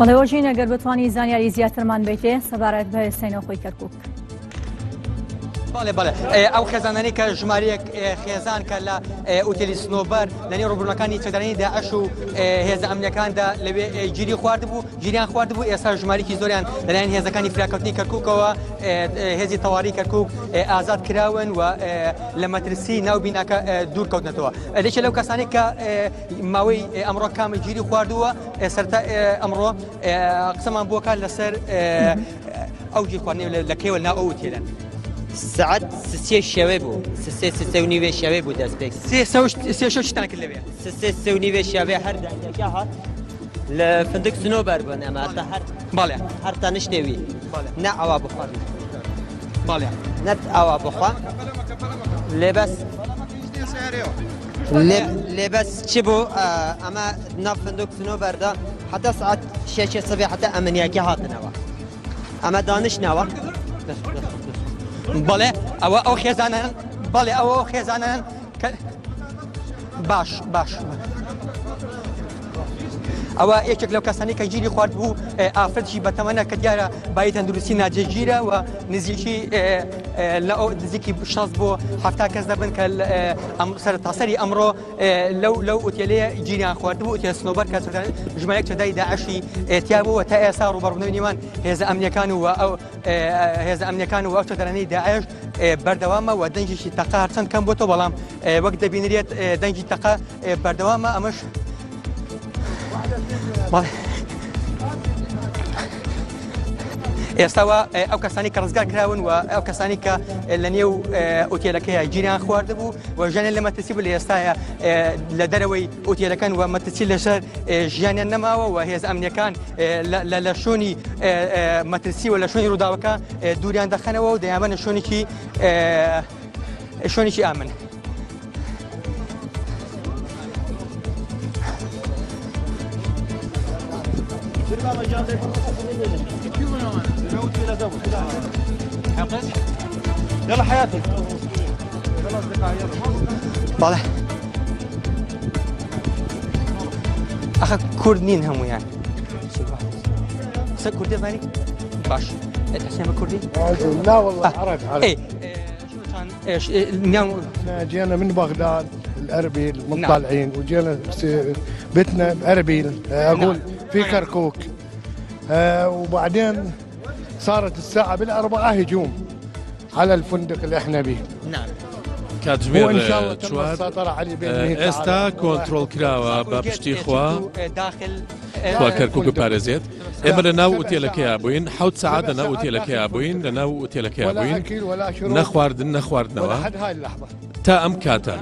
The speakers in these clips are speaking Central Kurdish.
بەڵێوەژین ئەگەر بتوانی زانیاری زیاترمان بیتێ سەبارەت بە هێستینەوەی کەرکووک. بەڵێ ئەو خێزانانی کە ژمارەیەک خێزان کە لە ئوتێلی سنۆبەر لەنێو ڕووبوونەکانی چەکدارانی داعش و هێزە ئەمنیەکاندا لەوێ گیری ژیریان خواردبوو ئێستا ژمارەیەکی زۆریان لەلایەن هێزەکانی فراکەوتنی کەرکووکەوە هێزی تەواڕی کەرکووک ئازاد کراون و لە مەترسی ناو بیناکە دوور کەوتنەوە. لێکێ لەو کەسانی کە ماوەی ئەمڕۆ کامل گیری خواردووە سەرتا ئەمڕۆ قسەمان بووە کار لەسەر ئەو گیر خواردنەوە لە کێوە ناو ئەو ئوتێلن. سعد سسي الشباب سسي ونيفي الشباب وداسبيك سي شو شتانا كل بيع سسي ونيفي الشباب هرد عندك هات لفندق سنوبر بنا ما تحر بالي حتى نشنوي بالي نا أوا بخار بالي نت أوا بخار لبس لبس شبو أما ناف فندق سنوبر ده حتى ساعات شاشة صبي حتى أمنياكي هات نوا أما دانش نوا بەڵێ ئەو خێزانان بەڵێ ئەوە خێزانان باش ئەوە یەکێک لەو کەسانی کە گیری خوارد بوو ئافرەتی بەتەمەنە کە دیارە بای تەندروستی ناجێگیرە و نزیکی 6 بۆ 7 کەس دەبن کە تاسەری ئەمڕۆ لەو ئوتێلەیە گیریان خواردبوو ئوتێل سنۆبەر کە ژمارەیەک چەدای داعشی تیابووە تا ئێستا ڕوبەڕوونەوەی نێوان هێزە ئەمنیەکان و هێزە ئەمنیەکان و ئەو چەدارانەی داعش بەردەوامە و دەنگیشی تەقا هەرچەند کەم بۆتەوە بەڵام وەک دەبینرێت دەنگی تەقا بەردەوامە ئەمەش ئێستاوە ئەو کەسانی کە ڕزگار کراون و ئەو کەسانی کە لە نێو ئوتێلەکەیە گیریان خواردبوو و ژیانیان لە مەترسی بوو لە ئێستاە لە دەرەوەی ئوتێلەکان و مەترسی لەسەر ژیانیان نەماوە و هێز ئەمنیەکان لە شوێنی مەترسی و لە شوێنی ڕووداوەکە دووریان دەخەنەوە و دەیانبەنە شوێنێکی ئامن. يلا حياتك يلا اصدقائي يلا بەڵێ ئەخە کورد نین هەموویان قسە کوردی زانی باش حسين كردي؟ لا والله عربي ايه احنا جينا من بغداد الاربيل مطلعين وجينا بيتنا باربيل اقول في كركوك وبعدين صارت الساعة بالأربعة هجوم على الفندق اللي احنا به. نعم. كاتجمير استا كنترول كراوا بابشتي خوا كركوك بارزيت اما لناو اوتيلكيا بوين حوت ساعات لناو اوتيلكيا بوين لناو اوتيلكيا بوين نخواردنوا تا ام كاتا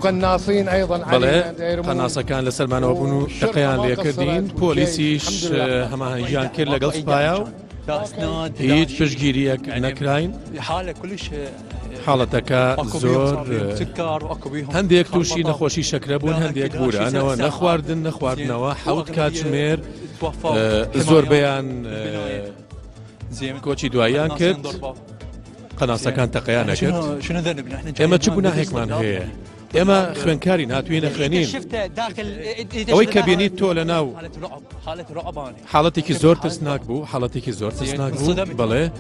قناصين ايضا بله قناصه كان لسلمان وبنو تقيان ليكردين بوليسيش هما هنجان كير لقل سباياو هيج بشجيريك نكراين حاله كلش حالتك زور هنديك توشي نخوشي شكربون هنديك بورا انا نخواردنوا حوت كاتشمير زور بيان كوتشي دوايان كرد قناصه كان تقيانا كرد شنو ذنبنا احنا اما تشبونا هيك مان هي اما خوينكارين هاتوين خوينين اوي كابينيت تو لناو حالة رعب حالتك زور تسناك بو بله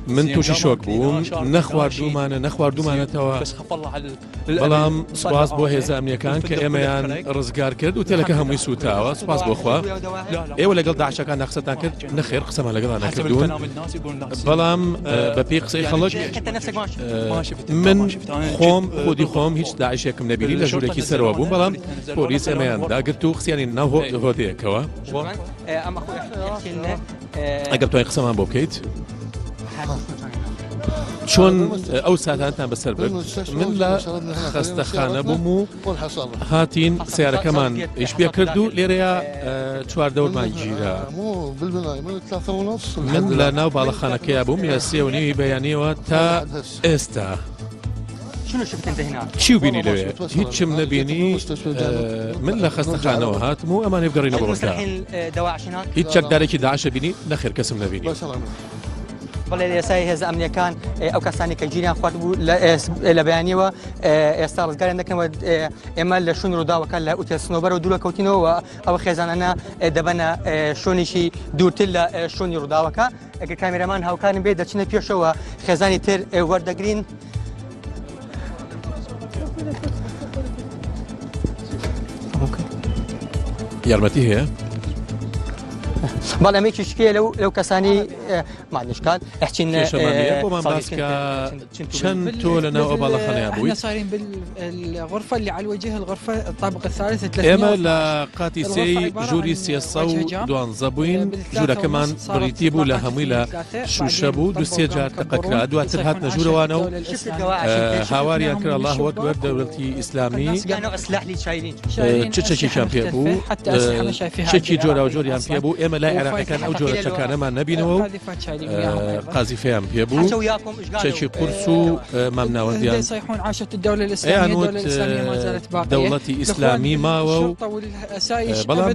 من توشي شوك بو نخواردومانه توا بس خف الله على بلام سپاس بو هێزە ئەمنیەکان کە ئێمەیان ڕزگار کرد و تێلەکە هەمووی سوتاوە سپاس بۆ خوا ئێوە لەگەڵ داعشەکان قسەتان کرد نەخێر قسەمان لەگەڵان نەکردوون بەڵام بەپێی قسەی خەڵک من خۆدی خۆم هیچ داعشێکم نەبینی لە ژوورێکی سەرەوە بووم بەڵام پۆلیس ئێمەیان داگرت و قسەیانی ناو هۆدەیەکەوە ئەگەر توانین قسەمان بۆ بکەیت چۆن ئەو ساتانتان بەسەر برد من لە خەستەخانە بووم و هاتین سیارەکەمان ئیش پێ کرد و لێرەیە چواردەورمان گیرا من لە ناو باڵەخانەکەیە بووم یا 3:30 بەیانیەوە تا ئێستا چی بینی لەوێ هیچم نەبینی من لە خەستەخانەوە هاتم و ئەمانێ بگەڕینە بۆ ڕۆژگار هیچ چەکدارێکی داعشە بینی نەخێر کەسم نەبینی بەڵێ ئێسای هێز ئەمنیەکان ئەو کەسانی کە گیریان خوارد بوو لە بەیانیەوە ئێستا ڕزگاریان دەکەمەوە ئێمە لە شوێن ڕووداوەکە لە ئوتێل سنۆبەر و دوورەکەوتینەوە ئەوە خێزانانە دەبەنە شوێنێکی دوورتر لە شوێنی ڕووداوەکە ئەگە کامێرەمان هاوکارن بێ دەچنە پێشەوە خێزانی تر وەردەگرین. یارمەتی هەیە؟ بەڵام ئەمێکی شکێ لەو کەسانی مانیشکات ئەحچین بۆمان باسکە چەند تۆ لەناو ئەو باڵەخانەیان بوویت؟ احنا صايرين بالغرفه اللي على الوجه الغرفه الطابق الثالث ئێمە لە قاتی سێی ژووری 312 بووین، ژوورەکەمان بڕیتی بوو لە هەمووی لە شوشە بوو، دوسێ جار تەقەکرا، دواتر هاتنە ژوورەوانە و هاواریان کرا الله وەکبەر دەوڵەتی ئیسلامی چەکێکیان پێ بوو، چەکی جۆرا و جۆریان پێ بوو. ئێمە لای عێراقیەکان ئەو جۆرە چەکانەمان نەبینەوە و قازیفەیان پێ بوو، چەکی قورس و مامناوەندیان ئەیانوت دەوڵەتی ئیسلامی ماوە و بەڵام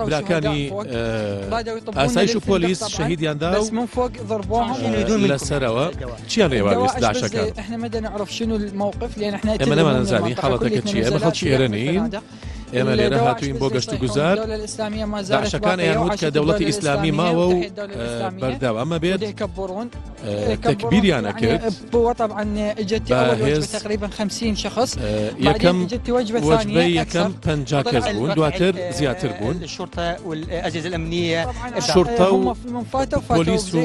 براکانی ئاسایش و پۆلیس شەهیدیاندا و لەسەرەوە چیان ڕێوەویست داعشەکان؟ ئێمە نەمانەزانی حاڵەتەکە چیە، ئێمە خەڵکی ئێرە نین، ئێمە لێرە هاتووین بۆ گەشت و گوزار. داعشەکان ئەیانوت کە دەوڵەتی ئیسلامی ماوە و بەرداو ئەمە بێت تەکبیریانە کرد یەکەم وەجبەی یەکەم 50 کەس بوون، دواتر زیاتر بوون. شورتە و پۆلیس و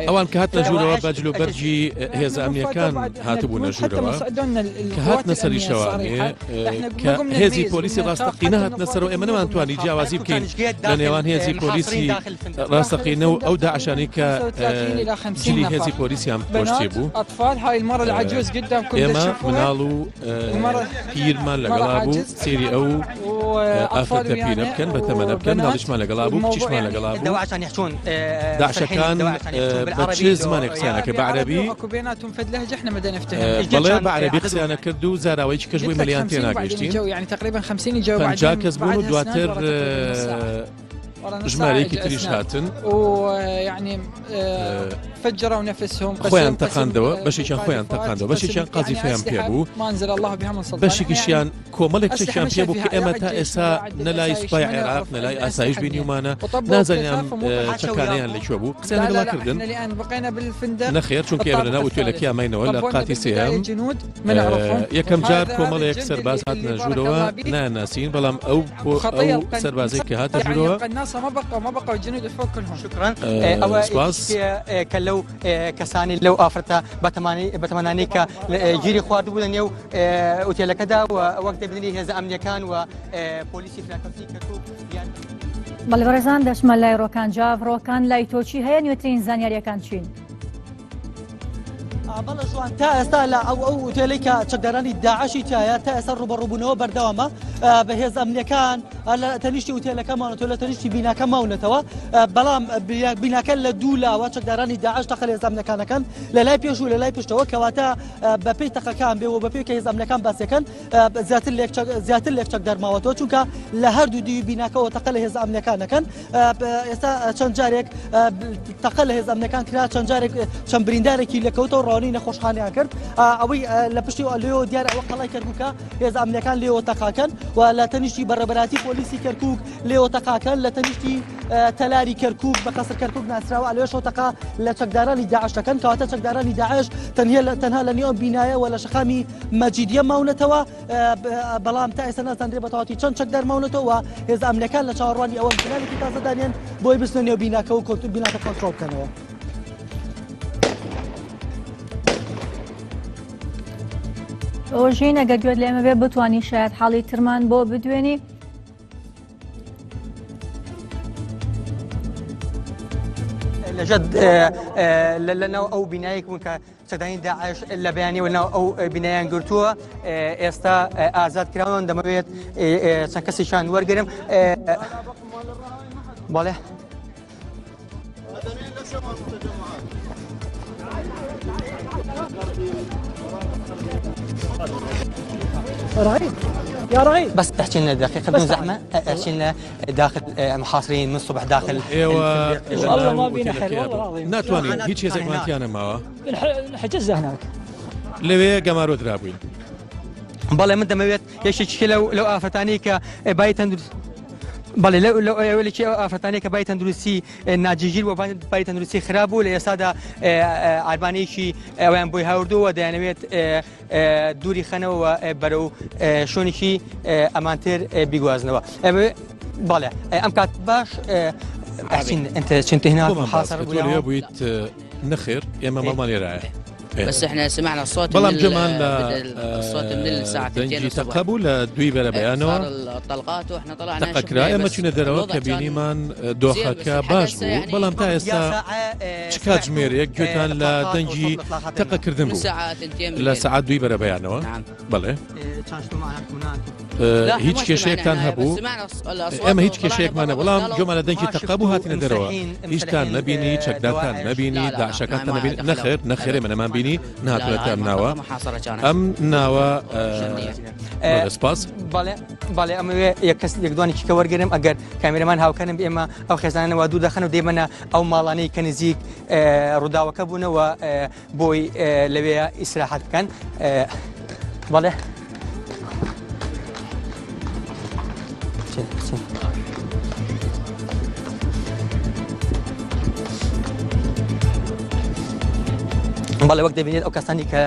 ئەوان کە هاتنە ژوورەوە بەجل و بەرجی هێزە ئەمنیەکان هاتبوونە ژوورەوە کە هاتنە سەری شەوانێ کە هێزی پۆلیسی ڕاستەقینە هاتنە سەرەوە. ئێمە نەمانتوانی جیاوازی بکەین لە نێوان هێزی پۆلیسی ڕاستەقینە و ئەو داعشانی کە جلی هێزی پۆلیسیان پۆشتی بوو. ئێمە مناڵ و پیرمان لەگەڵا بوو، سێری ئەو ئافرەتە پیرە بکەن بە تەمەنە بکەن، مناڵیشمان لەگەڵا بوو، بچیشمان لەگەڵا بوو. داعشەکان بە چێ زمانێک قسەیانەکە؟ بە عەرەبی؟ بەڵێ بە عەرەبی قسەیانە کرد و زاراوەیەکی کەش بووی مەلیان تێناگەیشتین. 50 کەس بوون و دواتر ژمارەیەکی تریش هاتن خۆیان تەقاندەوە، بەشێکیان خۆیان تەقاندەوە، بەشێکیان قازیفەیان پێ بوو، بەشێکیشیان کۆمەڵێک چێکیان پێ بوو کە ئێمە تا ئێستا نەلای سوپای عێراق نەلای ئاسایش بینیومانە، نازانیان چەکانەیان لەکوێ بوو. قسەیان لەگەڵا کردن نەخێر چونکە ئێمە لەناو ئوتێلەکەیە ماینەوە لە قاتی سێهەم یەکەم جار کۆمەڵێک سەرباز هاتنە ژوورەوە ناناسین، بەڵام ئەو سەربازێک کە هاتە ژوورەوە ما بقوا الجنود فوق كلهم. شكرا. سپاس كلو كساني لو افرتا بتمناني ك جيري خوارد بودن يو اوتيل كدا ووقت بدني هذا امنيه كان وبوليسي فلاكسي كتو يعني بەڵێ دەشمە لای ڕۆکان جاڤ ڕۆکان لای تۆچی هەیە نوێترین زانیاریەکان چین؟ بەڵێ جوان تا ئێستا لە ئەو ئوتێلێکە چەکدارانی داعشی تایە تا ئێستا ڕوبەڕووبوونەوە بەردەوامە بە هێز ئەمنیەکان لە تەنیشتی ئوتێلەکەمانەوە لە تەنیشتی بیناکە ماونەتەوە، بەڵام بیناکە لە دوو لاوە چەکدارانی داعش تەقە لە هێز ئەمنیەکانەکەن لە لای پێش و لە لای پشتەوە کەواتە بەپێی تەقەکان بێ و بەپێی کە هێز ئەمنیەکان باسیەکەن زیاتر لێک چەکدار ماوەتەوە، چونکە لە هەردوو دیوی بیناکەەوە تەقە لە هێز ئەمنیەکانەکەن. ئێستا چەند جارێک تەقە لە هێز ئەمنیەکان کرا، چەند جارێک چەند بریندارێکی لەکەوتەوە ڕۆنی نەخۆشخانیان کرد، ئەوەی لە پشتی لێەوە دیارە ئەوە قەڵای کەرکووکە هێز ئەمنیەکان لێەوە تەقاکەن و لە تەنیشتی بەڕێبەراتی پۆلیسی کەرکووک لێەوە تەقاکەن، لە تەنیشتی تەلاری کەرکووک بە قەسر کەرکووک ناسراوە ئەلێشەوە تەقا لە چەکدارانی داعش دەکەن، کەواتە چەکدارانی داعش تەنها لە نێوان بینایە و لە شەقامی مەجیدیە ماونەتەوە، بەڵام تا ئێستا نازانرێ بە تەواوەتی چەند چەکدار ماونەتەوە و هێز ئەمنیەکان لە چاوەڕوانی ئەوە پلانێکی تازەدانیان بۆی بچنە نێو بیناکە و بیناکە کۆنتڕۆڵ بکەنەوە. ئۆژین ئەگەر گوێت لێمە بێ بتوانی شاید حاڵی ترمان بۆ بدوێنی؟ لەجد لەناو ئەو بینایەک بوون کە چەکدارانی داعش لە بەیانیەوە ناو ئەو بینایان گرتووە، ئێستا ئازاد کراون، دەمەوێت چەند کەسێکیان وەرگرم. بەڵێ رهيب يا رهيب. بس تحكي لنا دقيقه بدون زحمه، احكي لنا داخل محاصرين من الصبح داخل ايوا والله ما بينا حل والله العظيم. ناتواني هیچ هێزێک ماتیانە ماوە الحجز هناك لەوێ گەمارۆ درابووین. بەڵێ من دەمەوێت یەکێکی لەو ئافرەتانی کە بای تەندروست بەڵێ لەو ئەوەلێکی ئەو ئافرەتانی کە بای تەندروستی ناجیگیر و بای تەندروستی خراپ بوو لە ئێستادا ئاربانەیەکی ئەویان بۆی هاوردووە دەیانەوێت دووری خەنەوە بەرەو شوێنێکی ئەمانتر بیگوازنەوە. بەڵێ ئەم کات باش أنت كنت هناك محاصر بويت نخر يا ماما ليرايح بس احنا سمعنا الصوت بلام جمال الصوت من الساعه 2 تقبل دوي بلا بيانو صار الطلقات واحنا طلعنا تقكرا اما كنا دروا كبيني من دوخا كباش بلام تا استا شكات جمير يك جوتان لا دنجي تقكردن بو لا ساعات دوي بلا بيانو بله هیچ کێشەیەکتان هەبوو ئەمە هیچ کێشەیەکمانە بەڵام جۆمانە دەنگی تەقابوو هاتینە دەرەوە هیچتان نەبینی چەکدارتان نەبینی داعشەکانتان نەبینی نەخێرێ منەمان بینی نهاتونەتە ئەم ناوە ئەم ناوە سپاس بەڵێ ئەمەوێ یەکدوانێکی کە وەرگرم ئەگەر کامێرەمان هاوکەنم ئێمە ئەو خێزانەوە دوو دەخەن و دێمەنە ئەو ماڵانەی کە نزیک ڕووداوەکە بوونەوە بۆی لەوێ ئیسراحەت بکەن بەڵێ بەڵێ وەک دەبینێت ئەو کەسانی کە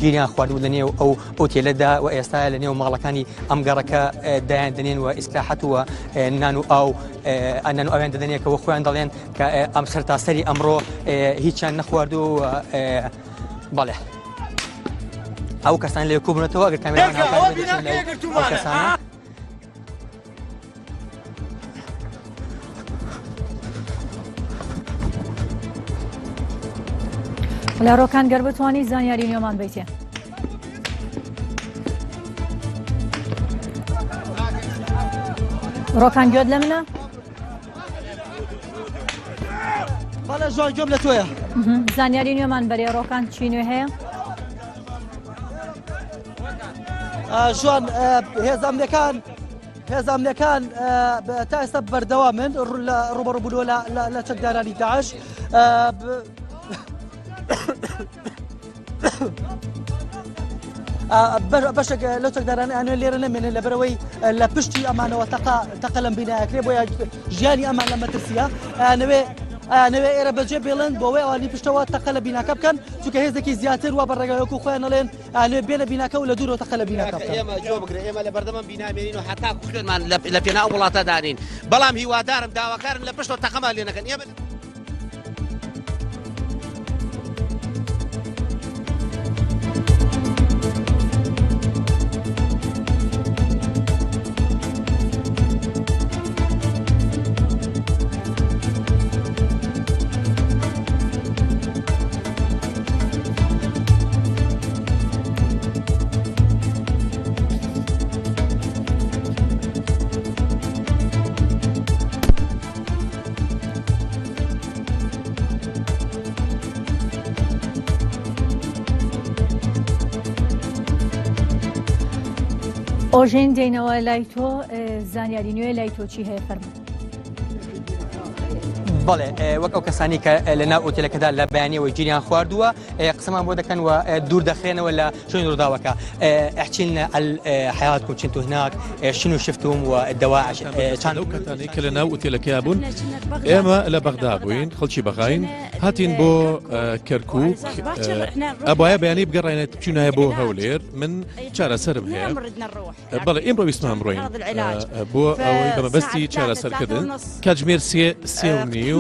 گیریان خواردبوو لە نێو ئەو ئۆتێلەدا و ئێستا لە نێو ماڵەکانی ئەم گەڕەکە دایان دەنێن و ئیسلاحەتەوە نان و ئاو ئەنان و ئەویان دەدەنێکەوە خۆیان دەڵێن کە ئەم سەرتاسەری ئەمڕۆ هیچیان نەخواردوو بەڵێ ئەو کەسان لێ کوبنەوە ئەگەر کامێرەمان ئەو کەسانە لە ڕۆکان گەر بتوانی زانیاری نێومان بیتێ ڕۆکان گوێت لە منە بەڵێ جوان گوێم لە تۆیە زانیاری نوێمان بەرێ ڕۆکان چی نوێ هەیە جوان هێزانەکان تا ئێستا بەردەوامن لە ڕوبەڕووبوونەوە لە چەکدارانی داعش بەشێک لەو چەکدارانە ئەنوێ لێرە نەمێنێت لەبەرەوەی لە پشتی ئەمانەوە تەقە لەم بینایەکرێ بۆ ژیانی ئەمان لە مەترسیە نوێ ئێرە بەجێ بێڵن بۆەوەی ئەوانی پشتەوە تەقە لە بیناکە بکەن چونکە هێزێکی زیاتر وا بەڕێگەوەکو خۆیان نەڵێن ئەنوێ بێنە بیناکە و لە دوورەوە تەقە لە بیناکە بکەن ئێمە جۆ بگرێ ئێمە لە بەردەمان بینامێنین و هەتا کوشتمان لە پێناو وڵاتە دانین بەڵام هیوادارم داواکارن لە پشتەوە تەقەمان لێ نەکەن ئێمە ئۆژین دێنەوە لای تۆ زانیاری نوێ لای تۆ چی هەیە فەرموو بەڵێ وەک ئەو کەسانی کە لە ناو ئۆتێلەکەدا لە بەیانیەوە گیریان خواردووە قسەمان بۆ دەکەن و دوور دەخرێنەوە لە شوێن ڕووداوەکە احكي لنا حياتكم كنتوا هناك شنو شفتم والدواعش كان لو كتاني كلنا اوتيلك يابون اما لا بغداد بوين خلشي بخاين هاتين بو كركوك ابويا بياني بقراينا تبشونا بو هولير من شارع سرب هي بلا امرو اسمها مروين بو اوي بما بستي شارع سر كدن كاجمير سيونيو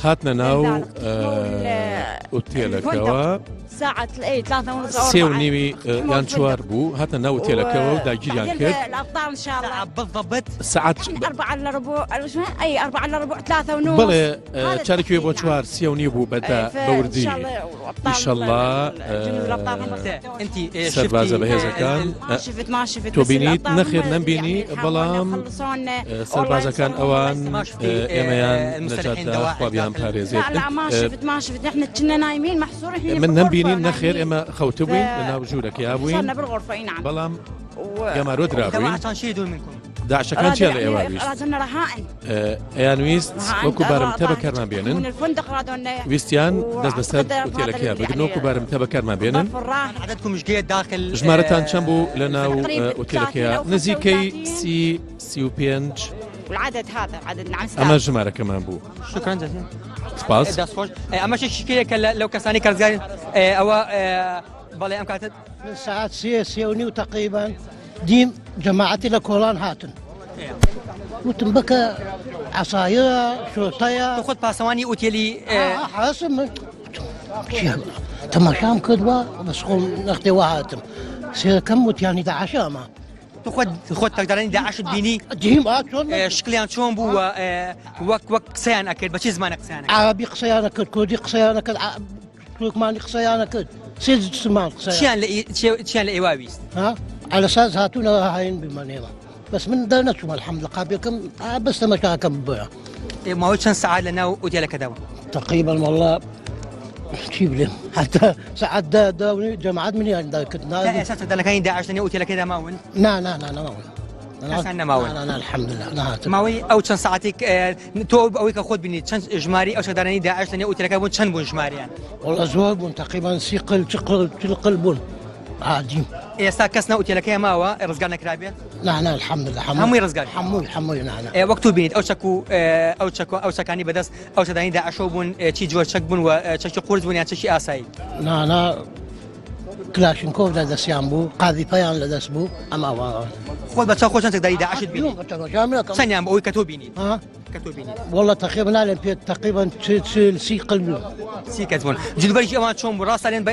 هاتنا ناو اوتيلك ساعة 3:30 سيونيوي يان شوار بو هاتنا ناو اوتيلك داجيريان كير الابطال ان شاء الله بالضبط ساعات 4:15 اي 4:15 3 ونص بله شاركي بو شوار سيونيو بو بدا بوردي ان شاء الله انت سربازه بهذا كان ما شفت تو بينيت نخير نبيني بلام سربازه كان اوان اميان نجاح ساتدا خوابیان پارێزێت لا لا ما شفت ما شفت احنا كنا نايمين محصورين من نمبینین نەخێر ئێمە خەوتە بووین لە ناو ژوورەکەیا بووین صرنا بالغرفه اي نعم بەڵام گەمارۆ درابووین عشان شيدوا منكم داعشەکان چیان لە ئێوە ویست رادنا رهائن ئەیان ویست وەکو بارمتە بەکارمان من بێنن الفندق رادنا ویستیان دەست بەسەر ئوتێلەکەیە بگرن وەکو بارمتە بەکارمان بێنن عددكم مش قيد داخل ژمارەتان چەند بوو لە ناو ئوتێلەکەیە نزیکەی سی و پێنج والعدد هذا عدد نعم ئەمە ژمارەکەمان بوو شكرا جزيلا سپاس دەستخۆش ئەمە شکێکە لەو کەسانی کارزگاری ئەوە بەڵێ ئەم کاتت من ساعات سي ونيو تقريبا ديم جماعتي لكولان هاتن وتم بكى عصايا شرطية خود پاسەوانی ئوتێلی حاسم تماشام كدوا بس قوم نختي وهاتم سير كم وتياني دعشامة خۆت تەکدارانی داعشت بینی ديم شکلیان چۆن بوو وەک قسەیان ئەکرد بە چی زمانە قسەیان عربي قصيانة كد كردي قصيانة كد تركماني قصيانة كد سيد سمان قصيانة چیان لە ئێوا ویست ها على اساس هاتونا هاين بمنيمة بس من دانتهم الحمد لله قابلكم بس مشاكم بها ماوەی چەند سعات لە ناو ئوتێلەکەداوە تقريبا والله جيب لي حتى ساعات داوني جماعات من يعني ذاك تا ئێستا چەکدارەکانی داعش لە نێو ئوتێلەکەدا ماون لا لا لا ما کەسان نەماون لا الحمد لله نهات ماوەی ئەو چەند ساعتێک تۆ ئەوەی کە خۆت بینیت چەند ژماری ئەو چەکدارانی داعش لە نێو ئوتێلەکە بوون چەند بوون ژماریان والله زواج تقريبا سيقل تقل بون عادي ئێستا کەس نە ئوتێلەکەی ماوە ڕزگار نەکرابێت نعم الحمد لله هەمووی ڕزگار حموي نعم وەک تو بینیت ئەو چەکانی بەدەست ئەو چەکدارانی داعشەوە بوون چی جۆر چەک بوون و چەکی قورس بوون یان چەکی ئاسایی نا كلاشينكوف لدسيان بو قاذفيان لدس بو اما خۆت بە چاو خۆ چەند چەکداری داعشت بینی چەندیان بە ئەوی کە تۆ بینیت کە تۆ بینیت والله تقريبا نعلم تقريبا سيقل بون سی کەس بوون جلبەرگی ئەوان چۆن بوو ڕاستەڵێن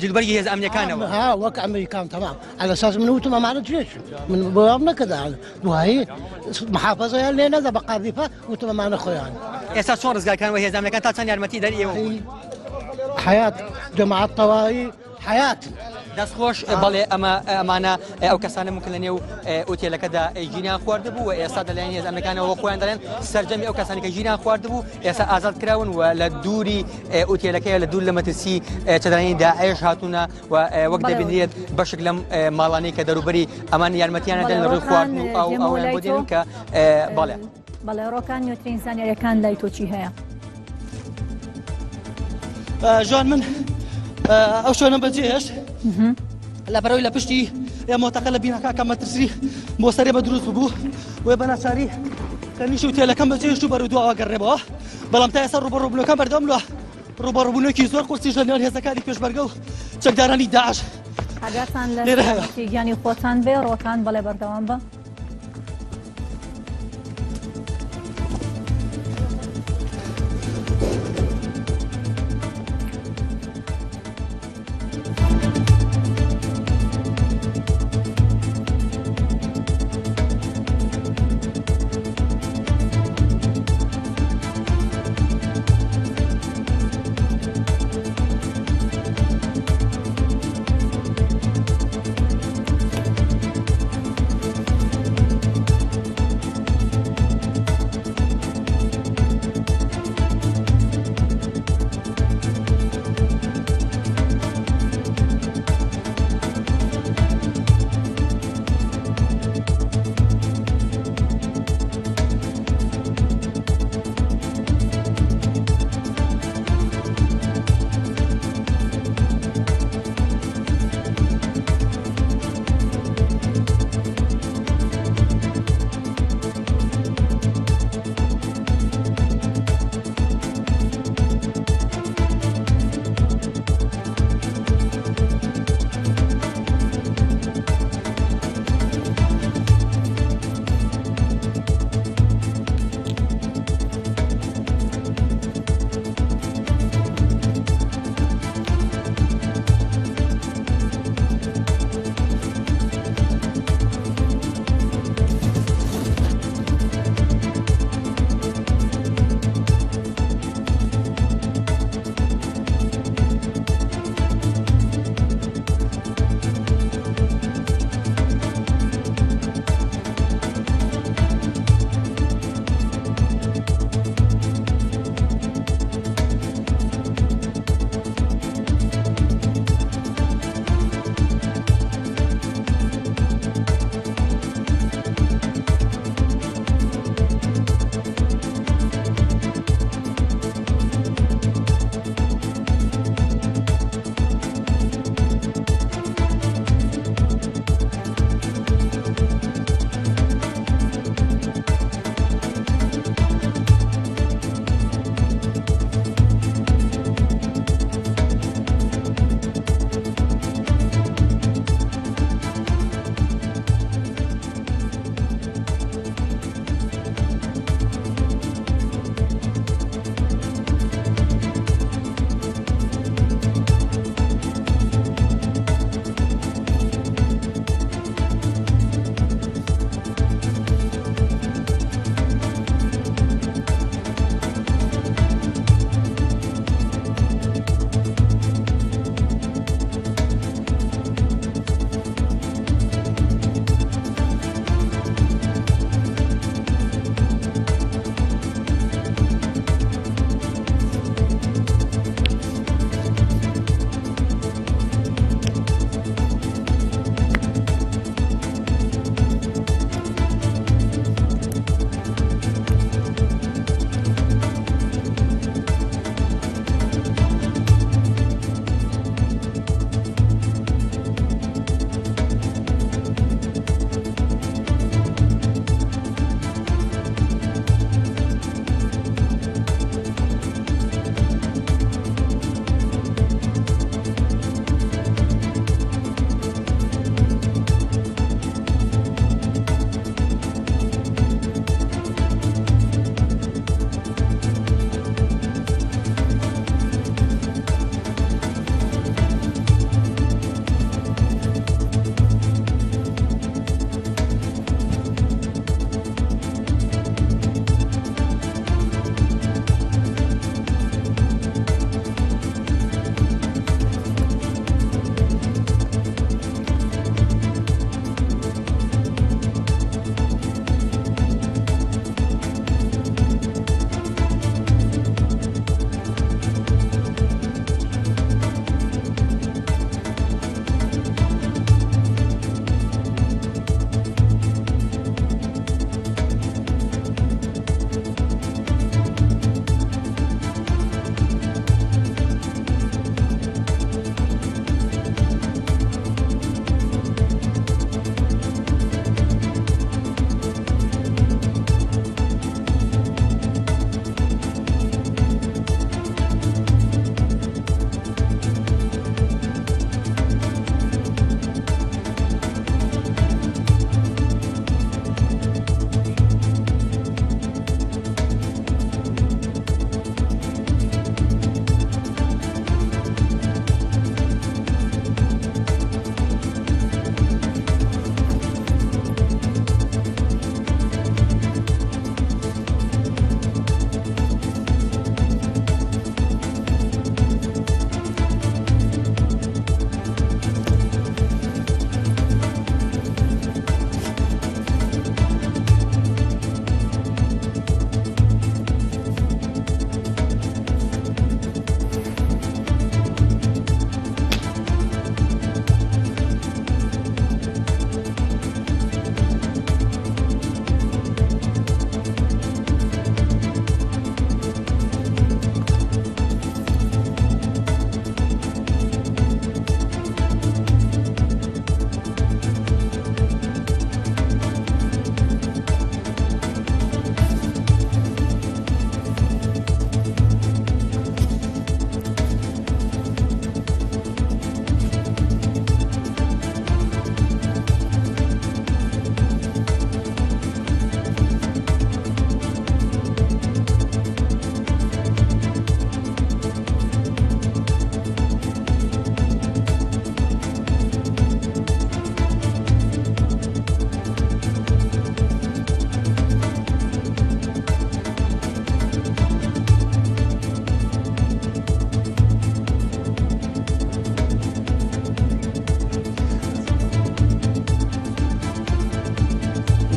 جلبەرگی هێز ئەمنیەکانەوە ها وك امريكان تمام على اساس من وتم مع الجيش من بوابنا كذا وهي محافظه اللي نذا بقاذفه وتم معنا خويان ئێستا چۆن ڕزگارکان و هێز ئەمنیەکان تا چەند یارمەتی دەر ئێوە حياه جماعه طوائي حياه دەستخۆش بەڵێ ئەمانە ئەو کەسانە ممکن لە نێو ئوتێلەکەدا ژینیان خواردبوو و ئێستا دەڵێن هێز ئەمریکانەوە خۆیان دەڵێن سەرجەمی ئەو کەسانی کە ژینیان خواردبوو ئێستا ئازاد کراون و لە دووری ئوتێلەکەیە لە دوور لە مەترسی چەدارانی داعش هاتوونە و وەک دەبینێت بەشێک لەم ماڵانەی کە دەروبەری ئەمان یارمەتیانە دەن لە ڕووی خواردن و ئەویان بۆ دێنن کە بەڵێ ڕۆکان نیوترین زانیاریەکان لای تۆ چی هەیە؟ جوان من ئەو شوێنە بەجێش لە بەرەوەی لە پشتی ئێمەتەقە لە بینەکە کە مەترسی بۆ سەرێ بە دروست بوو وێ بە ناچاری کەنیش و تێلەکەم بەجێش و بەرەو دووەوە گەڕێبەوە بەڵام تا ئێستا ڕوبەڕووبوونەکە بەردەوام لە ڕوبەڕووبوونێکی زۆر قورسیش لە نێوان هێزەکانی پێشبەرگە و چەکدارانی داعش ئاگاتان لە گیانی خۆتان بێ ڕۆکان بەڵێ بەردەوام بە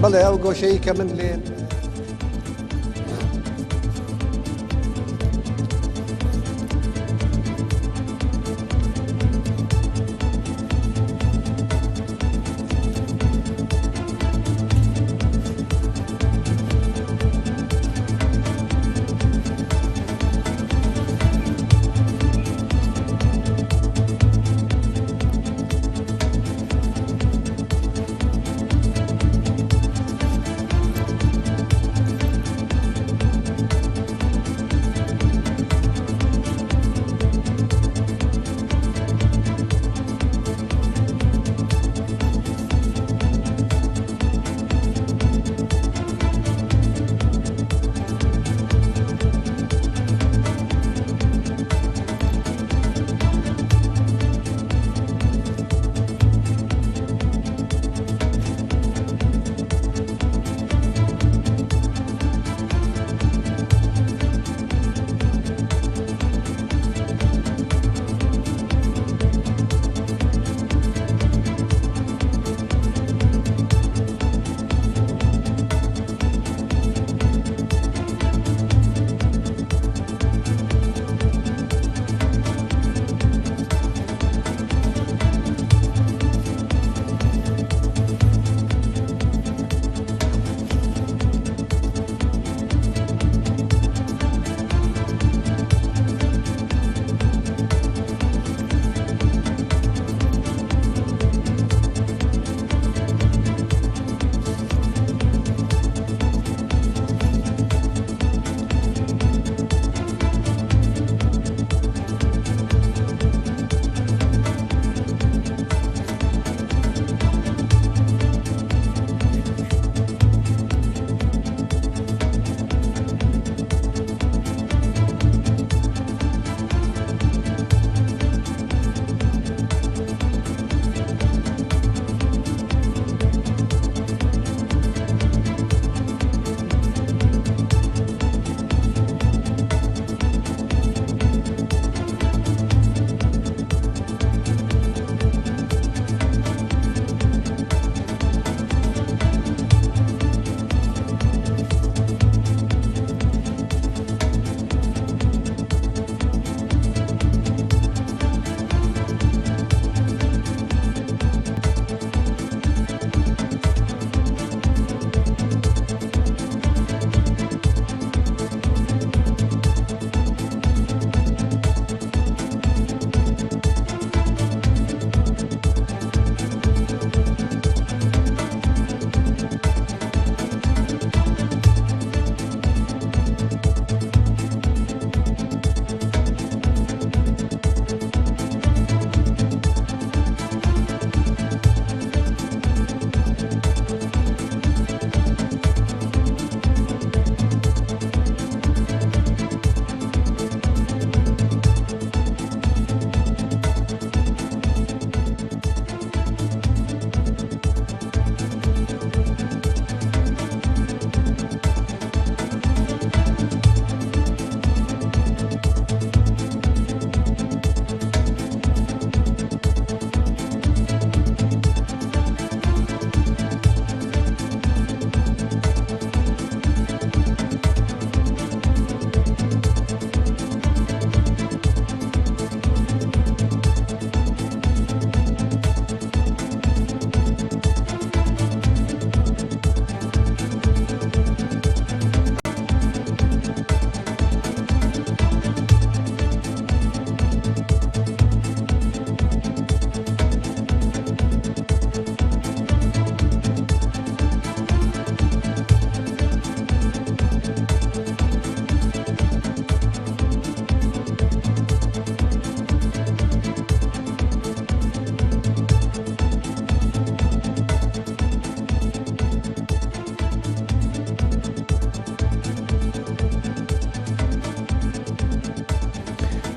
بەڵێ ئەو گۆشەی کە من لێ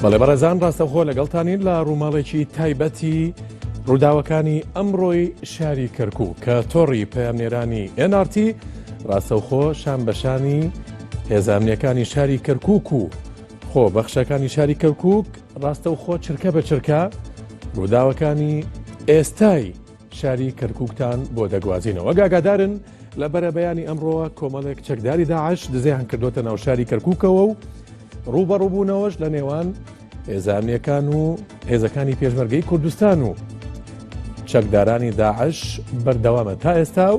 بەڵێ بەڕێزان ڕاستەوخۆ لەگەڵتانین لە ڕووماڵێکی تایبەتی ڕووداوەکانی ئەمڕۆی شاری کەرکووک کە تۆڕی پەیامنێرانی NRT ڕاستەوخۆ شانبەشانی هێزانامنیەکانی شاری کەرکووک و خۆ بەخشەکانی شاری کەرکووک ڕاستەوخۆ چرکە بە چرکە ڕووداوەکانی ئێستای شاری کەرکووکتان بۆ دەگوازینەوە. ئاگادارن لە بەرەبەیانی ئەمڕۆوە کۆمەڵێک چەکداری داعش دزیان کردوتە ناو شاری کەرکووکەوە و ڕوبەڕووبوونەوەش لە نێوان هێزانیەکان و هێزەکانی پێشمەرگەی کوردستان و چەکدارانی داعش بەردەوامە تا ئێستا و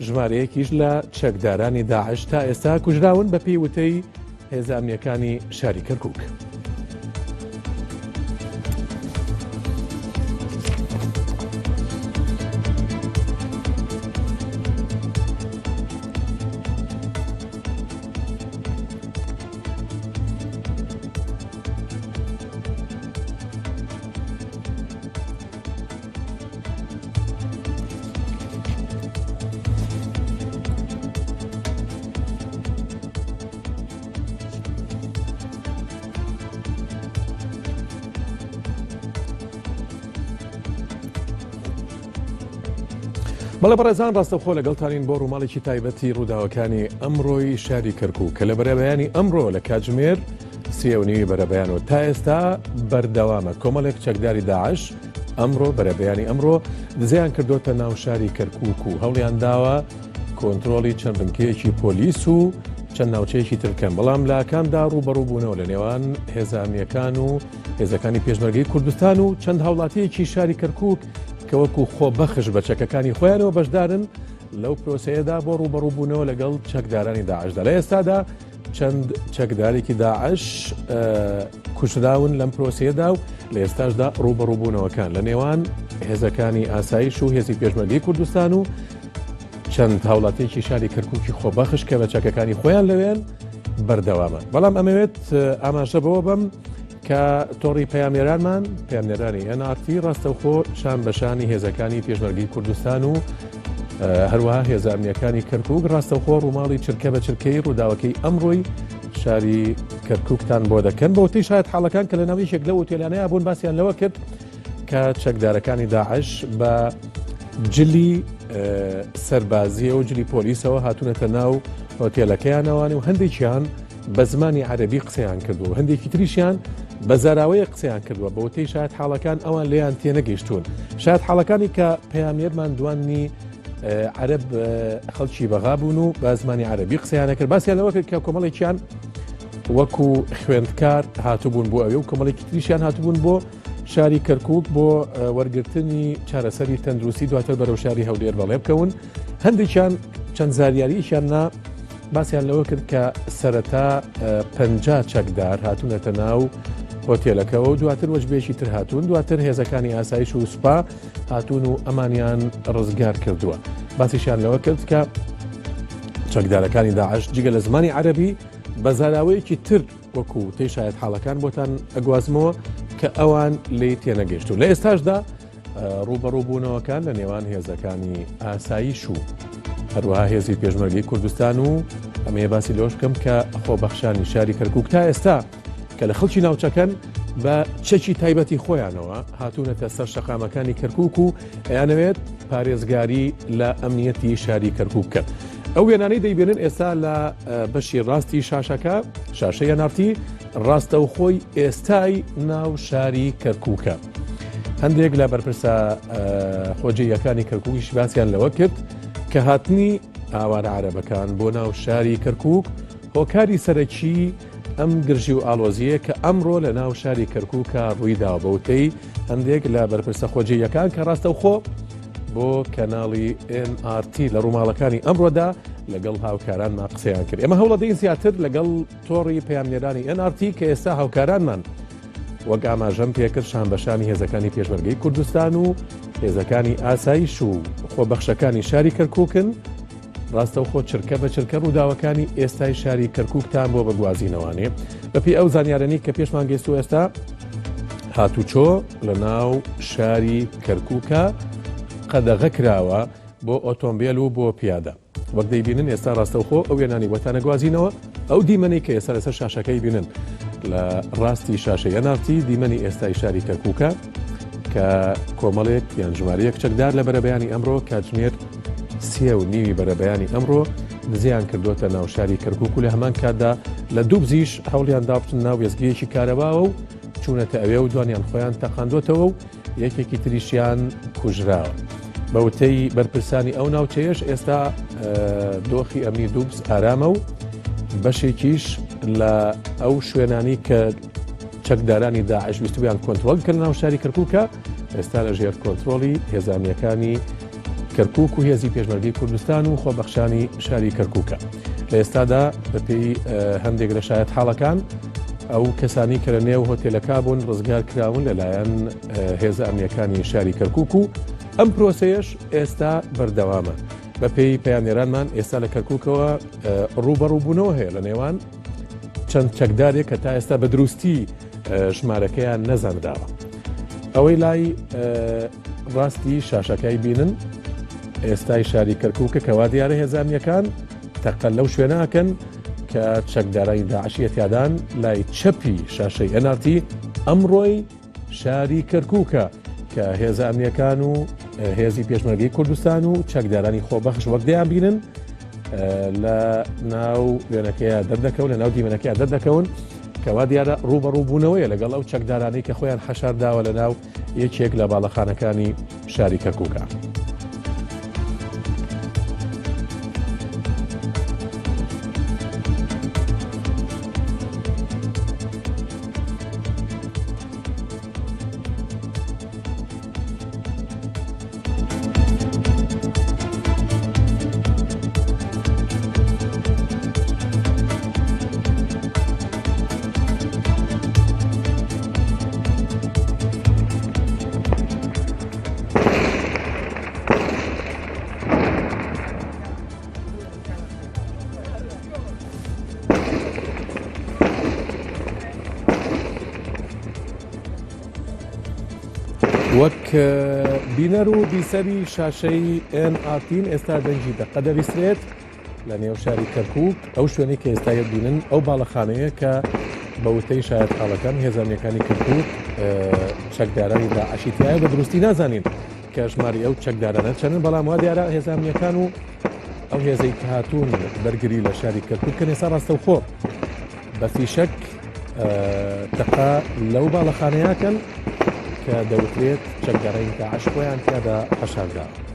ژمارەیەکیش لە چەکدارانی داعش تا ئێستا کوژراون بە پێی وتەی هێزانیەکانی شاری کەرکووک. بەڵێ بەڕێزان ڕاستەوخۆ لەگەڵتانین بۆ ڕووماڵێکی تایبەتی ڕووداوەکانی ئەمڕۆی شاری کەرکووک کە لە بەرەبەیانی ئەمڕۆ لە کاتژمێر 3:30 بەرەبەیانەوە تا ئێستا بەردەوامە کۆمەڵێک چەکداری داعش ئەمڕۆ بەرەبەیانی ئەمڕۆ دزیان کردوتە ناو شاری کەرکووک و هەوڵیان داوە کۆنتترۆلی چەند بنکەیەکی پۆلیس و چەند ناوچەیەکی ترکەن بەڵام لە ئاکامدا ڕوبەڕووبوونەوە لە نێوان هێزانیەکان و هێزەکانی پێشمەرگەی کوردستان و چەند هاوڵاتیەکی شاری کەرکووک کە وەکو خۆ بەخش بە چەکەکانی خۆیانەوە بەشدارن لەو پرۆسەیەدا بۆ ڕوبەڕووبوونەوە لەگەڵ چەکدارانی داعشدا لە ئێستادا چەند چەکدارێکی داعش کوژراون لەم پرۆسەیەدا و لە ئێستاشدا ڕوبەڕووبوونەوەکان لە نێوان هێزەکانی ئاسایش و هێزی پێشمەرگەی کوردستان و چەند هاوڵاتێکی شاری کەرکووکی خۆبەخش کە بە چەکەکانی خۆیان لەوێن بەردەوامە بەڵام ئەمەوێت ئاماژە بەوە بم کە تۆڕی پەیامێرانمان پەیامێرانی NRT ڕاستەوخۆ شان بەشانی هێزەکانی پێشمەرگەی کوردستان و هەروەها هێزانیەکانی کەرکووک ڕاستەوخۆ ڕووماڵی چرکە بە چرکەی ڕووداوەکەی ئەمڕۆی شاری کەرکووکتان بۆ دەکەن بەوتەی شاید حاڵەکان کە لە ناوی یەک لە ئۆتێلانەیە بوون باسییان لەوە کرد کە چەکدارەکانی داعش بە جلی سەربازیە و جلی پۆلیسەوە هاتوونەتە ناو ئۆتێلەکەیانەوەوانی و هەندێکیان بە زمانی عەرەبی قسەیان کردووە هەندێکی تریشیان بە زاراوەیە قسەیان کردووە بەوتەی شاید حاڵەکان ئەوان لێیان تێنەگەیشتون شاید حاڵەکانی کە پەیامێرمان دوانی عەرەب خەڵکی بەغا بوون و بە زمانی عەرەبی قسەیانە کرد باسییان لەوە کرد کە کۆمەڵێکیان وەکو خوێندکار هاتوبوون بۆ ئەوێ و کۆمەڵێکی تریشیان هاتوبوون بۆ شاری کەرکووک بۆ وەرگرتنی چارەسەری تەندروستی دواتر بەرەو شاری هەولێر بەڵێ بکەون هەندێکیان چەند زاریاریشیان نا باسییان لەوە کرد کە سەرەتا 50 چەکدار هاتوونەتە ناو هۆتێلەکەەوە و دواتر وەجبێکی تر هاتوون دواتر هێزەکانی ئاسایش و سوپا هاتوون و ئەمانیان ڕزگار کردووە باسیشان لەوە کرد کە چەکدارەکانی داعش جگە لە زمانی عەرەبی بە زاراوەیەکی تر وەکو تێشایەت حاڵەکان بۆتان ئەگوازمەوە کە ئەوان لێ تێنەگەشت و لە ئێستاشدا ڕوبەڕووبوونەوەکان لە نێوان هێزەکانی ئاسایش و هەروەها هێزی پێشمەرگەی کوردستان و ئەمەیە باسی لەوەش بکەم کە خۆبەخشانی شاری کەرکووک تا ئێستا کە لە خەڵکی ناوچەکەن بە چەکی تایبەتی خۆیانەوە هاتوونەتە سەر شەقامەکانی کەرکووک و ئەیانەوێت پارێزگاری لە ئەمنیەتی شاری کەرکووک کرد ئەو وێنانەی دەیبێنن ئێستا لە بەشی ڕاستی شاشەکە شاشەیە نارتی ڕاستە و خۆی ئێستای ناو شاری کەرکووکە هەندێک لە بەرپرسە خۆجێیەکانی کەرکووکیش باسییان لەوە کرد کە هاتنی ئاوارە عەرەبەکان بۆ ناو شاری کەرکووک هۆکاری سەرەکی ئەم گرژی و ئالۆزیە کە ئەمڕۆ لە ناو شاری کەرکووکە ڕوویداوە بەوتەی هەندێک لە بەرپرسە خۆجێیەکان کە ڕاستەوخۆ بۆ کەناڵی NRT لە ڕووماڵەکانی ئەمڕۆدا لەگەڵ هاوکارانمان قسەیان کرد ئێمە هەوڵە دەین زیاتر لەگەڵ تۆڕی پەیامنێرانی NRT کە ئێستا هاوکارانمان وەک ئاماژەم پێکرد شان بەشانی هێزەکانی پێشمەرگەی کوردستان و هێزەکانی ئاسایش و خۆبەخشەکانی شاری کەرکووکن ڕاستەوخۆ چرکە بە چرکە ڕووداوەکانی ئێستای شاری کەرکووکتان بۆ بەگوازینەوانێ بەپی ئەو زانیارەنی کە پێشمان گەیست و ئێستا هاتوچۆ لە ناو شاری کەرکووکە قەدەغە کراوە بۆ ئۆتۆمبیل و بۆ پیادە وەک دەیبینن ئێستا ڕاستەوخۆ ئەو وێنانی وەتانە گوازینەوە ئەو دیمەنەی کە ئێستا لەسەر شاشەکەی بینن لە ڕاستی شاشەی NRT دیمەنی ئێستای شاری کەرکووکە کە کۆمەڵێک یان ژمارەیەک چەکدار لە بەرەبەیانی ئەمڕۆ کاتژمێر 3:30 بەرەبەیانی ئەمڕۆ دزیان کردوتە ناو شاری کەرکووک و لە هەمان کاتدا لە دوو بزیش هەوڵیان دابچن ناو وێزگەیەکی کارەباوە و چوونەتە ئەوێ و دوانیان خۆیان تەقاندوتەوە و یەکێکی تریشیان کوژراوە بەوتەی بەرپرسانی ئەو ناوچەیەش ئێستا دۆخی ئەمنی دووبس ئارامە و بەشێکیش لە ئەو شوێنانی کە چەکدارانی داعش ویستویان کۆنتترۆل کردن ناو شاری کەرکووکە ئێستا لە ژێر کۆنتترۆلی هێزانیەکانی کەرکووک و هێزی پێشمەرگەی کوردستان و خۆبەخشانی شاری کەرکووکە لە ئێستادا بەپێی هەندێک لە شایەت حاڵەکان ئەو کەسانی کە لە نێو هۆتێلەکە بوون ڕزگار کراون لەلایەن هێزە ئەمنیەکانی شاری کەرکووک و ئەم پرۆسەیەش ئێستا بەردەوامە بەپێی پەیامێرانمان ئێستا لە کەرکووکەوە ڕوبەڕووبوونەوە هەیە لە نێوان چەند چەکدارێک کە تا ئێستا بە دروستی ژمارەکەیان نەزانراوە ئەوەی لای ڕاستی شاشەکەی بینن ئێستای شاری کەرکووکە کەوا دیارە هێزانیەکان تەقەل لەو شوێناکەن کە چەکدارای داعشیەتیادان لای چەپی شاشەی NRT ئەمڕۆی شاری کەرکووکە کە هێزانیەکان و هێزی پێشمەرگەی کوردستان و چەکدارانی خۆبەخش وەک دەیان بینن لە ناو وێنەکەیە دەردەکەون لە ناو دیمەنەکەیە دەردەکەون کەوا دیارە ڕوبەڕووبوونەوەیە لەگەڵ ئەو چەکدارانەی کە خۆیان حەشارداوە لە ناو یەکێک لە باڵەخانەکانی شاری کەرکووکە. وەک بینەر و بیسەری شاشەی NRT ئێستا دەنجی دەقە دەویسترێت لە نێو شاری کەرکووک ئەو شوێنی کە ئێستاە بینن ئەو باڵەخانەیە کە بە وتەی شایەت حاڵەکان هێزانیەکانی کەرکووک چەکدارانی داعشیتیایە بە دروستی نازانین کە ژماری ئەو چەکدارانە چەندن بەڵام وا دیارە هێزانیەکان و ئەو هێزەی کە هاتوون بەرگری لە شاری کەرکووک کە ئێستا ڕاستەوخۆ بەفی شەک دەقا لەو باڵەخانەیەکەن کە دەوترێت چەکدارانی داعش خۆیان تیادا حەشارداوە.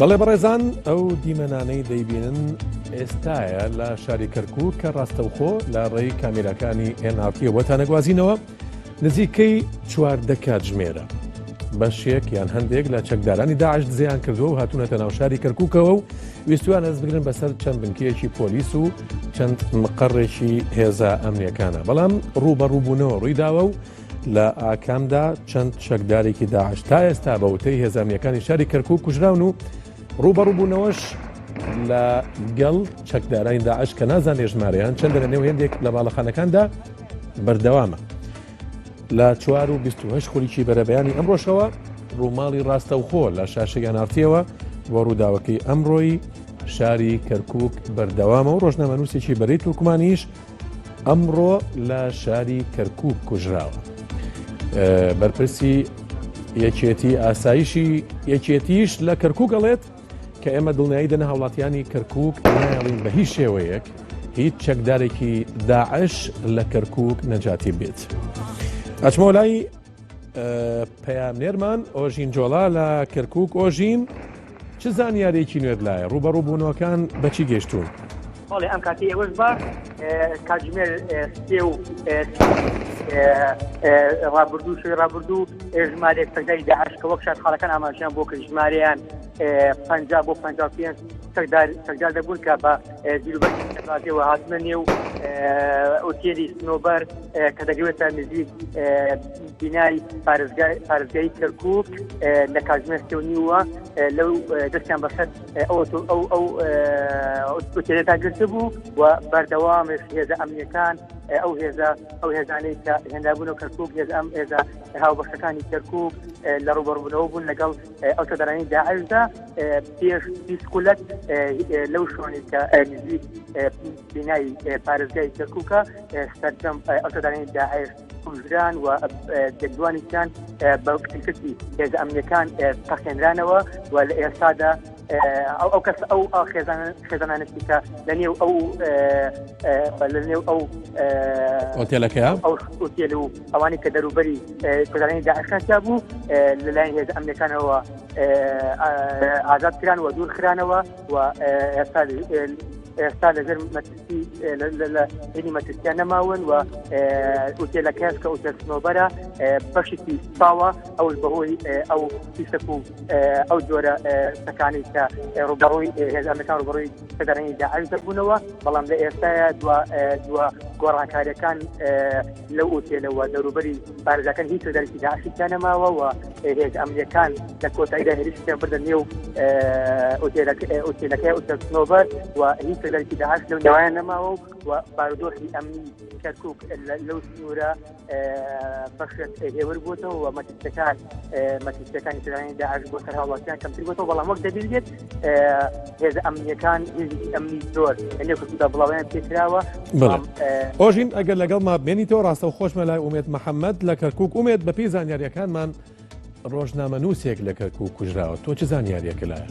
بەڵێ بەڕێزان ئەو دیمەنانەی دەیبینن ئێستایە لە شاری کەرکووک کە ڕاستەوخۆ لە ڕێی کامێرەکانی NRT وەتانەگوازینەوە نزیکەی 14 کاتژمێرە بەشێک یان هەندێک لە چەکدارانی داعش دزیان کردووە و هاتوونەتە ناو شاری کەرکووکەوە و ویستوان ئەس بگرن بەسەر چەند بنکەیەکی پۆلیس و چەند مقڕێکی هێزە ئەمنیەکانە بەڵام ڕوبەڕووبوونەوە ڕوویداوە و لە ئاکامدا چەند چەکدارێکی داعش تا ئێستا بە وتەی هێزە ئەمنیەکانی شاری کەرکووک کوژراون و ڕوبەڕووبوونەوەش لە گەڵ چەکدارانی داعش کە نازانێ ژمارەیان چەندە لە نێو هێندێک لە باڵەخانەکاندا بەردەوامە. لە 4 و 28 خولیکی بەرەبەیانی ئەمڕۆشەوە ڕووماڵی ڕاستەوخۆ لە شاشەی NRTەوە بۆ ڕووداوەکەی ئەمڕۆی شاری کەرکووک بەردەوامە و ڕۆژنامەنووسێکی بەرەی تورکمانیش ئەمڕۆ لە شاری کەرکووک کوژراوە. بەرپرسی یەکێتی ئاسایشی یەکێتیش لە کەرکووک ئەڵێت کە ئێمە دڵنیایی دەنە هاوڵاتیانی کەرکووک نایڵین بە هیچ شێوەیەک هیچ چەکدارێکی داعش لە کەرکووک نەجاتی بێت. ئەچمۆ لای پەیامنێرمان ئۆژین جۆڵا لە کەرکووک. ئۆژین چ زانیارێکی نوێت لایە ڕوبەڕووبوونەوەکان بەچی گەشتوون؟ بەڵێ ئەم کاتی ئێوەش بە کاتژمێر سێ و ڕابردوو شوی ڕابردوو ژمارێک سەگداری داعش کە وەک شاد خاڵەکان ئاماژیان بۆ کرد ژمارەیان 50 بۆ 55 سەگدار دەبوون کە بە زیروبەرەوە هاتنە نێو ئۆتێلی سنۆبەر کە دەگەوێتە نزیک بینای پارێزگای کەرکووک لە کاتژمێر سێ و نیوە لەو دەستیان بەسەر ئەو ئۆتێلێتا گرتە بوو و بەردەوامش هێزە ئەمنیەکان ئەو هێزانەی کە هێندابوونەوە کەرکووک هێزە هاوبەشەکانی کەرکووک لە ڕوبەڕووبوونەوە بوون لەگەڵ ئەو چەکدارانی داعشدا پێش 20 خولەک لەو شوێنی کە نزیک بینایی پارێزگای کەرکووکە سەرجەم ئەو چەکدارانی داعش کوژران و دەگدوانیان بە کردی هێزە ئەمنیەکان تەخێنرانەوە و لە ئێستادا ئەو کەس ئەو خێزانانەتی کە لە نێو ئەو ئۆتێلەکەیە ئەو ئۆتێل و ئەوانی کە دەروبەری چەکدارانی داعشان بوو لەلایەن هێزە ئەمنیەکانەوە ئازاد کران و دوور خرانەوە و ئێستا لەژێر مەترسی لە مەترسیان نەماون و ئوتێلەکەس کە ئوتێل سنۆبەرە بەشێکی ساوە ئەوش بەهۆی ئەو پیسەک و ئەو جۆرە سەکانی کە ڕوبەڕووی هێزە ئەمریکان ڕوبەڕووی چەکدارانی داعش دەبوونەوە بەڵام لە ئێستاە دووە گۆڕانکاریەکان لەو ئوتێلەوە دەوروبەری پارێزەکان هیچ چەکدارێکی داعشیان نەماوە و هێزە ئەمریکان لە کۆتاییدا هێرشیان بردە نێو ئوتێلەکەی ئوتێل سنۆبەر و هیچ چەکدارێکی داعش لەو نێوایان نەماوە و بارودۆخی ئەمنی کەرکووک لەو سنوورە بەشێک هێور بووتەوە و مەترسیەکانی چەکدارانی داعش بۆ سەر هاوڵاتیان کەمتر بووتەوە بەڵام وەک دەبینێت هێزە هێزی ئەمنی زۆر لەنێو کەرکووکدا بڵاویان پێکراوە. ئۆژین ئەگەر لەگەڵ ما بمێنیتەوە ڕاستە و خۆشمە لای ئومێد محەممەد لە کەرکووک. ئومێد بەپێی زانیاریەکانمان ڕۆژنامەنووسێک لە کەرکووک کوژراوە تۆ چ زانیاریەکە لایە؟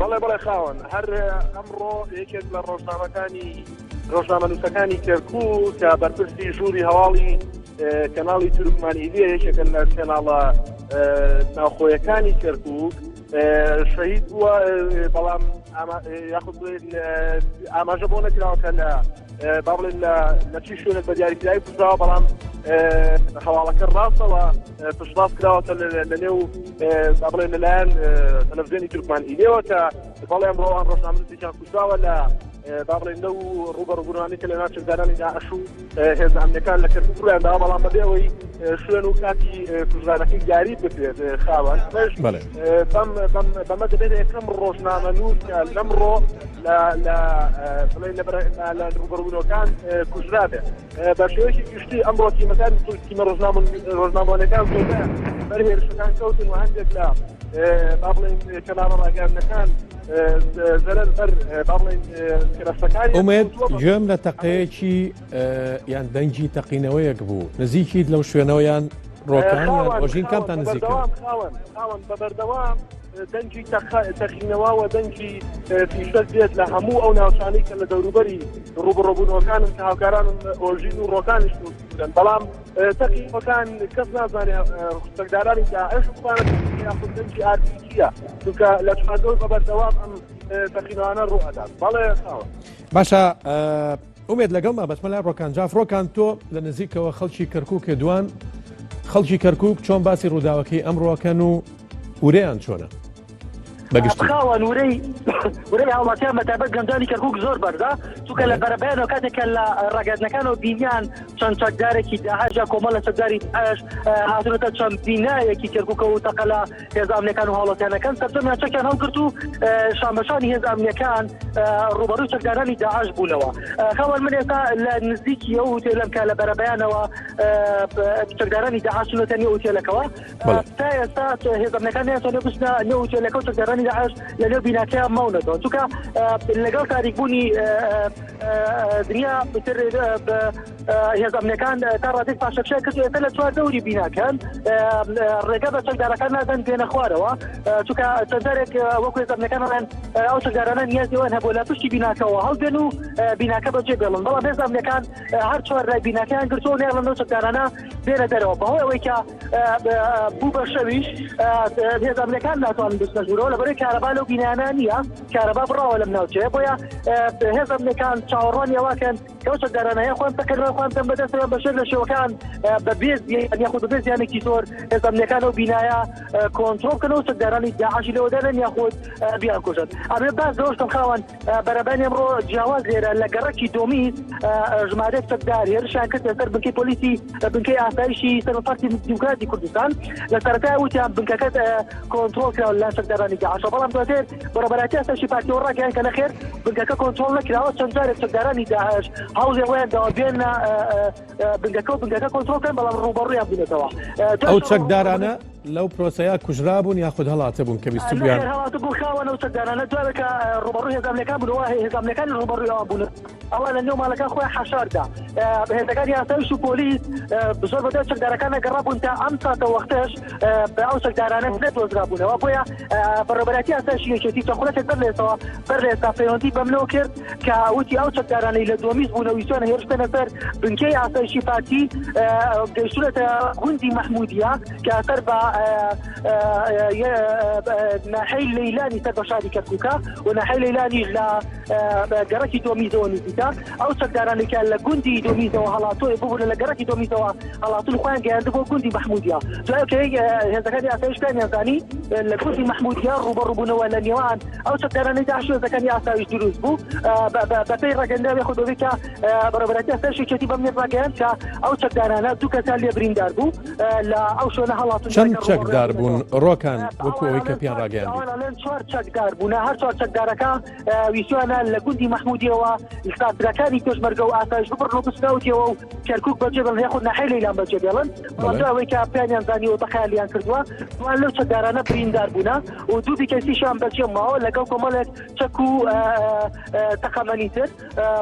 بەڵێ خاوەن هەر ئەمڕۆ یەکێک لە ڕۆژنامەنووسەکانی کەرکووک کە بەرپرسی ژووری هەواڵی کەناڵی تورکمانئیلیە یەکێکە لە کەناڵە ناوخۆیەکانی کەرکووک شەهید بووە بەڵام یاخود ئاماژە بۆ نەکراوە کە با بڵێن لە چی شوێنێک بە دیاریکراوی کوژراوە بەڵام هەواڵەکە ڕاستەوە پشتڕاست کراوەتە لە نێو با بڵێن لەلایەن تەلەڤیزیۆنی تورکمانئیلیەوە کە بەڵێ ئەمڕۆ ئەم ڕۆژنامەنووسێکیان کوژراوە لە با بڵێن لەو ڕوبەڕووبوونەوەی کە لەناو چەکدارانی داعش و هێزە ئەمنیەکان لە کەرکووک ڕوویانداوە بەڵام بەبێ ئەوەی شوێن و کاتی کوژرانەکەی دیاری بکرێت خاوەن بەمە دەبێت یەکەم ڕۆژنامەنووس لەمڕۆ لە ڕوبەڕووبوونەوەکان کوژرا بێت بە شێوەیەکی گشتی ئەمڕۆ تیمەکان تیمە ڕۆژنامەوانەکان زۆربیان بەرهێرشەکان کەوتن و هەندێک لە با بڵێن کەناڵە ڕاگەاندنەکان زەرەر بەر با بڵێن کرەستەکانی ئومێد گوێم لە تەقەیەکی یان دەنگی تەقینەوەیەک بوو نزیکی لەو شوێنەوەیان ڕۆکان یان ئۆژین کامتان نزیکە؟ خاوەن بەبەردەوام دەنگی تەقینەوە و دەنگی پیشەک دێت لە هەموو ئەو ناوچانەی کە لە دەوروبەری ڕوبەڕووبوونەوەکانن کە هاوکارانن ئۆژین و ڕۆکانیش بودن بەڵام تەقیەکان کەس نازانێت سەگدارانی داعش یاخود دەنگی ئارتیکیە چونکە لە چوارزەوە بەبەردەوام ئەم تەقینانە ڕوئەدات بەڵێ خاوە باشە ئومێد لەگەڵما بەچمەلا ڕۆکانجاف ڕۆکان تۆ لە نزیکەوە خەڵکی کەرکووک دوان خەڵکی کەرکووک چۆن باسی ڕووداوەکەی ئەمڕۆکەن و وورەیان چۆنە بەگشتی خاوەن وەرەی هاوڵاتیان بەتابەت گەنجانی کەرکووک زۆر بەردا چونکە لە بەرەبەیانەوە کاتێکە لە ڕاگەزنەکانەوە بینیان چەند چەکدارێکی داعش یا کۆمەڵە چەکداری داعش هاتوونەتە چەند بینایەکی کەرکووکە و تەقە لە هێز ئەمنیەکان و هاوڵاتیانەکان سەرجەمیان چەکیان هەڵگرت و شامەشانی هێز ئەمنیەکان ڕوبەڕووی چەکدارانی داعش بوونەوە خاوەن من ئێستا لە نزیکی ئەو هۆتێلەم کە لە بەرەبەیانەوە چەکدارانی داعش چونەتە نێو هۆتێلەکەوە تا ئێستا هێز ئەمنیەکان نەیانتوانێ بچنە نێو هۆتێلەکە و چەکدارانی داعش لەنێو بیناکەیان ماونەتەوە چونکە لەگەڵ تاریکبوونی دنیا هێز ئەمنیەکان تا ڕادێک پاشەکشای کرد ئێستا لە چوار دەوری بیناکەن ڕێگە بە چەکدارەکان نادەن بێنە خوارەوە چونکە چەندجارێک وەکو هێز ئەمنیەکان ڕێن ئەو چەکدارانە نیازیوان هەبوو لە پشتی بیناکەوە هەڵبێن و بیناکە بەجێ بێڵن بەڵام هێز ئەمنیەکان هەر چوار لای بیناکەیان گرتووە نێڵن ئەو چەکدارانە بێنە دەرەوە بەهۆی ئەوەی کە بوو بە شەویش هێز ئەمنیەکان ناتوانن بچنە ژوورەوە لەبەرەوەی کارەبا لەو بینایانە نییە کارەبا بڕاوە لەم ناوچەیە بۆیە هێز ئەمنیەکان چاوەڕوانی ئەوەکەن کە ئەو چەکدارانە هەیە خۆیان تەکەنەوە خۆیان دەم بەدەستەوە بەشێک لە شێوەکان بە بێز یاخود بە بێزیانێکی زۆر هێز ئەمنیەکان ئەو بینایە کۆنتڕۆڵ بکەن و چەکدارانی داعشی لەوە دەرێن یاخود بیان کوژن ئەمێ باز لەوەشتم خاوەن بەرەبەرانی ئەمڕۆ جیاواز لێرە لە گەڕەکی دۆمیز ژمارەیەک چەکدار هێرشیان کرد لەسەر بنکەی پۆلیسی بنکەی ئاسایشی سەرۆپارتی دیموکراتی کوردستان لە سەرەتای وتیان بنکەکە کۆنتڕۆڵ کراوە لە چەکدارانی داعش بەڵام دواتر بەڕێوەبەرەتی ئاسایشی پارتیەوە ڕاگەیان کە نەخێر بنکەکە کۆنتڕۆڵ نەکراوە چەند جارێک چەکدارانی داعش هەوڵی ئەوەیان داوا بێنە بنکەکە و بنکەکە کۆنتڕۆڵ کەن بەڵام ڕوبەڕوویان بوونەتەوە ئەو چەکدارانە لەو پرۆسەیە کوژرا بوون یاخود هەڵاتە بوون کە بیست بیان هەڵاتە بوو خاوەنە و چەکدارانە دوایەکە ڕوبەڕووی هێز ئەمنیەکان بوونەوە هێز ئەمنیەکانی ڕوبەڕووی ئەوان بوون ئەوە لە نێو ماڵەکان خۆیان حەشاردا هێزەکانی ئاسایش و پۆلیس زۆر بەدەست چەکدارەکانە گەڕا بوون تا ئەم ساتە وەختەش بە ئەو چەکدارانە نەدۆزرا بوونەوە بۆیە بەڕێوەبەرەتی ئاسایشی یەکێتی چەند خولەکێک بەر لێسەوە بەر لە ئێستا پەیوەندی بەمنەوە کرد کە وتی ئەو چەکدارانەی لە دۆمیز بوونەوە ویستوانە هێرشتنە سەر بنکەی ئاسایشی پارتی گەیشتونەتە گوندی مەحمودیە کە ئەسەر بە ناحەی لەیلانی سەر بە شاری کەرکووکە و ناحەی لەیلانیش لە گەڕەکی دۆمیزەوە نزیکە ئەو چەکدارانی کە لە گوندی دۆمیزەوە هەڵاتۆی ببوون لە گەڕەکی دۆمیزەوە هەڵاتون خۆیان گەیاندبوو گوندی مەحمودیە دوای کە هێزەکانی ئاسایش پێیان زانی لە گوندی مەحمودیە ڕوبەڕووبوونەوە لە نێوان ئەو چەکدارانەی داعش و هێزەکانی ئاسایش دروست بوو بەپێی ڕاگەنداوی خودۆوی کە بەڕێوەبەرەتی ئاسایش یەکێتی بەم نێت ڕاگەیاند کە ئەو چەکدارانە دوو کەسان لێ بریندار بوو لە ئەو شوێنە هەڵاتون چەند چەکدار بوون ڕۆکان وەکو ئەوەی کە پیان ڕاگەیاندی چوار چەکدار بوون هەر چوار چەکدارەکە ویسوانە لە گوندی مەحمودیەوە ساترەکانی پێشمەرگە و ئاسایش ببڕن و بستاوتیەوە و کەرکووک بەجێ بڵن یاخود ناحەی لەیلان بەجێ بێڵن بەڵام دوای کە پیانیان زانیوە تەخەیالیان کردووە دوان لەو چەکدارانە بریندار بوونە و دوو دیکەسیشیان بەجێ ماوە لەگەڵ کۆمەڵێک چەک و تەقەمەنی تر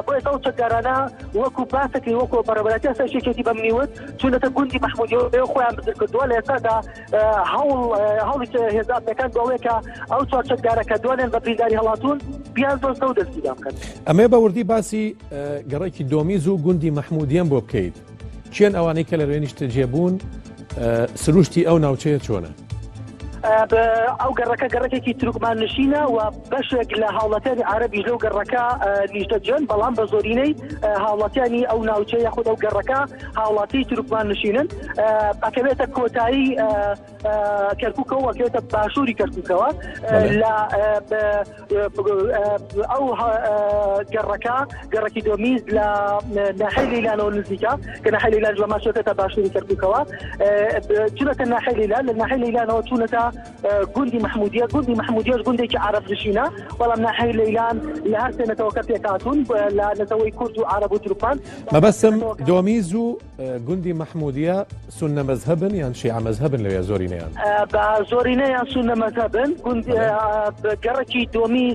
بۆ ئێستا ئەو چەکدارانە وەکو باسەکەی وەکو بەڕێوەبەرەتی ئاسایش یەکێتی بەمنیوت چونەتە گوندی مەحمودیەوە خۆیان بزر کردووە لە ئێستادا هەوڵی هێز ئەمنیەکان بەوەیە کە ئەو چوار چەکدارەکە دوانیان بە برینداری هەڵاتون بیان دۆستە و دەستگیران بکەن ئەمێ بە وردی باسی گەڕێکی دۆمیز و گوندی مەحمودیەن بۆ بکەیت چیان ئەوانەی کە لە ڕێنیشتە جێبوون سروشتی ئەو ناوچەیە چۆنە ئەو گەڕەکە گەڕەکێکی تورکمان نشینە و بەشێک لە هاوڵاتیانی عەرەبیش لەو گەڕەکە نیشتەجێن بەڵام بە زۆرینەی هاوڵاتیانی ئەو ناوچەیە خود ئەو گەڕەکە هاوڵاتی تورکمان نشینن ئەکەوێتە کۆتایی کەرکووکەوە ئەکەوێتە باشووری کەرکووکەوە لە ئەو گەڕەکە گەڕەکی دۆمیز لە ناحەی لەیلانەوە نزیکە کە ناحەی لەیلان لە ماشێتە باشووری کەرکووکەوە چونەتە ناحەی لەیلان لە ناحەی لەیلانەوە چونەتە گوندی مەحمودیە گوندی مەحمودیەش گوندێکی عەرەب نشینە بەڵام ناحەی لەیلان لە هەر سێنەتەوە کە پێکاتون لە نەتەوەی کورد و عەرەب و تورکمان مەبەستم دۆمیز و گوندی مەحمودیە سونە مەزهەبن یان شیعە مەزهەبن لەوێ زۆرینەیان بە زۆرینەیان سونە مەزهەبن گەڕێکی دۆمیز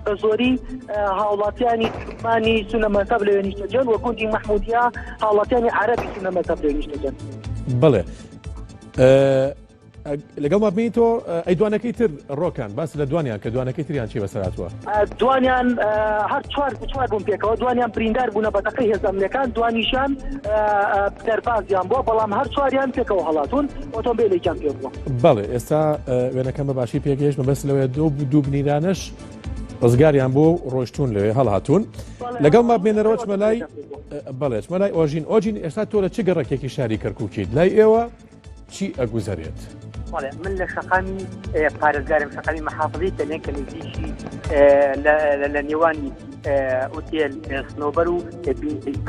بە زۆری هاوڵاتیانی تورکمانی سونە مەزهەب لەوێ نیشتەجێن و گوندی مەحمودیە هاوڵاتیانی عەرەبی سونە مەزهەب لەوێ نیشتەجێن بڵێ لەگەڵ مابینیتەوە ئەیدوانەکەی تر ڕۆکان باس لە دوانیان کە دوانەکەی تریان چی بەسەراتوە دوانیان هەر چوار بوون پێکەوە دوانیان بریندار بوونە بەتەقەی هێز ئەمنیەکان دوانیشان دەربازیان بۆ بەڵام هەر چواریان پێکەوە هەڵاتون ئۆتۆمبیلێکیان پێ بووە. بەڵێ ئێستا وێنەکەم بە باشی پێگەیشت مەبەست لەوەیە دوو بنیرانش ڕزگاریان بۆ ڕۆشتون لەوێ هەڵهاتون لەگەڵ مابێنەرەوە چمەلای بەڵێ چمەلای ئۆژین ئێستا تۆ لە چ گەڕەکێکی شاری کەرکووکیت لای ئێوە چی ئەگوزارێت؟ من لە شەقامی پارێزگارم شەقامی مەحافظەی تەنێن کە نزیشی لە نێوانی ئوتێل سنۆبەر و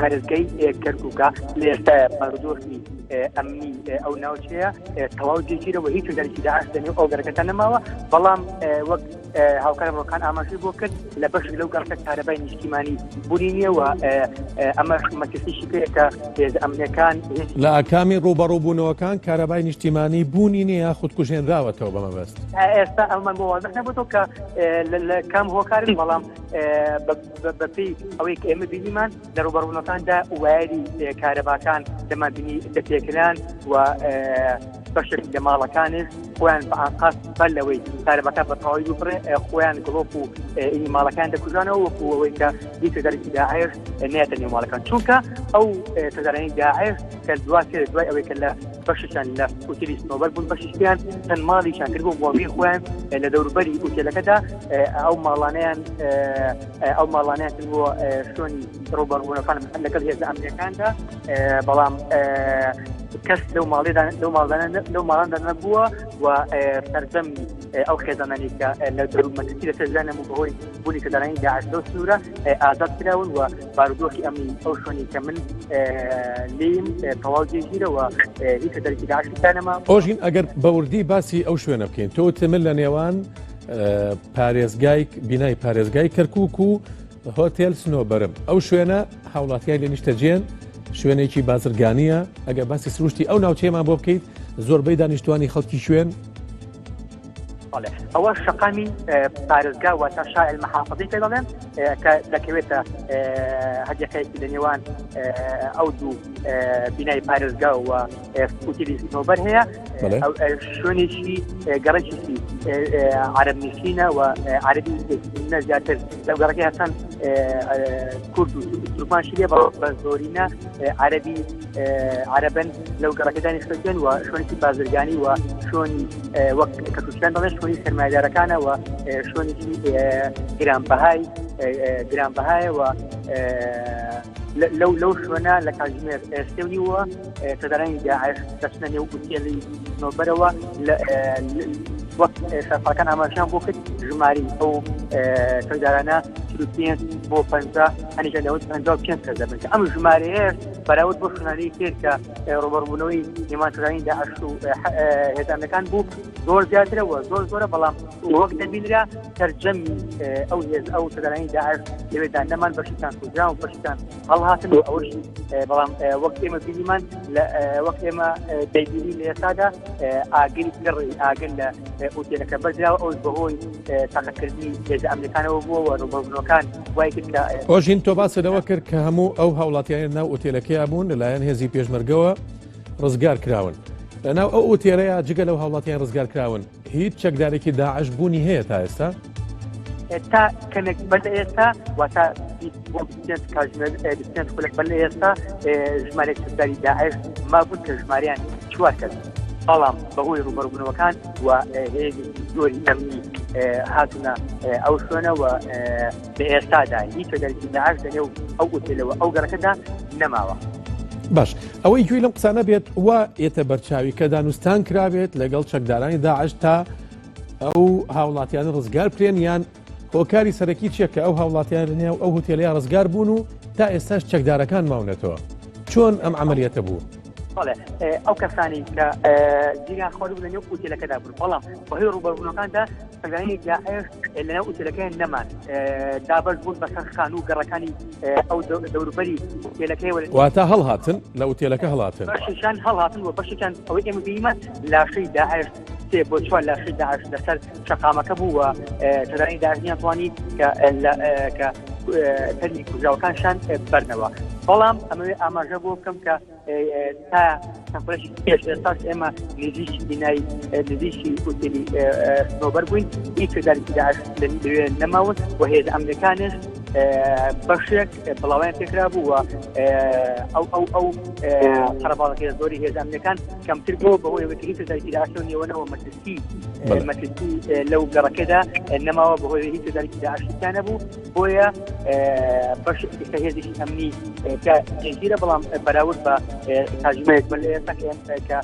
پارێزگای کەرکووکە لە ئێستا بارودۆخی ئەمنی ئەو ناوچەیە تەواو جێگیرەوە هیچ دەرکی داعش دەنێ ئەو گەرەکەتە نەماوە بەڵام وەک هاوکارم ڕۆکان ئاماژەی بۆ کرد لە بەشێک لەو گەڕەکە کارەبای نیشتیمانی بوونی نییە و ئەمە مەکەسیشی پێکە هێز ئەمنیەکان لە ئاکامی ڕوبەڕووبوونەوەکان کارەبای نیشتیمانی بوونی نییە خودکوژێنراوەتەوە بەمەبەست ئێستا ئەمە بۆ واضح نەبووەوە کە لە کام هۆکارن بەڵام بەپێی ئەوەی کە ئێمە بینیمان لە ڕوبەڕوونەکاندا وایری کارەباکان دەمابینی دەپێکران و بەشێک لە ماڵەکانش خۆیان بە ئاقاس بەر لەوەی کارەباکان بە تەواوی ببڕێ خۆیان گڵۆپ و ئینی ماڵەکان دەکوژانەوە وەکو ئەوەی کە دیکە دەرکی داعش نێتە نێو ماڵەکان چونکە ئەو تەزارانی داعش کە دوای ئەوەی کە لە بەششان لە ئوتێلی سنۆبەر بوون بەشیان چەند ماڵیشان کرد بۆ بۆبی خۆیان لە دەوروبەری ئوتێلەکەدا ئەو ماڵانەیان کرد بۆ شوێنی ڕوبەڕوونەکان لەگەڵ هێز ئەمنیەکاندا بەڵام کەس لەو ماڵاندا نەبووە و سەرجەمی ئەو خێزانانی کە لە دەورومەندی لە سەرجانە و بەهۆی بوونی کەدانانی داعش لەو سنوورە ئازاد کراون و بارودۆخی ئەمنی ئەو شوێنی کە من لێم تەواو جێگیرەوە هیچ دەرکی داعشتانەما. ئۆژین ئەگەر بەوردی باسی ئەو شوێنە بکەین تۆ تمل لە نێوان پارێزگای بینای پارێزگای کەرکووک و هۆتێل سنۆبەرم ئەو شوێنە هاوڵاتیان لێ نیشتەجێن شوێنێکی بازرگانیە ئەگەر باسی سروشتی ئەو ناوچەیەمان بۆ بکەیت زۆربەی دانیشتوانی خەڵکی شوێن ئەوە شەقامی پارێزگا واتە شائل مەحافظەی پێ دەڵێن کە دەکەوێتە هەدیەکەیەکی لە نێوان ئەو دوو بینای پارێزگا و ئوتێلی سنۆبەر هەیە شوێنێکی گەڕێکی عەرەب نشینە و عەرەبی زیاتر لەو گەڕەکەی هەستان کورد و تورکمانشی لێ بە زۆرینە عەرەبن لەو گەڕەکەدا نیشتەجێن و شوێنێکی بازرگانی و شوێنی وەک کەتوشیان دەڵێن شوێنی سەرمایه‌دارەکانە و شوێنێکی گرانبەهایە و لەو شوێنە لە کاتژمێر سێونیوە تەدارانی داعش دەچنە نێو ئوتێلی سنۆبەرەوە وەک شەفاکان ئاماژیان بۆ کرد ژماری ئەو تەدارانە 35 بۆ 50 هەنیجە لەوە 55 کەس دەبن کە ئەم ژمارەیە بەراورد بۆ شوێنانەی کرد کە ڕوبەڕبوونەوەی نێوانتەدارانی داعش و هێزانەکان بوو زۆر زیاترەوە زۆرە بەڵام وەک دەبینرا تەرجەمی ئەو تەدارانی داعش لەوێدا نەمان بەشیتان کوژران و بەشیتان هەڵهاتن و ئەوەش بەڵام وەک ئێمە بینیمان وەک ئێمە دەیبینی لە ئێستادا ئاگری گەڕی ئاگن لە ئوتێلەکە بەرزراوە ئەوش بەهۆی تاقەکردنی هێز ئەمریکانەوە بووە و ڕوبەڕبوونەکان وای کرد کە ئۆژین تۆ باس لەوە کرد کە هەموو ئەو هاوڵاتیان ناو ئوتێلەکەیە بوون لەلایەن هێزی پێشمەرگەوە ڕزگار کراون لەناو ئەو ئوتێلەیە جگە لەو هاوڵاتیان ڕزگار کراون هیچ چەکدارێکی داعش بوونی هەیە تا ئێستا تا کەمێک بەر لە ئێستا واتە خولێک بەر لە ئێستا ژمارەی چەکداری داعش مابوون کە ژماریان 4 کەس بەڵام بەهۆی ڕوبەڕبوونەوەکان و هێزی زۆری ئەمنی هاتوونە ئەو شوێنەوە لە ئێستادا هیچ دەرکی داعش لەنێو ئەو ئوتێلەوە ئەو گەڕەکەدا نەماوە. باش ئەوەی گوێی لەم قسانە بێت وا ئێتە بەرچاوی کە دانوستان کرابێت لەگەڵ چەکدارانی داعش تا ئەو هاوڵاتیان ڕزگار بکرێن یان هۆکاری سەرەکی چییە کە ئەو هاوڵاتیان لەنێو ئەو هوتێلەیە ڕزگار بوون و تا ئێستاش چەکدارەکان ماونێتەوە چۆن ئەم عملیەتە بوو؟ ئەو کەسانی کە جیریان خۆ بوو لەنێو ئوتێلەکەدا بوون بەڵام بەهۆی ڕوبەڕبوونەکاندا چەکدارانی داعش لەنێو ئوتێلەکەیان نەمان دابەش بوون بەسەر خان و گەڕەکانی ئەو دەوروبەری ئوتێلەکەی واتە هەڵهاتن لە ئوتێلەکە هەڵهاتن بەشیشان هەڵهاتن و بەشیشان ئەوەی ئێمە بینیمان لاشەی داعش سێ بۆ چوار لاشەی داعش لەسەر شەقامەکە بوو و تەدارانی داعش نیانتوانی کە تەنی کوژراوەکانشان بەرنەوە بەڵام ئەمەوێ ئاماژە بۆ بکەم کە تا سمپلشی پێش ئێستاش ئێمە نزیکی بینایی نزیکی ئوتێلی سنۆبەر بووین هیچ کردارێکی داعش لەوێ نەماون و هێز ئەمریکانش بەشێک بڵاویان پێکرا بوو و ئەو قەرەباڵەکەی زۆری هێز ئەمریکان کەمتر بوو بەهۆی ئەوەی هیچ کردارێکی داعش نێوەنەوە مەترسی لەو گەڕەکەدا نەماوە بەهۆی هیچ کردارێکی داعشیان نەبوو بۆیە بەش هێزێکی ئەمنی کە جێگیرە بەڵام بەراورد بە کاژمەیەک بە لە ئێستا کە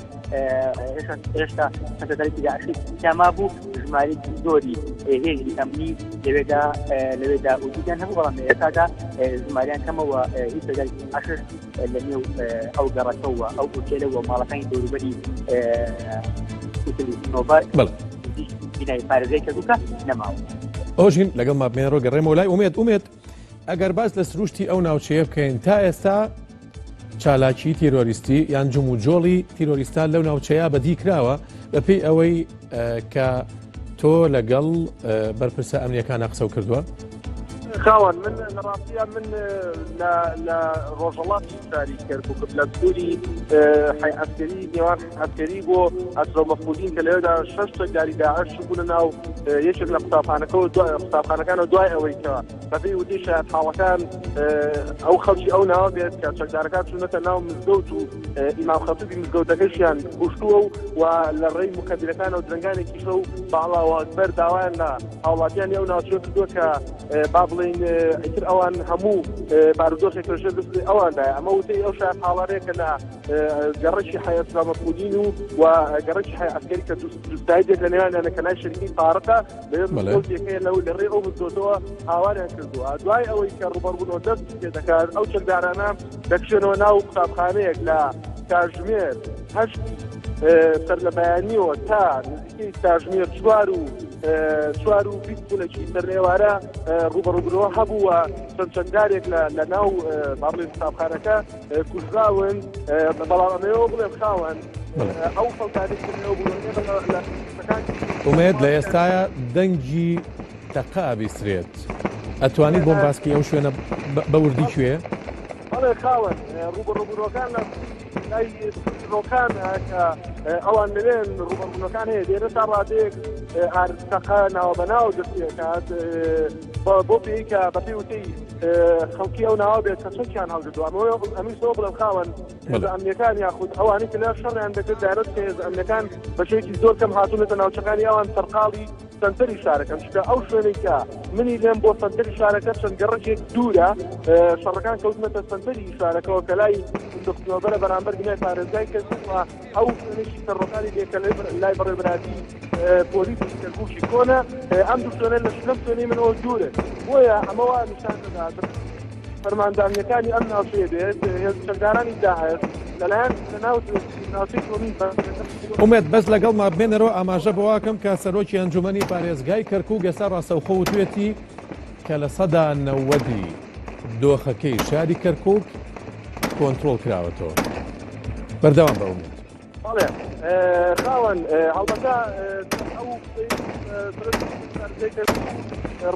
هێشتا کردارێکی داعشی تاما بوو ژمارەیەکی زۆری هێزی ئەمنی لەوێدا وجودیان هەبوو بەڵام لە ئێستادا ژماریان کەمەوە هیچ کردارێکی داعشش لە نێو ئەو گەڕەکەوە ئەو ئوتێلەوە ماڵەکانی دەوروبەری نۆبەر بینایی پارێزەی کردوکە نەماوە. ئۆژین لەگەڵ مابمێنەوە گەڕێمەوە لای ئومێد ئەگەر باس لە سروشتی ئەو ناوچەیە بکەین تا ئێستا چالاکی تیرۆریستی یان جموجۆڵی تیرۆریستان لەو ناوچەیە بەدی کراوە بەپێی ئەوەی کە تۆ لەگەڵ بەرپرسە ئەمنیەکانە قسە کردووە؟ خاوەن من لەڕاستیە من لە ڕۆژهەڵاتی ساری کەرکووک لە سووری حی ئەسکەری نێوان ئەسکەری بۆ ئەسرۆ مەفقودین کە لەوێدا 6 چەکداری داعش بوونە ناو یەکێک لە قوتابخانەکانەوە دوای ئەوەی کە بەپێی وتی شایەت حاڵەکان ئەو خەڵکی ئەو ناوە بێت کە چەکدارەکان چوونەتە ناو مزگەوت و ئیمام خەتوبی مزگەوتەکەشیان کوشتووە و لە ڕێی مکەبیرەکانە و درنگانێکیشە و بە ئەڵڵاهو ئەکبەر داوایان لە هاوڵاتیانی ئەو ناوچەیە کردووە کە با بڵێن ئیتر ئەوان هەموو بارودۆخێک ڕژێ دەست ئەواندایە ئەمە وتەی ئەو شایەت حاڵارەیە کە لە گەڕەکی حی ئەسلام مەفقودین و گەڕەکی حی ئەسکەری کە دوستاییەک لە نێوانیانە کە لای شەریکی تارەکە لەوێ مزگەوتێکەیە لە ڕێ ئەو مزگەوتەوە هاواریان کردووە دوای ئەوەی کە ڕوبەڕبوونەوە دەست پێ دەکات ئەو چەکدارانە دەکشێنەوە ناو قوتابخانەیەک لە کاتژمێر هەشت سەر لە بەیانیەوە تا نزیکەی کاتژمێر چوار و بیست پولێکی سەر ئێوارە ڕوبەڕووبوونەوە هەبووە چەندارێک لە ناو باڵێن قوتابخانەکە کوژراون بەڵام ئەمەوە بڵێم خاوەن ئەو خەڵکانێک ئومێد لە ئێستاە دەنگی تەقا بیسترێت ئەتوانیت بۆم باسکی ئەو شوێنە بەوردی کوێ؟ بەڵێ خاوەن ڕوبەڕووبوونەکان لای ڕۆکان کە ئەوان لەوێن ڕوبەڕووبوونەکان هەیە دێرە تا ڕادەیەک تەقا ناوە بەناو دەستێکات بۆ پێی کە بەپێی وتەی خەڵکی ئەو ناوە بێت کە چەکیان هەڵگردووە ئەمەی سەوە بڵێم خاوەن هێز ئەمنیەکان یاخود ئەوانەی کە لە شەڕیان دەکرد دایرەت کە هێز ئەمنیەکان بەشێکی زۆر کەم هاتوونەتە ناوچەکانی ئەوان سەرقاڵی سنتەری شارەکەم چکە ئەو شوێنەی کە منی لێم بۆ سنتەری شارەکە چەند گەڕەکێک دوورە شەڕەکان کەوتمەتە سنتەری شارەکەەوە کە لای دۆکتۆبەرە بەرامبەر بینای پارێزگای کردووە ئەو شوێنێکی سەرڕۆکانی دێکە لای بەڕێبەراتی پۆلیسی کەرکووکی کۆنە ئەم دوو شوێنە لە شلەم شوێنەی منەوە دوورە بۆیە ئەمەوە نیشان دەدات فەرماندامیەکانی ئەم ناوچەیە دێت هێز چەکدارانی داعش لەلایەن لەناو ناوچەی کۆمی ئومێد بەس لەگەڵ مابێنەرەوە ئاماژە بەواکەم کە سەرۆکی ئەنجومەنی پارێزگای کەرکووک ئێستا ڕاستەوخۆوتوێتی کە لە سەدا 90 دۆخەکەی شاری کەرکووک کۆنتڕۆڵ کراوەتەوە بەردەوام بە ئومێد. بەڵێ خاوەن هەڵبەتە ئەو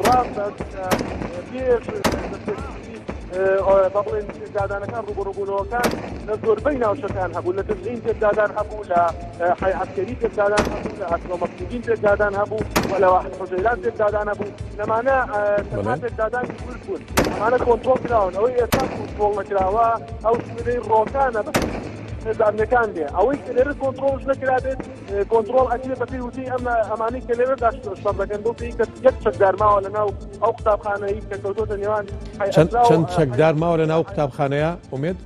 ڕاستە پێش بەڵێن دادانەکان ڕوبەڕووبوونەوەکان لە زۆربەی ناوچەکان هەبوو لە تزعین تێکدادان هەبوو لە حی عەسکەری تێکدادان هەبوو لە ئەسرۆ مەفقودین تێکدادان هەبوو و لە واحد حوزەیران تێکدادان هەبوو لەمانە تەنها تێکدادانی کورد بوون ئەمانە کۆنتڕۆڵ کراون ئەوەی ئێستا کۆنتڕۆڵ نەکراوە ئەو شوێنەی ڕۆکانە هێزانەکان دێ ئەوەی کە لێرە کۆنتڕۆڵش نەکرابێت کۆنتڕۆڵ ئەکرێت بەپێی وتەی ئەمانەی کە لێرەدا شەڕ دەکەن بۆ پێی کە یەک چەکدار ماوە لەناو ئەو قوتابخانەیە کە کەوتۆتە نێوان چەند چەکدار ماوە لەناو قوتابخانەیە ئومێد؟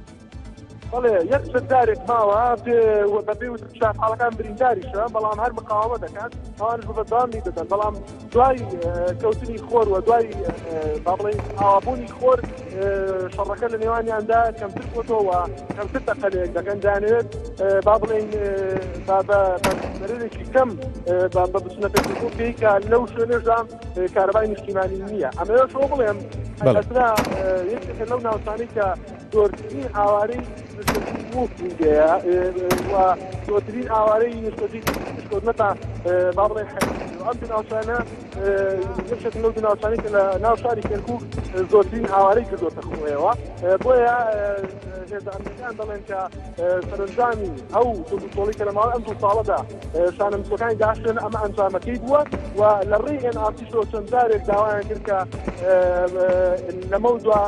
بەڵێ یەک چەکدارێک ماوە بەپێی وتە شارحاڵەکان برینداریشە بەڵام هەر مقاومە دەکات ئەوانش بەدامی دەدەن بەڵام دوای کەوتنی خۆر و دوای با بڵێن ئاوابوونی خۆر شەڕەکە لە نێوانیاندا کەمتر بۆتەوە کەمتر تەقەلێک دەکەن دانەوێت با بڵێن بەرێکی کەم بە بچنەکە پێی کە لەو شوێنەشدا کارەبای نیشتیمانی نییە ئەمەوێشەوە بڵێم ئەسرا یەکێکە لەو ناوچانەی کە زۆرترین ئاوارەی و زۆرترین ئاوارەی نیشتەجی شکۆتنەتە با بڵێن ئەم بناوچانە یەکێک لەو بناوچانەی کە لە ناو شاری کەرکووک زۆرترین هاوارەی کردوتە خۆیەوە بۆیە هێزانەکان دەڵێن کە سەرنجامی ئەو توڵی کە لە ماوەی ئەم دوو ساڵەدا شانەمسۆکانی داشتن ئەمە ئەنجامەکەی بووە و لە ڕێی NRCشەوە چەند جارێک داوایان کرد کە لەمە دووە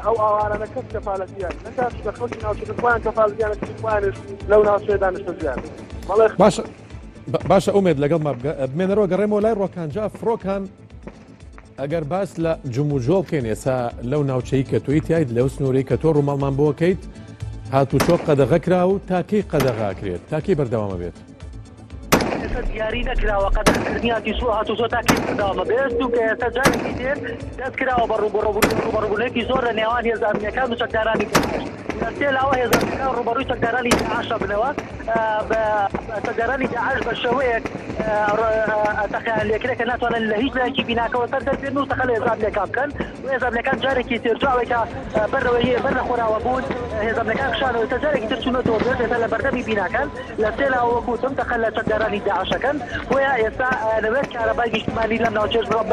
ئەو ئاوارانە کەس کەفالەتیان نەکات لە خەڵکی ناوچەکە خۆیان کەفالەتیانە کردوانش لەو ناوچەیەدا نیشتەجیان باشە ئومێد لەگەڵ ما بمێنەرەوە گەڕێمەوە لای ڕۆکانجا فڕۆکان ئەگەر باس لە جموجۆڵ بکەین ئێستا لەو ناوچەی کە تۆی تایت لەو سنوورەی کە تۆ ڕووماڵمان بۆکەیت هاتوچۆ قەدەغە کرا و تاکەی قەدەغاکرێت تاکەی بەردەوامە بێت دیاری نەکراوە قەدەغکردنیاتی سووە هاتوچۆ تاکەی بەردەوامە بێت و کە ئێستا جارێکی دێر دەست کراوە بە ڕوبەڕووبوونێکی زۆر لە نێوان هێزانەکان و چەکدارانی لەسێلاوە هێزانەکان ڕوبەڕووی چەکدارانی داعشە بنەوە چەکدارانی داعش بە شێوەیەک تەقیان لێکرێت کە ناتوانن لە هیچ لایەکی بیناکەوە سەر دەربێن و تەقە لە هێزانەکان بکەن و هێزانەکان جارێکی تێرجاوێک کە بەر لە خۆراوە بوون هێزانەکان خشانەوە تا جارێکی تر چوونەتەوە بێت ئێستا لە بەردەمی بیناکەن لەسێلاوە وەکوتم تەقە لە چەکدارانی داعشەکەن بۆیە ئێستا دەبێت کارەبای نیشتیمانی لەم ناوچەش بڕۆ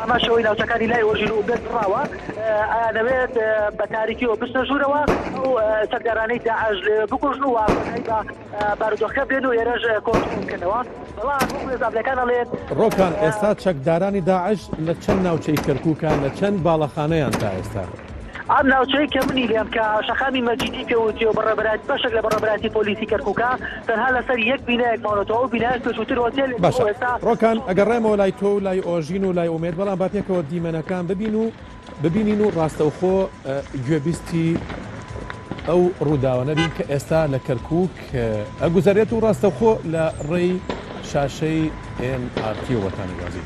هەما شەوەی ناوچەکانی لای ئۆژین و بێت بڕاوە دەبێت بە تاریکیەوە بستە ژوورەوە ئەو چەکدارانەی داعش بکوژن و واقعی بە بارودۆخەکە بێن و ئێرەش کۆنتڕۆڵ بکەنەوە بەڵام هێزانەکان دەڵێت ڕۆکان ئێستا چەکدارانی داعش لە چەند ناوچەی کەرکووکان لە چەند باڵەخانەیان تا ئێستا ئەم ناوچەی کە منی لێم کە شەخامی مەجیدی پێوتی و بەڕێبەرات بەشێک لە بەڕێبەراتی پۆلیسی کەرکووکە تەنها لەسەر یەک بینایەکمانەوە و بینایەک پێشووتر هۆتێل باشە ڕۆکان ئەگەڕێمەوە لای تۆ و لای ئۆژین و لای ئومێد بەڵام با پێکەوە دیمەنەکان ببینین و ڕاستەوخۆ گوێبیستی ئەو ڕووداوە نەبین کە ئێستا لە کەرکووک ئەگوزارێت و ڕاستەوخۆ لە ڕێی شاشەی NRT وەتانەوازی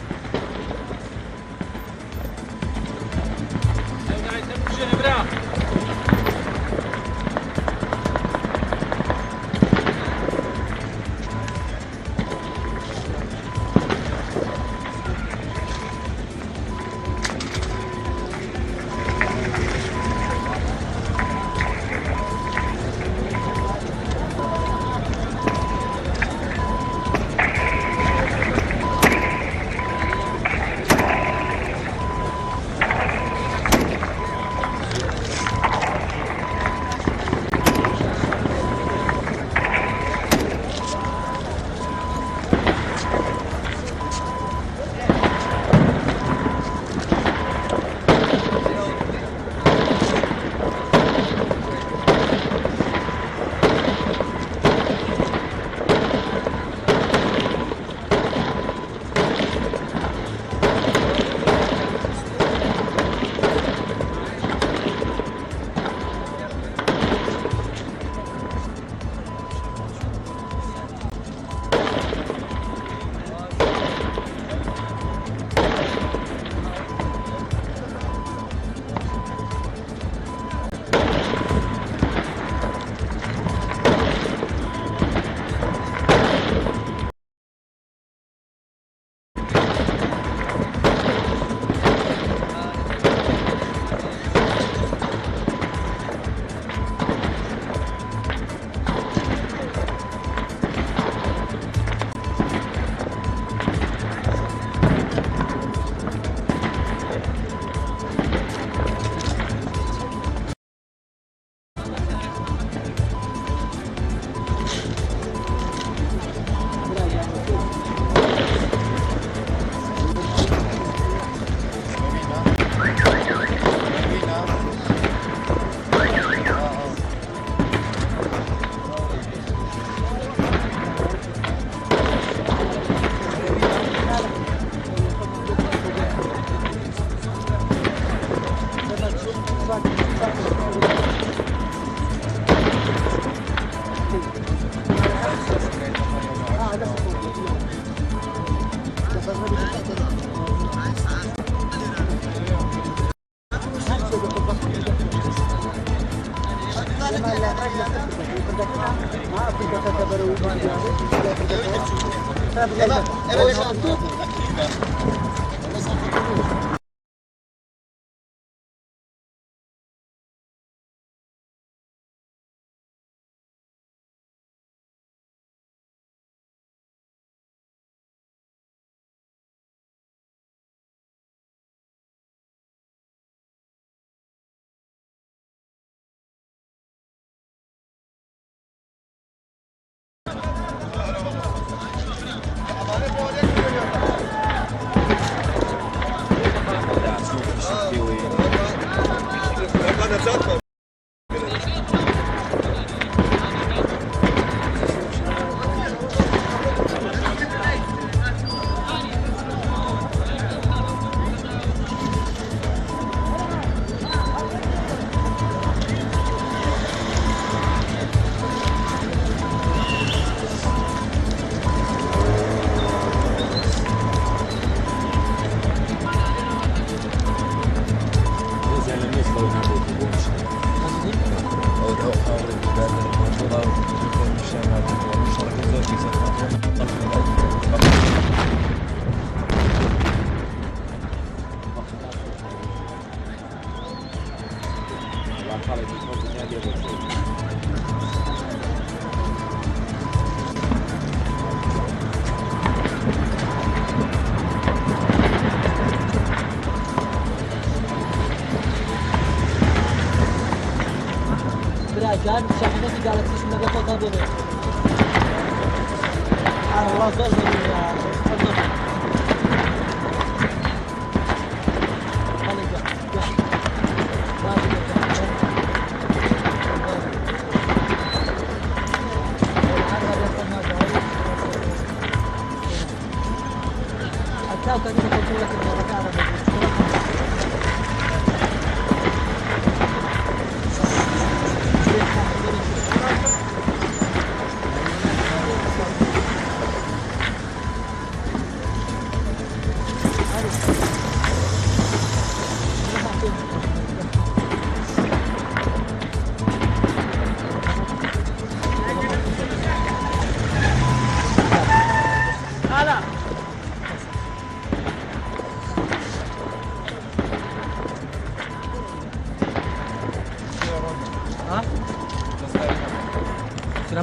سبحان الله زۆر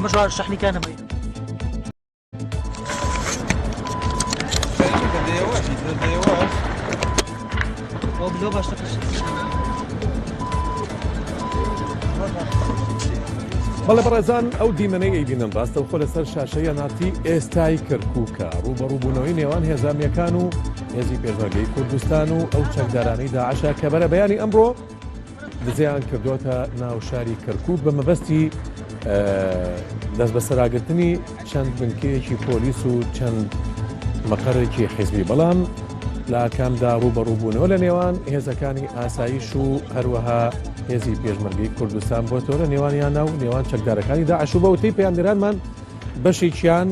مشروع الشحن كان بعيد. بەڵێ بەڕێزان ئەو دیمەنەی ئەیبینن ڕاستە و خۆ لەسەر شاشەیە ناتی ئێستای کەرکووکە ڕوبەڕووبوونەوەی نێوان هێزامیەکان و هێزی پێشمەرگەی کوردستان و ئەو چەکدارانەی داعشە کە بەرە بەیانی ئەمڕۆ دزیان کردوتە ناو شاری کەرکووک بە مەبەستی دەست بە سەراگرتنی چەند بنکەیەکی پۆلیس و چەند مەقەرێکی حیزبی بەڵام لە کامدا ڕوبەڕووبوونەوە لە نێوان هێزەکانی ئاسایش و هەروەها هێزی پێشمەرگەی کوردستان بۆتەوە لە نێوانیانە و نێوان چەکدارەکانی داعش و بەوتەی پەیامدەرانمان بەشێکیان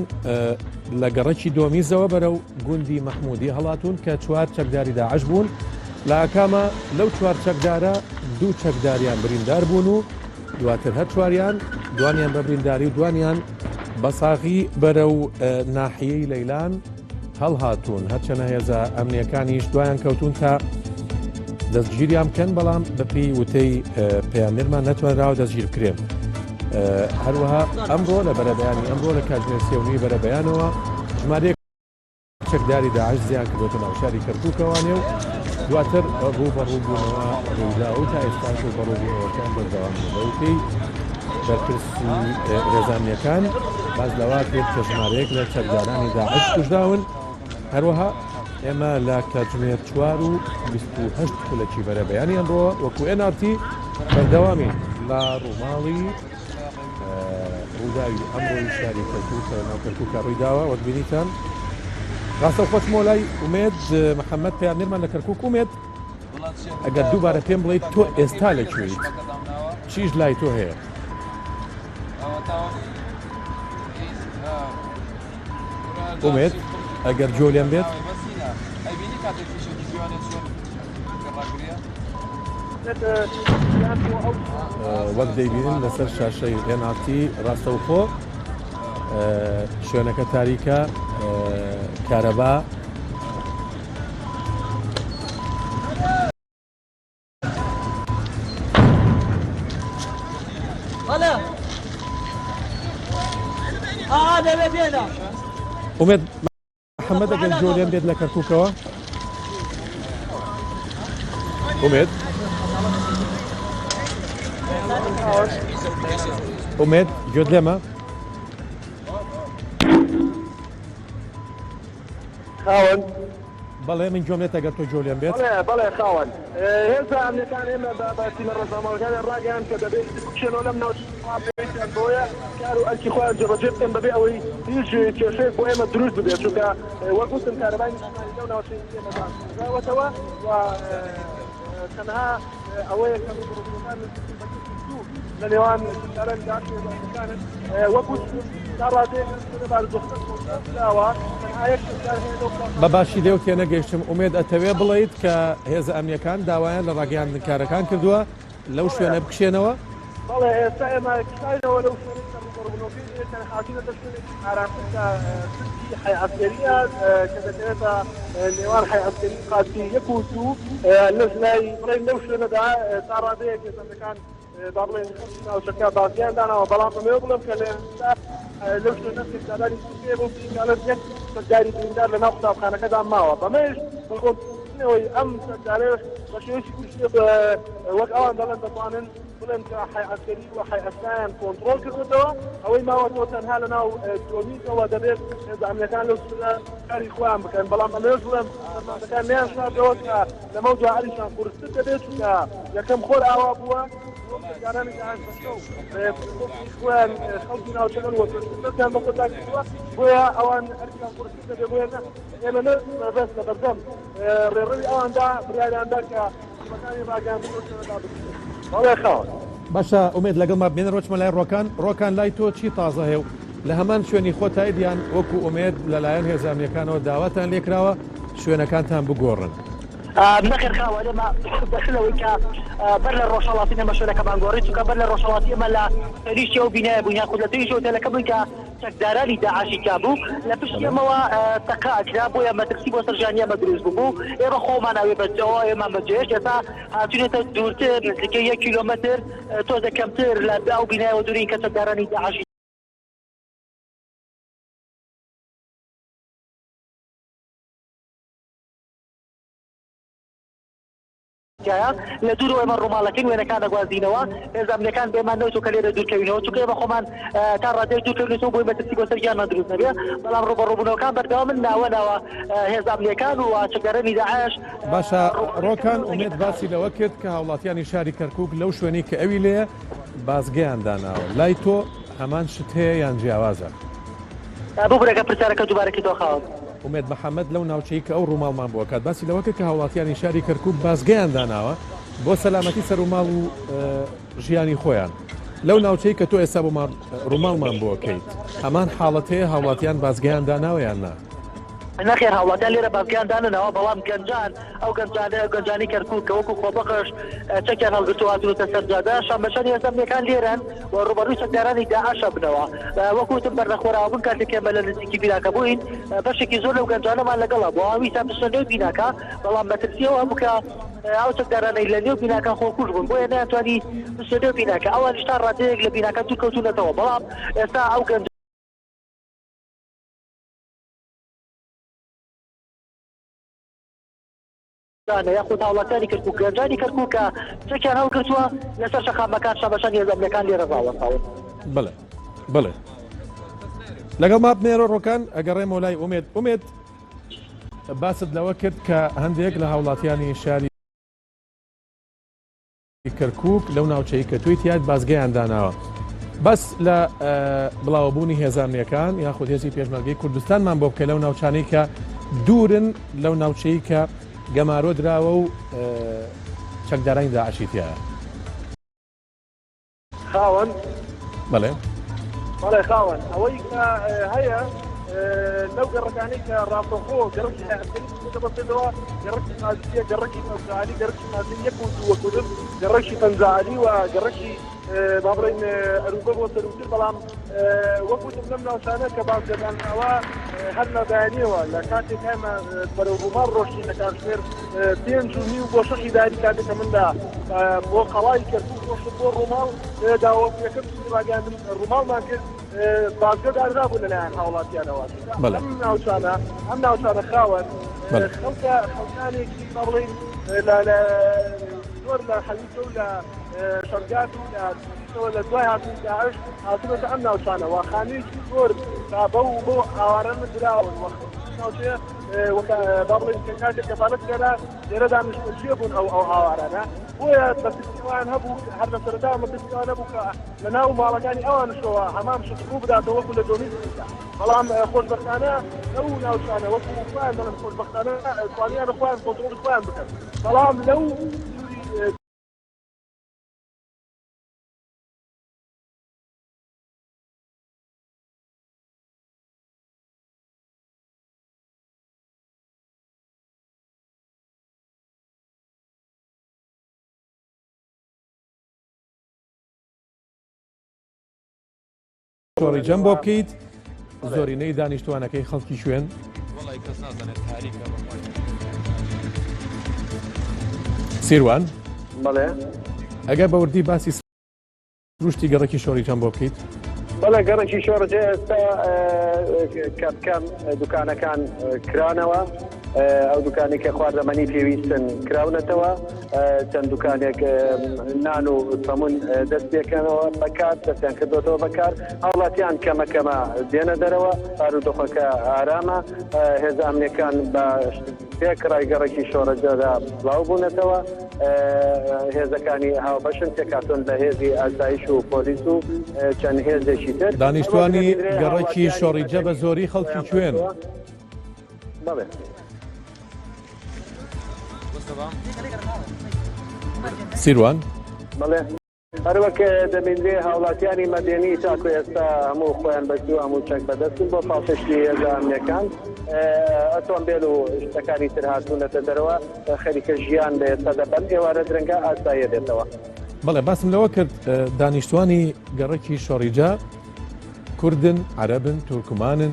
لە گەڕەکی دۆمیزەوە بەرەو گوندی مەحموودی هەڵاتون کە چوار چەکداری داعش بوون لە ئاکامە لەو چوار چەکدارە دوو چەکداریان بریندار بوون و دواتر هەر چواریان دوانیان بە برینداری و دوانیان بە ساغی بەرەو ناحیەی لەیلان هەڵهاتوون هەرچەنە هێزە ئەمنیەکانیش دوایان کەوتون تا دەستگیریان بکەن بەڵام بەپێی وتەی پەیامبەرمان نەتوانراوە دەستگیر بکرێن. هەروەها ئەمڕۆ لە بەرەبەیانی ئەمڕۆ لە کاتژمێر سێوەی بەرەبەیانەوە ژمارەیەک چەکداری داعش زیان کردوتە ناو شاری کەرکووکەوانێ و دواتر ڕوبەڕووبوونەوە ڕوودا و تا ئێستا ڕوبەڕووبوونەوەکان بەردەوام بەوتەی بەرپرسی هێزانیەکان باز لەوا کرد کە ژمارەیەک لە چەکدارانی داعش کوژراون. هەروەها ئێمە لە کاتژمێر 4 و 28 خولەکی بەرەبەیانی ئەمڕۆ وەکو NRT بەردەوامین لە ڕووماڵی ڕووداوی ئەمڕۆی شاری کەرکووک ناو کەرکووکە ڕوویداوە وەک بینیتان. ڕاستە خۆچمەوە لای ئومێد محەممەد پەیامبەرمان لە کەرکووک ئومێد ئەگەر دووبارە پێم بڵێیت تۆ ئێستا لەکوێیت چیش لای تۆ هەیە؟ ئومێد ئەگەر جۆلیان بێت وەک دەیبینن لەسەر شاشەی NRT ڕاستەوخۆ شوێنەکە تاریکە کارەبا ئومێد محەممەد ئەگەر جۆلیان بێت لە کەرکووکەوە ئومێد ئومێد گوێت لێمە خاوەن بەڵێ من جۆمێت ئەگەر تۆ جۆلیان بێت بەڵێ خاوەن هێزە ئەمریکان ئێمە بەتیمە ڕۆژنامەکانی ڕاگەیان کە دەبێت بچێنەوە لەم ناوچیان بۆیە کار و ئەرکی خۆیان جێبەجێ بکەن بەبێ ئەوەی هیچ کێشەیەک بۆ ئێمە دروست ببێت چونکە وەگوتم کارەبای لەو ناوچەی ئێمەداوەتەوە و تەنها ئەوەیە کە لە نێوان داران داعشەکانن وەگوت بە باشی دێو تێ نەگەیشتم ئومێد ئەتەوێ بڵێیت کە هێزە ئەمنیەکان داوایان لە ڕاگەیاندنکارەکان کردووە لەو شوێنە بکشێنەوە؟ بەڵێ ئێستا ئێمە کشاینەوە لەو حاکمەتە شوێنێکی ئارامترکە حی عەسکەریە کە دەکرێتە نێوان حی عەسکەری قاسی یەک و دوو لەش لای بڵێن لەو شوێنەدا تا ڕادەیەک هێزەکان با بڵێن ناوچەکە باسییان داناوە بەڵام ئەمەوە بڵێم کە لەو شوێنە سێکدارانی سووریا بۆ یەک سەرداری بریندار لە ناو قوتابخانەکەدا ماوە بەمەش بەخۆنەوەی ئەم سەردارە بە شێوەیەکی وەک ئەوان دەڵێن دەتوانن بڵێن کە حی عسکەری و حی ئەسلان کۆنتڕۆل کردەوە ئەوەی ماوەتەوە تەنها لە ناو تۆمیتەوە دەبێت ئەمریکان لەو کاری خۆیان بکەن بەڵام ئەمەش بڵێم ئەمریکان نیانشاردەوە کە لەمە جاعریشان قورستر دەبێت کە یەکەم خۆر ئاوا بووە جارانی خۆیان خەڵکی ناوچەکەن وەتیان بە خۆتان کردووە بۆیە ئەوان ئەرکیان قورستر دەبێت بۆیە ئێمە بەس لە بەردەم ڕێڕەوی ئەواندا بریاریاندا کە مەکانی ڕاگەیان بڵێ خاوە باشە ئومێد لەگەڵ ما بێنە ڕۆچمە لای ڕۆکان لای تۆ چی تازە هەیە و لە هەمان شوێنی خۆتایدیان وەکو ئومێد لەلایەن هێزانیەکانەوە داواتان لێکراوە شوێنەکانتان بگۆڕن نەخێر خاوە لێمە دەخلەوەی کە بەر لە ڕۆژهەڵاتی نەمە شوێنەکەمان گۆڕی چونکە بەر لە ڕۆژهەڵاتی ئەمە لە پێریشتی ئەو بینایە بووین یان خودەتەویش هۆتێلەکە بووین کە چەکدارانی داعاشی کابوو لە پشتی ئەمەوە تەقا ئەکرا بۆیە مەترسی بۆ سەرژانی ئەمە دروست بوو ئێمە خۆمان ئەوێ بەجەوە ئێمان بەجێش ئێستا هاتوونێتە دوورتر نزیکەی 1 کیلۆمەتر تۆزە کەمتر لە ئەو بینایەوە دوورین کە چەکدارانی داعاشی لە دوور ئێمە ڕووماڵەکەین وێنەکان دەگوازینەوە هێزانیەکان بێمان نەوت و کە لێرە دوورکەوینەوە چونکە ئێمە خۆمان تا ڕادەیەک دوورکەوینەوە بۆی مەترسی بۆ سەرگیانمان دروست نەبێ بەڵام ڕوبەڕووبوونەوەکان بەردەوامن ناوەناوە هێزانیەکان و چەکدارانی داعش باشە ڕۆکان ئومێد باسی لەوە کرد کە هاوڵاتیانی شاری کەرکووک لەو شوێنی کە ئەوی لێ بازگەیان داناوە لای تۆ هەمان شت هەیە یان جیاوازە بۆ برێکە پرسیارەکە دووبارەکەی تۆخاوە ئومێد محەممەد لەو ناوچەی کە ئەو ڕووماڵمان بووە کات باسی لەوەکە کە هاوڵاتیانی شاری کەرکووک بازگەیان داناوە بۆ سەلامەتی سەر وماڵ و ژیانی خۆیان لەو ناوچەی کە تۆ ئێستا بۆ ڕووماڵمان بۆکەیت هەمان حاڵەتەیە هاوڵاتیان بازگەیان داناوەیان نا نەخێر هاوڵاتیان لێرە بازگیان داننەوە بەڵام گەنجان ئەو گەنجانی کەرکووک کە وەکو خۆبەخش چەکیان هەڵگرتوواتونەتە سەرجادە شەمەشانی هێزانیەکان لێرەن و ڕوبەڕووی چەکدارانی داعاشە بنەوە وەکوتم بەردەخۆراوە بن کاتێک ئێمە لە نزیکی بیناکە بووین بەشێکی زۆر لەو گەنجانەمان لەگەڵا بۆ ئاویسان بچنە نێو بیناکە بەڵام بەترسیەوە هەبوو کە ئەو چەکدارانەی لە نێو بیناکە خۆکوژ بوون بۆیە نەیانتوانی بچنە نێو بیناکە ئەوانیش تا ڕادەیەک لە بیناکە دوورکەوتونەتەوە بەڵام ئێستا ئەو گەنج یاخود هاوڵاتیانی کەرکووک گەنجانی کەرکووکە چەکیان هەڵگرتووە لەسەر شەقامەکان شەمەشان هێزانیەکان لێرە ڕاوەستاون بڵێ لەگەڵ ما بنێرە ڕۆکان ئەگەڕێمەوە لای ئومێد باست لەوە کرد کە هەندێک لە هاوڵاتیانی شاری کەرکووک لەو ناوچەی کە توی تیاد بازگەیان داناوە بەس لە بڵاوبوونی هێزانیەکان یاخود هێزی پێشمەرگەی کوردستانمان بۆ بکە لەو ناوچانەی کە دوورن لەو ناوچەی کە گەمارۆ دراوە و چەکدارانی داعشی تایە خاوەن بەڵێ خاوەن ئەوەی کە هەیە لەو گەڕەکانی کە ڕاستەخۆ گەڕکی بەسێتەوە گەڕکی نازیە گەڕکی پەنجالی گەڕکی نازی یەک و دووە کورد گەڕکی پەنجالی و گەڕکی با بڵێن ئەروبە بۆ سەروتر بەڵام وەکوتم لەم ناوچانە کە بازگەدانەوە هەر نەدانیەوە لە کاتێک ئێمە بەرەو ڕووماڵ ڕۆشتین لە کاتژمێر 5:30 بۆ 6 داری کاتێکە مندا بۆ قەڵای کەرکووک ڕۆشت بۆ ڕووماڵ داوەپیەکەم ڕاگەاندن ڕووماڵمان کرد بازگەداردا بوو لەلایەن هاوڵاتیانەوە ئەم ناوچانە خاوەن خەڵکانێکی با بڵێن زۆر لە حەویتە و لە شەرگات و لە دوای هاتوون داعش هاتوونەتە ئەم ناوچانەوە خانوویەکی زۆر بۆ ئاوارەمە دراون ناوچەیە با بڵێن کاتێک کەفالەت کێرا لێرە دانیشتوە بوون ئەو ئاوارانە بۆیە بەترسیوان هەبوو هەر لە سەرەتا مەترسیوان هەبوو کە لە ناو ماڵەکانی ئەوانشەوە هەمان شتڕوو بداتەوە وەکو لە دۆنی بەڵام خۆشبەختانە ئەو ناوچانە وەکو خۆیان دەڵێن خۆشبەختانە توانیان خۆیان کۆنتڕۆڵ خۆیان بکەن بەڵام لەو شۆڕی جەم بۆ بکەیت زۆرینەی دانیشتوانەکەی خەڵکی شوێن سیروان ئەگەر بەوردی باسی روشتی گەڕێکی شۆڕی جەم بۆ بکەیت بەڵێ گەڕێکی شۆڕجێ ئێستا کەم دوکانەکان کرانەوە ئەو دوکانێک کە خواردەمەنی پێویستن کراونەتەوە چەند دوکانێک نان و سەمون دەست پێکەنەوە بەکار دەستیان کردوێتەوە بەکار هاوڵاتیان کەمەکەمە دێنە دەرەوە بارودۆخەکە ئارامە هێز ئەمنیەکان بە پێک ڕایگەڕێکی شۆڕەجەدا بڵاو بوونەتەوە هێزەکانی هاوبەشن تێکاتۆن لە هێزی ئاسایش و پۆلیس و چەند هێزێکی تر دانیشتوانی گەڕێکی شۆڕیجە بە زۆری خەڵکی کوێن سیروان بەڵێ هەروەک دەبینێ هاوڵاتیانی مەدێنی تاکو ئێستا هەموو خۆیان بەجوو هەموو چەک بەدەستن بۆ پاڵپشتی هێزە ئەمنیەکان ئۆتۆمبیل و شتەکانی تر هاتوونەتە دەرەوە خەریکە ژیان لە ئێستا دەبەن ئێوارە درەنگە ئاساییە دێتەوە. بەڵێ باسم لەوە کرد دانیشتوانی گەڕێکی شۆڕیجە کوردن عەرەبن تورکمانن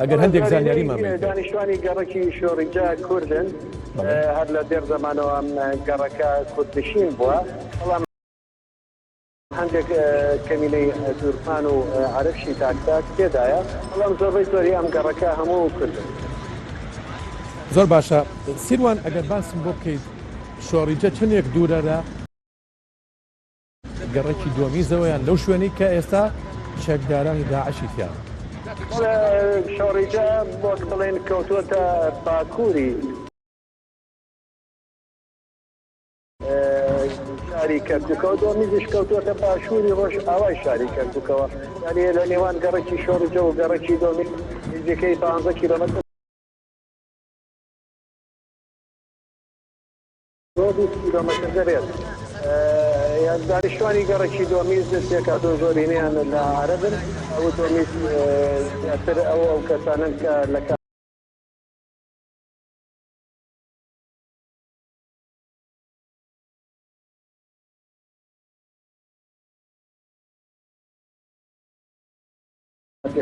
ئەگەر هەندێک زانیاریمان بێت دانیشتوانی گەڕێکی شۆڕیجە کوردن هەر لە دێر زەمانەوە گەڕەکە کوردنشین بووە بەڵام هەندێک کەمینەی تورکمان و عەرەبشی تاکتاک تێدایە بەڵام زۆربەی زۆری ئەم گەڕەکە هەموو کوردن. زۆر باشە سیروان ئەگەر باسم بۆ بکەیت شۆڕیجە چندێک دوورەرە گەڕێکی دووەمیزەوەیان لەو شوێنی کە ئێستا چەکدارانی داعشی تیان شۆڕیجە بۆ بڵێن کەوتووەتە باکووری شاری کەرکووکەوە دووەمیزش کەوتووەتە باشووری ڕۆژ ئاوای شاری کەرکووکەوە یعنی لە نێوان گەڕێکی شۆڕیجە و گەڕێکی دووەمیز نزیکەی 15 کیلۆمەتر کیلۆمەتر دەبێت. دانیشتوانی گەڕێکی دووەمیز دەستێکاتۆ زۆرینیان لە عەرەبن ئەو دووەمیز زیاتر ئەو کەسانن کە لە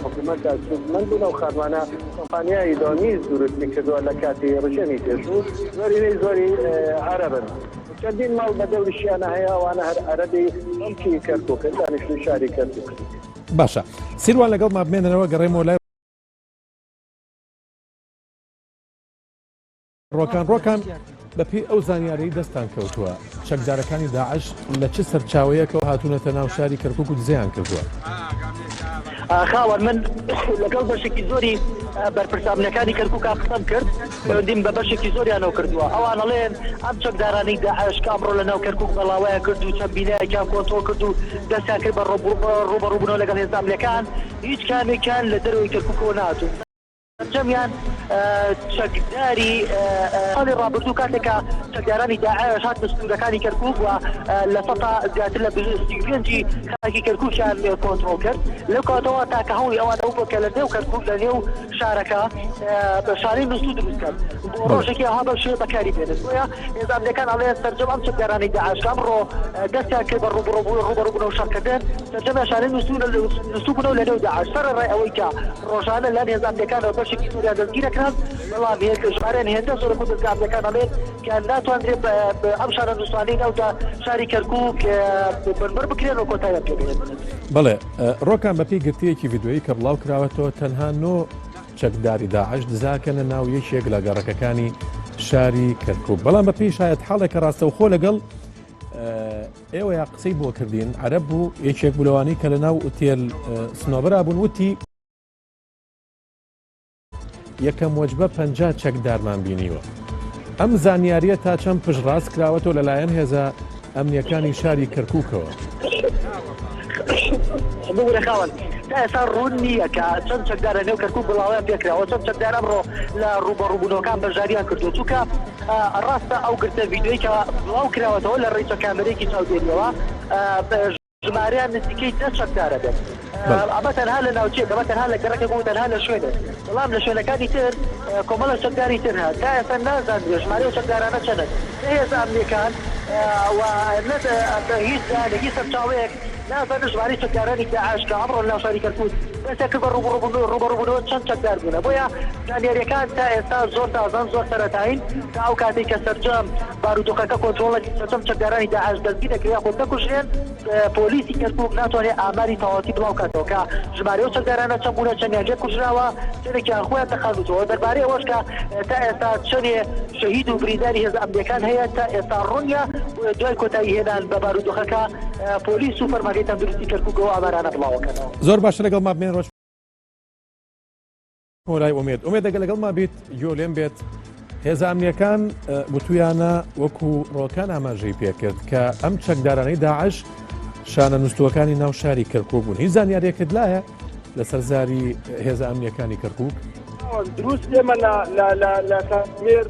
حکوومەت سوودمەند بوون ئەو خانوانە کۆمپانیای دووەمیز دروستی کردووە لە کاتی ڕژێمی پێشوو زۆرینەی زۆری عەرەبن. چەندین ماڵ بە دەوریشیانە هەیە ئەوانە هەر عەرەبی ئەمکی کەرکووکە دانیشتووی شاری کەرکووک. باشە سیروان لەگەڵ ما بمێنەوە گەڕێمەوە لای ڕۆکان بەپێی ئەو زانیاری دەستان کەوتووە چەکدارەکانی داعش لە چ سەرچاوەیەکەوە هاتوونەتە ناو شاری کەرکووک و دزەیان کردووە. خاوەن من لەگەڵ بەشێکی زۆری بەرپرسامنەکانی کەرکووکا قسەم کرد دیم بە بەشێکی زۆریانەوە کردووە ئەوانەڵێن ئەم چەکدارانی داعش کە ئەمڕۆ لە ناو کەرکووک بەڵاوایە کرد و چەند بینایەکیان کۆنتڕۆڵ کرد و دەستیان کرد بە ڕوبەڕووبوونەوە لەگەڵ هێزە ئەمنیەکان هیچ کامێکیان لە دەرەوەی کەرکووکەوە نهاتوو. جەمیان چەکداری ساڵی ڕابردوو کاتێکە چەکدارانی داعش هاتنە سنوورەکانی کەرکووک و لە سەتا زیاتر لە 25 خاکی کەرکووکیان کۆنتڕۆڵ کرد لەو کاتەوە تاکە هەوڵی ئەوانە بوو کە لە نێو کەرکووک لە نێو شارەکە بە شارەی نووسوو دروست کرد بۆ ڕۆژێکی ئەوها بە شێوە بەکاری بێنن بۆیە هێزە ئەمنیەکان ئەڵێن سەرجەم ئەم چەکدارانی داعش ئەمڕۆ دەستیان کرد بە ڕوبەڕووبوونەوە و شەڕکردن سەرجەمیان شارەی نووسوو بوونەوە لە نێو داعش سەرەڕای ئەوەی کە ڕۆژانە لە هێزە ئەمنیەکانەوە بەشێکی زۆریان دەستگیرەکران بەڵام ژمارەیان هێندە زۆر خۆ دەستگاردەکان ئەڵێن کە ناتوانرێت ئەم شارە نووسانی ناوتە شاری کەرکووک بەربەر بکرێنەوە کۆتاییان پێ بێنن. بەڵێ ڕۆکان بەپێی گرتیەکی ڤیدیۆیی کە بڵاو کراوەتەوە تەنها 9 چەکداری داعش دزاکەنە ناو یەکێک لە گەڕەکەکانی شاری کەرکووک بەڵام بەپێی شایەت حاڵێکە ڕاستەوخۆ لەگەڵ ئێوە یا قسەی بۆ کردین عەرەب بوو یەکێک بولەوانی کە لە ناو ئوتێل سنۆبەرا بوون وتی یەکەم وەجبە 50 چەکدارمان بینیوە. ئەم زانیاریە تا چەند پشتڕاست کراوەتەوە لەلایەن هێزە ئەمنیەکانی شاری کەرکووکەوە. خاوەن تا ئێستا ڕوون نییە کە چەند چەکدارە نێو کەرکووک بڵاویان پێکراوە چەند چەکدار ئەمڕۆ لە ڕوبەڕووبوونەوەکان بەژاریان کردو چونکە ڕاستە ئەو گرتە ڤیدیۆی کە بڵاو کراوەتەوە لە ڕێچە کامەرێکی چاودێریەوە ژمارەیان نزیکەی 10 چەکدارە بێت. ئەمە تەنها لە ناوچێک ئەمە تەنها لە گەڕەکە بوو تەنها لە شوێنێک بەڵام لە شوێنەکانی تر کۆمەڵە چەکداری تر هات تا ئێستا نازانرێ ژمارەی چەکدارانە چەندە هێزە ئەمنیەکان هیچ سەرچاوەیەک نازانە ژمارەی چەکدارانی داعش کە ئەمڕۆ لەناو شاری کەرکوک بەسێک بە ڕوبەڕووبوونەوە چەند چەکدار بوونە بۆیە زانیاریەکان تا ئێستا زۆر تازان زۆر سەرەتاین تا ئەو کاتێک کە سەرجەم بارودۆخەکە کۆنترۆڵێکی سەرجەم چەکدارانی داعش دەستگیر دەکرێت خۆ نەکوژێن پۆلیسی کەرکوک ناتوانێت ئاماری تەواوەتی بڵاو کاتەوە کە ژمارەی ئەو چەکدارانە چەند بوونە چەندیان لێ کوژراوە چەندێکیان خۆیان تەخەڵوتەوە دەربارەی ئەوەش کە تا ئێستا چەندێ شەهید و برینداری هێز ئەمریکان هەیە تا ئێستا ڕوونیە دوای کۆتایی هێنان بە بارودۆخەکە پۆلیس و فەرمانگەی تەندروستی کەرکوکەوە ئامارانە بڵاوەکەنەوە. زۆر باشە لەگەڵ ما بمێن ڕۆژ هۆرای ئومێد لەگەڵ ما بیت یۆ لێم بێت هێز ئەمنیەکان وتویانە وەکو ڕۆکان ئاماژەی پێکرد کە ئەم چەکدارانەی داعش شانە نووسوەکانی ناو شاری کەرکوک بوون هیچ زانیاریەکت لایە لەسەر زاری هێز ئەمنیەکانی کەرکوک دروست لێمە لە کاتژمێر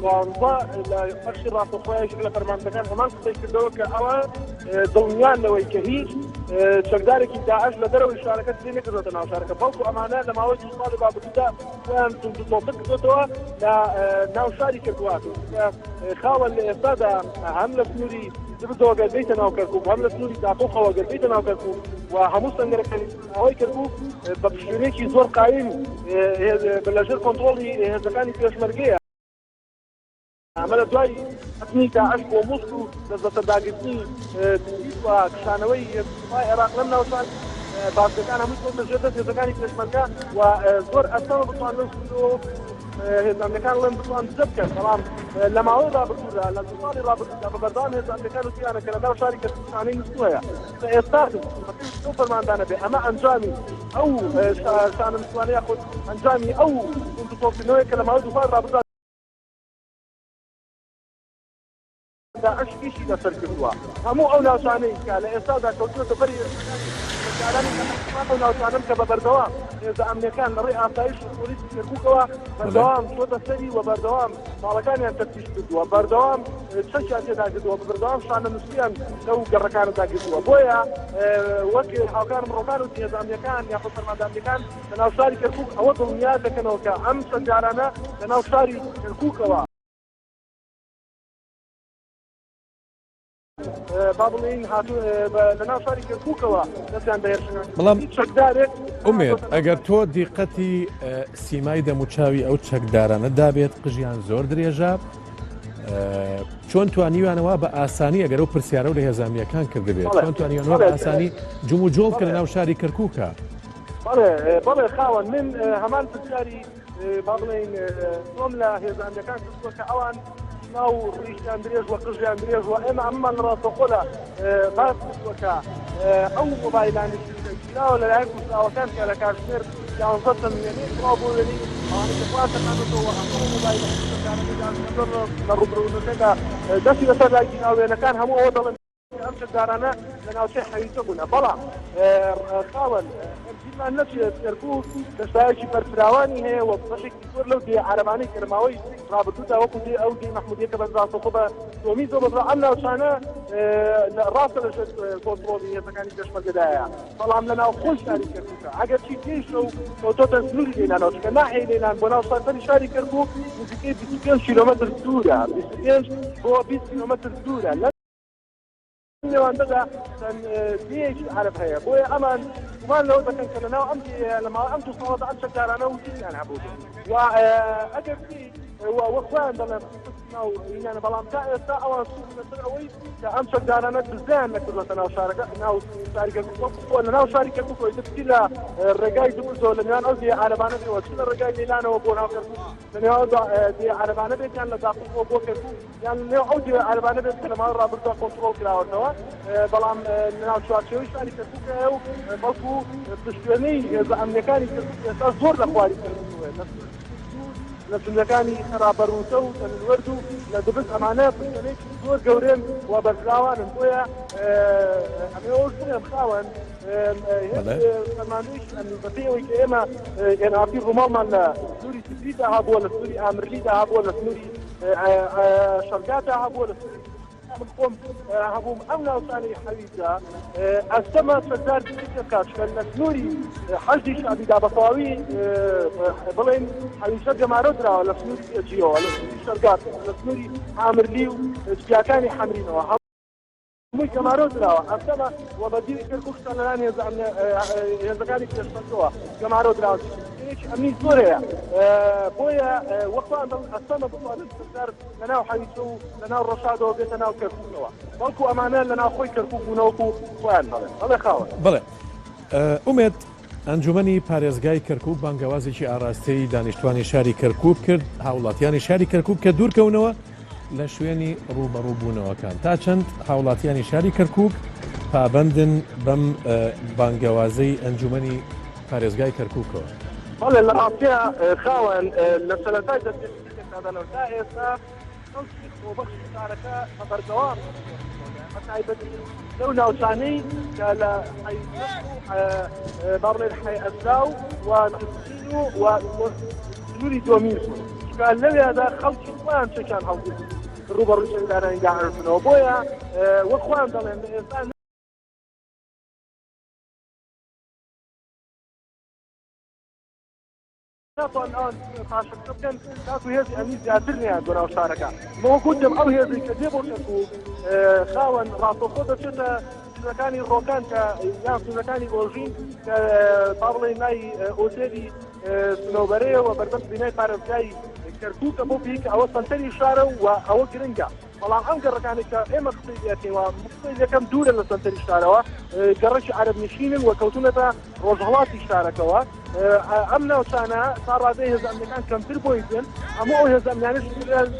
12 لە بەخشی ڕاستەوخۆیەک لە فەرماندەکان هەمان قسەی کردەوە کە ئەوە دڵنیانەوەی کە هیچ چەکدارێکی داعش لە دەرەوەی شارەکە دێ نەکردوێتە ناو شارەکە بەڵکو ئەمانە لە ماوەی 2 ساڵی بابەتیدا خۆیان تۆڵتە کردوێتەوە لە ناو شاری کەرکوک خاوەن لە ئێستادا هەم لە سنووری دبدەوە گەردەیتە ناو کەرکوک هەم لە سنووری داپۆخەوە گەردەیتە ناو کەرکوک و هەموو سەنگەرەکانی ئەوەی کەرکوک بە پشتێنێکی زۆر قایم لەژێر کۆنترۆڵی هێزەکانی پێشمەرگەیە ئەمە لە دوای حتمی داعش بۆ موسک و دەستە داگرتنی و کشانەوەی عێراق لەم ناوچان باسەکان هەموو تۆ لەژێر دەست هێزەکانی پێشمەرگە و زۆر ئەستەوە بتوانن هێزانەکان لەم بتوان دزە بکەن بەڵام لە ماوەی ڕابردوودا لە ساڵی ڕابردوودا بە بەردەوام هێزانەکان وتیانە کە لە ناو شاری کەرکوکانەی نووسووەیە ئێستا ئەو فەرماندانە بێ ئەمە ئەنجامی ئەو شانە نووسوانەیە خۆ ئەنجامی ئەو تۆڵکردنەوەی کە لە ماوەی 2 ساڵی ڕابردوودا داعش ئیشی لەسەر کردووە هەموو ئەو ناوچانەی کە لە ئێستادا کەوتووەتە بەری ئەو ناوچانم کە بە بەردەوام هێزە ئەمنیەکان لە ڕێی ئاسایش و پۆلیسی کەرکوکەوە بەردەوام چۆتە سەری و بەردەوام ماڵەکانیان تەفتیش کردووە بەردەوام چەکیان تێدا کردووە بەردەوام شانە نووسیان لەو گەڕەکانەدا کردووە بۆیە وەک هاوکارم ڕۆکان و هێزە ئەمنیەکان یاخود فەرماندەمنیەکان لە ناو شاری کەرکوک ئەوە دڵنیا دەکەنەوە کە ئەم چەکدارانە لە ناو شاری کەرکوکەوە با بڵێن لە ناو شاری کەرکوکەوە دەستیان بەهێرشەکان بەڵام چەکدارێک ئومێد ئەگەر تۆ دیقەتی سیمای دەموچاوی ئەو چەکدارانە دابێت قژیان زۆر درێژە چۆن توانیوانەوە بە ئاسانی ئەگەر ئەو پرسیارە و لە هێزانیەکان کردبێت چۆن توانیوانەوە بە ئاسانی جوم و جۆڵ کە لە ناو شاری کەرکوکە بەڵێ خاوەن من هەمان پرسیاری با بڵێن تۆم لە هێزانیەکان کردووە کە ئەوان ناو ڕیشتیان درێژ وە قژیان درێژ وە ئێمە ئەممان ڕاستەخۆ لە باس کردووەکە ئەو مۆبایلانی گیراوە لەلایەن کورداوەکان کە لە کاتژمێر 11 ملیۆنی بڵاو بۆ وێنی ئەوانەی دەخواتەکانەوە هەموو مۆبایلەکانەکان لە ڕوبڕوونەکەدا دەستی بەسەر داگیراوێنەکان هەموو ئەوە دەڵێن ئەم چەکدارانە لە ناوچەی حەویسە بوونە بەڵام خاوەن بیرمان نەچێت کەرکوک دەستایەکی بەرفراوانی هەیە و بەشێکی زۆر لەو دێ عەرەبانەی کەرماوەی ڕابردوودا وەکو دێ ئەو دێ مەحمودیە کە بەڕاستەخۆ بە تۆمی زۆر بەزرا ئەم ناوچانە ڕاستە لەژێر کۆنترۆڵی هێزەکانی پێشمەرگەدایە بەڵام لە ناو خۆی شاری کەرکوکە ئەگەر چی پێیشە و کەوتۆتە سنووری لێلانەوە چکە ناحێ لێلان بۆ ناو سەرتەری شاری کەرکوک نزیکەی 25 کیلۆمەتر دوورە 25 بۆ 20 کیلۆمەتر دوورە لەوانەدا دێکی عەرەب هەیە بۆیە ئەمان گومان لەوە دەکەن کە لەناو ئەم 2 ساڵەدا ئەم چەکدارانە وتیان هەبوو و ئەگەر وە خۆیان دەڵێن ناو ینیانە بەڵام تا ئێستا ئەوان سوود لەسەر ئەوەی کە ئەم چەکدارانە دزیان نەکردوەتە ناو شارەکە ناو شاری کەرکوک لە ناو شاری کەرکوک دەستی لە ڕێگای دوورزەوە لە نێوان ئەو دێ عەرەبانە بێەوە چ لە ڕێگای لێلانەوە بۆ ناو کەرکوک لە نێوان دێ عەرەبانە بێت یان لە داخڵەوە بۆ کەرکوک یان لە نێو ئەو دێ عەرەبانە بێت کە لە ماوەی ڕابردوودا کۆنترۆڵ کراوەتەوە بەڵام لە ناو چوارچێوەی شاری کەرکوکە و بەڵکو پشتوێنەی هێزە ئەمنیەکانی کەرکوک ئێستا زۆر لە خواری کەرکوکە لە سنگەکانی خراپەڕووتە و تەنوەرد و لە دەبست ئەمانە پشتوێنەیەکی زۆر گەورەن و بەرزراوانن بۆیە ئەمەوە شتێم خاوەن فەرماندەیش بەپێیەوەی کە ئێمە ئێنافی ڕووماڵمان لە سنووری سپریدا هەبووە لە سنووری ئامرلیدا هەبووە لە سنووری شەرگادا هەبووە لە سنووری من خۆم هەبووم ئەم ناوچانەی حەویسە ئەستەمە چەکدار کات لە سنووری حەشی شعبیدا بەتەواوی بڵێن حەویسە گەمارە دراوە لە سنووری جیەوە لە سنووری شەرگات لە سنووری ئامرلی و سپیاکانی حەمرینەوە هەمووی کەمارۆ دراوە ئەمسەمە و بەدیری کەرکووکتان لەلایەن هێزەکانی پێشمەرگەوە کەمارۆ دراوە ئەمنی زۆرەیە بۆیە وەختوان ئەسەمە بتوانێت سەردار لەناو حەویچە و لەناو ڕەشادەوە بێتە ناو کەرکووکەوە بەڵکو ئەمانە لەناو خۆی کەرکووک بوونەوەکو خۆیان بڵێن بەڵێ خاوەن بڵێ ئومێد ئەنجومەنی پارێزگای کەرکووک بانگەوازێکی ئاراستەی دانیشتوانی شاری کەرکووک کرد هاوڵاتیانی شاری کەرکووک کە دوورکەونەوە لە شوێنی ڕوبەڕووبوونەوەکان تا چەند هاوڵاتیانی شاری کەرکووک پابەندن بەم بانگەوازەی ئەنجومەنی پارێزگای کەرکووکەوە بەڵێ لە ڕاستیە خاوەن لە سەرەتای دەستێکدانەوە تا ئێستا خەڵکی خۆبەخشی شارەکە بەبەردەوام بەتایبەتی لەو ناوچانەی کە لە باڵێن حی ئەزراو و نزین و سنووری دۆمین لەوێدا خەڵکی خۆیان چەکیان هەڵگرت ڕوبەڕووی شەهیدانانی داعشنەوە بۆیە وەک خۆیان دەڵێن لە ئێستا ناتوان ئەوان پاشەکە بکەن تاکو هێزی ئەمی زیاتر نیان بۆ ناو شارەکە بەوە گوتم ئەو هێزی کە دێ بۆ کەرکووک خاوەن ڕاستەوخۆ دەچێتە سوورەکانی ڕۆکان کە یان سوورەکانی ئۆژین کە با بڵێن لای ئۆتێلی سنەوبەرەیەوە بەردەم بینای پارێزگای کەرکووکە بۆ بی کە ئەوە سەنتەری شارە و ئەوە گرنگە بەڵام ئەم گەڕەکانی کە ئێمە قسەی دێتەوە قسەی یەکەم دوورە لە سەنتەری شارەوە گەڕەکی عەرەب نشینن و کەوتونەتە ڕۆژهەڵاتی شارەکەەوە ئەم ناوچانە تا ڕادەی هێزانەکان کەمتر بۆیتن هەموو ئەو هێزانیانش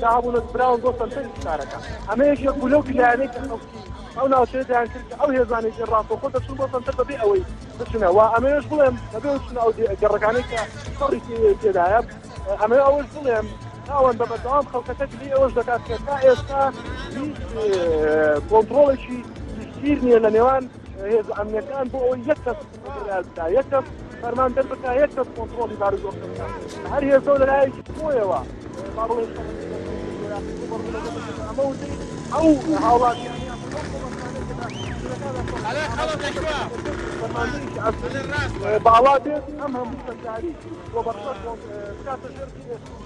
داهابوونە براون بۆ سەنتەری شارەکە ئەمە یەکێک بوو لەو کلایانەی کە خەڵکی ئەو ناوچەیە دەیان کرد کە ئەو هێزانێکی ڕاستەوخۆ دەچون بۆ سەنتەر بەبێ ئەوەی بچنە و ئەمەش بڵێم بەبێ بچنە ئەو گەڕەکانەی کە شەڕی تێدایە ئەمە ئەوەش بڵێم ناوەن بە بەردەوام خەڵکەکە دی ئەوەش دەکات کە تا ئێستا هیچ کۆنتڕۆڵێکی گشتگیر نییە لە نێوان هێز ئەمنیەکان بۆ ئەوەی یەک کەس یەک کەس فەرمان دەربکە یەک کەس کۆنتڕۆڵی بارودۆخەکە هەر هێزە لەلایەکی خۆیەوە با بڵێن ئەمە وتەی ئەو هاوڵاتیانیان باوا بێت ئەم هەموو سەرداری بۆ بەرشەت کاتە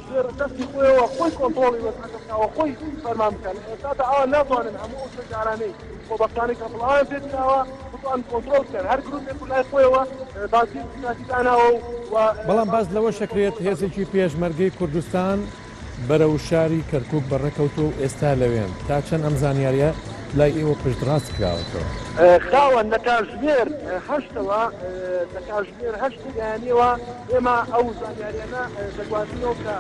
ژێر دەستی خۆیەوە خۆی کۆنتڕۆڵی وەزعەکەەوە خۆی فەرمان بکەن ئێستادا ئەوە ناتوانن هەموو ئەو سەردارانەی بۆ بەختانی کە بڵاویان پێدراوە بتوان کۆنتڕۆڵ بکەن هەر گروپێک لای خۆیەوە باسی داناوە و بەڵام باز لەوە شەکرێت هێزێکی پێشمەرگەی کوردستان بەرەو شاری کەرکووک بەڕێکەوتو و ئێستا لەوێن تا چەند ئەم زانیاریە لای ئێوە پشتڕاست کراوەتەوە خاوەن لە کاتژمێر هەشتەوە لە کاتژمێر هەشت یانیەوە ئێمە ئەو زانیاریانە دەگوازینەوە کە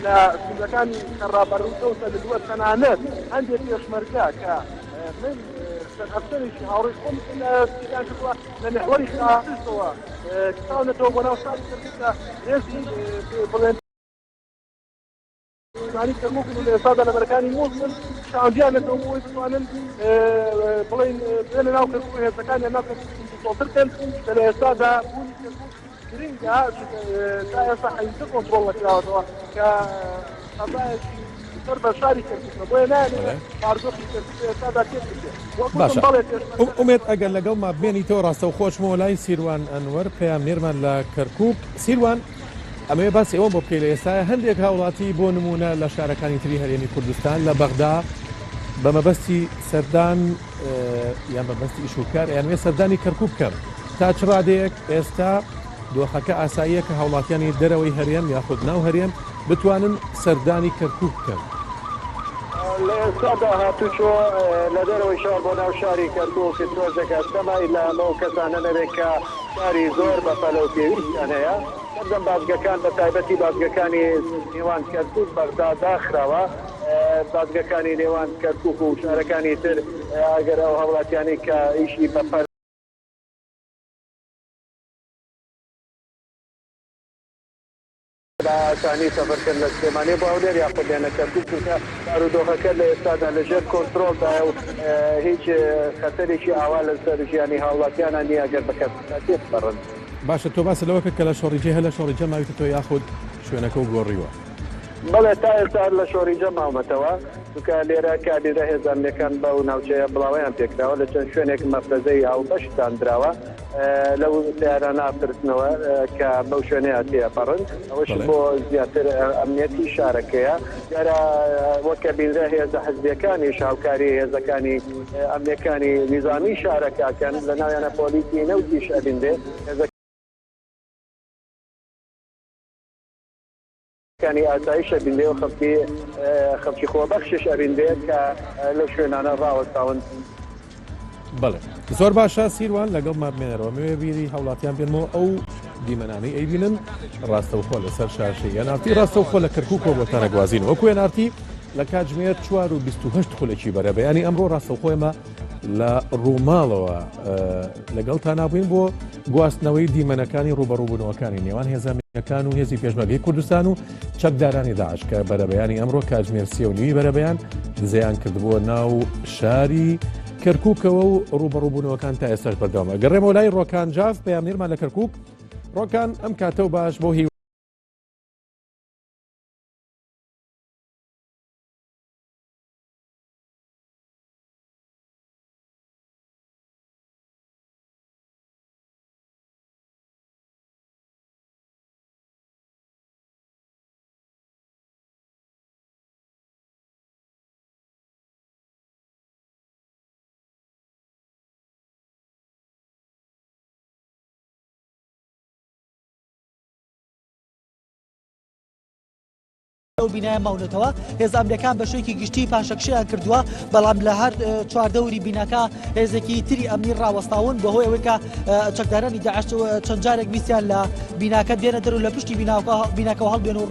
لە سوورەکانی ڕابەرکەوتە لە دووە تەنانەت هەندێک پێشمەرگە کە من ئەفسەرێکی هاوڕێی خۆم سیدان کردووە لە نەحوەری خاستەوە کتاونەتەوە بۆ ناو شاری کەرکووکە رێزی بڵێن معنی کەرکووک لە ئێستادا لە بەرەکانی مووسن شاندیانێتەوە بۆی بتوانن بڵێن بێنە ناو کەرکووک هێزەکانیان ناو کەرکووک سۆڵترکەن کە لە ئێستادا بوونی کەرکووک گرنگە تا ئێستا حەیزە کۆنتڕۆڵ نەکراوەتەوە کە قەزایەکی سەر بە شاری کەرکووکە بۆیە نایانێت بارودۆخی کەرکووک ئێستادا تێک بکرێت ئومێد ئەگەر لەگەڵ ما بێنیتەوە ڕاستە و خۆشمەوە لای سیروان ئەنوەر پەیامنێرمان لە کەرکووک سیروان ئەمێ باسی ئەوە بۆ بکەی لە ئێستا هەندێک هاوڵاتی بۆ نمونە لە شارەکانی تری هەرێمی کوردستان لە بەغدا بە مەبەستی سەردان یان بەبەستی ئیشوکار یانوێ سەردانی کەرکووک بکەن تا چ ڕادەیەک ئێستا دۆخەکە ئاساییە کە هاوڵاتیانی دەرەوەی هەرێم یاخود ناو هەرێم بتوانن سەردانی کەرکووک بکەن لە ئێستادا هاتوچۆ لە دەرەوەی شار بۆ ناو شاری کەرکووک تۆزێکە سەمای لە ئەو کەسانە نەبێت کە شاری زۆر بە پەلەو پێویستیان هەیە بەردەم بازگەکان بە تایبەتی بازگەکانی نێوان کەرکووک بەغدا داخراوە بازگەکانی نێوان کەرکووک و شارەکانی تر ئەگەر ئەو هەوڵاتیانی کە ئیشی بەپەر ئاسانی سەفەرکردن لە سلێمانی بۆ ئەولێر یاخود لێنە کەرکووک چونکە بارودۆخەکە لە ئێستادا لەژێر کۆنتڕۆڵدایە و هیچ خەتەرێکی ئاوا لەسەر ژیانی هاوڵاتیانە نییە ئەگەر بە کەرکووک تێپەڕن. باشە تۆ باسە لەوەکە کە لە شۆڕیجێ هە لە شۆڕیجە ماویتە تۆ یاخود شوێنەکە و گۆڕیوە بەڵێ تا ئێستا لە شۆڕیجە ماومەتەوە چونکە لێرە کاریرە هێزانەکان بە و ناوچەیە بڵاویان پێکراوە لە چەند شوێنێک مەفرەزەی ئاو بەشتان دراوە لەو دیارانە پرسنەوە کە بەو شوێنەیە تێپەڕن ئەوەش بۆ زیاتر ئەمنیەتی شارەکەیە دیارە وەکە بینرە هێزە حزبیەکانی شاوکاری هێزەکانی ئەمنیەکانی نیزامی شارەکەکەن لە ناویانە پۆلیسی نەوتیش ئەبیندێ كاني أتعيش بندي وخبكي خۆبەخشش ئەبیندێ کە لەو شوێنانە ڕاوەستاون. بەڵێ زۆر باشە سیروان لەگەڵ مابمێنەرەوە مەوێ بیری هەوڵاتیان بێنمەوە ئەو دیمەنانەی ئەیبینن ڕاستەوخۆ لەسەر شاشەی یانارتی ڕاستەوخۆ لە کەرکووک کۆبووەتانە گوازین وەکو یانارتی لە کاتژمێر 4 و 28 خولەکی بەرە بەیانی ئەمڕۆ ڕاستەوخۆیمە لە ڕووماڵەوە لەگەڵ تا نابووین بۆ گواستنەوەی دیمەنەکانی ڕوبەڕووبوونەوەکانی نێوان هێزەکان و هێزی پێشمەرگەی کوردستان و چەکدارانی داعش کە بەرەبەیانی ئەمڕۆ کاتژمێر 3:30 بەرەبەیان دزەیان کردبووە ناو شاری کەرکووکەوە و ڕوبەڕووبوونەوەکان تا ئێستاش بەردەوامە. گەڕێمەوە لای ڕۆکان جاف پەیامنێرمان لە کەرکووک. ڕۆکان ئەم کاتە و باش بۆ هی ئەو بینایە ماونێتەوە هێز ئەمریکان بە شوێکی گشتی پاشەکشیان کردووە بەڵام لە هەر چواردەوری بیناکە هێزێکی تری ئەمنی ڕاوەستاون بەهۆی ئەوەی کە چەکدارانی داعش چەند جارێک ویستیان لە بیناکە دێنە دەرەوە لە پشتی بیناکەەوە هەڵبێن و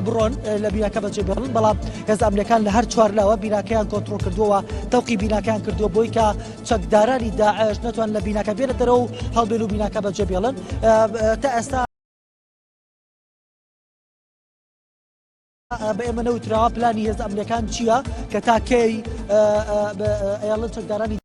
بڕۆن لە بیناکە بەجێ بێڵن بەڵام هێز ئەمریکان لە هەر چوارلاوە بیناکەیان کۆنتڕۆل کردووە تەوقی بیناکەیان کردووە بۆی کە چەکدارانی داعش نەتوان لە بیناکە بێنە دەرەوە و هەڵبێن و بیناکە بەجێ بێڵن تا ئێستا بە ئێمە نەوتراوە پلانی هێز ئەمریکان چییە کە تاکەی ئەیاڵن چەکدارانی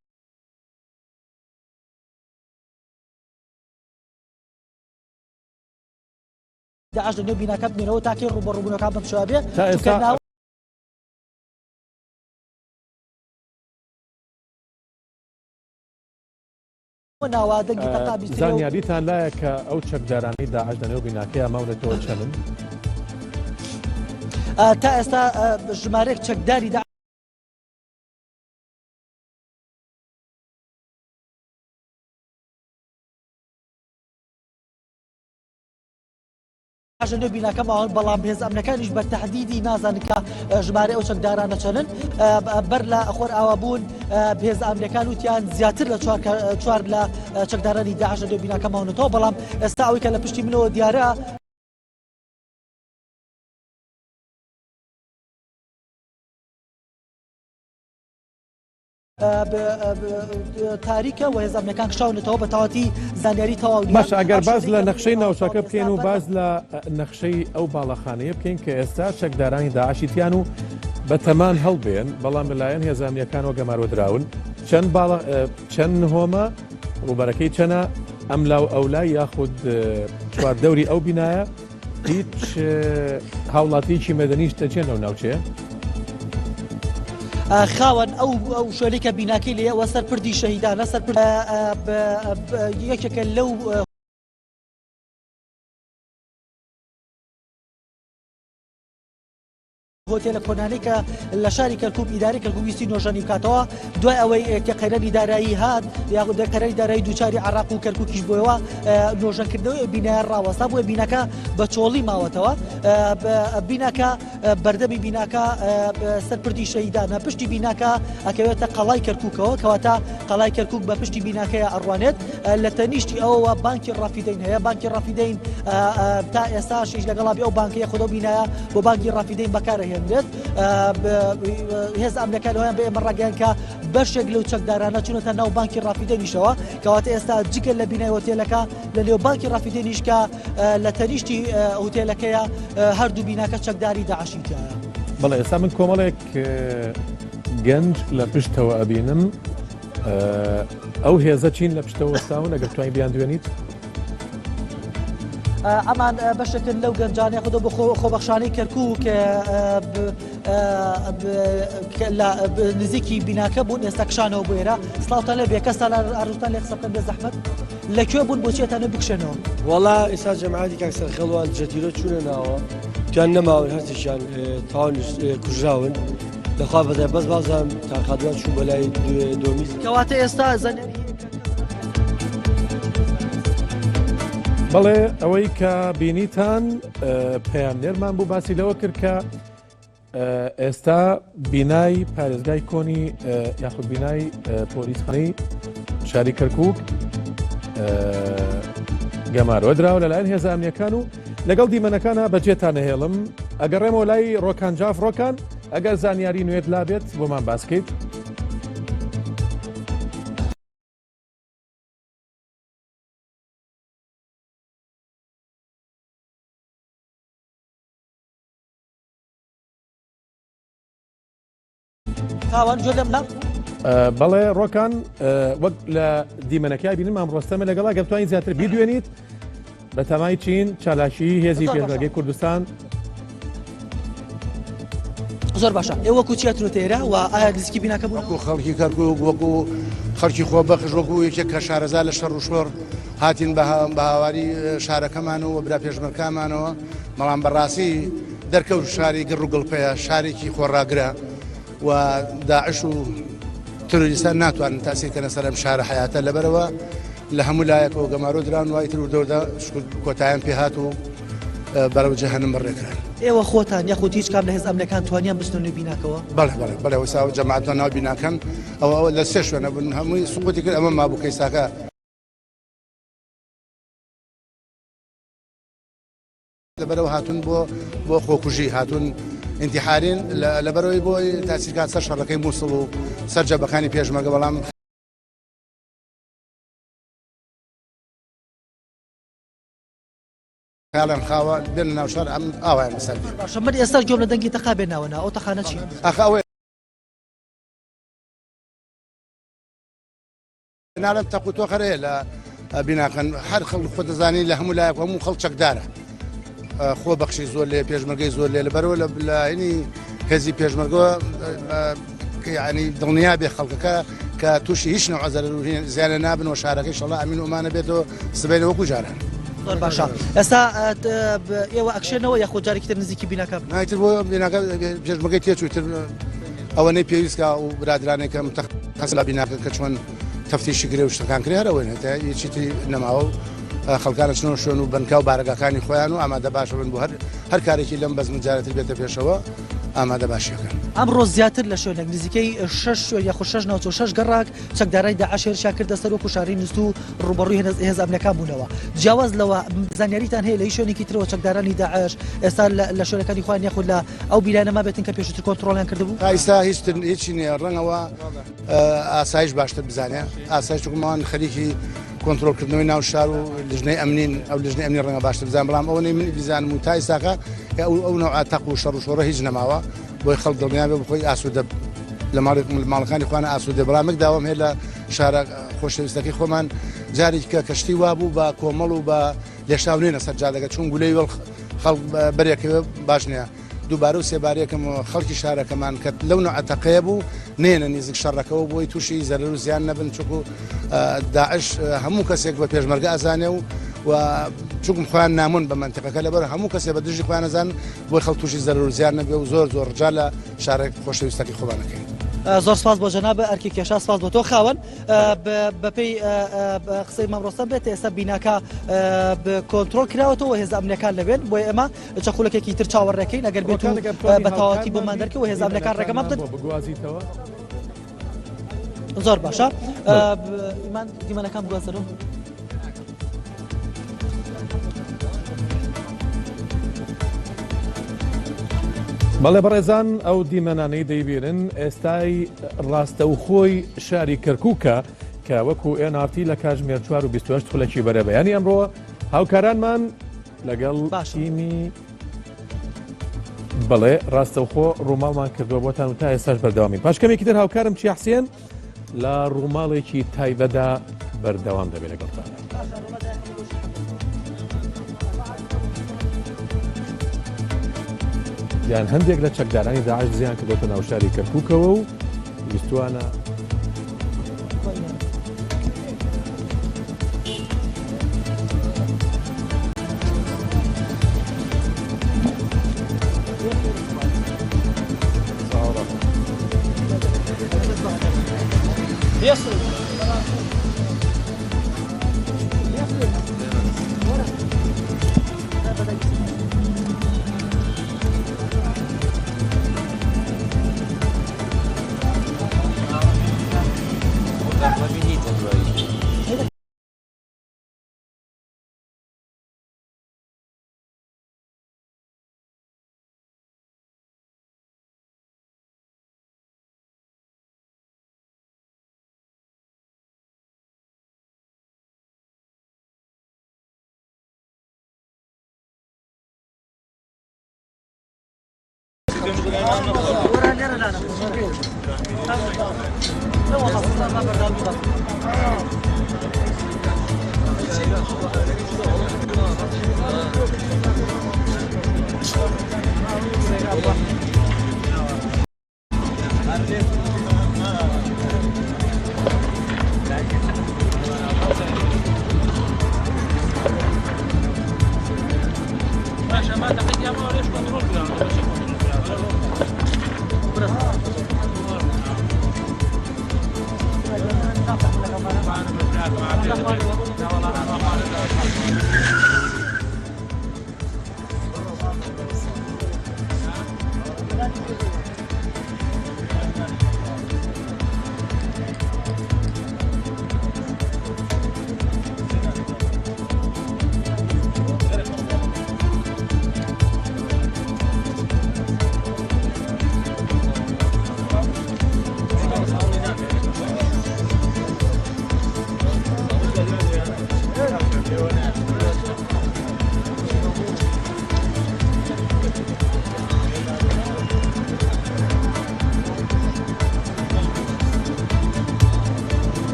داعش لە نێو بیناکە بمێنەوە تاکەی ڕوبەڕووبوونەکان بەم بێ زانیاریتان لایە کە ئەو چەکدارانی داعش لە نێو بیناکەیە ماونێتەوە چەندن؟ تا ئێستا ژمارەیەک چەکداری نێو بیناکە ماوەن بەڵام هێز ئەمنەکانیش بە تەحدیدی نازانن کە ژمارە ئەو چەکدارانە چەندن بەر لە خۆر ئاوابوون هێز ئەمریکان وتیان زیاتر لە چوار لە چەکدارانی داعش لە نێو بیناکە ماونێتەوە بەڵام ئێستا ئەوەی کە لە پشتی منەوە دیارە تاریکە و هێز ئەمریکان کشاونێتەوە بە تەواتی زانیاری تەواو باش ئەگەر باز لە نەخشەی ناوچەکە بکەین و باز لە نەخشەی ئەو باڵەخانەیە بکەین کە ئێستا چەکدارانی داعشیتیان و بە تەمان هەڵبێن بەڵام لەلایەن هێز ئەمریکانەوە گەماروەدراون چەند هۆمە ڕوبەرەکەی چەنە ئەم لاو ئەولای یاخود چواردەوری ئەو بینایە هیچ هاوڵاتیکی مەدەنیش دەچێن ئەو ناوچەیە خاوەن ئەو شوێنێکە بیناکەی لێ وە سەر پردی شەهیدانە سەر یەکێکە لەو هۆتێلە کۆنانەی کە لە شاری کەرکووک ئیداری کەرکووک ویستی نۆژەنی بکاتەوە دوای ئەوەی کە قەیرەنی دارایی هات یاخود قەیرەنی دارایی دووچاری عراق و کەرکووکیش بۆیەوە نۆژەنکردنەوەی بینایە ڕاوەستا بووە بینەکە بە چۆڵی ماوەتەوە بینەکە بەردەمی بیناکە سەرپردی شەهیدانە پشتی بیناکە ئەکەوێتە قەڵای کەرکووکەوە کەواتە قەڵای کەرکووک بە پشتی بیناکەیە ئەڕوانێت لە تەنیشتی ئەوەوە بانکی ڕافیدەین هەیە بانکی ڕافیدەین تا ئێستا شیش لەگەڵابی ئەو بانکەیە خۆ بینایە بۆ بانکی ڕافیدەین بەکارهێن هێز ئەمریکانەوەیان بە ئێمە ڕاگەیان کە بەشێک لەو چەکدارانە چونەتە ناو بانکی ڕافیدەنیشەوە کەواتە ئێستا جگە لە بینای هۆتێلەکە لە نێو بانکی ڕافیدەنیش کە لە تەنیشتی هۆتێلەکەیە هەردوو بیناکە چەکداری داعشیتیایە. بەڵێ ئێستا من کۆمەڵێک گەنج لە پشتەوە ئەبینم ئەو هێزە چین لە پشتەوە وەستاون ئەگەر توانین بیان دوێنیت ئەمان بەشێکن لەو گەنجانەیە خودە بۆ خۆبەخشانەی کەرکووک نزیکی بیناکە بوون ئێستا کشانەوە بۆ ئێرە سڵاوتان لێ بێ کەسان ئاروتان لێ قسەکەن بێ زەحمەت لەکوێ بوون بۆچێتانە بکشێنەوە وەڵا ئێستا جەماعەتی کاکسەر خەڵوان جەتیرە چوونە ناوە توان نەماون هەرچیان تاوان کوژراون لەخوا بەدای بەس بازان تاقادوان چوو بەلای دۆمیز کەواتە ئێستا زەنێری بەڵێ ئەوەی کە بینیتان پەیامنێرمان بوو باسی لەوە کرد کە ئێستا بینای پارێزگای کۆنی یاخود بینای پۆلیسخانەی شاری کەرکووک گەمارۆ دراوە لەلایەن هێزە ئەمنیەکان و لەگەڵ دیمەنەکانە بەجێتان نەهێڵم ئەگەڕێمەوە لای ڕۆکانجاف ڕۆکان ئەگەر زانیاری نوێت لابێت بۆمان باسکەیت. بەڵێ ڕۆکان وەک لە دیمەنەکەی بینن مامڕۆستەمە لەگەڵا گەمتوانی زیاتر بیدوێنیت بە تەمای چین چالاشی هێزی پێشمەرگەی کوردستان. زۆر باشە ئێوە کوچیاترۆ تێرە و ئایا نزیکی بیناکە بوو وەکو خەڵکی کەرکووک وەکو خەڵکی خۆبەخش وەکو یەکێک کە شارەزا لە شەڕ و شۆڕ هاتین بە هاواری شارەکەمانەوە و برا پێشمەرگەکانمانەوە بەڵام بەڕاستی دەرکەوت شاری گڕ و گڵپەیە شارێکی خۆڕاگرە و داعش و تروریستان ناتوانن تاسیرکەنە سەر ئەم شارە حیاتە لەبەرەوە لە هەموو لایەکەوە گەمارۆ دران وای تر و دەوردا کۆتاییان پێ هات و بەرەو جەهەنەم بڕێکران. ئێوە خۆتان یاخود هیچ کام لە هێز ئەمنیەکان توانیان بستنەوەی بیناکەوە؟ بەڵێ وەسا جەماعەتە ناو بیناکەن ئەوە لە سێ شوێنە بوون هەمووی سقوتی کرد ئەمە مابوو کەیساکە لەبەرەوە هاتون بۆ خۆکوژی هاتون انتحارین لەبەرەوەی بۆی تاسیرکات سەر شەڕەکەی مووسڵ و سەر جەبەکانی پێشمەرگە بەڵام خیاڵیان خاوە بێن ناو شار ئەم ئاوایان بەسەر بێ. باشە من ئێستا گوێم لە دەنگی تەقا بێناوەنا ئەو تەقانە چی؟ ئەخ ئەوەی ناڵم تەق و تۆخەرەیە لە بیناکەن هەر خەڵک خۆ دەزانی لە هەموو لایەک هەموو خەڵک چەکدارە خۆ بەخشی زۆر لێ پێشمەرگەی زۆر لێ لەبەرەوە لە هینی هێزی پێشمەرگەوە ینی دڵنیا بێ خەڵکەکە کە تووشی هیچ نەوع زیانە نابن و شارەکەی شەڵا ئەمین ومانە بێتەوە سبەینە وەکو جاران. زۆر باشە ئێستا ئێوە ئەکشێنەوە یاخۆ جارێکی تر نزیکی بیناکە نایتر بۆ بیناکە پێشمەرگەی تێچووتر ئەوە نەی پێویستکە و برادرانێک کە متەخەصص لە بیناکە کە چۆن تەفتیشی کرێ و شتەکان کرێ هەرەوەی تا هیچی نەماوە و خەڵکانە چنەوە شوێن و بنکە و بارەگەکانی خۆیان و ئامادە باشە بن بۆ هەر کارێکی لەم بەزم جارێتر بێتە پێشەوە ئامادە باشیەکەن. ئەمڕۆ زیاتر لە شوێنێک نزیکەی 6 یاخۆ 6 گەڕاک چەکدارای داعش هێرشا کردە سەر وەکو شاری نووست و ڕوبەڕووی هێز ئەمنیەکان بوونەوە. جیاواز لەوە زانیاریتان هەیە لە هیچ شوێنێکی ترەوە چەکدارانی داعش ئێستا لە شوێنەکانی خۆیان یاخود لە ئەو بیلانەما بێتن کە پێشتر کۆنتڕۆڵیان کردبوو؟ ئایستا هیچی نییە ڕەنگەوە ئاسایش باشتر بزانێ ئاسایش چکمان خەریکی کۆنتڕۆلکردنەوەی ناو شار و لژنەی ئەمنین ئەو لژنەی ئەمنی ڕەنگە باشتر بزان بەڵام ئەوەی من بیزانم و تا ئێستاکە ئەو نەوع تەق و شەڕ و شۆڕە هیچ نەماوە بۆی خەڵک دڵنیا بێ بخۆی ئاسوودە لە ماڵەکانی خۆیان ئاسوودە بەڵامێک داوام هەیە لە شارە خۆشەویستەکەی خۆمان جارێک کە کەشتی وابوو بە کۆمەڵ و بە لێشاونێنە سەر جادەگە چون گولەی وەڵ خەڵک بەرێکەوە باش نییە دووبارە و سێبارەکەم خەڵکی شارەکەمان کە لەو نوع تەقەیە بوو نێنە نزیک شەڕەکەەوە بۆی تووشی زەرەر و زیان نەبن چووکو داعش هەموو کەسێک بە پێشمەرگە ئازانێ و چووکم خۆیان نامون بە منتیقەکە لەبەر هەموو کەسێک بە دژی خۆیان ئەزان بۆی خەڵک تووشی زەرەر و زیان نەبێ و زۆر ڕجا لە شارێک خۆشەویستەکەی خۆبانەکەین. زۆر سپاس بۆ جەنابە ئەرکی کێشا سپاس بۆ تۆ خاوەن بەپێی قسەی مامڕۆستەم بێت ئێستا بیناکە کۆنتڕۆل کراوەتەوە هێز ئەمنیەکان لەبێن بۆی ئێمە چەخولەکێکی تر چاوەڕێکەین ئەگەر بێت و بە تەواوەتی بۆمان دەرکەوە هێز ئەمنیەکان ڕێگەمان بدەن. زۆر باشە ئیمان دیمەنەکان بگوازەرەوە. بەڵێ بەڕێزان ئەو دیمەنانەی دەیبێنن ئێستای ڕاستەوخۆی شاری کەرکووکە کە وەکو NRT لە کاتژمێر 4 و 28 خولەکی بەرەبەیانی ئەمڕۆ هاوکارانمان لەگەڵ تیمی بەڵێ ڕاستەوخۆ ڕووماڵمان کردووە بۆتان و تا ئێستاش بەردەوامین. پاشکەمێکی تر هاوکارم چی حسێن لە ڕووماڵێکی تایبەدا بەردەوام دەبێت لەگەڵتان. یان هەندێک لە چەکدارانی داعش دزیان کردوتە ناو شاری کەرکووکەوە و ویستوانە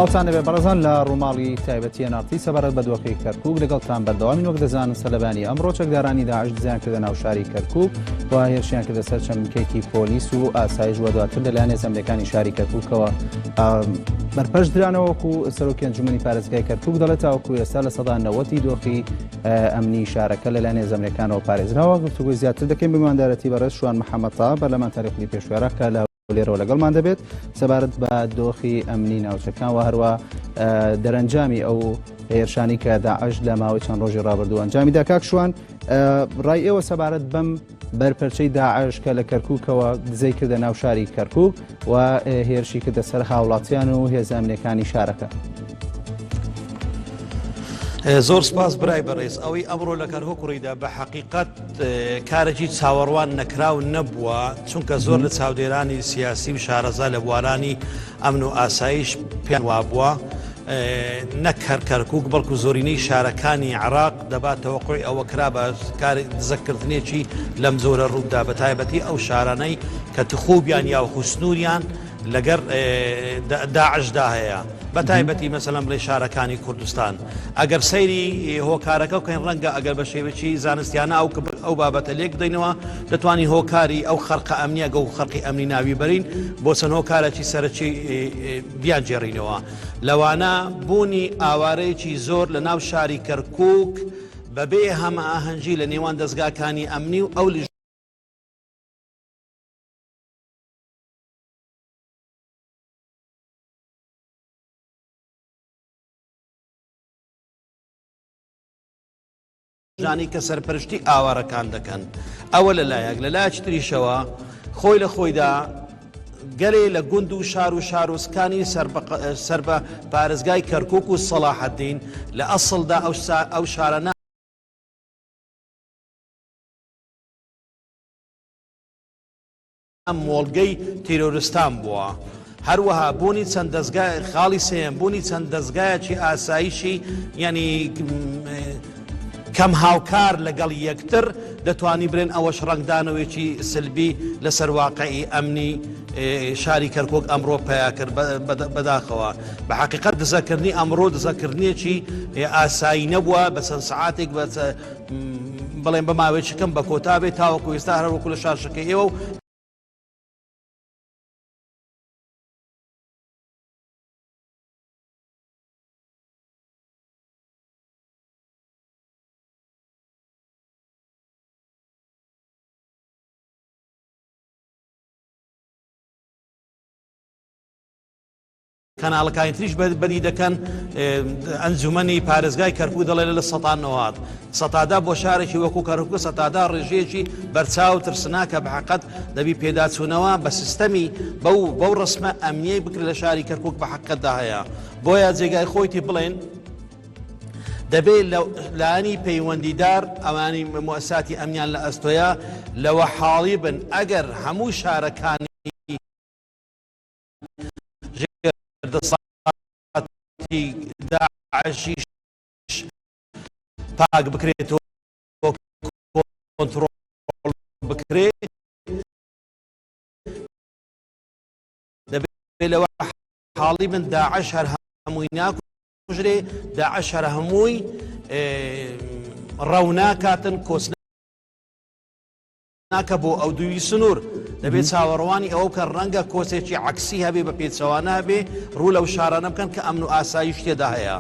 سڵاوتان دەبێت بەڕێزان لە ڕووماڵی تایبەتیە نارتی سەبارەت بە دۆخەی کەرکووک لەگەڵتان بەردەوامی وەک دەزانن سەلەبانی ئەمڕۆ چەکدارانی داعش دزیان کردە ناو شاری کەرکووک و هێرشیان کردە سەر چەمکێکی پۆلیس و ئاسایش و دواتر لەلایەن هێزەمەکانی شاری کەرکووکەوە بەرپەش درانەوەکو سەرۆکی ئەنجومەنی پارێزگای کەرکووک دەڵێت تاوەکو ئێستا لە سەدا 90 دۆخی ئەمنی شارەکە لەلایەن هێزەمەکانەوە پارێزراوە گفتوگوی زیاتر دەکەین بە میواندارەتی بەڕێز شوان محەممەد تا بەرلەمانتاری خولی پێشوێرە کە لە لێرەوە لەگەڵمان دەبێت سەبارەت بە دۆخی ئەمنی ناوچەکان و هەروە دەرەنجامی ئەو هێرشانی کە داعش لە ماوەی چەند ڕۆژی ڕابردووە ئەنجامیدا. کاکشوان ڕای ئێوە سەبارەت بەم بەرپەرچەی داعش کە لە کەرکووکەوە دزەی کردە ناو شاری کەرکووک و هێرشی کردە سەر هاوڵاتیان و هێزە ئەمنیەکانی شارەکە. زۆر سپاس برای بەڕێز ئەوەی ئەمڕۆ لە کەرکووک ڕوویدا بە حەقیقەت کارێکی چاوەڕوان نەکراو نەبووە، چونکە زۆر لە چاودێرانی سیاسی و شارەزا لە بوارانی ئەمن و ئاسایش پێیان وابووە نەک هەر کەرکووک بەڵکو زۆرینەی شارەکانی عێراق دەبات تەوەقعی ئەوە کرا بە کاری دزەکردنێکی لەم زۆرە ڕوودا بە تایبەتی ئەو شارانەی کە تخوبیان یا خوسنووریان لەگەر داعشدا هەیە بە تایبەتی مەسەلەن بڵێ شارەکانی کوردستان. ئەگەر سەیری هۆکارەکە بکەین ڕەنگە ئەگەر بە شێوەیەکی زانستیانە ئەو بابەتە لێک بدەینەوە دەتوانین هۆکاری ئەو خەرقە ئەمنیە و خەرقی ئەمنی ناوی بەرین بۆ چەند هۆکارێکی سەرەکی بیانجێڕینەوە. لەوانە بوونی ئاوارەیەکی زۆر لە ناو شاری کەرکووک بەبێ هەمە ئاهەنگی لە نێوان دەستگاکانی ئەمنی و ئەو ژانی کە سەرپەرشتی ئاوارەکان دەکەن. ئەوە لەلایەک لەلایەکی تریشەوە خۆی لە خۆیدا گەلێ لە گوند و شارۆچکانی سەر بە پارێزگای کەرکووک و سەلاحەدین لە ئەسڵدا ئەو شارە مۆڵگەی تیرۆریستان بووە. هەروەها بوونی چەند دەستگای خاڵی سێم بوونی چەند دەستگایەکی ئاسایشی یعنی کەم هاوکار لەگەڵ یەکتر دەتوانی برێن ئەوەش ڕنگدانەوەیکی سلبی لەسەر واقعی ئەمنی شاری کەرکووک ئەمڕۆ پیا کرد بەداخەوە. بە حەقیقەت دزەکردنی ئەمڕۆ دزەکردنیەکی ئاسایی نەبووە بە چەند سەعاتێک بڵێن بە ماوەیەکی کەم بە کۆتا بێت تاوەکو ئێستا هەروەکو لە شارشەکەی ئێوە کەناڵەکانی تریش بەدی دەکەن. ئەنجومەنی پارێزگای کەرکووک دەڵێ لە سەتانەوەات سەتادا بۆ شارێکی وەکو کەرکووک سەتادا ڕێژەیەکی بەرچاو ترسناکە بە حەقەت دەبی پێداچوونەوە بە سیستەمی بەو ڕسمە ئەمنیەی بکرێت لە شاری کەرکووک بە حەقەتدا هەیە. بۆیە جێگای خۆیتی بڵێن دەبێت لایانی پەیوەندیدار ئەوانی مؤسساتی ئەمنیان لە ئەستۆیە لەوە حاڵی بن ئەگەر هەموو شارەکانی داعشی پاک بکرێتەوە کۆنتڕۆڵ بکرێت دەبێت لەوە حاڵی من داعش هەر هەمووی ناکوژرێ داعش هەر هەمووی ڕەوناکاتن کۆس ناکە بۆ ئەو دووی سنوور دەبێت چاوەڕوانی ئەوە کە ڕەنگە کۆسێکی عکسی هەبێ بە پێچەوانە بێ ڕوو لەو شارانە بکەن کە ئەمن و ئاسایش تێدا هەیە.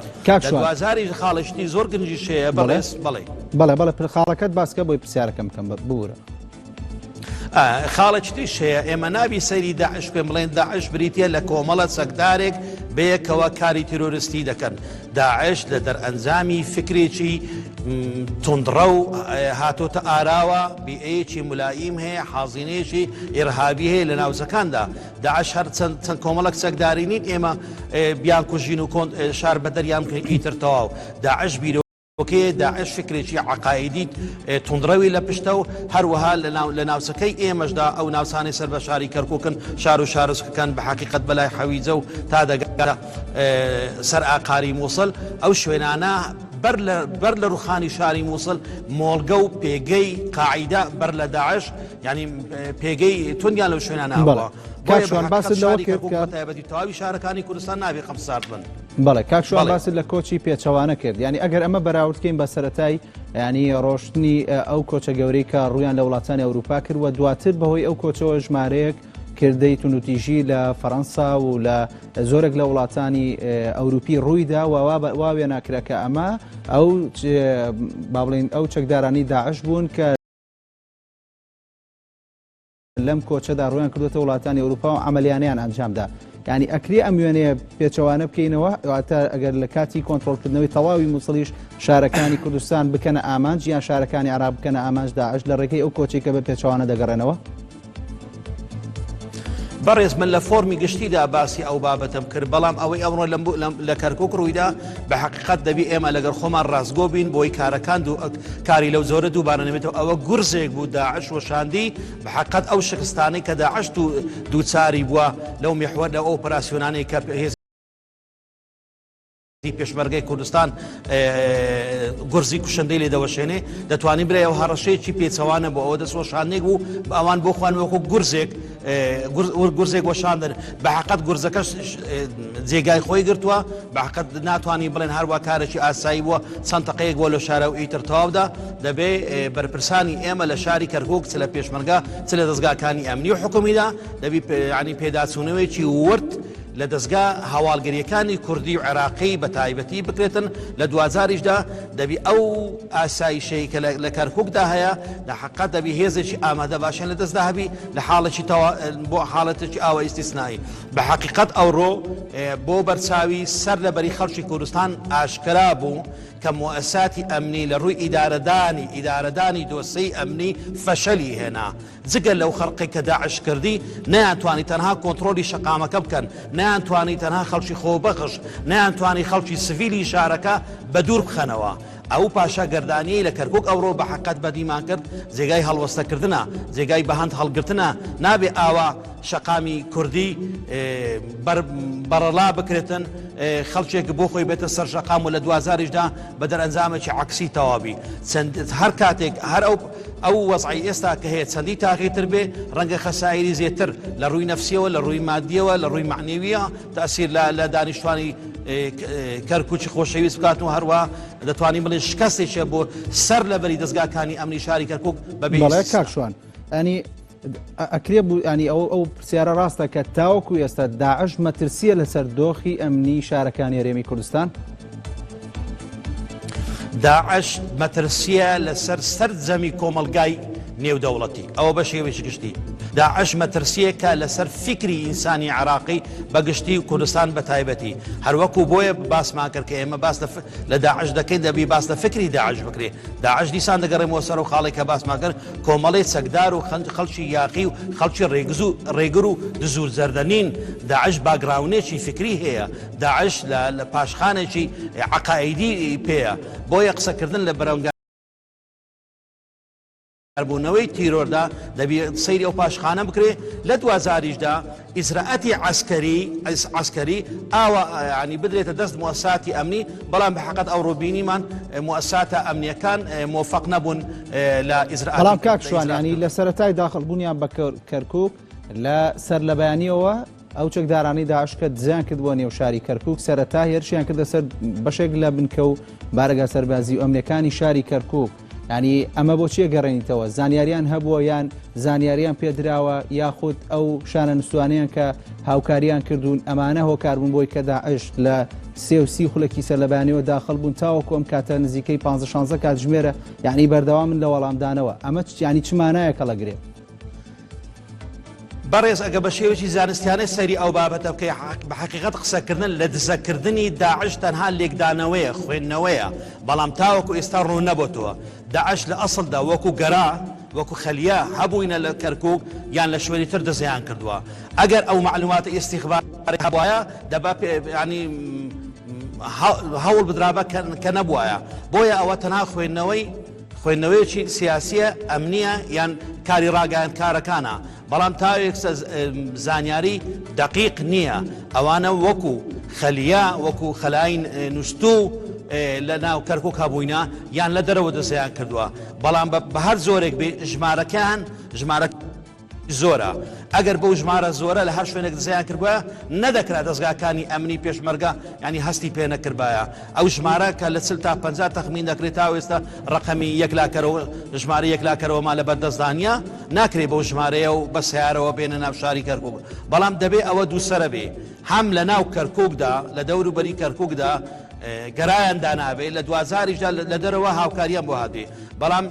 دوازاری خاڵشتی زۆر گرنگی شەیە بەڵێ بەڵێ خاڵەکەت باسکە بۆی پرسیارەکەم بکەم بورە. خاڵەتی شەیە ئێمە نابی سەیری داعش پێم بڵێن داعش بریتە لە کۆمەڵە چەکدارێک بەیەکەوە کاری تیرۆریستی دەکەن. داعش لە دەرئەنجامی فکرێکی تندڕە و هاتۆتە ئاراوە بیئەیەکی مولائیم هەیە حازینەیەکی ئێرهابی هەیە لە ناوچەکاندا. داعش هەر چەند کۆمەڵک چەکداری نین ئێمە بیان کوژین و شار بەدەریان بکەین ئیتر تەواو. داعش بیرۆ وەکێ داعش فکرێکی عقایدی تندڕەوی لە پشتە و هەروەها لە ناوچەکەی ئێمەشدا ئەو ناوچانەی سەر بە شاری کەرکووکن شار و شارۆچکەکان بە حەقیقەت بەلای حەویجە و تا دەگەرە سەر ئاقاری مووسڵ ئەو شوێنانە بەر لە ڕوخانی شاری مووسڵ مۆڵگە و پێگەی قاعیدە بەر لە داعش ینی پێگەی توندیان لەو شوێنانە هەبووە. کاکشوان باست لەوە کرد کە تایبەتی تەواوی شارەکانی کوردستان نابێ قەمسارد بن. بەڵێ کاکشوان باست لە کۆچی پێچەوانە کرد. ینی ئەگەر ئەمە بەراوردکەین بە سەرەتای ینی ڕۆشتنی ئەو کۆچە گەورەی کە ڕویان لە وڵاتانی ئەوروپا کرد و دواتر بەهۆی ئەو کۆچەوە ژمارەیەک کردەی تونوتیژی لە فەڕەنسا و لە زۆرێک لە وڵاتانی ئەوروپی ڕوویدا واوێ ناکرێکە ئەمە ئەو با بڵین ئەو چەکدارانی داعش بوون کە لەم کۆچەدا ڕویان کردوتە وڵاتانی ئەوروپا و عملیانیان ئەنجامدا ینی ئەکری ئەم وێنەیە پێچەوانە بکەینەوە واتە ئەگەر لە کاتی کۆنتترۆلکردنەوەی تەواوی مووسڵیش شارەکانی کوردستان بکەنە ئامانج یان شارەکانی عراب بکەنە ئامانج داعش لە ڕێگەی ئەو کۆچێکە بە پێچەوانە دەگەڕێنەوە بەڕێز من لە فۆرمی گشتیدا باسی ئەو بابەتم کرد بەڵام ئەوەی ئەمڕۆ لە کەرکووک ڕوویدا بە حقیقت دەبی ئێمە لەگەر خۆمان ڕاستگۆ بین بۆی کارەکان کاری لەو زۆرە دووبارە نەبێتەوە ئەوە گورزێک بوو داعش وەشاندی بە حقیقت ئەو شکستانەی کە داعش دووچاری بووە لەو میحوەر لە ئەو ئۆپەراسیۆنانەی کە پێشمەرگەی کوردستان گورزی کوشندەی لێ دەوەشێنێ دەتوانین برای ئەو هەڕەشەیەکی پێچەوانە بۆ ئەوە دەسۆشانێک بوو ئەوان بۆ خوان وەکو گورزێک وەشاندن بە حقیقت گورزەکەش جێگای خۆی گرتووە بە حقیقت ناتوانین بڵێن هەروە کارێکی ئاسایی بووە چەندتەقەیەک بۆ لە شارە و ئیتر تەواودا دەبێ بەرپرسانی ئێمە لە شاری کەرکووک چ لە پێشمەرگە چ لە دەستگاکانی ئەمنی و حکومیدا دەبی ینی پێداچوونەوەیکی ورد لە دەستگا هەواڵگەریەکانی کوردی و عێراقی بە تایبەتی بکرێتن لە دوازاریشدا دەبی ئەو ئاسایشەی کە لە کەرکووکدا هەیە لە حقیقت دەبی هێزێکی ئامادە باشن لە دەستدا هەبی لە حاڵێکی بۆ حاڵەتێکی ئاوە ئیستیسنایی بە حقیقت ئەوڕۆ بۆ بەرچاوی سەر لەبەری خەڵکی کوردستان ئاشکرا بوو کە مؤسساتی ئەمنی لە ڕووی ئیدارەدانی دۆسەی ئەمنی فەشەلی هێنا جگە لەو خەرقی کە داعش کردی نەیانتوانی تەنها کۆنتترۆلی شەقامەکە بکەن نەیانتوانی تەنها خەڵکی خۆبەخش نەیانتوانی خەڵکی سڤیلی شارەکە بە دوور بخەنەوە ئەو پاشا گەردانیی لە کەرکووک ئەوڕۆ بە حقیقت بەدیمان کرد جێگای هەڵوەستەکردنە جێگای بەهەند هەڵگرتنە نابێ ئاوا شەقامی کوردی بەڕەڵا بکرێتن خەڵکێک بۆ خۆی بێتە سەر شەقام و لە دوازاریشدا بە دەرئەنجامێکی عەکسی تەواوی هەر کاتێک هەر ئەو وەزعی ئێستا کە هەیە چەندی تاقیتر بێ ڕەنگە خەسایری زێتر لە ڕووی نەفسیەوە لە ڕووی مادیەوە لە ڕووی معنیویە تەسیر لە دانیشتوانی کەرکووکی خۆشەویست بکات و هەروە دەتوانین بڵێن شکستێکە بۆ سەر لەبەری دەستگاکانی ئەمنی شاری کەرکووک بەڵێ کاکشوان ئەنی ئەکرێ بوو ینی ئەو پرسیارە ڕاستە کە تاوەکو ئێستا داعش مەترسیە لەسەر دۆخی ئەمنی شارەکانی هەرێمی کوردستان داعش مەترسیە لەسەر سەرجەمی کۆمەلگای نێودەوڵەتی ئەوە بە شێوەیەکی گشتی داعش مەترسیەکە لەسەر فکری ئینسانی عراقی بەگشتی و کوردستان بە تایبەتی هەروەکو بۆیە باسمان کرد کە ئێمە باس لە داعش دەکەین دەبی باس لە فکری داعش بکرێ داعش دیسان دەگەڕێمەوە سەر و خاڵی کە باسمان کرد کۆمەڵی چەکدار و خەڵکی یاقی و خەڵکی ڕێگر و دزور زەردەنین داعش باگراونێکی فکری هەیە داعش لە پاشخانێکی عقائیدی پێیە بۆیە قسەکردن لە بەرەونگا بوونەوەی تیرۆردا دەبی سەیری ئەو پاشخانە بکرێ لە دوازاریشدا ئیزراعەتی عسکەری ئاوە ینی بدرێتە دەست مؤسساتی ئەمنی بەڵام بەحقیقت ئەو ڕووبینیمان مؤسساتە ئەمنیەکان موفق نەبوون لە ئیزراعەت بەڵام کاکشوان ینی لە سەرەتای داخڵبوونیان بە کەرکووک لە سەر لەبەیانیەوە ئەو چەکدارانی داعش کە دزیان کردبووە نێو شاری کەرکووک سەرەتا هێرشیان کردە سەر بەشێک لە بنکە و بارەگا سەربازی و ئەمنیەکانی شاری کەرکووک ینی ئەمە بۆچیە گەڕێنیتەوە زانیاریان هەبووە یان زانیاریان پێدراوە یاخود ئەو شانە نووسوانیان کە هاوکاریان کردوون ئەمانە هۆکاربوون بۆی کە داعش لە 30 خولەکی سەرلەبانیەوە داخڵ بوون تاوەکو ئەم کاتە نزیکەی 15 کاتژمێرە یعنی بەردەوام من لە وەڵامدانەوە ئەمە ینی چمانایەکە لەگرێ بەڕێز ئەگە بە شێوەی زانستیانە سەری ئەو بابەتە بکەی بە حقیقت قسەکردن لە دزەکردنی داعش تەنها لێکدانەوەیە خوێندنەوەیە بەڵام تاوەکو ئێستا ڕوو نەبووتەوە داعش لە ئەسڵدا وەکو گەرا وەکو خەلیا هەبووینە لە کەرکووک یان لە شوێنی تر دەزیان کردووە ئەگەر ئەو معلوماتە ئیستیخباری هەبوایە دەبا ینی هەوڵ بدرابە کە نەبووایە بۆیە ئەوە تەنها خوێندنەوەیەکی سیاسیە ئەمنیە یان کاری ڕاگەیان کارەکانە بەڵام تاوێک زانیاری دقیق نییە ئەوانە وەکو خەلیا وەکو خەلاین نووسوو لە ناو کەرکووک هەبووینە یان لە دەرەوە دەسەیان کردووە بەڵام بە هەر زۆرێک بێ ژمارەکان زۆرە ئەگەر بەو ژمارە زۆرە لە هەر شوێنێک دزیان کردووە نەدەکرا دەستگاکانی ئەمنی پێشمەرگە ینی هەستی پێ نەکردایە ئەو ژمارە کە لە 40 تا 50 تەخمین دەکرێت تا ئێستا ڕقەمی 1 لاکەرەوە ژمارە 1 لاکەرەوەما لە بەردەستدانیا ناکرێت بەو ژمارەیە و بە سیارەوە بێنە ناو شاری کەرکووک بەڵام دەبێ ئەوە دووسەرە بێ هەم لە ناو کەرکووکدا لە دەوروبەری کەرکووکدا گەرایان دانابێت لە دوازاریشدا لە دەرەوە هاوکاریان بۆ هاتێ بەڵام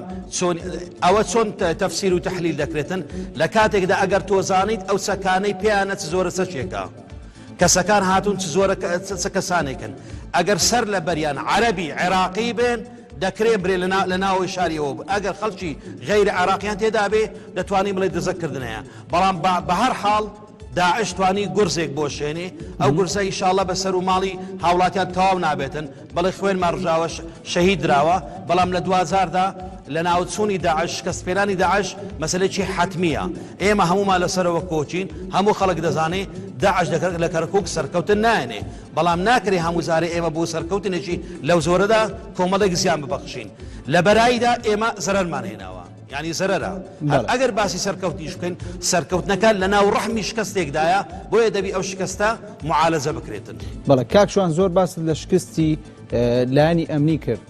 ئەوە چۆن تەفسیر و تحلیل دەکرێتن لە کاتێکدا ئەگەر تۆزانیت ئەو سەکانەی پێیانە چ زۆرە سەرچێکە کەسەکان هاتوون چ زۆرە کەسانێکن ئەگەر سەر لە بەریان عەرەبی عێراقی بێن دەکرێ برێ لە ناوەی شاریەوە ئەگەر خەڵکی غەیری عێراقیان تێدا بێ دەتوانی بڵێ دزەکردنەیە بەڵام بە هەر حاڵ داعش توانی گورزێک بۆ شوێنێ ئەو گورزە ئیشاڵڵە بەسەر و ماڵی هاوڵاتیان تەواو نابێتن بەڵێ خوێنمان ڕژاوە شەهید درراوە بەڵام لە 2000دا لە ناوچوونی داعش کەسپێرانی داعش مەسلەی حتمیە ئێمە هەمومان لەسەرەوە کۆچین هەموو خەڵک دەزانێ داعش لە کەرکووک سەرکەوتن نایێنێ بەڵام ناکرێ هەموو زارێ ئێمە بۆ سەرکەوتنێکی لەو زۆرەدا کۆمەڵێک زیان ببەخشین لە بەرایدا ئێمە زەرەرمان هێناوە ینی زەرەرە ئەگەر باسی سەرکەوتنیش بکەین سەرکەوتنەکان لە ناو ڕەحمی شکستێکدایە بۆیە دەبی ئەو شکستە معالەجە بکرێتن بەڵێ کاکشوان زۆر باست لە شکستی لایانی ئەمنی کرد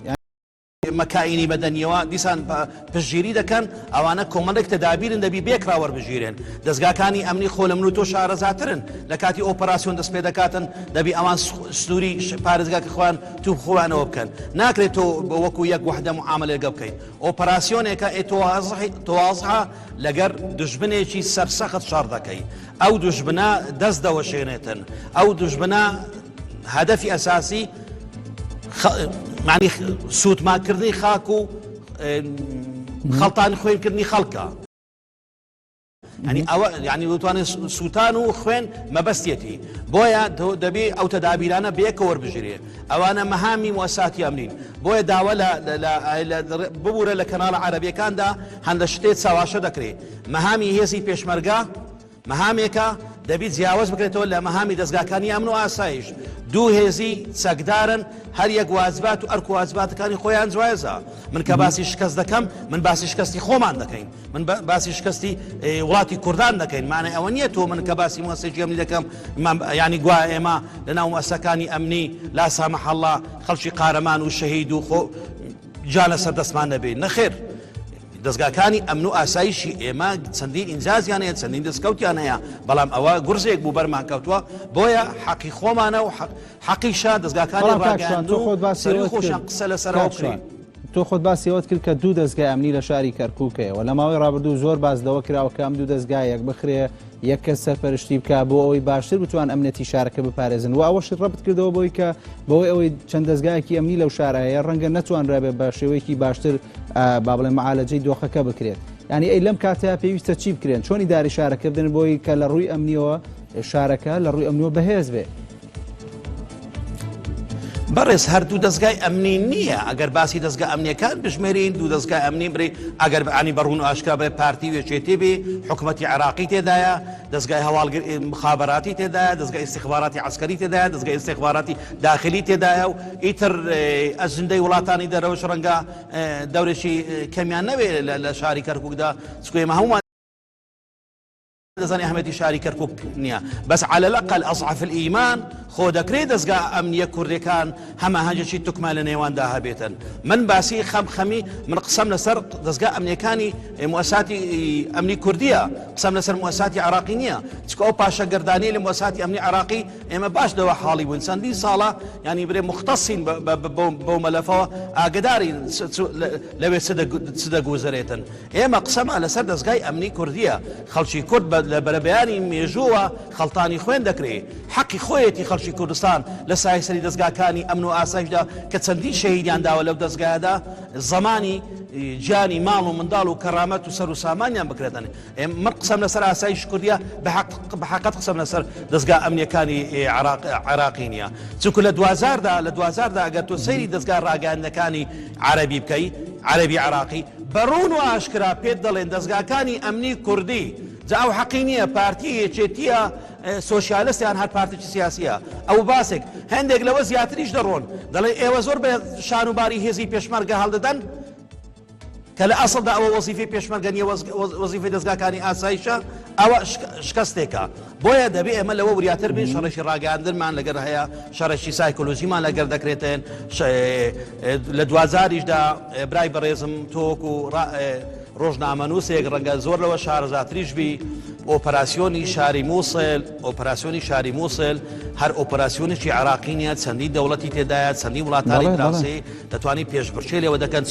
مەکائینی بەدەنیەوە دیسان پشتگیری دەکەن ئەوانە کۆمەڵێک تەدابیرن دەبی بێکرا وەربژیرێن دەستگاکانی ئەمنی خۆ لە من و تۆ شارەزاترن لە کاتی ئۆپەراسیۆن دەست پێ دەکاتن دەبی ئەوان سنووری پارێزگاکە خۆیان تو خۆیانەوە بکەن ناکرێت تۆ وەکو یەک وحدە معاملێگە بکەین ئۆپەراسیۆنێکە تۆوازها لەگەر دژبنێکی سەرسەخت شار دەکەی ئەو دژبنە دەست دەوەشێنێتن ئەو دژبنە هەدەفی ئەساسی معنی سوودمانکردنی خاک و خەڵتانی خوێنکردنی خەڵکە ینی دەتوانێت سووتان و خوێن مەبەستێتی بۆیە دەبێ ئەو تەدابیرانە بەیەکە وەربژێرێ ئەوانە مەهامی موەساتی ئەمنین بۆیە داوە ببوورە لە کەناڵە عەرەبیەکاندا هەندە شتێت چاواشە دەکرێت مەهامی هێزی پێشمەرگە مەهامێکە دەبێت جیاواز بکرێتەوە لە مەهامی دەستگاکانی ئەمن و ئاسایش دوو هێزی چەکدارن هەر یەک واجبات و ئەرک و واجباتەکانی خۆیان جوایزە من کە باسی شکست دەکەم من باسی شکستی خۆمان دەکەین من باسی شکستی وڵاتی کوردان دەکەین مانای ئەوە نییە تۆ من کە باسی موەسسەی ئەمنی دەکەم ینی گوا ئێمە لە ناو موەسسەکانی ئەمنی لا سامح الله خەڵکی قارەمان و شەهید و خۆ جا لەسەر دەستمان نەبێت نەخێر دەستگاکانی ئەمن و ئاسایشی ئێمە چەندین ئینجازیان هەیە چەندین دەستکەوتیان هەیە بەڵام ئەوە گورزێک بوو بەرمان کەوتووە بۆیە حەقی خۆمانە و حەقیشە دەستگاکانی ڕاگەیاندوو خۆشیان قسە لەسەرەوە بکرێن تۆ خۆت باسی ئەوت کرد کە دوو دەستگای ئەمنی لە شاری کەرکووکەوە لە ماوەی ڕابردوو زۆر باسدەوە کراوە کە ئەم دوو دەستگای یەک بخرێ یەک کەس سەرپەرشتی بکە بۆ ئەوەی باشتر بتوان ئەمنەتی شارەکە بپارێزن و ئەوەشت ڕەبت کردەوە بۆی کە بەوەی ئەوەی چەند دەستگایەکی ئەمنی لەو شارایە ڕەنگە نەتوانرابێ بە شێوەیەکی باشتر با بڵێ معالەجەی دۆخەکە بکرێت ینی ئەی لەم کاتەیە پێویستە چی بکرێن چۆنی داری شارەکە بدەن بۆی کە لە ڕووی ئەمنیەوە شارەکە لە ڕووی ئەمنیەوە بەهێز بێ بەڕێز هەردوو دەستگای ئەمنی نییە ئەگەر باسی دەستگا ئەمنیەکان بژمێرین دوو دەستگای ئەمنی برێ ئەگەر ئانی بەڕون و ئاشکرا بێ پارتی وێچێتی بێ حکوومەتی عێراقی تێدایە دەستگای هەواڵگر مخابراتی تێدایە دەستگای استخباراتی عسکەری تێدایە دەستگای استخباراتی داخلی تێدایە و ئیتر ئەجندەی وڵاتانی دەرەوەش ڕەنگە دەورێکی کەمیان نەوێ لە شاری کەرکووکدا چکۆێمە هەمومان دەزانی ئەهمەتی شاری کەرکووک نییە بەس على الأقل ئەضعف الئیمان خۆ دەکرێت دەستگا ئەمنیە کوردەکان هەمە هەنجێکی توکمان لە نێواندا هەبێتن من باسی خەمخەمی من قسەم لەسەر دەستگا ئەمنیەکانی موەساتی ئەمنی کوردیە قسەم لەسەر موەساتی عێراقی نییە چکە ئەو پاشەگەردانی لە موەساتی ئەمنی عێراقی ئێمە باش دەوە حاڵی بوون چەندین ساڵە ینی برێ مختصین بەو مەلەفەوە ئاگدارین لەوێ چ دەگوزارێتن ئێمە قسەمان لەسەر دەستگای ئەمنی کوردیە خەڵکی کورد لە بەرەبەیانی مێژووە خەڵتانی خوێن دەکرێت حەقی خۆیەتی خەڵکی کوردستان لە سایسەری دەستگاکانی ئەمن و ئاسایشدا کە چەندین شەهیدیان داوە لەو دەستگایەدا زەمانی جانی ماڵ و منداڵ و کەرامەت و سەر و سامانیان بکرێتن من قسەم لەسەر ئاسایش کوردیە بەحەقەت قسەم لەسەر دەستگا ئەمنیەکانی عێراقی نییە چونکە لە 2000دا ئەگەر تۆ سەیری دەستگا ڕاگەاندنەکانی عەرەبی بکەی عەرەبی عێراقی بەڕون و ئاشکرا پێت دەڵێن دەستگاکانی ئەمنی کوردی جا ئەو حەقی نییە پارتی یەکێتیە سۆشیالستیان هەر پارتێکی سیاسیە ئەو باسێک هەندێک لەوە زیاتریش دەڕۆن دەڵێ ئێوە زۆر بە شانوباری هێزی پێشمەرگە هەڵدەدەن کە لە ئەسڵدا ئەوە وەزیفەی پێشمەرگە نیە وەزیفەی دەستگاکانی ئاسایشە ئەوە شکستێکە بۆیە دەبێ ئێمە لەوە وریاتر بین شەڕێکی ڕاگەاندنمان لەگەر هەیە شەڕێکی سایکۆلۆژیمان لەگەر دەکرێتن لە 2000دا برای بەڕێزم تۆک و ڕۆژنامەنووسێک ڕەنگە زۆر لەوە شارەزاتریش بی ئۆپەراسیۆنی شاری مووسڵ ئۆپەراسیۆنی شاری مووسڵ هەر ئۆپەراسیۆنێکی عراقینە چەندی دەوڵەتی تێدایە چەندی وڵاتانی فراسی دەتوانانی پێشبڕکێ لێوە دەکەن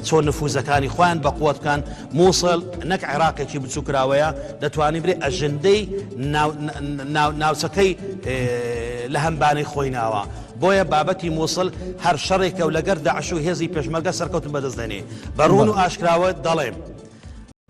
چۆن نفوزەکانی خۆیان بەقوت بکەن مووسڵ نەک عێراقێکی بچووکراوەیە دەتوانانی برێ ئەژندەی ناوچەکەی لە هەمبانەی خۆی ناوە بۆیە بابەتی مووسڵ هەر شەڕێکە و لەگەر داعش و هێزی پێشمەرگە سەرکەوتن بەدەستێنێ بەڕون و ئاشکراوە دەڵێم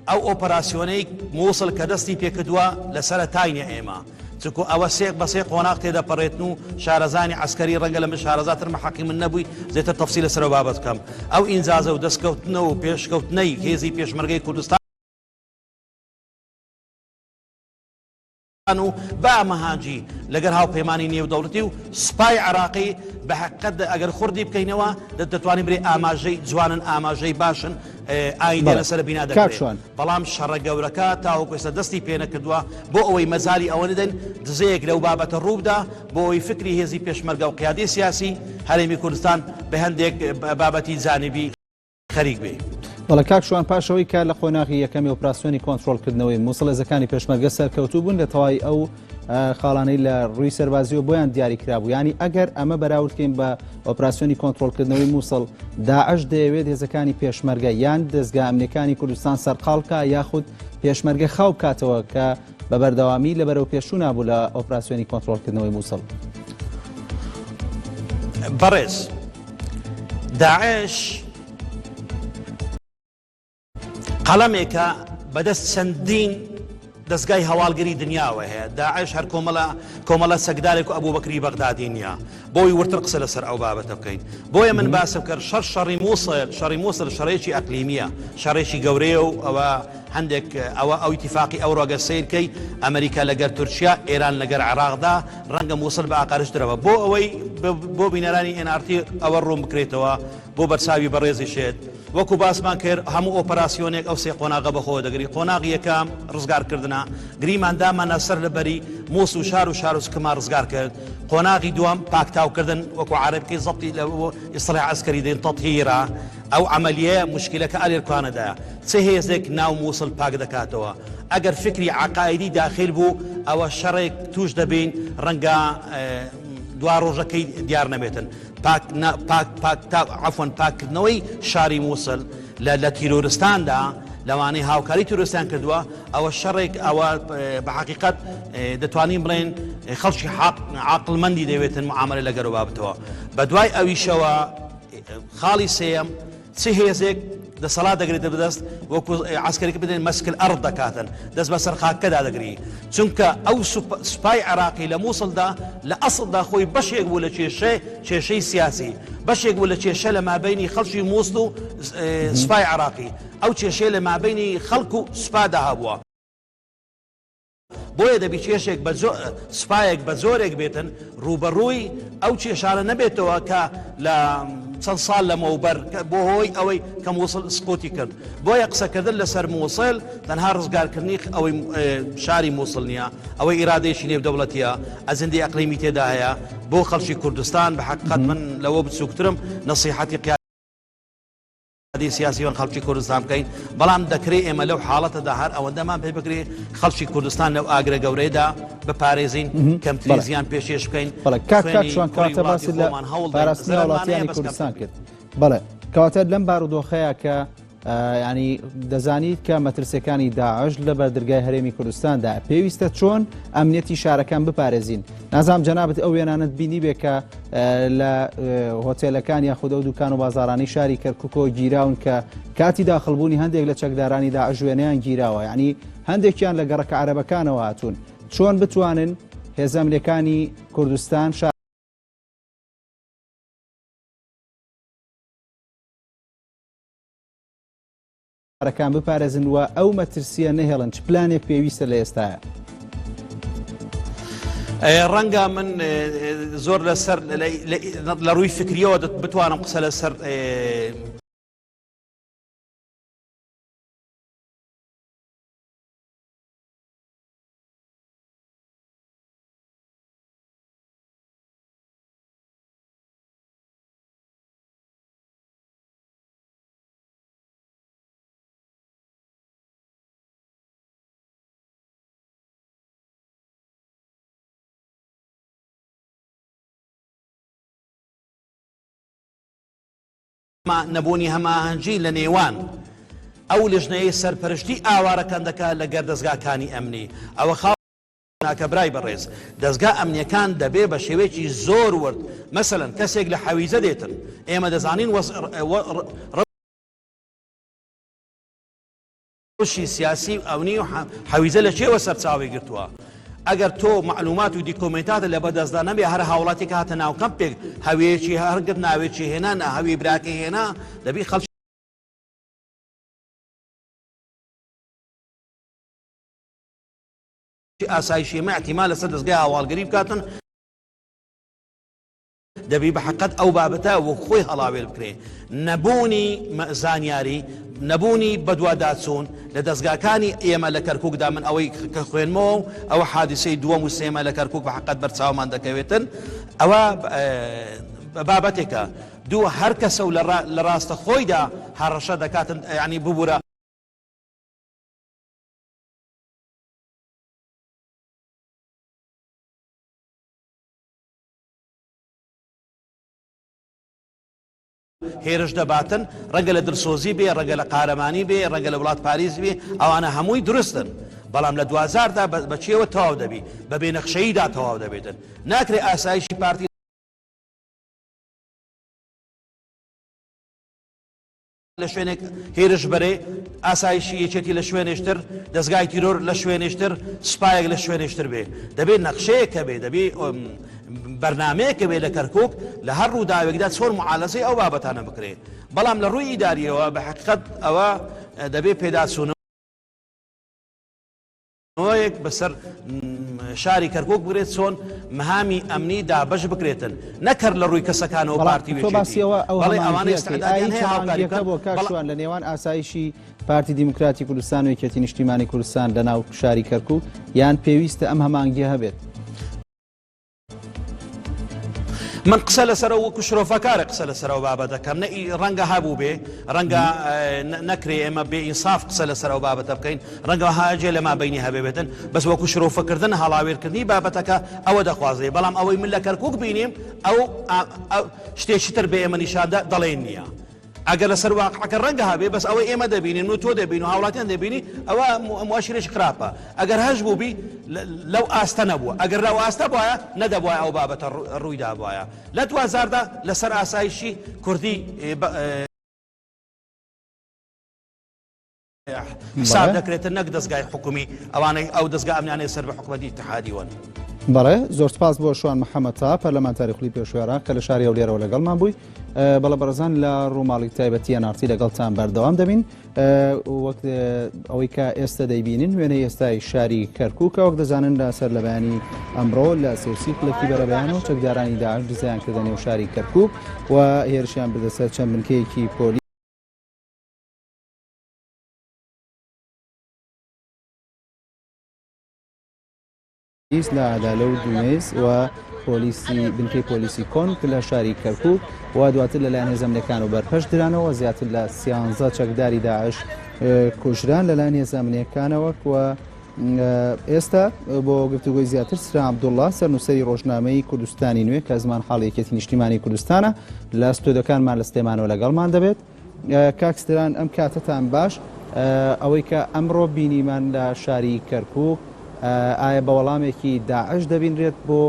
ئەو ئۆپەراسیۆنەی مووسڵ کە دەستی پێکردووە لەسەر تاینە ئێمە چکو ئەوە سێک بەسێ قۆناق تێدەپەڕێتن و شارەزانی عسکەری ڕەنگە لە من شارەزاتر مەحەقی من نەبووی زێتر تەفسیل لەسەرەوە بابەت بکەم ئەو ئینجازە و دەستکەوتنەوە و پێشکەوتنەی هێزی پێشمەرگەی کوردستان و با مەهانجی لەگەر هاوپەیمانی نێودەوڵەتی و سوپای عراقی بە حقیقەت ئەگەر خوردی بکەینەوە دەتوانین برێ ئاماژەی جوانن ئاماژەی باشن ئایندە لەسەر بینا دەکرێت بەڵام شەڕە گەورەکە تاوەکو ئێستا دەستی پێ نەکردووە بۆ ئەوەی مەزاری ئەوە ندەن دزەیەک لەو بابەتە ڕووبدا بۆ ئەوەی فکری هێزی پێشمەرگە و قیادەی سیاسی هەرێمی کوردستان بە هەندێک بابەتی جانبی خەریک بێ. وڵە کاکشوان پاشەوەی کار لە خۆناغی یەکەمی ئۆپراسیۆنی کۆنتترۆلکردنەوەی مووسڵ هێزەکانی پێشمەرگە سەرکەوتوو بوون لە تەواوی ئەو خاڵانەی لە ڕووی سەربازیەوە بۆیان دیاری کرابوو ینی ئەگەر ئەمە بەراوردکەین بە ئۆپراسیۆنی کۆنتترۆلکردنەوەی مووسڵ داعش دەیەوێت هێزەکانی پێشمەرگە یان دەستگا ئەمنیەکانی کوردستان سەرقاڵکە یاخود پێشمەرگە خاو بکاتەوە کە بە بەردەوامی لە بەرەو پێشوو نابوو لە ئۆپراسیۆنی کۆنتترۆلکردنەوەی مووسڵ. بەڕێز داعش قەڵەمێکە بەدەست چەندین دەستگای هەواڵگەری دنیاوە هەیە داعش هەر کۆمەڵە سەگدارێک و ئەبوو بەکری بەغدادی نییە بۆی ورتر قسە لەسەر ئەو بابەتە بکەین بۆیە من باسم کرد شەڕی مووسڵ شەڕێکی ئەقلیمیە شەڕێکی گەورەیە و ئەوە هەندێک ئەوە ئەو ئیتیفاقی ئەو ڕۆگە سیرکەی ئەمریکا لەگەر تورکیا ئێران لەگەر عێراقدا ڕەنگە مووسڵ بە ئاقارش درەوە بۆ ئەوەی بۆ بینەرانی NRT ئەوە ڕوون بکرێتەوە بۆ بەرساوی بەڕێزی شێت وەکو باسمان کرد هەموو ئۆپەراسیۆنێک ئەو سێ قۆناغە بەخۆ دەگری قۆناغی یەکەم ڕزگارکردنە گریمان دامانە سەر لەبەری مووس و شار و شارۆچکەمان ڕزگار کرد قۆناغی دووەم پاکتاوکردن وەکو عارەبکەی زەبتی لە ئیسڵاح عەسکەری دێن تەطهیرە ئەو عەمەلیە موشکیلەکە ئەلێرکوانەدایە چه هێزێک ناو مووسڵ پاک دەکاتەوە ئەگەر فکری عقایدی داخل بوو ئەوە شەڕێک توش دەبین ڕەنگە دوا ڕۆژەکەی دیار نەبێتن عفۆن پاکردنەوەی شاری مووسڵ لە تیرۆرستاندا لەوانەی هاوکاری تورستان کردووە ئەوە شەڕێک ئەوە بە حقیقەت دەتوانین بڵێن خەڵکی عاقڵمەندی دەوێتن معاملە لەگەرەوە بابەتەوە بە دوای ئەویشەوە خاڵی سێەم چه هێزێک دەسەڵات دەگرێتە بەدەست وەکو عسکەرێک بدەن مەسکل ئەرض دەکاتن دەست بەسەر خاکەدا دەگری چونکە ئەو سوپای عێراقی لە مووسڵدا لە ئەسڵدا خۆی بەشێک بوو لە کێشەی سیاسی بەشێک بوو لە کێشە لە مابینی خەڵکی مووسڵ و سوپای عێراقی ئەو کێشەیە لە مابینی خەڵک و سوپادا هەبووە بۆیە دەبی کێشێک سوپایەک بە زۆرێک بێتن ڕوبەڕووی ئەو کێشانە نەبێتەوە کە لە چەند ساڵ لەمەوبەر بۆ هۆی ئەوەی کە مووسڵ سقوتی کرد بۆیە قسەکردن لەسەر مووسڵ تەنها ڕزگارکردنی ئەوەی شاری مووسڵ نییە ئەوەی ئیرادەیەکی نێودەوڵەتیە ئەجەندەی ئەقلیمی تێدا هەیە بۆ خەڵکی کوردستان بە حقیقەت من لەوە بچووکترم نەسیحەتی سیاسیوان خەڵکی کوردستان بکەین بەڵام دەکرێت ئێمە لەو حاڵەتەدا هەر ئەوەندەمان پێ بکرێ خەڵکی کوردستان لەو ئاگرە گەورەیەدا بپارێزین کەمتری زیان پێشێش بکەین کاکشوان کاتە باسی لە پاراستنی وڵاتیانی کوردستان کرد بەڵێ کەواتە لەم بارودۆخەیە کە ینی دەزانیت کە مەترسیەکانی داعش لە بەردرگای هەرێمی کوردستاندا پێویستە چۆن ئەمنیەتی شارەکان بپارێزین نازام جەنابەت ئەو وێنانت بینی بێ کە لە هۆتێلەکان یاخود ئەو دوکان و بازاڕانی شاری کەرکووکۆ گیراون کە کاتی داخڵبوونی هەندێک لە چەکدارانی داعش وێنەیان گیراوە ینی هەندێکیان لە گەڕەکە عەرەبەکانەوە هاتوون چۆن بتوانن هێزە ئەمنیەکانی کوردستان شارەکان بپارێزن و ئەو مەترسیە نەهێڵن چ پلانێک پێویستە لە ئێستاە ڕەنگە من زۆر لەسەر لە ڕووی فکریەوە بتوانم قسە لەسەر نەبوونی هەماهەنگی لە نێوان ئەو لژنەیە سەرپەرشتی ئاوارەکان دەکات لەگەر دەستگاکانی ئەمنی ئەوە خاڵناکە برای بەڕێز دەستگا ئەمنیەکان دەبێ بە شێوەیەکی زۆر ورد مەسەلەن کەسێک لە حەویزە دێتن ئێمە دەزانین ڕشی سیاسی ئەونی و حەویزە لە چێوە سەرچاوی گرتووە ئەگەر تۆ معلومات و دیکۆمنتاتە لە بەدەستدا نەبێ هەر هاوڵاتی کە هاتە ناو کەمپێک هەوێکی هەرگرت ناوێکی هێنا هەوی براکە هێنا دەبی خەڵکی ئاسایشی ئێمە احتیمال لەسەر دەستگای هاوڵگەری بکاتن دەبی بە حقیقەت ئەو بابەتە وەک خۆی هەڵاوێر بکرێ نەبوونی زانیاری نەبوونی بەدواداچوون لە دەستگاکانی ئێمە لە کەرکووکدا من ئەوەی کە خوێنمەوە ئەوە حادیسەی دووەم و سێمە لە کەرکووک بە حقیقەت بەرچاومان دەکەوێتن ئەوە بابەتێکە دوو هەر کەسە و لە ڕاستە خۆیدا هەڕەشە دەکاتن یعنی ببوورە هێرش دەباتن ڕەنگە لە دڵسۆزی بێ ڕەنگە لە قارەمانی بێ ڕەنگە لە وڵات پاریس بێ ئەوانە هەمووی دروستن بەڵام لە 2000دا بەچێوە تەواو دەبی بە بێنەخشەییدا تەواو دەبێتن ناکرێ ئاسایشی پارتی لە شوێنێک هێرش بەرێ ئاسایشی یەکێتی لە شوێنێشتر دەستگای تیرۆر لە شوێنێشتر سوپایەک لە شوێنێشتر بێ دەبێت نەخشەیەکە بێ دەبێ بەرنامەیەکە بێ لە کەرکووک لە هەر ڕووداوێکدا چۆن معالەزەی ئەو بابەتانە بکرێ بەڵام لە ڕووی ئیداریەوە بە حقیقەت ئەوە دەبێ پێداچوونەوەیەک بەسەر شاری کەرکووک بگرێت چۆن مەهامی ئەمنی دابەش بکرێتن نەکەر لە ڕووی کەسەکانەوە پارتی بەڵێ ئەوانەی بۆ کاشوان لە نێوان ئاسایشی پارتی دیموکراتی کوردستان و یەکێتی نیشتیمانی کوردستان لە ناو شاری کەرکووک یان پێویستە ئەم هەمانگیە هەبێت من قسە لەسەرەوە وەکو شرۆفەکارە قسە لەسەرەوە بابەت دەکەم ڕەنگە هەبوو بێ ڕەنگە نەکرێ ئێمە بێ ئینساف قسە لەسەرەوە بابەتە بکەین ڕەنگە هاجێ لە مابەینی هەبێتن بەس وەکو شرۆفەکردن هەڵاوێرکردنی بابەتەکە ئەوە دەخوازێ بەڵام ئەوەی من لە کەرکووک بینیم ئەو شتێکی تر بێ ئێمە نیشاندا دەڵێن نییە ئەگەر لەسەر واقعەکە ڕەنگە هەبێ بەس ئەوەی ئێمە دەبینین و تۆ دەبین و هاوڵاتیان دەبینی ئەوە مواشرێکی خراپە ئەگەر هەش بووبی لەو ئاستە نەبووە ئەگەر لەو ئاستە بواە نەدەبواە ئەو بابەتە ڕوویدا بواە لە 2000دا لەسەر ئاسایشی کوردی حساب دەکرێتە نەک دەستگای حکومی ئەوانەی ئەو دەستگا ئەمنیانەی سەر بە حکومەتی اتحادیوەن بەڵێ زۆر سپاس بۆ شوان محەممەد تا پەرلەمانتاری خولی پێشوێران کە لە شاری هەولێرەوە لەگەڵمان بووی بەڵە بەرزان لە ڕووماڵی تایبەتیە نارتی لەگەڵتان بەردەوام دەبین وەک ئەوەی کە ئێستا دەیبینین وێنەی ئێستای شاری کەرکووکە وەک دەزانن لە سەر لە بەیانی ئەمڕۆ لە سێسی پلەکی بەرەبیانەوە چەکدارانی داعش دزیان کردە نێو شاری کەرکووک و هێرشیان بردەسەر چەند بنکەیەکی پۆلی لە عەدالە و دوونێز و بنکەی پۆلیسی کۆن لە شاری کەرکووک و دواتر لەلایەن هێزەمنیەکان و بەرپەش درانەوە زیاتر لە 13 چەکداری داعش کوژران لەلایەن هێزەمنیەکانەوە و ئێستا بۆ گفتوگۆی زیاتر سرا عەبدوڵڵا سەرنووسەری ڕۆژنامەی کوردستانی نوێ کە زمان حاڵی یەکێتی نیشتیمانی کوردستانە لە ستۆدیۆکانمان لە سلێمانەوە لەگەڵمان دەبێت کاکستران ئەم کاتتان باش ئەوەی کە ئەمڕۆ بینیمان لە شاری کەرکووک ئایا بە وەڵامێکی داعش دەبینرێت بۆ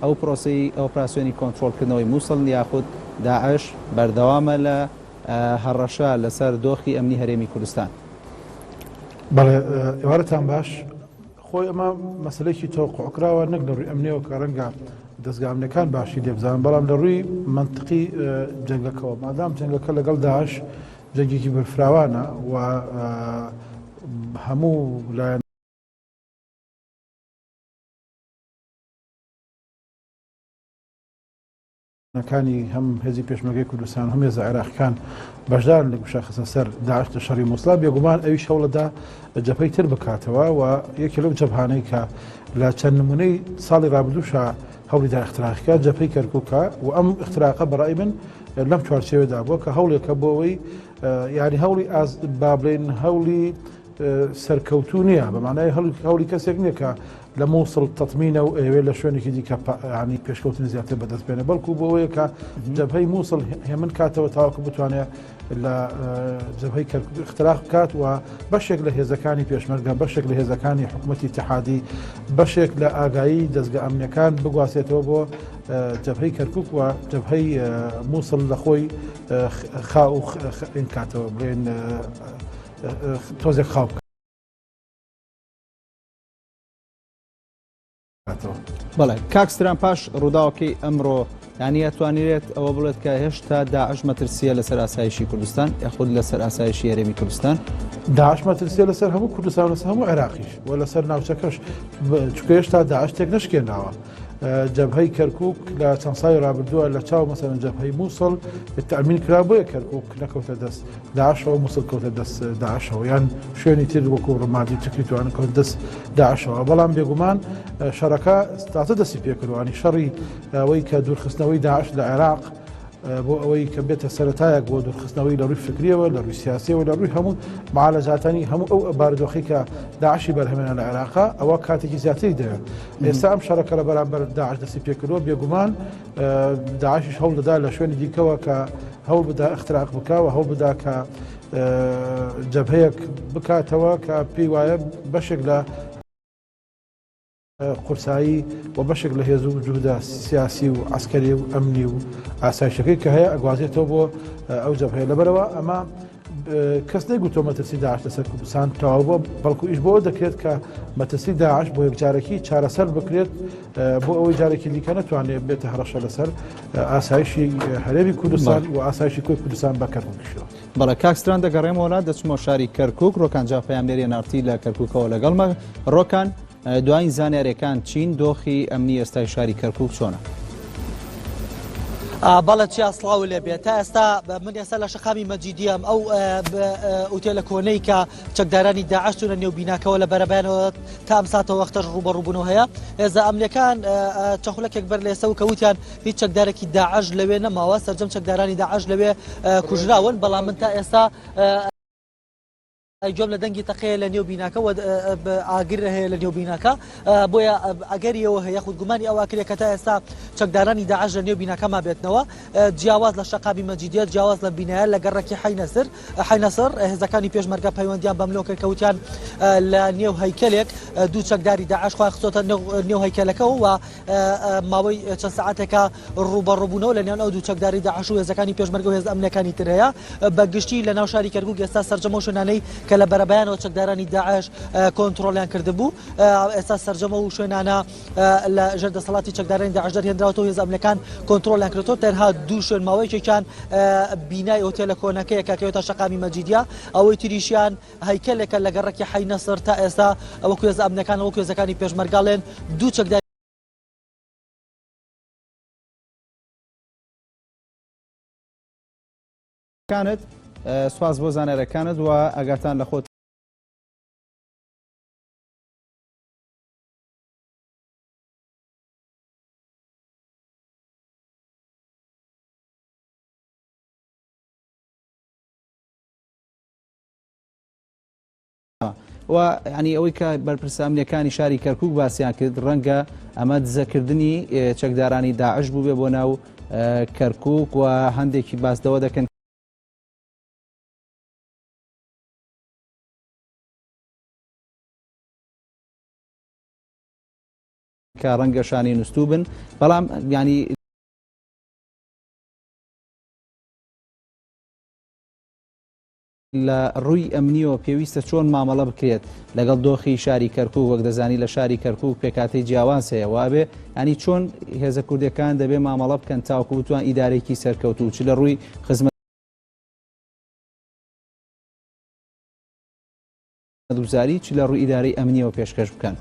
ئەو پرۆسی ئۆپراسیۆنی کۆنتڕۆڵکردنەوەی مووسڵ یاخود داعش بەردەوامە لە هەڕەشە لەسەر دۆخی ئەمنی هەرێمی کوردستان بەڵێ ئێوارەتان باش خۆی ئەمە مەسلەیەکی تۆقعکراوە نەک لە ڕووی ئەمنیەوە کە ڕەنگە دەستگامنەکان باشی دێبزان بەڵام لە ڕووی منطقی جەنگەکەەوە مادام جەنگەکە لەگەڵ داعش جەنگێکی بەرفراوانە و هەموو لایەن نەکانی هەم هێزی پێشمەرگەی کوردستان هەم هێزە عێراقیەکان بەشدار لە گوشەخستە سەر داعش لە شەڕی مووسڵا بێگومان ئەویش هەوڵەدا جەبهەی تر بکاتەوە و یەکێ لەو جەبهانەی کە لە چەند نمونەی ساڵی ڕابردووشە هەوڵیدا اختراقیکە جەبهەی کەرکووکە و ئەم اختراقە بەڕای من لەم چوارچێوەدا بووە کە هەوڵێکە بۆ ئەوەی یعنی هەوڵی با بڵێن هەوڵی سەرکەوتو نییە بەمانای هەوڵی کەسێک نییە کە لە مووسڵ تەتمینە و ئێوێ لە شوێنێکی دیکە ینی پێشکەوتن زیاتر بەدەست بێنە بەڵکو بۆەوەیە کە جەبهەی مووسڵ هێمن کاتەوە تاواکە بتوانێت لە جەبهەی اختراق بکات و بەشێک لە هێزەکانی پێشمەرگە بەشێک لە هێزەکانی حکوومەتی اتحادی بەشێک لە ئاگایی دەستگە ئەمنیەکان بگواسێتەوە بۆ جەبهەی کەرکووک و جەبهەی مووسڵ لە خۆی خاو این کاتەوە بڵێن تۆزێک خاو بەڵێ کاکستران پاش ڕووداوەکەی ئەمڕۆ یانە توانیرێت ئەوە بڵێت کە هێشتا داعش مەترسیە لەسەر ئاسایشی کوردستان یاخود لەسەر ئاسایشی هەرێمی کوردستان داعش مەترسیە لەسەر هەموو کوردستان لەسەر هەموو عێراقیش و لەسەر ناوچەکەش چونکە هێشتا داعش تێک نەشکێناوە جەبهەی کەرکووک لە چەند ساڵی ڕابردووە لە چاو مەسەرەن جەبهەی مووسڵ تەمین کرا بۆیە کەرکووک نەکەوتە دەست داعشەوە مووسڵ کەوتە دەست داعشەوە یان شوێنی تر وەکو ڕمادی چکری توانن کەوتە دەست داعشەوە بەڵام بێگومان شەڕەکە تازە دەستی پێکردوانی شەڕی ئەوەی کە دوورخستنەوەی داعش لە عێراق بۆ ئەوەی کە بێتە سەرەتایەک بۆ دوورخستنەوەی لە ڕووی فکریەوە لە ڕووی سیاسیەوە لە ڕووی هەموو معالەجاتانی هەموو ئەو بارودۆخی کە داعشی بەرهەمێنە لە عێراقا ئەوە کاتێکی زیاتری دەوێت ئێستا ئەم شەڕەکە لە بەرامبەر داعش دەستی پێکردووە بێگومان داعشیش هەوڵ دەدا لە شوێنی دیکەوە کە هەوڵ بدا اختراق بکاوە هەوڵ بدا کە جەبهەیەک بکاتەوە کە پێی وایە بەشێک لە قورسایی و بەشێک لە هێز و جوهدا سیاسی و عسکەری و ئەمنی و ئاسایشەکەی کە هەیە ئەگوازێتەوە بۆ ئەو جەبهەیە لەبەرەوە ئەمە کەس نەیگوتۆ مەترسی داعش لەسەر کوردستان تەواو بۆ بەڵکو ئیش بۆ دەکرێت کە مەترسی داعش بۆ یەکجارێکی چارەسەر بکرێت بۆ ئەوەی جارێکی دیکە نەتوانێت بێتە هەڕەشە لەسەر ئاسایشی هەرێمی کوردستان و ئاسایشی کۆی کوردستان بە کەرکووکیشەوە. بەڵێ کاکستران دەگەڕێمەوە دەچمەوە شاری کەرکووک ڕۆکان جا پەیامنێری نارتی لە کەرکووکەوە لەگەڵمە ڕۆکان دوای زانیاریەکان چین دۆخی ئەمنی ئێستای شاری کەرکووک چۆنە؟ بەڵێ چیا سڵاو لێ بێت تا ئێستا من ئێستا لە شەقامی مەجیدیم ئەو ئوتێلە کۆنەی کە چەکدارانی داعش چوونە نێو بیناکەوە لە بەرەبیانەوە تا ئەم ساتەوە وەختەش ڕوبەڕووبوونەوە هەیە هێزە ئەمنیەکان چەخولەکێک بەر لێسە و کەوتیان هیچ چەکدارێکی داعش لەوێ نەماوە سەرجەم چەکدارانی داعش لەوێ کوژراون بەڵام من تا ئێستا جۆم لە دەنگی تەقەیە لە نێو بیناکە و ئاگر هەیە لە نێو بیناکە بۆیە ئەگەریەوە هەیە خودگومانی ئەوە کرێت کە تا ئێستا چەکدارانی داعش لە نێو بیناکەما بێتنەوە جیاواز لە شەقامی مەجیدیت جیاواز لە بینایە لە گەڕێکی حینەسر هێزەکانی پێشمەرگە پەیوەندیان بە ملۆکە کەوتیان لە نێو هەیکەلێک دوو چەکداری داعش خۆیان خستۆتە نێو هەیکەلەکەەوە و ماوەی چەند سەعاتێکە ڕوبەڕووبوونەوە لە نێوان ئەو دوو چەکداری داعش و هێزەکانی پێشمەرگە و هێز ئەمنیەکانی تر هەیە بەگشتی لە ناو شاری کەرکووک ئێستا سەرجەمە و شوێنانەی کە لە بەرەبەیانەوە چەکدارانی داعش کۆنتڕۆلیان کردبوو ئێستا سەرجەمە و شوێنانە لە ژێردەسەڵاتی چەکدارانی داعش دەرهێنراوەوە هێز ئەمنیەکان کۆنتڕۆلیان کردەوە تەنها دوو شوێن ماوەیەکێکیان بینای ئۆتێلە کۆنەکەیە کە کەوێتە شەقامی مەجیدیە ئەوەی تریشیان هەیکەلێکە لە گەڕێکی حینەسر تا ئێستا وەکو هێز ئەمنیەکان وەکو هێزەکانی پێشمەرگاڵێن دوو چەکدار كانت سواز بۆ زانێرەکانت و ئەگاتان لە خۆت و ینی ئەوەی کە بەرپرسامنیەکانی شاری کەرکووک باسییان کرد ڕەنگە ئەمە دزەکردنی چەکدارانی داعش بوو بێ بۆ ناو کەرکووک و هەندێکی باسدەوە دەکەن کە ڕەنگە شانی نووسوو بن بەڵام ینی لە ڕووی ئەمنیەوە پێویستە چۆن مامەڵە بکرێت لەگەڵ دۆخی شاری کەرکووک وەک دەزانی لە شاری کەرکووک پێکاتی جیاواز هەیە وابێ ینی چۆن هێزە کوردەکان دەبێ مامەڵە بکەن تاوکو بتوان ئیدارێکی سەرکەوتوو چ لە ڕووی خزمەت دوزاری چ لە ڕووی ئیدارەی ئەمنیەوە پێشکەش بکەن.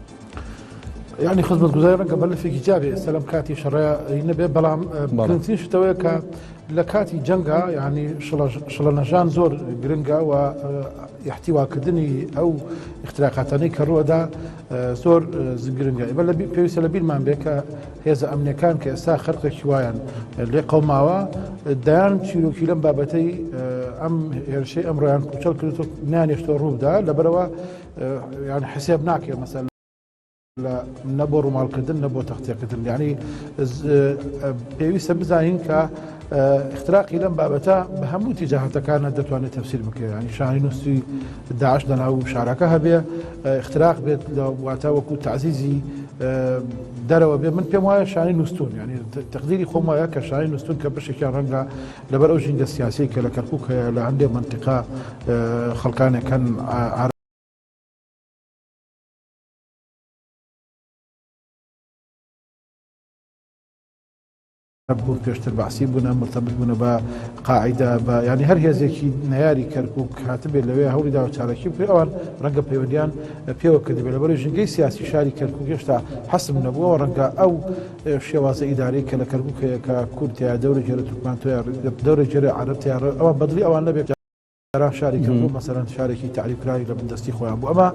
يعني خدمة گوزاری قبل في إيجابي سلام كاتي شرعي نبي بلام كنتين شتوي ك لكاتي جنگا يعني شلنجان زور جرنگا و احتواء كدني أو اختراقاتني كرودا زور زجرنگا بل بيوس لبيل ما بك هذا أمن كان كأسا خرق شويا لقوماوا ديان شيلو كيلم بابتي أم هالشيء أمر يعني كل كل ناني اشتروه ده لبروا يعني حسابناك مثلا نبو رمال كدن نبو تغطية كدن يعني بيوس بزاين ك اختراقي لم بابتا بهمو اتجاهاتا كانت دتواني تفسير بك يعني شاني نسي داعش دنا او شاركها به اختراق بيت واتا وكو تعزيزي دروا به من بما شاني نستون يعني تقديري خما كشاني نستون كبش كان رنگا لبر اوجين السياسي كلكركوك لعندي منطقه خلقانه كان بوون پێشتر باسی بوون مرتبط بوون بە قاعدە يعني هەر هێزێکی نەیاری کەرکووک هاتبێت لەوێ هەوڵی دا و چارەکی بکرێت ئەوان ڕەنگە پەیوەندیان پێوە کردبێت لەبەر ژنگەی سیاسی شاری کەرکووک هێشتا حەسم نەبووە ڕەنگە ئەو شێوازە ئیدارەی کە لە کەرکووک کە کورتیا دەورە جێرە تورکمانتۆیە دەورە جێرە عەرەبتیا ئەوە بەدڵی ئەوان نەبێت جاران شاری کەرکووک مەسەلەن شارێکی تعریفکراوی لە بەردەستی خۆیان بوو ئەمە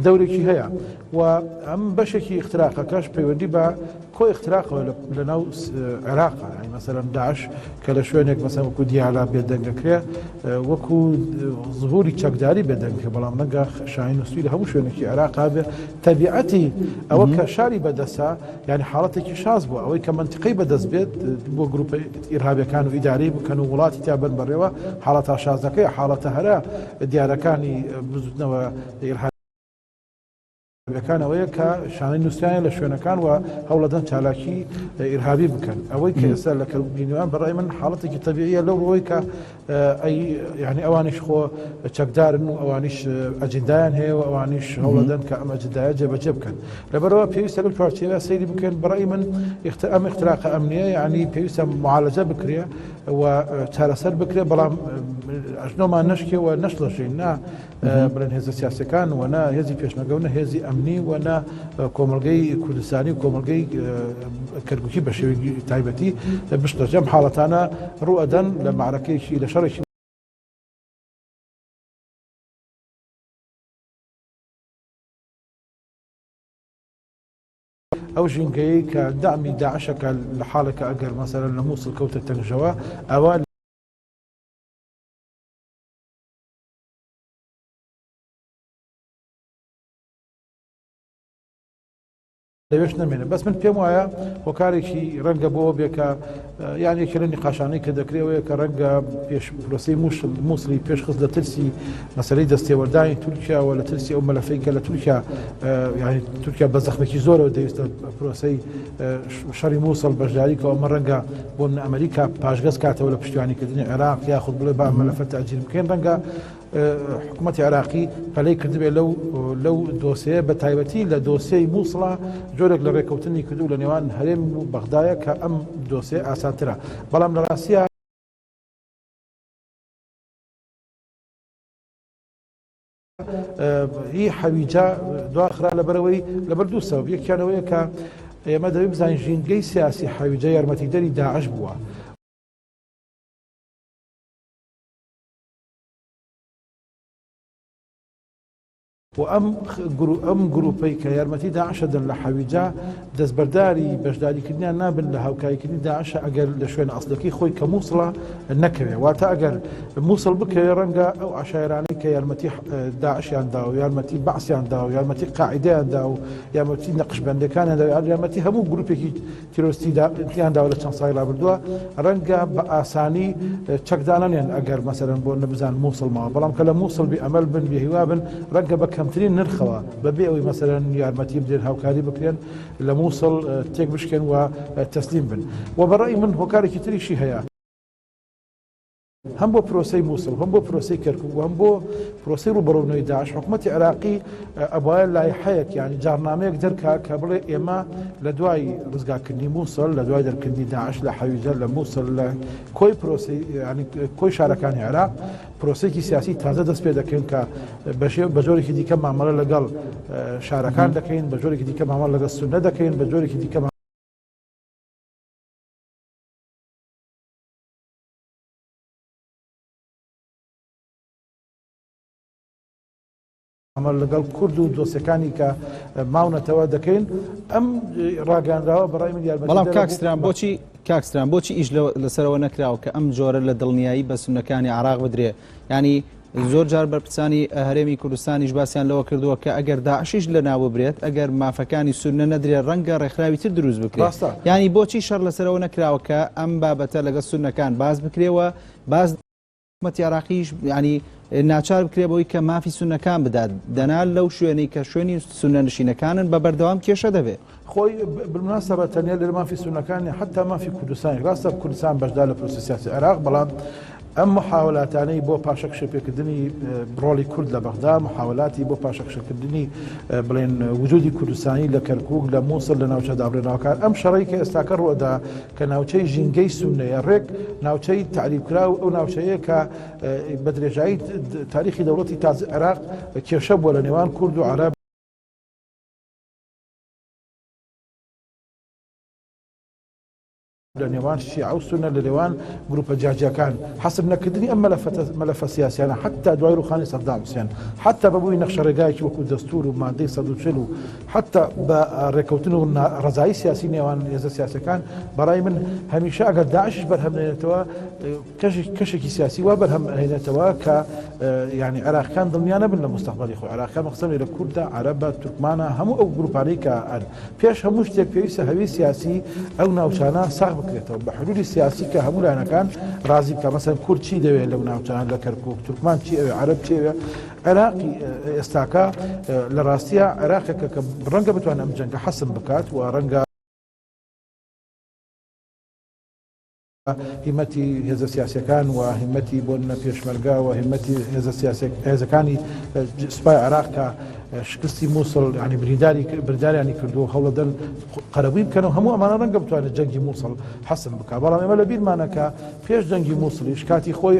دورێکی هەیە و ئەم بەشێکی اختراقەکەش پەیوەندی بە کۆی اختراقەوە لە ناو عێراقا يعني مثلا داعش کە لە شوێنێک مەسەن وەکو دیالا بێدەنگەکرێ وەکو ظهوری چەکداری بێدەنگکە بەڵام نەنگە شاهین نووسوی لە هەموو شوێنێکی عێراقا بێ تەبیعەتی ئەوە کە شاری بەدەسا يعني حاڵەتێکی شاز بووە ئەوەی کە منتقەی بەدەست بێت بۆ گروپە ئیرهابیەکان و ئیدارەی بکەن و وڵاتی تا بن بەڕێوە حاڵەتە شازەکەی حاڵەتە هەرە دیارەکانی بزوتنەوە كان أويك شان النسيان لشونكان وهولدان تالاكي إرهابي بكن أويك يسأل لك البنيوان برأي من حالتك الطبيعية لو رويك أي يعني أوانيش خو تقدار إنه أوانيش أجندان هي وأوانيش هولدان كأم أجندان جب كان لبروا بيوسا للبارتيا سيدي بكن برأي من اختراق أمنية يعني بيوسا معالجة بكرية وتارسل بكرية بلام أشنو ما نشكي ونشلشينا بلن هذا سياسي كان وانا هذي فيش نقولنا هذي أمني وانا كومرجي كردستاني وكومرجي كركوكي بشوي تايبتي باش ترجم حالتنا رؤدا لمعركة إلى شرش أو جنجي كدعم داعش كالحالة كأجر مثلا لموصل كوتة تنجوا أوان ليش نمينا بس من بيم ويا وكاريكي رنجا بو بيكا يعني كل نقاشاني كذا كريوي كرنجا بيش بروسي موصلي بيش خذ لترسي مسألة دستي ورداني تركيا ولا ترسي أم ملفيك لتركيا يعني تركيا بزخ مكي زورو ديست بروسي شري موصل بجاريكا أم رنجا بون أمريكا باش كاتا ولا بشتواني كدني العراق ياخذ بلا بعض ملفات تأجيل ممكن رنجا حكومة عراقي فلي كذب لو دوسيه بتايبتي لدوسيه موصلة جورك لريكوتني كدو لنيوان هرم بغدايا كأم دوسيه أساترة بلام لراسيا هي حويجة دو آخر لبروي لبردو سبب يك كانوا يك ماذا بزين جين جي سياسي حويجة يرمتي دري داعش بوا وأم جروبي كيارمتي داعش دن لحويجا دزبرداري بجداري كدنا نابن لها وكاي كدني داعش أجر لشوين أصلكي خوي كموصلة النكبة واتا أجر موصل بك يرنجا أو عشيراني كيارمتي داعش ينداو يارمتي بعث ينداو يارمتي قاعدة ينداو يارمتي نقش بندكان ينداو يارمتي همو جروبي تيروستي ينداو لتشانساي لابردوا رنجا بأساني تشكدانا يعني أجر مثلا بون نبزان موصل ما بلام كلام موصل بأمل بن بهوابن رنجا بك كمترين نرخوا ببيعوا مثلا يارمتي بدين هاوكاري بكرين لموصل تيك بشكن وتسليم بن وبرأي من هوكاري كتري شي هيا هەم بۆ پرۆسەی مووسڵ هەم بۆ پرۆسەی کەرکووک هەم بۆ پرۆسەی ڕوبەڕوونەوەی داعش حکوومەتی عێراقی ئەبایە لایحەیەک یعنی جارنامەیەک دەرکا کە بڵێ ئێمە لە دوای ڕزگارکردنی مووسڵ لە دوای دەرکردنی داعش لە حەویجە لە مووسڵ لە کۆی پرۆسەی ینی کۆی شارەکانی عێراق پرۆسەیەکی سیاسی تازە دەست پێ دەکەین کە بە جۆرێکی دیکە مامەڵە لەگەڵ شارەکان دەکەین بە جۆرێکی دیکە مامەڵ لەگەڵ سونە دەکەین بە جۆرێکی دیکە ئەمە لەگەڵ کورد و دۆستەکانی کە ماونەتەوە دەکەین ئەم ڕاگەاندراوە بەڕای من یارمەتی بەڵام کاکستران بۆچی ئیش لەسەرەوە نەکراوە کە ئەم جۆرە لە دڵنیایی بە سونەکانی عێراق بدرێ ینی زۆر جار بەرپرسانی هەرێمی کوردستانیش باسییان لەوە کردووە کە ئەگەر داعشیش لە ناو ببرێت ئەگەر مافەکانی سونە نەدرێ ڕەنگە ڕێکخراوی تر دروست بکرێت ینی بۆچی شەڕ لەسەرەوە نەکراوە کە ئەم بابەتە لەگە سونەکان باز بکرێەوە باز حکومەتی عێراقیش ینی ناچار بکرێبەوەی کە مافی سونەکان بدات دەنال لەو شوێنەی کە شوێنی سونە نشینەکانن بە بەردەوام کێشە دەبێت خۆی بالمناسبە تەنیا لە مافی سونەکانی حتا مافی کوردستانی ڕاستە کوردستان بەشدار لە پرۆسەی سیاسی عێراق بەڵام ئەم محاولاتانەی بۆ پاشەکشەپێکردنی ڕۆڵی کورد لە بەغدا محاولاتی بۆ پاشەکشەکردنی بڵێن وجودی کوردستانی لە کەرکووک لە مووسڵ لە ناوچە دابڕێناوەکان ئەم شەڕی کە ئێستاکە ڕوەدا کە ناوچەی ژینگەی سونەیە ڕێک ناوچەی تعریبکرا و ئەو ناوچەیە کە بە درێژایی تاریخی دەوڵەتی تازە عێراق کێشە بووە لە نێوان کورد و عەرەب لە نێوان شیعە و سونە لە نێوان گروپە جاجیەکان حەسب نەکردنی ئەم مەلەفە سیاسیانە حتا دوای ڕوخانی سەردام حوسێن حتا بەبووی نەخشەڕێگایەکی وەکو دەستور و مادەی 140 و حتا بە ڕێکەوتن و ڕزایی سیاسی نێوان هێزە سیاسەکان بەڕای من هەمیشە ئەگەر داعشش بەرهەمێنێتەوە کەشێکی سیاسی وا بەرهەم هێنێتەوە کە یعنی عێراقیان دڵنیا نەبن لە مستەقبەلی خۆی عێراقیان مەخسەمی لە کوردە عەرەبە تورکمانە هەموو ئەو گروپانەی کە پێش هەموو شتێک پێویستە هەوی سیاسی ئەو ناوچانە ساغ بکرێتەوە بە حلولی سیاسی کە هەموو لایەنەکان ڕازی بکە مەسەن کورد چی دەوێت لەو ناوچانە لە کەرکووک تورکمان چی ئەوێ عەرەب چی ئەوێ عێراقی ئێستاکە لە ڕاستیە عێراقێکە کە ڕەنگە بتوانێت ئەم جەنگە حەسم بکات و ڕەنگە هیمەتی هێزە سیاسەکان و هیمەتی بۆ پێشمەرگا و هیمەتی هێزەکانی سوپای عێراق کە شکستی مووسڵ ینی بریداریانی کردو هەوڵەدەن قەرەبووی بکەنەوە هەموو ئەمانە ڕەنگە بتوانێت جەنگی مووسڵ حەسم بکات بەڵام ئێمە لە بیرمانەکە پێش جەنگی مووسڵیش کاتی خۆی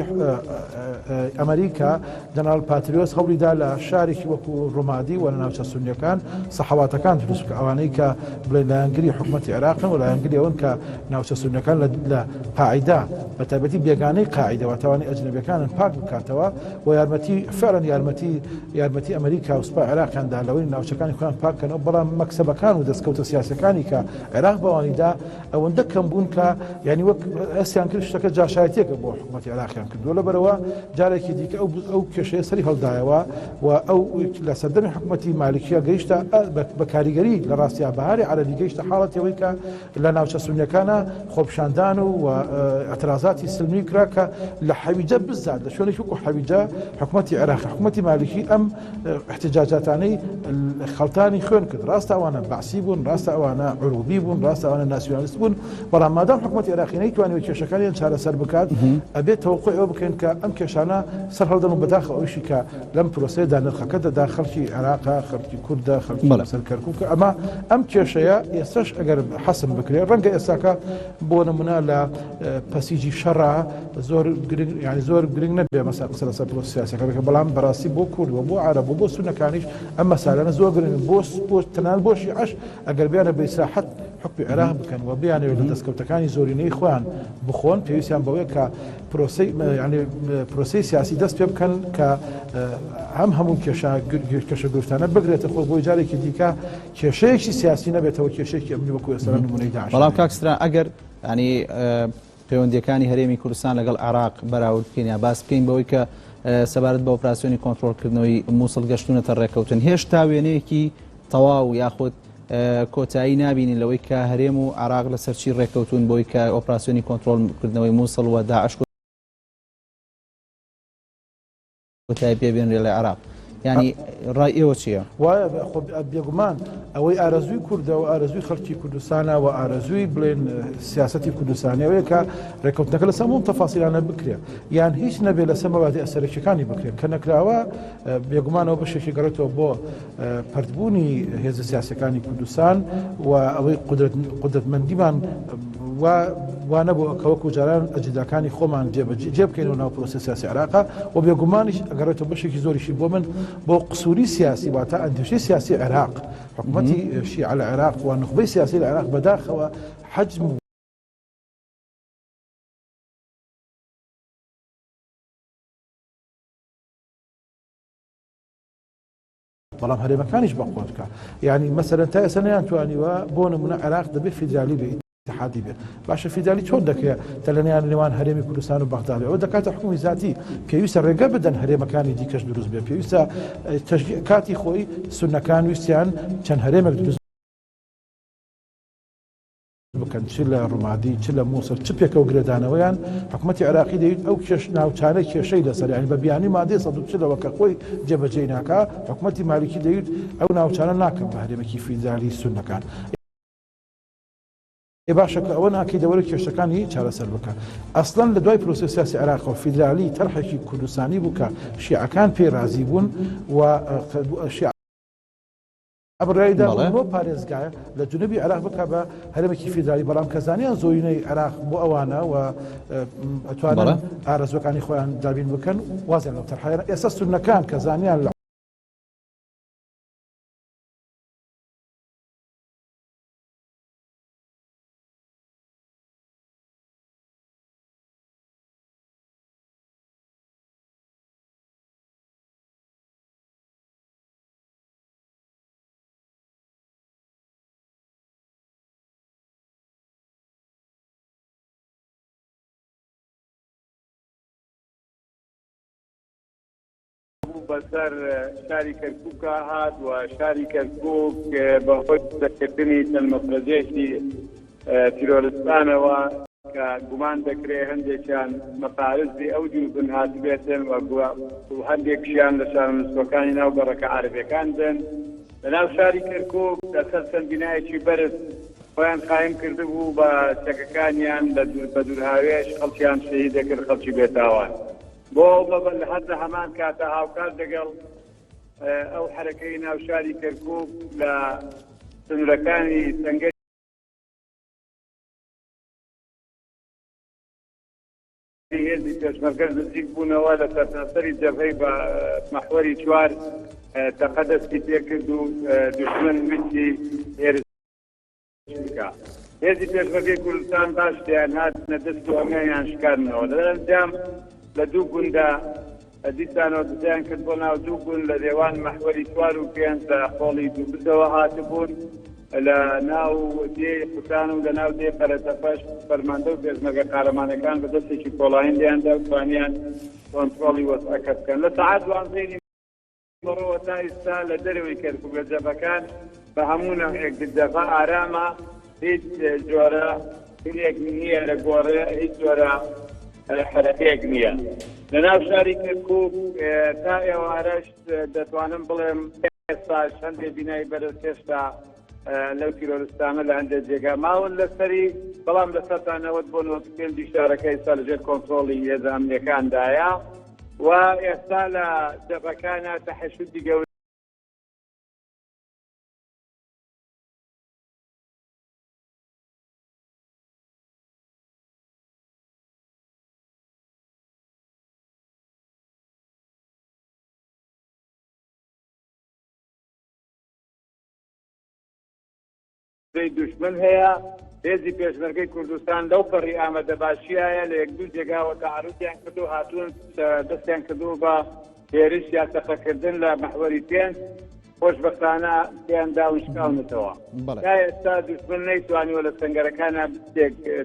ئەمریکا جەنرال پاتریۆس هەوڵیدا لە شارێکی وەکو ڕۆمادی و لە ناوچە سونیەکان سەحەواتەکان دروست بکە ئەوانەی کە بڵێن لایەنگری حکوومەتی عێراقن و لایەنگری ئەوەن کە ناوچە سونیەکان لە قاعیدا بە تایبەتی بێگانەی قاعیدەوە تاوانی ئەجنەبیەکانن پاک بکاتەوە و یارمەتی فعلەن یارمەتی ئەمریکا و سوپای عێراقیاندا لەوەی ناوچەکانی خۆیان پاککەنەوە بەڵام مەکسەبەکان و دەستکەوتە سیاسەکانی کە عێراق بەوانیدا ئەوەندە کەم بوون کە ینی وەک ئەسیان کرد شتەکە جاشایەتێکە بۆ حکوومەتی عێراقیان کردووە لەبەرەوە جارێکی دیکە ئەو کێشەیە سەری هەڵدایەوە و ئەو لە سەردەمی حکوومەتی مالکیە گەیشتە بە کاریگەری لە ڕاستیا بەهاری عەرەبی گەیشتە حاڵەتەوەی کە لە ناوچە سونیەکانە خۆپشاندان و اعتراضاتی سلمی کرا کە لە حەویجە بزات لە شوێنێکی وەکو حەویجە حکوومەتی عێراق حکوومەتی مالکی ئەم احتجاجاتانەی خەڵتانی خوێن کرد ڕاستە ئەوانە بەعسی بوون ڕاستە ئەوانە عروبی بوون ڕاستە ئەوانە ناسیۆنالیست بوون بەڵام مادام حکوومەتی عێراقی نەیتوانێت کێشەکانیان چارەسەر بکات ئەبێت تەوەقوعی ئەوە بکەین کە ئەم کێشانە سەر هەڵدەن و بەداخەوە ئەویشی کە لەم پرۆسەیەدا نرخەکە دەدا خەڵکی عێراقا خەڵکی کوردە خەڵکی لەسەر کەرکووکە ئەمە ئەم کێشەیە ئێستش ئەگەر حەسم بکرێت ڕەنگە ئێستاکە بۆ نمونە لە پەسیجی شەڕە زۆر گرنگ نەبێ مەسا قسە لەسەر پرۆسە سیاسیەکە بەڵام بەڕاستی بۆ کورد و بۆ عەرەب و بۆ سونەکانیش ئەم مەسالانە زۆر گرنگ بۆ تەنان بۆ شیعەش ئەگەر بیانە بە ئیسراحەت حکمی عێراق بکەن و بیانەوێت لە دەستکەوتەکانی زۆرینەی خۆیان بخۆن پێویستیان بەوەیە کە پرۆسەی سیاسی دەست پێ بکەن کە هەموو کێشە گرفتانە بگرێتە خۆ بۆی جارێکی دیکە کێشەیەکی سیاسی نەبێتەوە کێشەیەکی ئەمنی وەکو ئێستا نمونەی داعش. بەڵام کاکسترا ئەگەر ینی پەیوەندیەکانی هەرێمی کوردستان لەگەڵ عێراق بەراورد بکەین یا باس بکەین بەوەی کە سەبارەت بە ئۆپراسیۆنی کۆنتڕۆڵکردنەوەی مووسڵ گەشتونەتە ڕێکەوتن هێشتا وێنەیەکی تەواو یاخود کۆتایی نابینین لەوەی کە هەرێم و عێراق لەسەرچی ڕێکەوتون بۆی کە ئۆپراسیۆنی کۆنتڕۆڵکردنەوەی مووسڵ و داعش کۆتایی پێبێنرێ لە عێراق ینی ڕای ئێوە چییە؟ وایە بێگومان ئەوەی ئارەزووی کوردە و ئارەزووی خەڵکی کوردستانە و ئارەزووی بڵێن سیاسەتی کوردستانەوەیە کە ڕێکەوتنەکە لە سەموم تەفاسیلانە بکرێ یان هیچ نەبێت لە سەمەوادی ئەسەرەکیەکانی بکرێن کە نەکراوە بێگومانەوە بەشێکی گەڕێتەوە بۆ پەردبوونی هێزە سیاسەکانی کوردستان و ئەوەی قودرەتمەندیمان وانە بۆ کەوەکو جاران ئەجداکانی خۆمان جێ بکەینەوە ناو پرۆسە سیاسی عێراقا و بێگومانیش ئەگەڕێتەوە بەشێکی زۆریشی بۆ من بۆ قسووری سیاسی واتە ئەندێشەی سیاسی عێراق حکوومەتی شیعە لە عێراق و نخبەی سیاسی لە عێراق بەداخەوە حەجم بەڵام هەرێمەکانیش بەقۆ بکە یعنی مەسەرەن تا ئێستا نەیانتوانیوە بۆ نمونە عێراق دەبێت فیدرالی بێت اتحادی بێت باشە فیدرالی چۆن دەکەوێت تەلەنیان نێوان هەرێمی کوردستان و بەغداد ئەوە دەکاتە حکومی ذاتی پێویستە ڕێگە بدەن هەرێمەکانی دیکەش دروست بێت پێویستە کاتی خۆی سونەکان ویستیان چەند هەرێمێک دروست بکەن چ لە ڕوومادی چ لە مووسڵ چ پێکە و گرێدانەوەیان حکوومەتی عێراقی دەوێت ئەو ناوچانەی کێشەی لەسەر ینی بە بیانی مادەی ١40 کە خۆی جێبەجێ ناکا حکوومەتی مالیکی دەوێت ئەو ناوچانە ناکەم بە هەرێمێکی فیدرالی سونەکان باشە کە ئەوە ناکەی دەوەرە کێشەکانی چارەسەر بکە ئەسڵەن لە دوای پرۆسە سیاسی عێراق و فیدرالی تەرحێکی کوردستانی بوو کە شیعەکان پێی رازی بوون و ئەبڕایدا بۆ پارێزگایە لە جنوبی عێراق بکە بە هەرێمێکی فیدرالی بەڵام کەزانیان زۆینەی عێراق بۆ ئەوانە و ئەتوانن ئارەزوەکانی خۆیان دابین بکەن وازیان لەو تەرحەیە ئێستا سونەکان کەزانیان لە بەسەر شاری کەرکووکە هات و شاری کەرکووک بەخۆی دەکردنی چەند مەفرەجێکی تیرۆرستانەوە کە گومان دەکرێت هەندێکیان مەپارێزی ئەو جوبن هاتبێتن و هەندێکیان لە شارمنسکۆکانی ناو گەڕەکە عارەبیەکان بن لەناو شاری کەرکووک لەسەر چەند بینایەکی بەرز خۆیان قایم کردبوو بە چەکەکانیان بە دوورهاوێش خەڵکیان شەهید دەکرد خەڵکی بێتاوان بۆ بەبەر لە هەردە هەمان کاتە هاوکار دەگەڵ ئەو حرەکەی ناو شاری کەرکووک لە سنوورەکانی سەنگەری هێزی پێشمەرگەر نزیک بوونەوە لە سەرتاسەری جەبهەی بە مەحوەری چوار تەقە دەستی پێ کرد و دوژمن ویستی هێرش بکە هێزی پێشمەرگەی کوردستان باش دەیان هاتنە دەست و ئەمەیان شکاردنەوە لەنجام لە دوو گوندە دیسانەوە دزیان کرد بۆ ناو دوو گوند لە دێوان مەحوەری چوار و پێنج لە خۆڵی دووبدەوە هاتبوون لە ناو دێ قوتان و لە ناو دێ قەرەتەفەش فەرماندە و پێشمەرگە قارەمانەکان بە دەستێکی کۆڵایندیاندا توانیان کۆنتڕۆڵی وەسعەکە بکەن لە سەعات دوانزەی بەڕۆوە تا ئێستا لە دەرەوەی کەرکووک لە جەبەکان بە هەموو نەوەیەک جەبە ئارامە هیچ جۆرە هیچ نییە لە گۆڕێ هیچ جۆرە حرەکەیەک نییە لەناو شاری کەرکووک تا ئێوارەش دەتوانم بڵێم ئێستا هەندێک بینایی بەرز هێشتا لەو تیرۆرستانە لە هەندێک جێگا ماون لەسەری بەڵام لە سەرتانەوەت بۆ نۆتکردی شارەکە ئێستا لەژێر کۆنتڕۆڵی هێزە ئەمنیەکاندایە و ئێستا لە جەبەکانە تەحەشودی گەورە دوشمن هەیە هێزی پێشمەرگەی کوردستان لەو پەڕی ئامادەباشیایە لە یەک دوو جێگاوە تەعارودیان کردو هاتوون دەستیان کردو بە هێرش یا تەقەکردن لە مەحوەری پێنج خۆشبەختانە پێیاندا و شکاونەتەوە تا ئێستا دوشمن نەیتوانیوە لە سەنگەرەکانە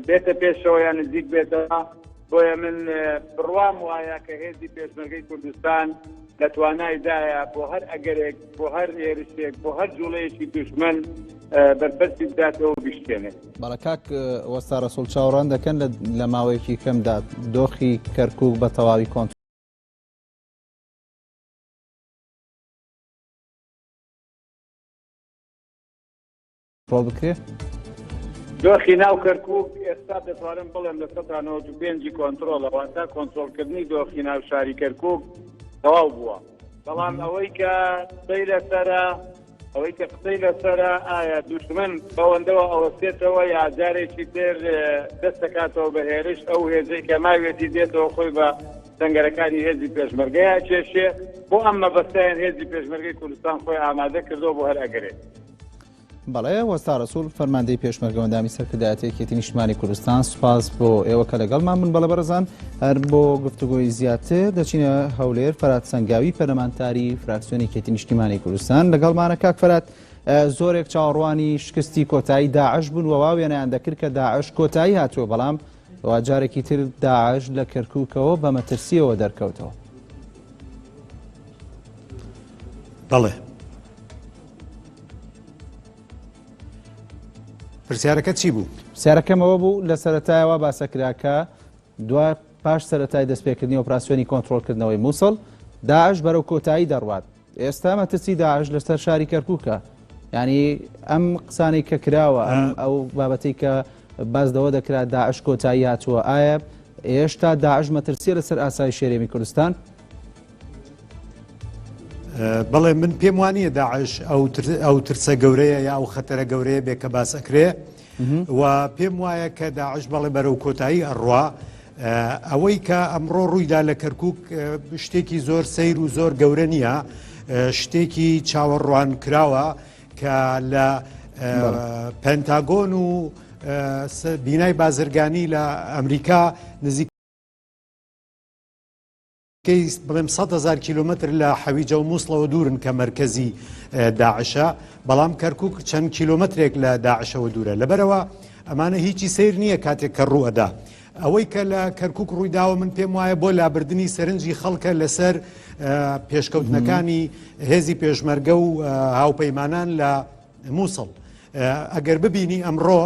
بێتە پێشەوە یان نزیک بێتەوە بۆیە من بڕوام وایە کە هێزی پێشمەرگەی کوردستان لە توانایدایە بۆ هەر ئەگەرێک بۆ هەر هێرشێک بۆ هەر جوڵەیەکی دوشمن بەربەستی بداتەوە بشتێنێت بەڵە کاک وەستا ڕەسوڵ چاوەڕوان دەکەن لە ماوەیەکی کەمدا دۆخی کەرکووک بە تەواوی کۆنتڕۆڵ ڕۆ بکرێ دۆخی ناو کەرکووک ئێستا دەتوانم بڵێم لە 95 کۆنتترۆلەوە تا کۆنتترۆلکردنی دۆخی ناو شاری کەرکووک تەواو بووە بەڵام ئەوەی کە قسەی لەسرە ئایا دوشمن بەوەندەوە ئەوەستێتەوە یا جارێکی تر دەست دەکاتەوە بە هێرش ئەو هێزەی کە ماوێتی دێتەوە خۆی بە سەنگەرەکانی هێزی پێشمەرگەیە کێشێ بۆ ئەم مەبەستیان هێزی پێشمەرگەی کوردستان خۆی ئامادە کردەوە بۆ هەر ئەگەرێت. بەڵێ وەستا ڕسوول فەرماندەی پێشمەرگە ئەندامی سەرکردایەتێکی نیشتمانی کوردستان سوپاس بۆ ئێوە کە لەگەڵمان من بەڵێ بەرەزان هەر بۆ گفتوگۆی زیاتر دەچینە هەولێر فەرات سەنگاوی پەرلەمانتاری فراکسیۆنی کێتی نیشتیمانی کوردستان لەگەڵمانە کاک فەرات زۆرێک چاوەڕوانی شکستی کۆتایی داعش بوون و واوێنیان دەکرد کە داعش کۆتایی هاتووە بەڵام جارێکی تر داعش لە کەرکووکەوە بە مەترسیەوە دەرکەوتەوە. بەڵێ پرسیارەکە چی بوو؟ پرسیارەکەمەوە بوو لە سەرەتایەوە باسەکراکە دوای پاش سەرەتای دەستپێکردنی ئۆپراسیۆنی کۆنتترۆلکردنەوەی مووسڵ داعش بەرەو کۆتایی دەڕوات. ئێستا مەترسی داعش لەسەر شاری کەرکووکە ینی ئەم قسانەی کە کراوە ئەو بابەتی کە بازدەوە دەکرات داعش کۆتایی هاتووە ئایا ئێشتا داعش مەترسیە لەسەر ئاسایی شێرێمی کوردستان؟ بەڵێ من پێم وانییە داعش ئەو ترسە گەورەیە یا ئەو خەتەرە گەورەیە بێ کە باسەکرێ و پێم وایە کە داعش بەڵێ بەرەو کۆتایی ئەڕوا ئەوەی کە ئەمڕۆ ڕوویدا لە کەرکووک شتێکی زۆر سەیر و زۆر گەورە نییە شتێکی چاوەڕوان کراوە کە لە پەنتاگۆن و بینای بازرگانی لە ئەمریکا نزیک بڵێم 100,000 کیلومتر لە حەویجە و مووسڵەوە دوورن کە مەرکەزی داعشە بەڵام کەرکووک چەند کیلومترێک لە داعشەوە دوورە لەبەرەوە ئەمانە هیچی سیر نییە کاتێک کە ڕوئەدا ئەوەی کە لە کەرکووک ڕوویداوە من پێم وایە بۆ لابردنی سەرنجی خەڵکە لەسەر پێشکەوتنەکانی هێزی پێشمەرگە و هاوپەیمانان لە مووسڵ ئەگەر ببینی ئەمڕۆ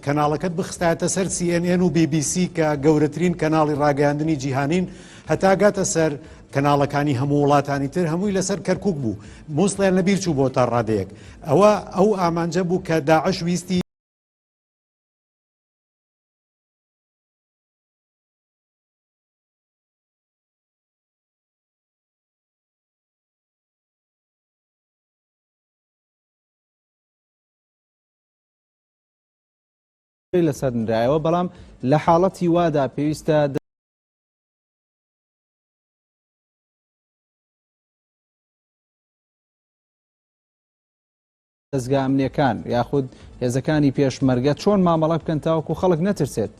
کەناڵەکەت بخستایەتە سەر CNN و BBC کە گەورەترین کەناڵی ڕاگەیاندنی جیهانین هەتا گاتە سەر کەناڵەکانی هەموو وڵاتانی تر هەمووی لەسەر کەرکووک بوو مووسڵیان لەبیر چوو بۆ تا ڕادەیەک ئەو ئامانجە بوو کە داعش ویستی لەسەر نرایەوە بەڵام لە حاڵەتی وادا پێویستە دەستگا ئەمنیەکان یاخود هێزەکانی پێشمەرگە چۆن مامەڵە بکەن تاوەکو خەڵک نەترسێت.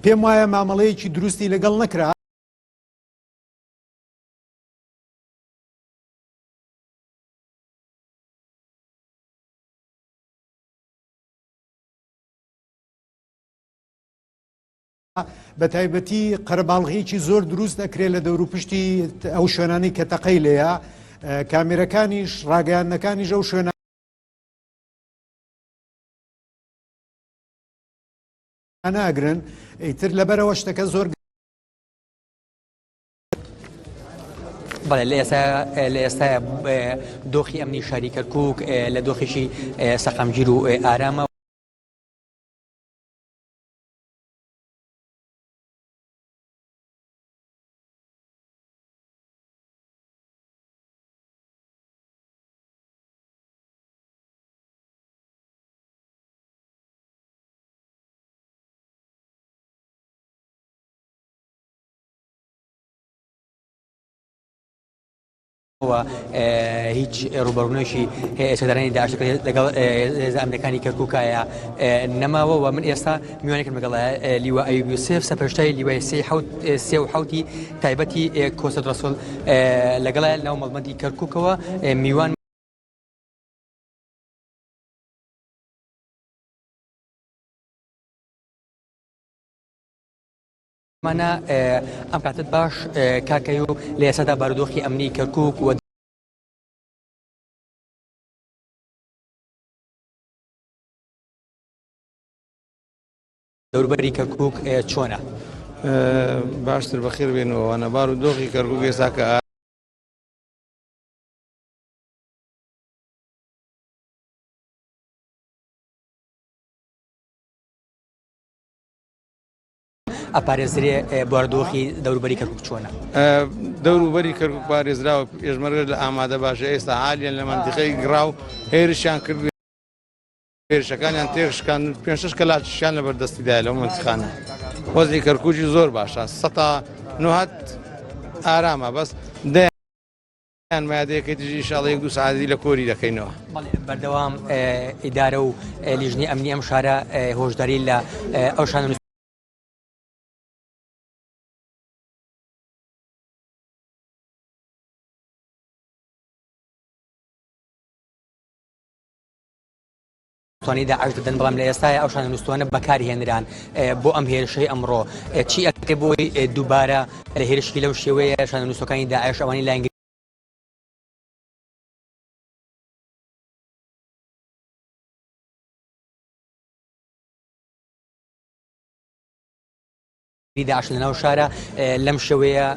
پێم وایە مامەڵەیەکی دروستی لەگەڵ نەکرا بە تایبەتی قەرەباڵغیەکی زۆر دروست دەکرێت لە دەوروپشتی ئەو شوێنانی کە تەقەی لێیە کامێرەکانیش ڕاگەیاندنەکانیش ئەو شوێنە ناگرن ئیتر لەبەرەوە شتەکە زۆر بەڵێ لە ئێستا دۆخی ئەمنی شاری کەرکووک لە دۆخیشی سەقامگیر و ئارامە هیچ ڕوبەڕوونێکی سەردانی داعش لەگەڵ ئەمریکانی کەرکووکایە نەماوە و من ئێستا میوانێکم لەگەڵ لیوە ئەیوب یوسف سەرپەرشتای لیوای 3 تایبەتی کۆسەد ڕەسوڵ لەگەڵ ناو مەڵبەندی کەرکووکەوە میوان مانە ئەم کاتت باش کاکەی و لە ئێسادا بارودۆخی ئەمنی کەرکووک و دەوروبەری کەرکووک چۆنە؟ باشتر بەخێر بێنەوە نەبار و دۆخی کەرکووک ئێستا کە ئەپارێزرێ بواردۆخی دەوروبەری کەرکووک چۆنە؟ دەوروبەری کەرکووک پارێزراوە پێشمەرگە لە ئامادە باشە ئێستا حالیان لە منتیقەی گڕاو هێرشیان کرد هێرشەکانیان تێشکان 5 کەلاتشیان لە بەردەستیدایە لەو منتیقانە وەزعی کەرکووکی زۆر باشە 100 ئارامە بەس دەیان مادەیەکەی دژی ئینشاڵڵا 1-2 ساعتی لە کۆری دەکەینەوە. بەردەوام ئیدارە و لیژنی ئەمنی ئەم شارە هۆشداری لە ئەو شانە داعش دەدەن بەڵام لە ئێستای ئەو شانە نووسوانە بەکاری هێنران بۆ ئەم هێرشەی ئەمڕۆ چی ئەکرێ بۆی دووبارە لە هێرشی لەو شێوەیە شانە نووسەکانی داعش ئەوانی لایەنگری داعش لەناو شارە لەم شێوەیە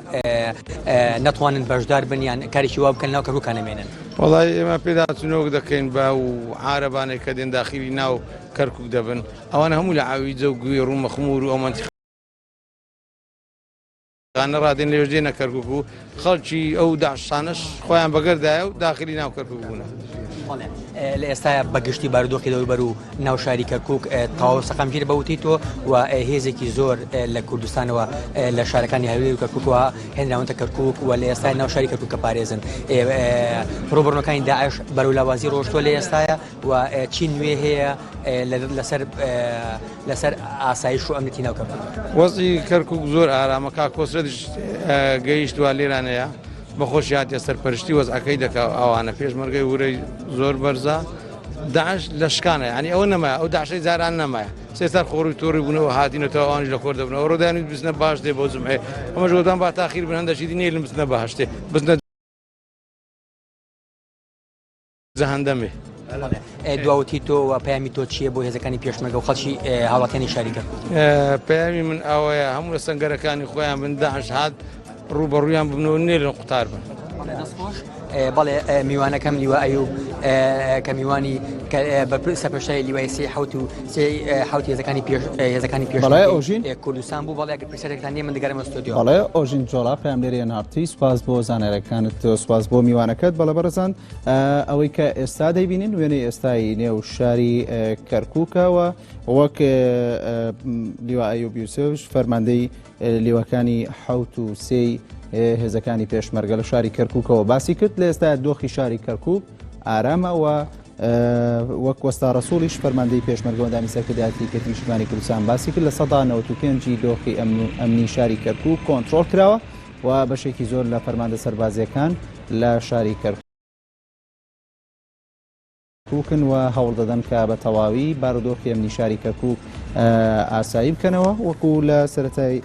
نەتوانن بەشدار بن یان کارێکی وا بکەن ناو کەرکووک نامێنن. وڵای ئێمە پێداچنەوە دەکەین با و عارەبانێک کە دێن داخلی ناو کەرکووک دەبن ئەوانە هەموو لە ئاویجە و گوێ ڕوو مەخمور و ئەو منتیقانە ڕادێن لێژ دێنە کەرکووک و خەڵکی ئەو داعشانەش خۆیان بەگەردایە و داخلی ناو کەرکووک بوونە. لە ئێستا بەگشتی بارودۆخی دەوروبەر و ناوشاری کەرکووک تەواو سەقامگیر بەوتیتەوە و هێزێکی زۆر لە کوردستانەوە لە شارەکانی هەولێر و کەرکووکەوە هێنراونەتە کەرکووک و لە ئێستا ناوشاری کەرکووک کە پارێزن ڕوبڕوونەکانی داعش بەرەولاوازی ڕۆشتووە لە ئێستاە و چی نوێ هەیە لەسەر ئاسایش و ئەمنیەتی ناو کەرکووک. وەزعی کەرکووک زۆر ئارامە کا کۆسرەدش گەیشتووە لێرانەیە بەخۆشی هاتیە سەرپەرشتی وەزعەکەی دەکا ئەوانە پێشمەرگەی ورەی زۆر بەرزە داعش لە شکانە ینی ئەوە نەمایە ئەو داعشەی جاران نەمایە سێستا خۆڕی تۆڕی بوونەوە هاتینەوە ئەوانش لە کۆر دەبنەوە ڕۆدانیت بستنە باش دێ بۆ جمعێ ئەمە ژۆدان با تاخیر بن هەندەشی دینێ لە بستنە باشتێ بستنە جەهەندەمێ. دواوتیتۆ و پەیامی تۆ چییە بۆ هێزەکانی پێشمەرگە و خەڵکی هاوڵاتیانی شاری کەرکووک؟ پەیامی من ئەوەیە هەموو لە سەنگەرەکانی خۆیان بن داعش هات ڕوبەڕوویان ببنەوە نێرن قوتار بن. بەڵێ میوانەکەم لیوە ئەیوب کە میوانی سەرپەرشتای لیوای سێ حوت و سێ حوت هێزەکانی پێشمەرگەی کوردستان بوو بەڵێ پرسیارێکتان نییە من دەگەڕێمە ستۆدیۆ. بەڵێ ئۆژین جۆڵا پەیامبەری نارتی سوپاس بۆ زانایەکانت سوپاس بۆ میوانەکەت بەڵێ بەڕێزان ئەوەی کە ئێستا دەیبینین وێنەی ئێستای نێو شاری کەرکووکەوە وەک لیوا ئەیوب یوسف فەرماندەی لیوەکانی حوت و سێی هێزەکانی پێشمەرگە لە شاری کەرکووکەوە باسی کرد لە ئێستا دۆخی شاری کەرکووک ئارامەوە وەک وەستا ڕسوولیش فەرماندەی پێشمەرگەوەندامی سەرکردایەتی کەتی نیشتیمانی کوردستان باسی کرد لە 95 دۆخی ئەمنی شاری کەرکووک کۆنتڕۆڵ کراوە و بەشێکی زۆر لە فەرماندە سەربازیەکان لە شاری کەرکووکن و هەوڵ دەدەن کە بە تەواوی بارودۆخی ئەمنی شاری کەرکووک ئاسایی بکەنەوە وەکو لە سەرەتای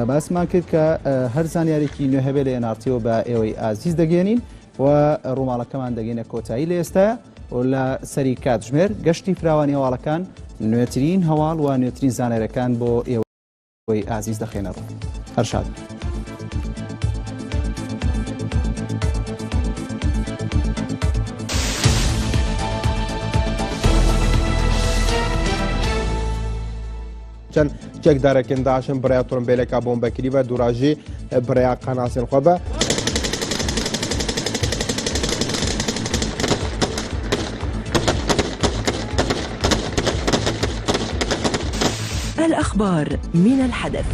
باسمان کرد کە هەر زانیارێکی نوێ هەبێ لە ئێنارتیەوە بە ئێوەی ئازیز دەگەێنین و ڕووماڵەکەمان دەگەینە کۆتایی لە ئێستاە و لە سەری کاتژمێر گەشتی فراوانی هەواڵەکان نوێترین هەواڵ و نوێترین زانێرەکان بۆ ئێوەی ئازیز دەخێنە ڕوو. هەرشاد. چەند کێکدارێکن داعشن برای تۆمبیلێکا بۆمبەکری بە دوراژی برای قەناسین خۆ بە الأخبار من الحدث.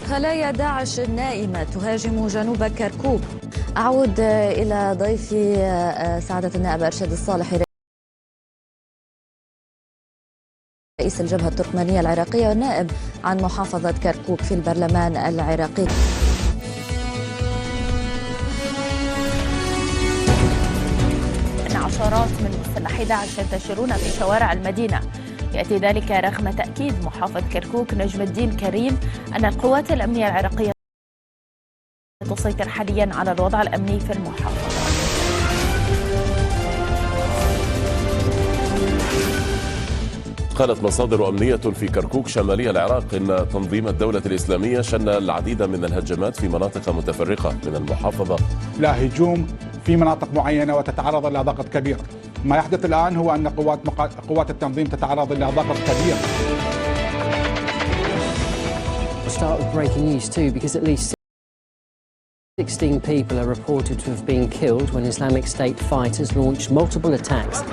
خلايا داعش النائمة تهاجم جنوب كركوك. أعود إلى ضيفي سعادة النائب أرشد الصالحي رئيس الجبهة التركمانية العراقية والنائب عن محافظة كركوك في البرلمان العراقي. أن عشرات من مسلحي داعش ينتشرون في شوارع المدينة. يأتي ذلك رغم تأكيد محافظ كركوك نجم الدين كريم أن القوات الأمنية العراقية تسيطر حاليا على الوضع الأمني في المحافظة. قالت مصادر أمنية في كركوك شمالي العراق إن تنظيم الدولة الإسلامية شن العديد من الهجمات في مناطق متفرقة من المحافظة. لا هجوم في مناطق معينة وتتعرض إلى ضغط كبير. ما يحدث الآن هو أن قوات التنظيم تتعرض إلى ضغط كبير. We'll start with breaking news too, because at least 16 people are reported to have been killed when Islamic State fighters launched multiple attacks.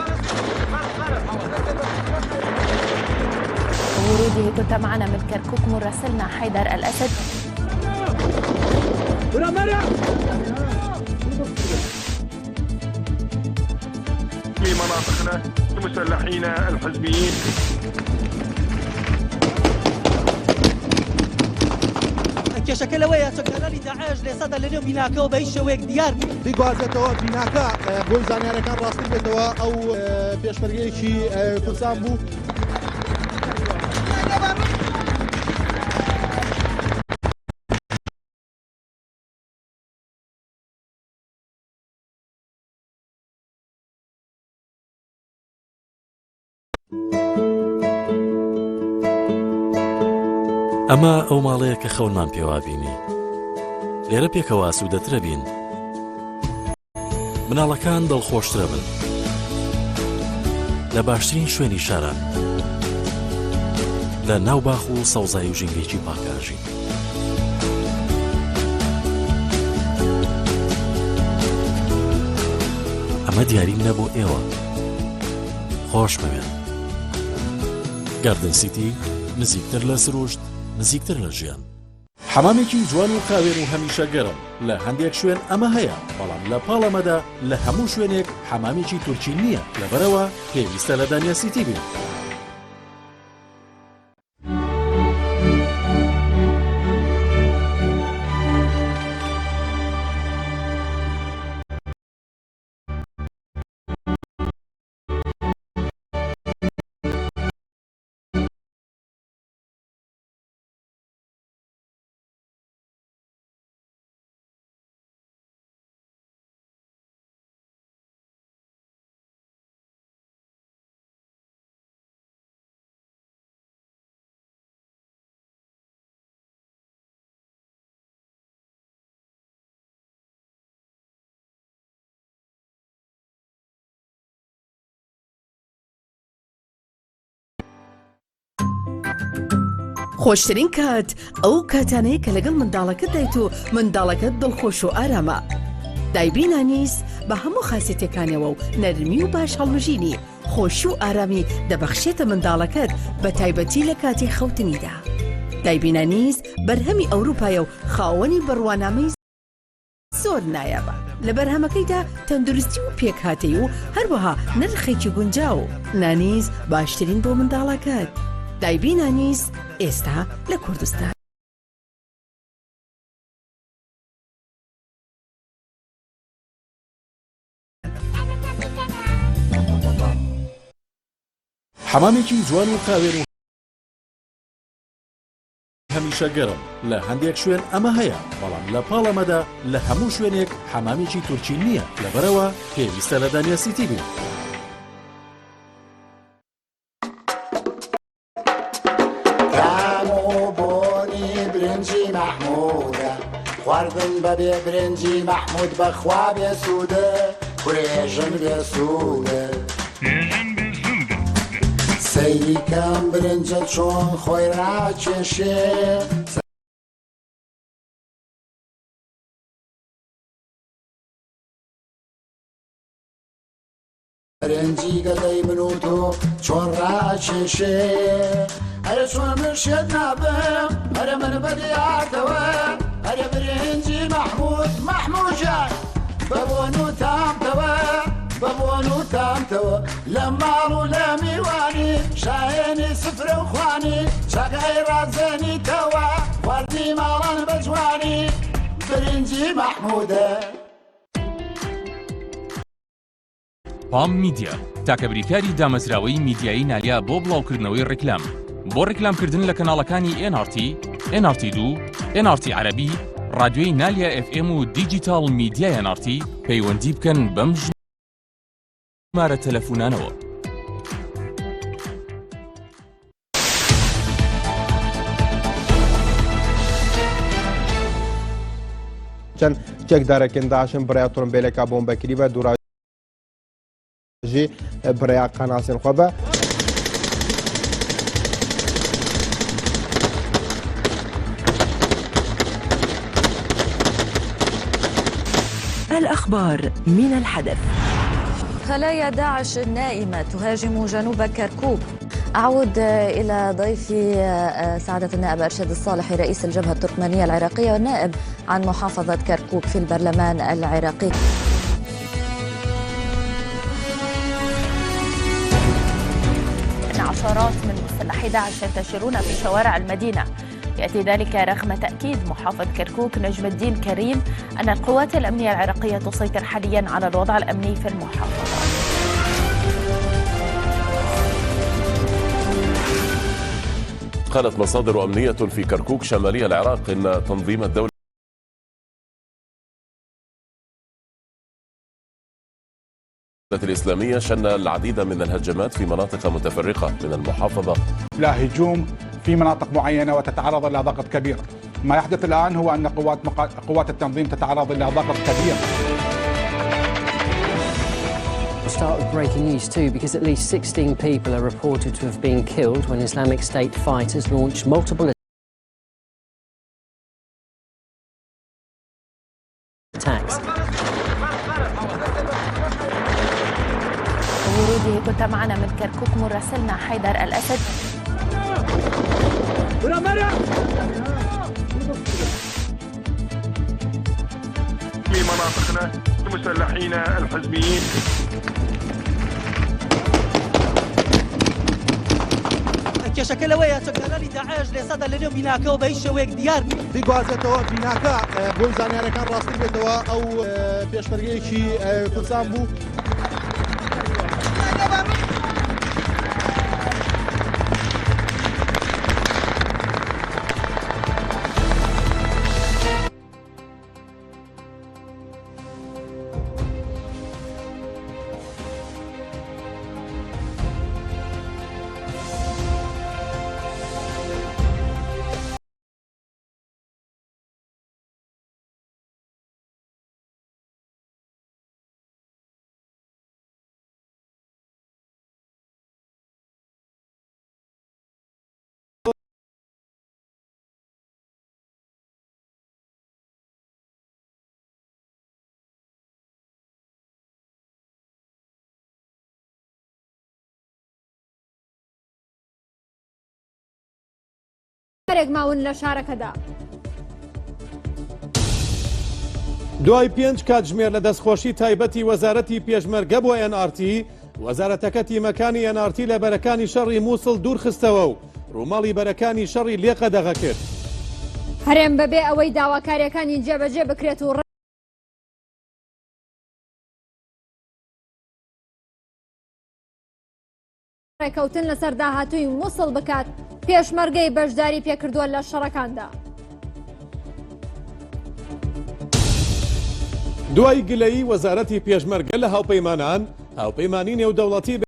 وروده كنت معنا من كركوك مراسلنا حيدر الأسد. في مناطقنا المسلحين الحزبيين. کێشەکەلەوەیە چەکدارانی داعش لێسەدا لەنێو بیناکەەوە بە هیچ شێوەیەک دیار بیگوازێتەوە بیناکە بۆی زانیارەکان ڕاستی بێتەوە ئەو پێشمەرگەیەکی کوردستان بوو. ئەمە ئەو ماڵەیە کە خەونمان پێوا بینی. لێرە پێکەوە ئاسوودەترە بین. مناڵەکان دڵخۆشترە بن. لە باشترین شوێنی شارە. لە ناو باخ و سەوزای و ژینگەیکی پاکاژین. ئەمە دیاریم نەبوو ئێوە. خۆش بوێن. گاردن سیتی نزیکتر لە سروشت، نزیکتر لە ژیان. حەمامێکی جوان و کاوێن و هەمیشە گەرم لە هەندێک شوێن ئەمە هەیە، بەڵام لە پاڵەمەدا لە هەموو شوێنێک حەمامێکی تورکی نییە، لەبەرەوە پێویستە لە دانیا سیتی بین. خۆشترین کات ئەو کاتانەیە کە لەگەڵ منداڵەکەت دایت و منداڵەکەت دڵخۆش و ئارامە. دایبینانیس بە هەموو خاصیتەکانەوە و نەرمی و باش هەڵمژینی خۆشی و ئارامی دەبەخشێتە منداڵەکەت بە تایبەتی لە کاتی خەوتنیدا. دایبینانیس بەرهەمی ئەوروپایە و خاوەنی بڕوانامەی زۆر نایابە. لە بەرهەمەکەیدا تەندروستی و پێکهاتەی و هەروەها نرخێکی گونجاو. نانیز باشترین بۆ منداڵەکەت. دایبینانیس ئێستا لە کوردستان. حەمامێکی جوان و کاوێن و هەمیشە گەرم لە هەندێک شوێن ئەمە هەیە، بەڵام لە پاڵەمەدا لە هەموو شوێنێک حەمامێکی تورکی نییە، لەبەرەوە پێویستە لە دانیا سیتی بین. خواردن بەبێ برنجی مەحموود بەخوا بێسوودە کوێژن بێسوودە سەیری کەم برنجە چۆن خۆی ڕاکێشێ برنجی گەدەی من و تۆ چۆن ڕاکێشێ ئەرە چۆن من شێت نابم ئەرە من بەدیاتەوە ئەرە برنجی مەحموود جان بەبۆن و تامتەوە بەبۆن و تامتەوە لە ماڵ و لە میوانی شایێنی سفرە و خوانی چاکای ڕازێنیتەوە خواردی ماڵان بە جوانی برنجی مەحموودە. پام میدیا تاکە بریکاری دامەزراوەی میدیایی نالیا بۆ بڵاوکردنەوەی ڕێکلام بۆ ڕێکلامکردن لە کەناڵەکانی NRT، NRT2، NRT عەرەبی، ڕادیۆی نالیا FM و دیجیتال میدیای NRT پەیوەندی بکەن بەم ژمارە تەلەفۆنانەوە. چەند چەکدارێکن داعشن برای تۆمبیلێکا بۆمبەکری بە دوراژی برای قەناسێن خۆ بە الأخبار من الحدث. خلايا داعش النائمة تهاجم جنوب كركوك. أعود إلى ضيفي سعادة النائب أرشد الصالحي رئيس الجبهة التركمانية العراقية والنائب عن محافظة كركوك في البرلمان العراقي. أن عشرات من مسلحي داعش ينتشرون في شوارع المدينة. يأتي ذلك رغم تأكيد محافظ كركوك نجم الدين كريم أن القوات الأمنية العراقية تسيطر حاليا على الوضع الأمني في المحافظة. قالت مصادر أمنية في كركوك شمالي العراق إن تنظيم الدولة الإسلامية شن العديد من الهجمات في مناطق متفرقة من المحافظة. لا هجوم في مناطق معينة وتتعرض إلى ضغط كبير. ما يحدث الآن هو أن قوات التنظيم تتعرض إلى ضغط كبير. We'll start with breaking news too, because at least 16 people are reported to have been killed when Islamic State fighters launched multiple attacks. وروده كنت معنا من كركوك مراسلنا حيدر الأسد. في مناطقنا المسلحين الحزبيين. کێشەکەلەوەیە چەکدارانی داعش لێسەدا لەنێو بیناکەەوە بە هیچ شێوەیەک دیار دیگوازێتەوە بیناکە بۆی زانیارەکان ڕاستی بێتەوە ئەو پێشمەرگەیەکی کوردستان بوو. ماون لە شارەکەدا. دوای 5 کاتژمێر لە دەستخۆشی تایبەتی وەزارەتی پێشمەرگە بۆ NRT وەزارەتەکە تیمەکانی NRT لە بەرەکانی شەڕی مووسڵ دوور خستەوە و ڕوومەڵی بەرەکانی شەڕی لێ قەدەغە کرد. هەرێم بەبێ ئەوەی داواکاریەکانی جێبەجێ بکرێت و ڕێکەوتن لەسەر داهاتووی مووسڵ بکات پێشمەرگەی بەشداری پێکردووە لە شەڕەکاندا. دوای گلەیی وەزارەتی پێشمەرگە لە هاوپەیمانان هاوپەیمانی نێودەوڵەتی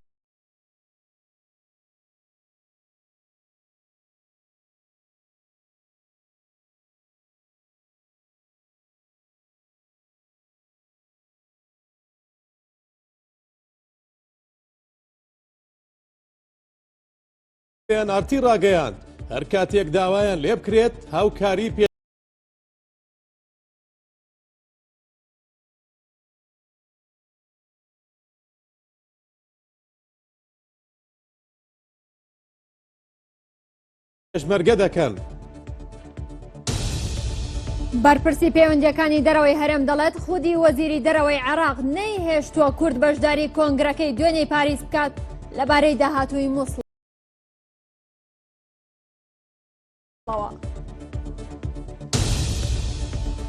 NRT ڕاگەیاند هەر کاتێک داوایان لێ بکرێت هاوکاری پێشمەرگە دەکەن. بەرپرسی پەیوەندیەکانی دەرەوەی هەرێم دەڵێت خودی وەزیری دەرەوەی عێراق نەیهێشتووە کورد بەشداری کۆنگرەکەی دوێنێی پاریس بکات لەبارەی داهاتووی مووسڵ.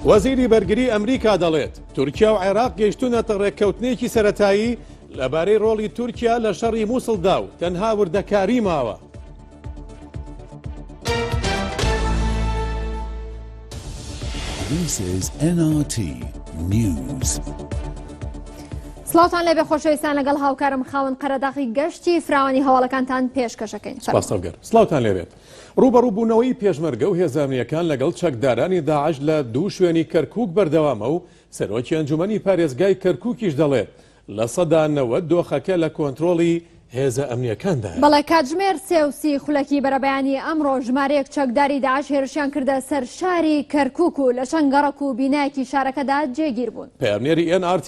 وەزیری بەرگری ئەمریکا دەڵێت تورکیا و عێراق گەیشتونەتە ڕێککەوتنێکی سەرەتایی لەبارەی ڕۆڵی تورکیا لە شەڕی مووسڵدا و تەنها وردەکاری ماوە. This is NRT News. سڵاوتان لێبێ خۆشەویستان لەگەڵ هاوکارم خاوەن قەرەداغی گەشتی فراوانی هەواڵەکانتان پێشکەشەکەین. سڵاوتان لێبێت. ڕوبەڕووبوونەوەی پێشمەرگە و هێزانیەکان لەگەڵ چەکدارانی داعش لە دوو شوێنی کەرکووک بەردەوامە و سەرۆکی ئەنجومەنی پارێزگای کەرکووکیش دەڵێت لە سەدا 90 دۆخەکە لە کۆنتڕۆڵی هێزە ئەمنیەکاندا. بەڵێ کاتژمێر سێوسی خولەکی بەرەبەیانی ئەمڕۆ ژمارەیەک چەکداری داعش هێرشیان کردە سەر شاری کەرکووک و لە چەند گەڕەک و بینایەکی شارەکەدا جێگیر بوون. پەیامنێری NRT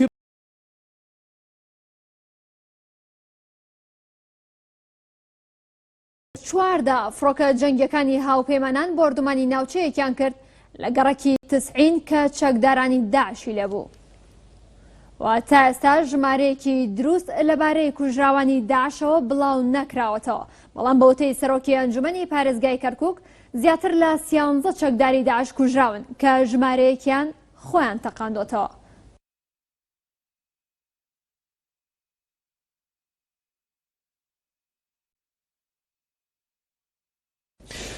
چواردا فڕۆکە جەنگیەکانی هاوپەیمانان بۆردومانی ناوچەیەکیان کرد لە گەڕەکی 90 کە چەکدارانی داعشی لەبوو. و تا ئێستا ژمارەیەکی دروست لەبارەی کوژراوانی داعشەوە بڵاو نەکراوەتەوە، بەڵام بەوتەی سەرۆکی ئەنجومەنی پارێزگای کەرکووک زیاتر لە 13 چەکداری داعش کوژراون کە ژمارەیەکیان خۆیان تەقاندۆتەوە.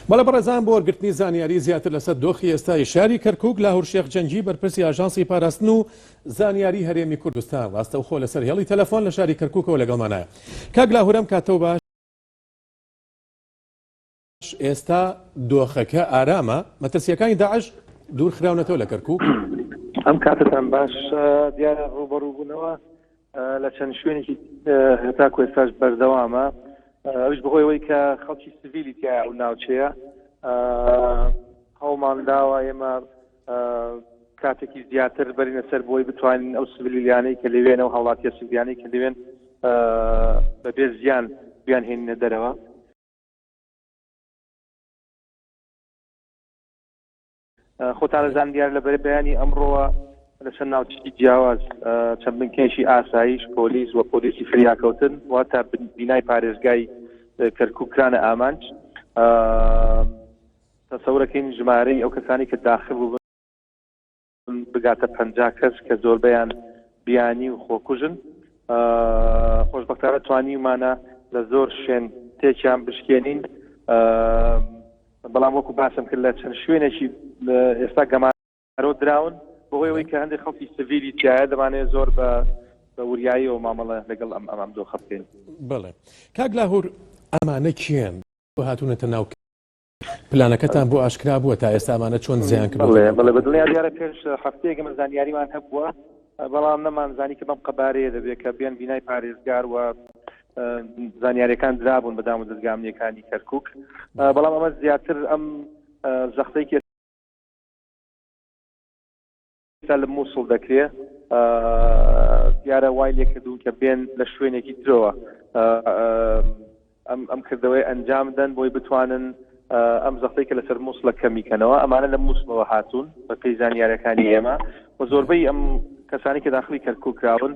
بەڵە بەڕێزان بۆ وەرگرتنی زانیاری زیاتر لەسەر دۆخی ئێستای شاری کەرکووک لاهور شێخ جەنگی بەرپرسی ئاژانسی پاراستن و زانیاری هەرێمی کوردستان ڕاستەوخۆ لەسەر هێڵی تەلەفۆن لە شاری کەرکووکەوە لەگەڵمانایە. کاک لاهورەم کاتەوە باش، ئێستا دۆخەکە ئارامە، مەترسیەکانی داعش دوور خراونەتەوە لە کەرکووک؟ ئەم کاتتان باش دیارە ڕوبەڕووبوونەوە لە چەند شوێنێکی هەتاکو ئێستاش بەردەوامە، ئەوش بەهۆی ئەوەی کە خەڵکی سڤیلی تیا ئەو ناوچەیە هەوڵمان داوە ئێمە کاتێکی زیاتر بەرینە سەر بۆی بتوانین ئەو سڤیلیانەی کە لەوێنە و هەوڵاتیە سڤیلیانەی کە لەوێن بەبێ زیان بیان هێنینە دەرەوە. خۆتان لەزان دیار لە بەرەبەیانی ئەمڕۆوە لە چەند ناوچەی جیاواز چەند بنکێشی ئاسایش پۆلیس و پۆلیسی فریاکەوتن و تا بینای پارێزگای کەرکووکرانە ئامانج تەسەورەکەین ژمارەی ئەو کەسانی کە داخل بوون بگاتە 50 کەس کە زۆربەیان بیانی و خۆکوژن. خۆشبەختانە توانیمانە لە زۆر شوێن تێکیان بشکێنین، بەڵام وەکو باسم کرد لە چەند شوێنێکی ئێستا گەمارۆ دراون بۆی ئەوەی کە هەندێک خەڵکی سڤیلی تایە دەمانێت زۆر بە وریایی و مامەڵە لەگەڵ ئەم دۆخە بکەین. بڵێ کاک لاهور، ئەمانە کێن بۆ هاتوونەتە ناو پلانەکەتان بۆ ئاشکرا بووە تا ئێستا ئەمانە چۆن زیان کردووە؟ بەڵێ بەدڵنیا دیارە پێش هەفتەیەکە من زانیاریمان هەبووە، بەڵام نەمانزانی کە بەم قەبارەیە دەبێت کە بێن بینای پارێزگار و زانیاریەکان درابوون بەدام و دەستگا ئەمنیەکانی کەرکووک، بەڵام ئەمە زیاتر ئەم زەختەی لە مووسڵ دەکرێت دیارە وای لێ کردوون کە بێن لە شوێنێکی درەوە ئەم کردەوەی ئەنجام دەن بۆی بتوانن ئەم زەختەی کە لەسەر مووسڵە کەمیکەنەوە. ئەمانە لە مووسڵەوە هاتوون بە پێی زانیاریەکانی ئێمە و زۆربەی ئەم کەسانی کە داخلی کەرکووک کراون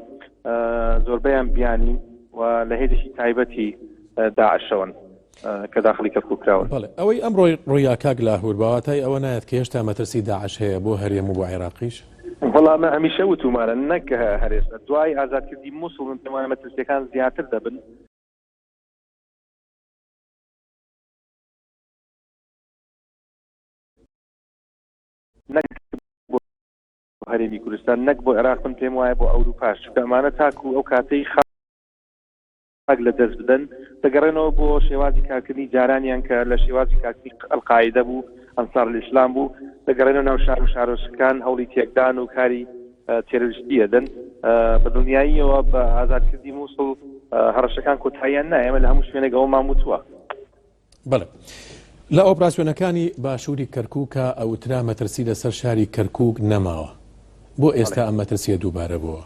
زۆربەیان بیانی و لە هێزێکی تایبەتی داعشەوەن کە داخلی کەرکووک کراون. بەڵێ ئەوەی ئەمڕۆی ڕوویا کاک لاهور بەواتای ئەوە نایەت کە هێشتا مەترسی داعش هەیە بۆ هەرێم و بۆ عێراقیش؟ وەڵامە هەمیشە وتومانە نەک هەرێستا دوای ئازادکردی مووسڵ من پێوانە مەترسیەکان زیاتر دەبن. نەک بۆ هەرێمی کوردستان نەک بۆ عێراق من پێم وایە بۆ ئەوروپاش، چونکە ئەمانە تاکو ئەو کاتەی خاک لە دەست بدەن دەگەڕێنەوە بۆ شێوازی کارکردنی جارانیان کە لە شێوازی کارکردنی ئەلقاعیدە بوو، ئەنسار الئیسلام بوو، دەگەڕێنەوە ناو شار و شارۆچکەکان هەوڵی تێکدان و کاری تێرۆریستی دەدەن. بە دڵنیاییەوە بە ئازادکردی مووسڵ هەڕەشەکان کۆتاییان نایە، ئێمە لە هەموو شوێنێکەوە ماموتووە. بەڵێ لە ئۆپراسیۆنەکانی باشووری کەرکووکە ئەوترا مەترسی لەسەر شاری کەرکووک نەماوە، بۆ ئێستا ئەم مەترسیە دووبارە بووە؟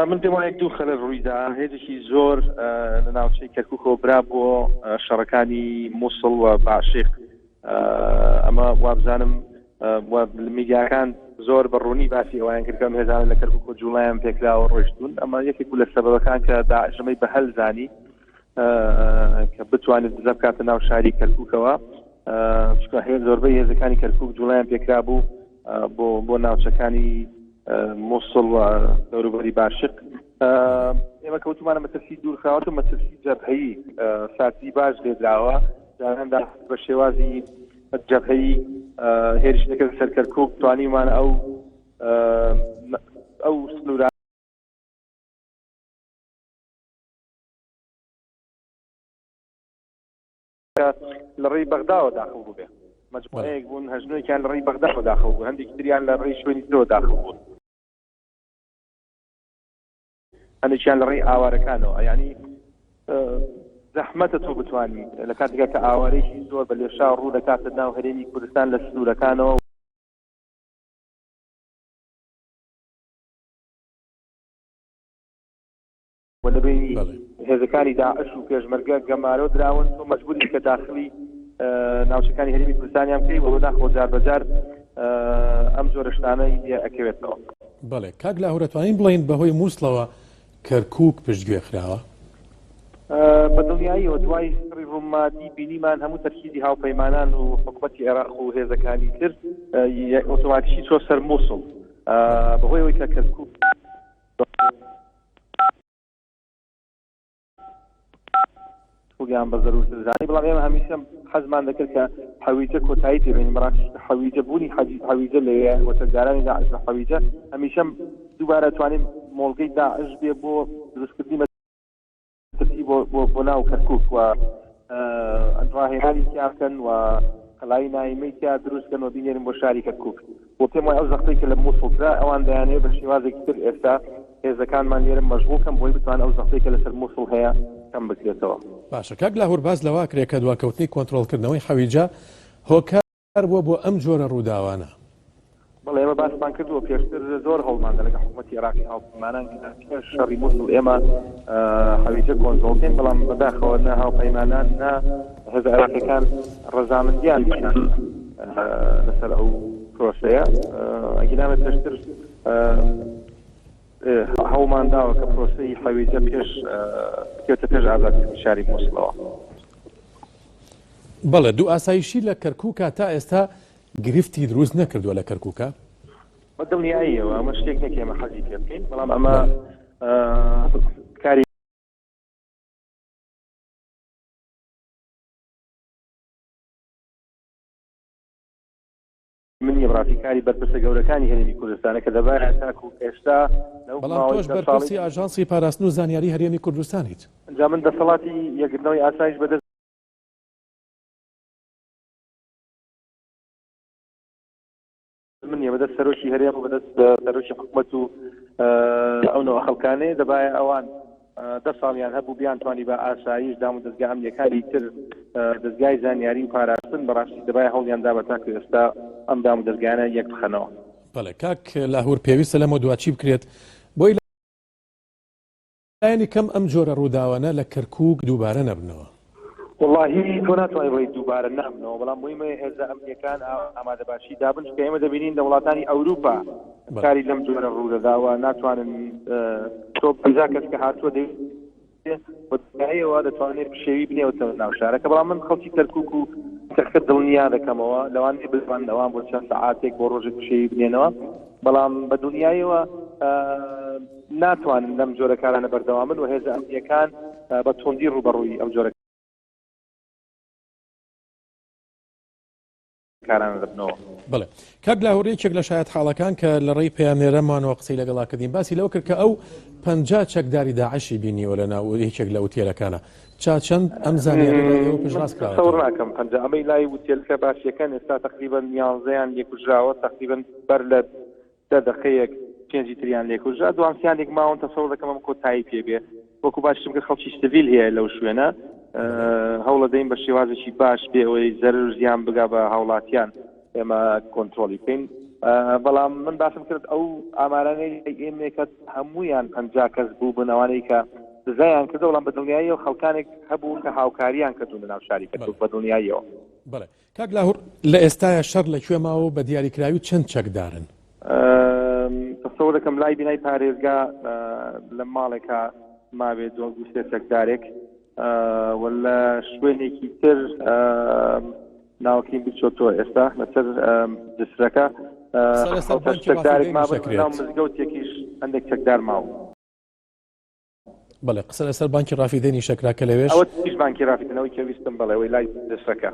من پێم وایە دوو خەلە ڕوویدا، هێزێکی زۆر لە ناوچەی کەرکووکەوە برا بۆ شەڕەکانی مووسڵ و باشیق. ئەمە وابزانم میدیاکان زۆر بەڕوونی باسی ئەویان کردکەم هێزانە لە کەرکووک و جوڵایان پێکراوە ڕۆیشتون. ئەمە یەکێک لە سەبەبەکان کە داعشەمەی بە هەل زانی کە بتوانێت دزە بکاتە ناو شاری کەرکووکەوە، چونکە هەیە زۆربەی هێزەکانی کەرکووک جوڵایان پێکرا بوو بۆ ناوچەکانی مووسڵ و دەوروبەری باشق. ئێمە کەوتمانە مەترسی دوورخراوەت و مەترسی جەبهەیی ساتی باش لێدراوە، جاراندا بە شێوازی جەبهەیی هێرشەکە سەر کەرکووک توانیمان ئەو ئەو سنوورە لە ڕێی بەغداوە داخل بوو بێ مجموعەیەک بوون هەژنۆیەکیان لە ڕێی بەغداوە داخل بوو هەندێک تریان لە ڕێی شوێنی ترەوە داخل بوون هەندێکیان لە ڕێی ئاوارەکانەوە یعنی زەحمەتە تۆ بتوانی لە کاتێکا کە ئاوارەیەکی زۆر بە لێشا ڕوو دەکاتە ناو هەرێمی کوردستان لە سنوورەکانەوە لەبێ هێزەکانی داعش و پێشمەرگە گەمارۆ دراون تۆ مەجبوری کە داخلی ناوچەکانی هەرێمی کوردستانیان بکەی وەڵە ناخۆ جار بەجار ئەم جۆرە شتانەی ئەکەوێتەوە. بەڵێ کاک لاهوور دەتوانین بڵێن بەهۆی مووسڵەوە کەرکووک پشتگوێ خراوە؟ بە دڵنیاییەوە دوای سڕی ڕووماتی بینیمان هەموو تەرکیزی هاوپەیمانان و حکومەتی عێراق و هێزەکانی تر ئۆتۆماتیکی چۆ سەر مووسڵ بەهۆی ئەوەی کە کەرکووک خۆیان بە زەرورترزانی بەڵام ئێمە هەمیشە حەزمان دەکرد کە حەویجە کۆتایی پێبێنین بەڕاستی حەویجە بوونی حەویجە لەوێ وەتەرگارانی داعش لە حەویجە هەمیشە دووبارە توانین مۆڵگەی داعش بێ بۆ دروستکردنی مەترسی بۆ ناو کەرکووک و ڕاهێنانی تیاکەن و قەڵای نایمەی تیا دروستکەن و بینێنن بۆ شاری کەرکووک بۆ پێم وایە ئەو زەختەی کە لە مووسڵکرا ئەوان دەیانەوێت بە شێوازێکی تر ئێستا هێزەکانمان لێرە مەشغوڵکەن بۆی بتوان ئەو زەختەی کە لەسەر مووسڵ هەیە کەم بکرێتەوە. باشە کاک لاهوور باز لەوا کرێ کە دواکەوتنی کۆنتڕۆڵکردنەوەی حەویجە هۆکار بووە بۆ ئەم جۆرە ڕووداوانە. بەڵێ ئێمە باسمان کردووە پێشتر زۆر هەوڵماندا لەگەڵ حکومەتی عێراقی هاوپەیمانان شەڕی مووسڵ ئێمە حەویجە کۆنتڕۆڵکەین بەڵام بەداخەوە نە هاوپەیمانان نە هێزە عێراقیەکان ڕەزامەندیان بینان لەسەر ئەو پرۆسەیە ئەگەر پێشتر هەوڵمان داوە کە پرۆسەی حەویجە بکەوێتە پێش ئازادکردنی شاری مووسڵەوە. بەڵێ دوو ئاسایشی لە کەرکووکە تا ئێستا گرفتی دروست نەکردووە لە کەرکووکە؟ بە دڵنیاییەوە ئەمە شتێک نەکە ئێمە حەزی پێ بکەین بەڵام ئەمە کاری منی ڕاستیکاری بەرپرسە گەورەکانی هەرێمی کوردستانە کە دەبارە تاکو ئێستا بەڵام تۆش بەرپرسی ئاژانسی پاراستن و زانیاری هەرێمی کوردستانیت. ئەنجا من دەسەڵاتی یەکگرتنەوەی ئاسایش بەدەست منیە بەدەست سەرۆکی هەرێم و بەدەست سەرۆکی حکومەت و ئەو نەوە خەڵکانەیە دەبایە ئەوان 10 ساڵیان هەبوو بیانتوانی بە ئاسایش دام و دەستگا ئەمنیەکانی تر دەستگای زانیاری و پاراستن بەڕاستی دەبایە هەوڵیاندا بە تاکو ئێستا ئەم دام و دەستگانە یەک بخەنەوە. بەڵێ کاک لاهوور پێویستە لەمە دوچی بکرێت بۆی لایەنی کەم ئەم جۆرە ڕووداوانە لە کەرکووک دووبارە نەبنەوە. واللهی تۆ ناتوانانی بڵێ دووبارە نابنەوە بەڵام بۆیمە هێزە ئەمنیەکان ئامادەباشی دابن کە ئێمە دەبینین لە وڵاتانی ئەوروپا کاری لەم جۆرە ڕوودەداوە ناتوانن تۆ پەنجا کەس کە هاتووە دەیەوە دەتوانێت پشێوی بنێوەتە ناو شارەکە بەڵام من خەڵکی کەرکووک و کەخکە دڵنیا دەکەمەوە لەوانێ بزان لەوان بۆ چەند سەعاتێک بۆ ڕۆژێک پشێوی بنێنەوە بەڵام بە دنیایەوە ناتوانن لەم جۆرە کارانە بەردەوامن و هێزە ئەمنیەکان بە تۆندی ڕوبەڕووی ئەم جۆرە کاران دەبنەوە. بڵێ کاک لاهوور یەکێک لە شایەت حاڵەکان کە لە ڕێی پەیامێرەمانەوە قسەی لەگەڵاکردین باسی لەوە کرد کە ئەو 50 چەکداری داعشی بینیوە لە ناو یەکێک لە وتێلەکانە چەند ئەم زانیاریەوە پشتڕاست کراوە. تەسەوڕ ناکەم 50 ئەمەی لای وتێلەکە باشیەکان ئێستا تقریبا 11یان لێکوژراوە تقریبا بەر لە 10 دقەیەک 5 تریان لێکوژرا دوامسیانێک ماوەن تەسەوڕ دەکەم ئەم کۆتایی پێبێ وەکو باشم کە خەڵکی سڤیل هەیە لەو شوێنە هەوڵە دەین بە شێوازێکی باش بێ ئەوەی زەرر زیان بگا بە هاوڵاتیان ئێمە کۆنتترۆلی بکەین بەڵام من باسم کرد ئەو ئامارانەی ئێمێکە هەمویان 50 کەس بوو بنەوانەی کە دزایان کردە وەڵام بە دڵنیاییەوە خەڵکانێک هەبوو کە هاوکاریان کردوون لە ناو شاری کەرکووک بە دڵنیاییەوە. بەڵێ کاک لاهوور لە ئێستاە شەڕ لەکوێ ماوە بە دیاریکراوی چەند چەکدارن؟ تەسەوڕ دەکەم لای بینای پارێزگا لە ماڵێکە ماوێت 2 چەکدارێک ولا شوێنێکی تر ناوەکەی بچۆتەوە ئێستا لەسەر جسرەکە چەکدارێک ماوە مزگەوتێکیش هەندێک چەکدار ماوە. بەڵێ قسە لەسەر بانکی ڕافیدێنی شەکراکە لەوێش ئەوە تیش بانکی ڕافیدنەوەی کە ویستم بەڵێ ئەوەی لای جسرەکە.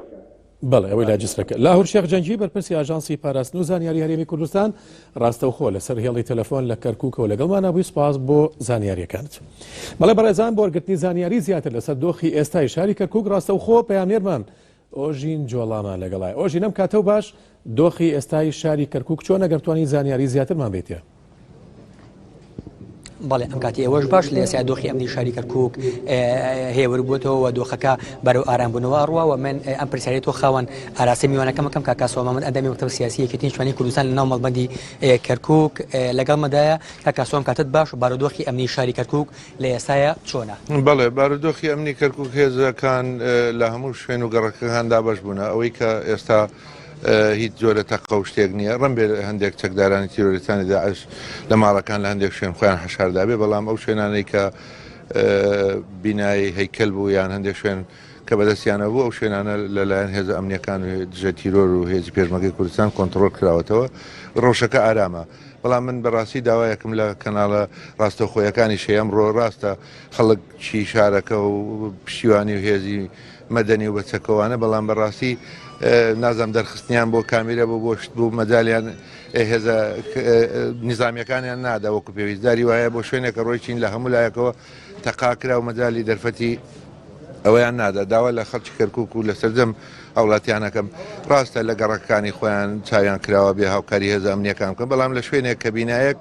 بەڵێ ئەوەی لا جسرەکە لاهور شێخ جەنگی بەرپرسی ئاژانسی پاراستن و زانیاری هەرێمی کوردستان ڕاستەوخۆ لەسەر هێڵی تەلەفۆن لە کەرکووکەوە لەگەڵمانە بووی سپاس بۆ زانیاریەکانت. بەڵێ بەڕێزان بۆ وەرگرتنی زانیاری زیاتر لەسەر دۆخی ئێستای شاری کەرکووک ڕاستەوخۆ پەیامنێرمان ئۆژین جۆڵامان لەگەڵای ئۆژین ئەم کاتە و باش دۆخی ئێستای شاری کەرکووک چۆن ئەگەرتوانی زانیاری زیاترمان بێتە. بەڵێ ئەم کاتی ئێوەش باش لە ئێستا دۆخی ئەمنی شاری کەرکووک هێوەربووتەوە و دۆخەکە بەرەو ئارامبوونەوە ڕووە من ئەم پرسیارەتەوە خاوەن ئاراسی میوانەکەمەکەم کاکاسەوە مامەد ئەندامی مەکتەب سیاسی یەکێتی نیشتوانی کوردستان لە ناو مەڵبەندی کەرکووک لەگەڵمەدایە کاکاسۆم کاتت باش و بارودۆخی ئەمنی شاری کەرکووک لە ئێستایە چۆنە؟ بەڵێ بارودۆخی ئەمنی کەرکووک هێزەکان لە هەموو شوێن و گەڕەکەکاندا بەش بوون ئەوەی کە ئێستا هیچ جۆرە تەقە و شتێک نییە ڕەنبێ هەندێک چەکدارانی تیرۆریستانی داعش لە ماڵەکان لە هەندێک شوێن خۆیان حەشاردا بێ بەڵام ئەو شوێنانەی کە بینایی هەیکەل بوو یان هەندێک شوێن کە بەدەستیانە بوو ئەو شوێنانە لەلایەن هێزە ئەمنیەکان و دژە تیرۆر و هێزی پێشمەرگەی کوردستان کۆنتڕۆل کراوەتەوە ڕۆژەکە ئارامە. بەڵام من بەڕاستی داوایەکەم لە کەناڵە ڕاستەوخۆیەکانی شەیەم ڕاستە خەڵکی شارەکە و پشتیوانی و هێزی مەدەنی و بەچەکەوانە بەڵام بەڕاستی نازام دەرخستنیان بۆ کامیرە بۆ گۆشت بوو مەدالیان هێزە نیزامیەکانیان نادا وەکو پێویستداری وایە بۆ شوێنێکە ڕۆی چین لە هەموو لایەکەوە تەقاکرا و مەدالی دەرفەتی ئەوەیان نادا داوا لە خەڵکی کەرکووک و لە سەردەم هەوڵاتیانەکەم ڕاستە لە گەڕەکانی خۆیان چاویان کراوە بێ هاوکاری هێزە ئەمنیەکان بکەن بەڵام لە شوێنێک کە بینایەک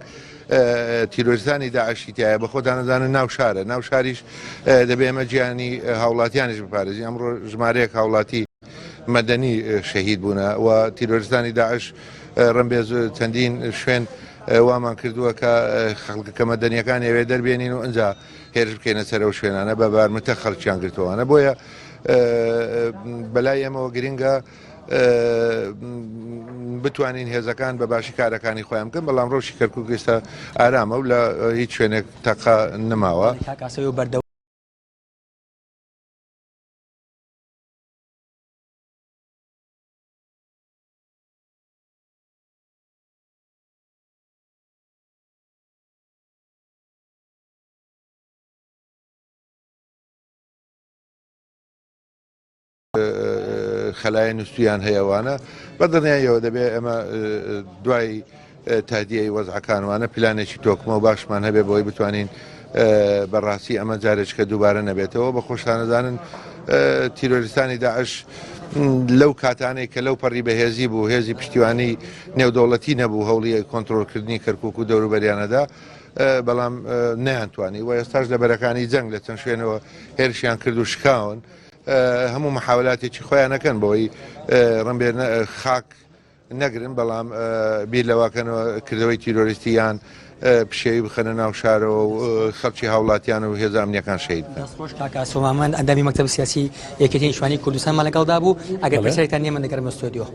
تیرۆریستانی داعشی تایە بە خۆدان نەزانن ناو شارە ناو شاریش دەبێ ئەمە گیانی هاوڵاتیانش بپارێزی ئەمڕۆ ژمارەیەک هاوڵاتی مەدەنی شەهید بوونە و تیرۆریستانی داعش ڕەنبێز چەندین شوێن وامان کردووە کە خەڵکە مەدەنیەکان ئەوێ دەربێنین و ئەنجا هێرش بکەینە سەرەوە شوێنانە بە بارمتە خەڵکیان گرتووانە بۆیە بەلای ئێمەوە گرنگە بتوانین هێزەکان بە باشی کارەکانی خۆیان بکەن بەڵام ڕۆژی کەرکووک ئێستا ئارامە و لە هیچ شوێنێک تەقا نەماوە. خەلای نووسیان هەیەوانە بەدڵنیایەوە دەبێت ئەمە دوای تادیەی وەزعەکانوانە پلانێکی تۆکمە و باشمان هەبێ بۆی بتوانین بەڕاستی ئەمە جارێککە دووبارە نەبێتەوە بە خۆشانەزانن تیرۆریستانی داعش لەو کاتانەی کە لەو پەڕی بەهێزی بوو هێزی پشتیوانی نێودەوڵەتی نەبوو هەوڵی کۆنتڕۆلکردنی کەرکووک و دەوروبەریانەدا بەڵام نەیانتوانی و ئێستاش لەبەرەکانی جەنگ لە چەند شوێنەوە هێرشیان کرد و شکاون هەموو محاولاتێکی خۆیان نەکەن بۆی ڕەنبێ خاک نەگرن بەڵام بیر لەواکەنەوە کردەوەی تیرۆریستیان پشێوی بخەنە ناو شارەوە و خەڵکی هاوڵاتیان و هێزە ئەمنیەکان شەید دەستخۆش کاکاسۆمامان ئەندامی مەکتەب سیاسی یەکێتی نیشتوانی کوردستانمان لەگەڵدا بوو ئەگەر پرسیارێکتان نییە من دەگەڕمە ستۆدیۆ.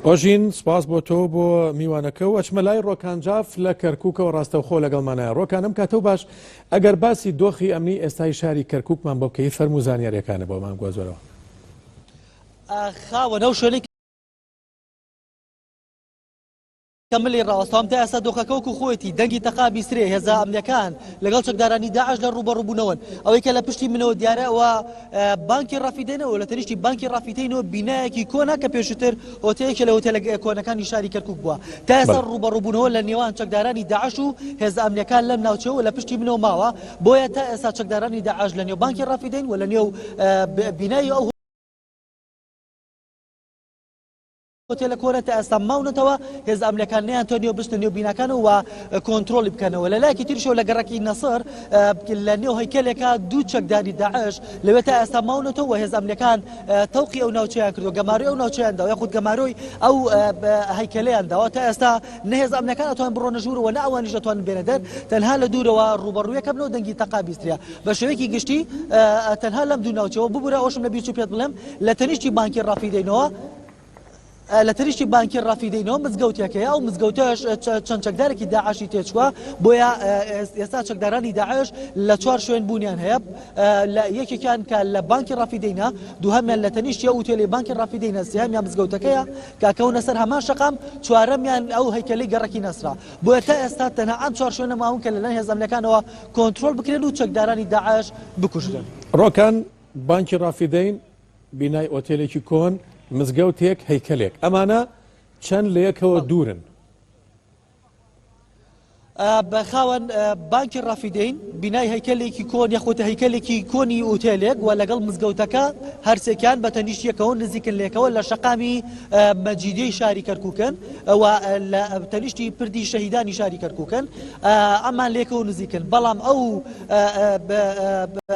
ئۆژین سپاس بۆ تۆ بۆ میوانەکە و ئەچمە لای ڕۆکانجاف لە کەرکووکەوە ڕاستەوخۆ لەگەڵمانایە ڕۆکانم کاتە و باش ئەگەر باسی دۆخی ئەمنی ئێستای شاری کەرکووکمان بۆ بکەی فەرموو زانیاریەکانە بۆمان گوازۆرەوە. خاوەنە و شوێنێک کەملی ڕاوەستام تا ئێستا دۆخەکەوەکو خۆیەتی دەنگی تەقا بیسترێ هێزە ئەمنیەکان لەگەڵ چەکدارانی داعش لە ڕوبەڕووبوونەوەن ئەوەی کە لە پشتی منەوە دیارەوە بانکی ڕافیدێنەوە لە تەنیشتی بانکی ڕافیدێنەوە بینایەکی کۆنا کە پێشتر هۆتەیەکی لە هۆتێلە کۆنەکانی شاری کەرکووک بووە تا ئێستا ڕوبەڕووبوونەوە لە نێوان چەکدارانی داعش و هێزە ئەمنیەکان لەم ناوچەوە لە پشتی منەوە ماوە بۆیە تا ئێستا چەکدارانی داعش لە نێو بانکی ڕافیدێن و لە نێو بینایی ئەو هۆتێلە کۆنە تا ئێستا ماونەتەوە هێز ئەمنیەکان نەیانتوانیوە بچنە نێو بیناکانەوە و کۆنتڕۆلی بکەنەوە لە لایەکی تریشەوە لە گەڕەکی نەسەر لە نێو هەیکەلێکە دوو چەکداری داعش لەوێ تا ئێستا ماونەتەوە و هێز ئەمنیەکان تەوقی ئەو ناوچەیان کردو گەماروی ئەو ناوچەیاندا یاخود گەماروی ئەو هەیکەلەیانداوە تا ئێستا نە هێز ئەمنیەکان ئەتوان بڕۆنە ژوورەوە نە ئەوانیش دەتوانن بێنە دەر تەنها لە دوورەوە ڕوبەڕوویەکە بنەوە دەنگی تەقا بیستریا بە شێوەیەکی گشتی تەنها لەم دوو ناوچەوە ببوورە ئەوشم لە بیرچوو پێت بڵێم لە تەنیشتی بانکی ڕافیدێنەوە لە تریشتی بانکی ڕافیدێنەوە مزگەوتێکەیە ئەو مزگەوتەش چەند چەکدارێکی داعشی تێچووە بۆیە ئێستا چەکدارانی داعش لە چوار شوێن بوونیان هەیە لە یەکێکیان کە لە بانکی ڕافیدێنە دووهەمیان لە تەنیشتی ئەوتێلی بانکی ڕافیدێنە سێهەمیان مزگەوتەکەیە کاکەونە سەر هەمان شەقام چوارەمیان ئەو هەیکەلەی گەڕەکی نەسرا بۆیە تا ئێستا تەنها ئەم چوار شوێنە ماون کە لەلایەن هێز ئەمنیەکانەوە کۆنتڕۆل بکرێن و چەکدارانی داعش بکوژن. ڕۆکان بانکی ڕافیدەین بینای ئۆتێلێکی کۆن مزگەوتێک هەیکەلێک ئەمانە چەند لە یەکەوە دوورن. بەخاوەن بانکی ڕافیدەین بینای هەیکەلێکی کۆن یاخۆتە هەیکەلێکی کۆنی ئوتێلێک و لەگەڵ مزگەوتەکە هەرسێکیان بە تەنیشت یەکەوە نزیکن لێکەوە لە شەقامی مەجیدەی شاری کەرکووکن و لە تەنیشتی پردی شەهیدانی شاری کەرکووکن ئەمان لێکەوە نزیکن بەڵام ئەو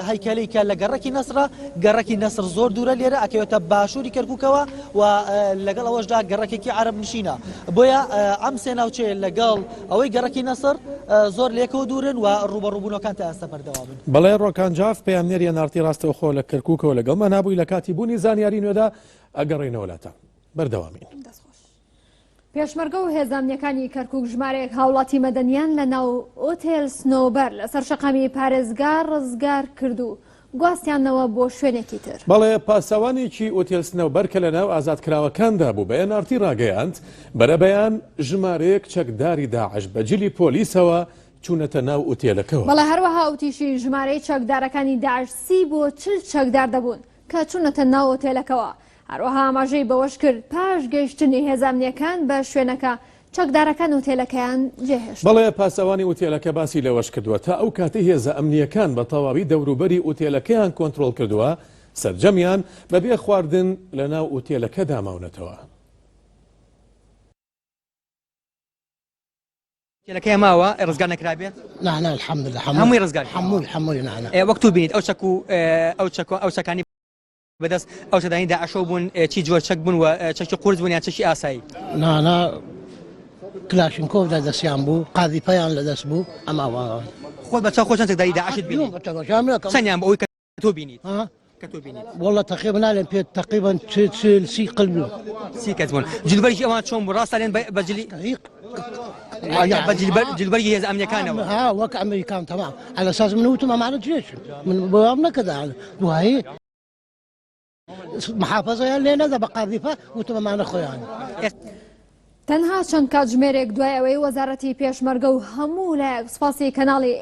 هەیکەلەی کە لە گەڕەکی نەسرە گەڕەکی نەسر زۆر دوورە لێرە ئەکەوێتە باشووری کەرکووکەوە و لەگەڵ ئەوەشدا گەڕەکێکی عەرەب نشینە بۆیە ئەم سێ ناوچەیە لەگەڵ ئەوەی گەڕەکی نەسر زۆر لێکەوە دوورن و ڕوبەڕووبوونەکان تا ئێستا بەردەوامن. بەڵێ ڕۆکانجاف پەیامنێری نارتی ڕاستەوخۆ لە کەرکووکەوە لەگەڵمان نابووی لە کاتی بوونی زانیاری نوێدا ئەگەڕێنەوەلاتە بەردەوامین. پێشمەرگە و هێزانیەکانی کەرکووک ژمارەیەک هاوڵاتی مەدەنیان لە ناو ئۆتێل سنۆبەر لەسەر شەقامی پارێزگار ڕزگار کردو گواستیانەوە بۆ شوێنێکی تر. بەڵێ پاسەوانێکی ئۆتێل سنۆبەر کە لە ناو ئازادکراوەکاندا بوو بە NRT ڕاگەیاند بەرەبەیان ژمارەیەک چەکداری داعش بەجلی پۆلیسەوە چوونەتە ناو ئوتێلەکەەوە. بەڵێ هەروەها ئوتیشی ژمارەی چەکدارەکانی داعش 30 بۆ 40 چەکدار دەبوون کە چوونەتە ناو ئوتێلەکەەوە. هەروەها ئاماژەی بەوەش کرد پاش گەیشتنی هێزانیەکان بە شوێنەکە چەکدارەکان ئوتێلەکەیان جێهێشت. بەڵێ پاسەوانی ئوتێلەکە باسی لەوەش کردووە تا ئەو کاتی هێزە ئەمنیەکان بە تەواوی دەوروبەری ئوتێلەکەیان کۆنتترۆل کردووە سەرجەمیان بەبێ خواردن لە ناو ئوتێلەکە داماونەتەوە. لەکەی ماوە ڕزگار نەکرابێت؟ نعم الحمد لله هەمووی ڕزگار حمووی نعم وەکتو بینیت ئەو چەکانی بەدەست ئەو چەدانی داعشۆ بوون چی جۆر چەک بوون و چەکی قورس بوون یان چەکی ئاسایی؟ نانا کلاشنکۆف لە دەستیان بوو قاذیفەیان لە دەست بوو ئەمە خۆت بە چاو خۆشان چەکداری داعشت بینیت؟ چەندیان بە ئەوەی کە تۆ بینیت؟ والله تقريبا نعلم تقريبا 30 قلب 30 كتبون جلبري أمان شون براسا لين بجلي جلبري هي أمريكان ها وقع أمريكان تمام على أساس من هو ما معنا جيش من بوابنا كذا وهي محافظة اللي نذا بقاذفة وتم معنا خويان تەنها چەند کاتژمێرێک دوای ئەوەی وەزارەتی پێشمەرگە و هەموو لایەک سوپاسی کەناڵی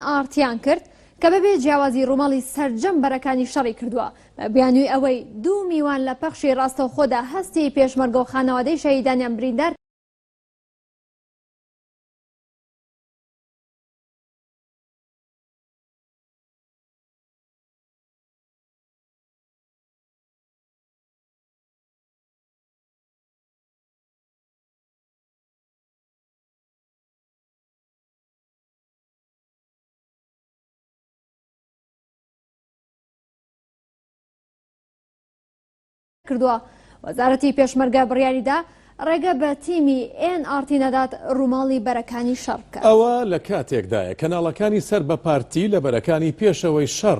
NRTیان کرد کە بەبێ جیاوازی ڕووماڵی سەرجەم بەرەکانی شەڕی کردووە بە بیانووی ئەوەی 2 میوان لە پەخشی ڕاستەوخۆدا هەستی پێشمەرگە و خانەوادەی شەهیدانیان بریندار کردووە. وەزارەتی پێشمەرگە بڕیاریدا ڕێگە بە تیمی NRT نەدات ڕووماڵی بەرەکانی شەڕ بکات. ئەوە لە کاتێکدایە کەناڵەکانی سەر بە پارتی لە بەرەکانی پێشەوەی شەڕ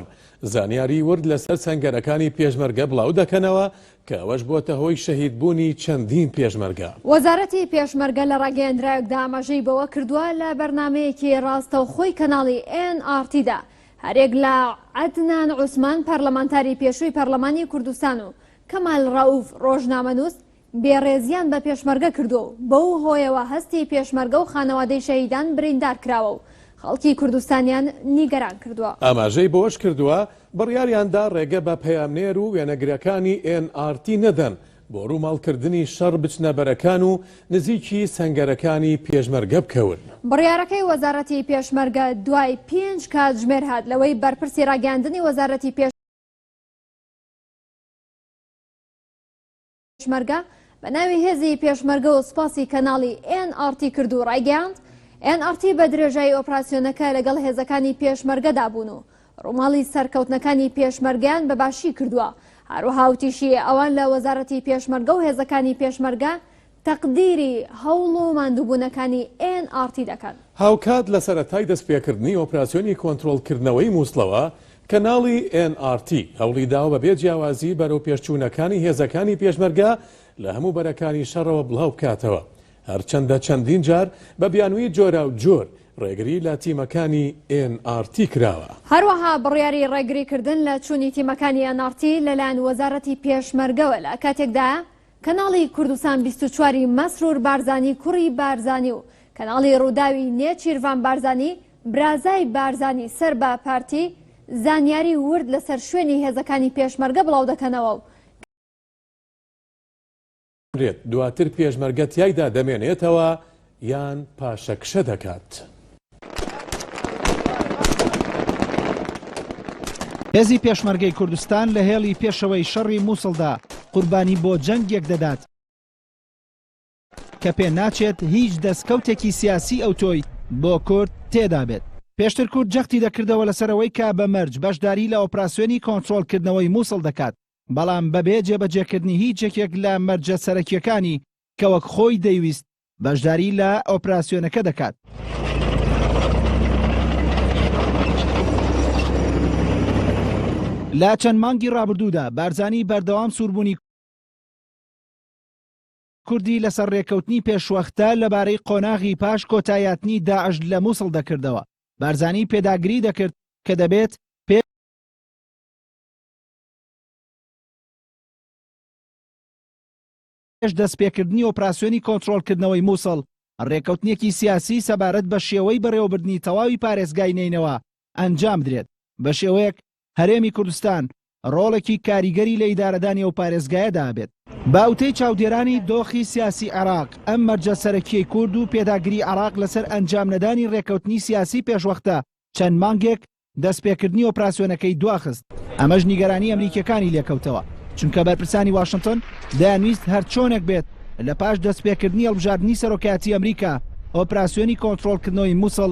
زانیاری ورد لەسەر سەنگەرەکانی پێشمەرگە بڵاو دەکەنەوە کە ئەوەش بۆتە هۆی شەهیدبوونی چەندین پێشمەرگە. وەزارەتی پێشمەرگە لە ڕاگەیەندراوێکدا ئاماژەی بەوە کردووە لە بەرنامەیەکی ڕاستەوخۆی کەناڵی NRTدا هەرێک لە عەدنان عوسمان پەرلەمانتاری پێشووی پەرلەمانی کوردستان و کەمال ڕەوف ڕۆژنامەنووس بێڕێزیان بە پێشمەرگە کردو بەو هۆیەوە هەستی پێشمەرگە و خانەوادەی شەهیدان بریندار کراوە و خەڵکی کوردستانیان نیگەران کردووە. ئاماژەی بۆش کردووە بڕیاریاندا ڕێگە بە پەیامنێر و وێنەگرەکانی NRT نەدەن بۆ ڕووماڵکردنی شەڕ بچنە بەرەکان و نزیکی سەنگەرەکانی پێشمەرگە بکەون. بڕیارەکەی وەزارەتی پێشمەرگە دوای 5 کاتژمێر هات لەوەی بەرپرسی ڕاگەاندنی وەزارەتی پێشمەرگە بە ناوی هێزی پێشمەرگە و سوپاسی کەناڵی NRT کرد و ڕایگەاند NRT بە درێژایی ئۆپراسیۆنەکە لەگەڵ هێزەکانی پێشمەرگەدا بوون و ڕووماڵی سەرکەوتنەکانی پێشمەرگیان بەباشی کردووە. هەروەها وتیشی ئەوان لە وەزارەتی پێشمەرگە و هێزەکانی پێشمەرگە تەقدیری هەوڵ و ماندووبوونەکانی NRT دەکەن. هاوکات لە سەرەتای دەستپێکردنی ئۆپراسیۆنی کۆنتترۆلکردنەوەی مووسڵەوە کەناڵی NRT هەوڵی داوە بەبێ جیاوازی بەرەو پێشچوونەکانی هێزەکانی پێشمەرگە لە هەموو بەرەکانی شەڕەوە بڵاو بکاتەوە. هەرچەندە چەندین جار بە بیانووی جۆرا و جۆر ڕێگری لە تیمەکانی NRT کراوە. هەروەها بڕیاری ڕێگریکردن لە چوونی تیمەکانی NRT لەلایەن وەزارەتی پێشمەرگەوە لە کاتێکدا کەناڵی کوردستان 24 مەسرور بارزانی کوڕی بارزانی و کەناڵی ڕووداوی نێچیروان بارزانی برازای بارزانی سەر بە پارتی زانیاری ورد لەسەر شوێنی هێزەکانی پێشمەرگە بڵاو دەکەنەوە و دواتر پێشمەرگە تیایدا دەمێنێتەوە یان پاشەکشە دەکات. هێزی پێشمەرگەی کوردستان لە هێڵی پێشەوەی شەڕی مووسڵدا قوربانی بۆ جەنگێک دەدات کە پێ ناچێت هیچ دەستکەوتێکی سیاسی ئەو تۆی بۆ کورد تێدا بێت. پێشتر کورد جەختی دەکردەوە لەسەرەوەی کا بە مەرج بەشداری لە ئۆپراسیۆنی کۆنتڕۆڵکردنەوەی مووسڵ دەکات، بەڵام بەبێ جێبەجێکردنی هیچ یەکێک لە مەرجە سەرەکیەکانی کە وەک خۆی دەیویست بەشداری لە ئۆپراسیۆنەکە دەکات. لا چەند مانگی ڕابردوودا بارزانی بەردەوام سووربوونی کوردی لەسەر ڕێکەوتنی پێشوەختە لەبارەی قۆناغی پاش کۆتاییاتنی داعش لە مووسڵ دەکردەوە. بارزانی پێداگری دەکرد کە دەبێت پێش دەستپێکردنی ئۆپراسیۆنی کۆنتڕۆڵکردنەوەی مووسڵ ڕێکەوتنیەکی سیاسی سەبارەت بە شێوەی بەڕێوەبردنی تەواوی پارێزگای نینەوە ئەنجام درێت، بە شێوەیەک هەرێمی کوردستان ڕۆڵێکی کاریگەری لە ئیدارەدانی ئەو پارێزگایەدا بێت. باوتەی چاودێرانی دۆخی سیاسی عێراق ئەم مەرجە سەرەکیەی کورد و پێداگری عێراق لەسەر ئەنجام نەدانی ڕێکەوتنی سیاسی پێشوەختە چەند مانگێک دەستپێکردنی ئۆپراسیۆنەکەی دواخست. ئەمەش نیگەرانی ئەمریکیەکانی لێکەوتەوە، چونکە بەرپرسانی واشنگتن دەیانویست هەر چۆنێک بێت لە پاش دەستپێکردنی هەڵبژاردننی سەرۆکایەتی ئەمریکا ئۆپراسیۆنی کۆنتڕۆڵکردنەوەی مووسڵ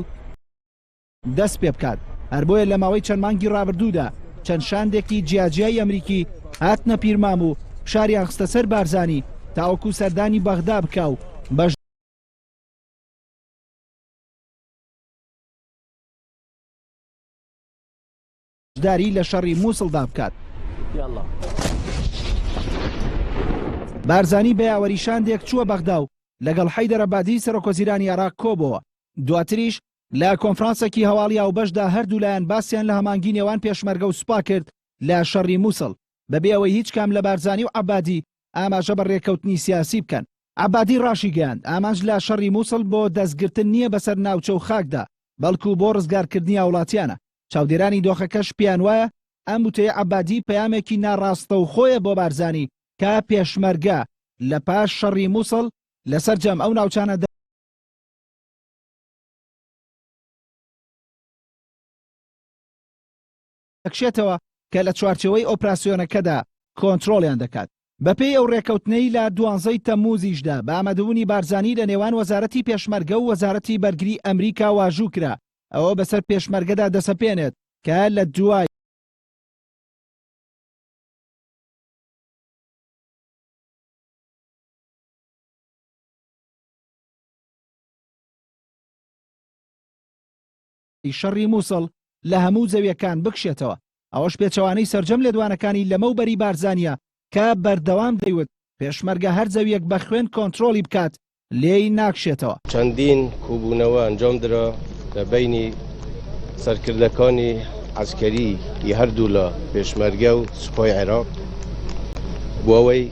دەست پێ بکات. هەر بۆیە لە ماوەی چەند مانگی ڕابردوودا چەند شاندێکی جیاجیای ئەمریکی هاتنە پیرمام و شاریان خستە سەر بارزانی تاوەکو سەردانی بەغدا بکە و بەشداری لە شەڕی مووسڵدا بکات. بارزانی بە یاوەری شاندێک چووە بەغدا و لەگەڵ حەیدەر عەبادی سەرۆکوەزیرانی عێراق کۆبەوە. دواتریش لە کۆنفرانسێکی هەواڵی هاوبەشدا هەردوو لایەن باسییان لە هەمانگی نێوان پێشمەرگە و سوپا کرد لە شەڕی مووسڵ بەبێ ئەوەی هیچ کام لە بارزانی و عەبادی ئاماژە بە ڕێکەوتنی سیاسی بکەن. عەبادی ڕاشی گەیاند ئامانج لە شەڕی مووسڵ بۆ دەستگرتن نییە بەسەر ناوچە و خاکدا، بەڵکو بۆ ڕزگارکردنی هاوڵاتیانە. چاودێرانی دۆخەکەش پیان وایە ئەم وتەیە عەبادی پەیامێکی ناڕاستە و خۆیە بۆ بارزانی کە پێشمەرگە لە پاش شەڕی مووسڵ لەسەر جەم ئەو ناوچانە دەکشێتەوە کە لە چوارچەوەی ئۆپراسیۆنەکەدا کۆنتڕۆڵیان دەکات. بەپێی ئەو ڕێکەوتنەی لە 12 تەمموزیشدا بە ئامادەبوونی بارزانی لە نێوان وەزارەتی پێشمەرگە و وەزارەتی بەرگری ئەمریکا واژوو کرا ئەوە بەسەر پێشمەرگەدا دەسەپێنێت کە لە دوای شەڕی مووسڵ لە هەموو زەویەکان بکشێتەوە. ئەوەش پێچەوانەی سەرجەم لێدوانەکانی لەمەوبەری بارزانیە کە بەردەوام دەیوت پێشمەرگە هەر زەویەک بە خوێن کۆنتڕۆڵی بکات لێی ناکشێتەوە. چەندین کوبوونەوە ئەنجام درا لە بینی سەرکردەکانی عسکەری هەردوو لە پێشمەرگە و سوپای عێراق بۆ ئەوەی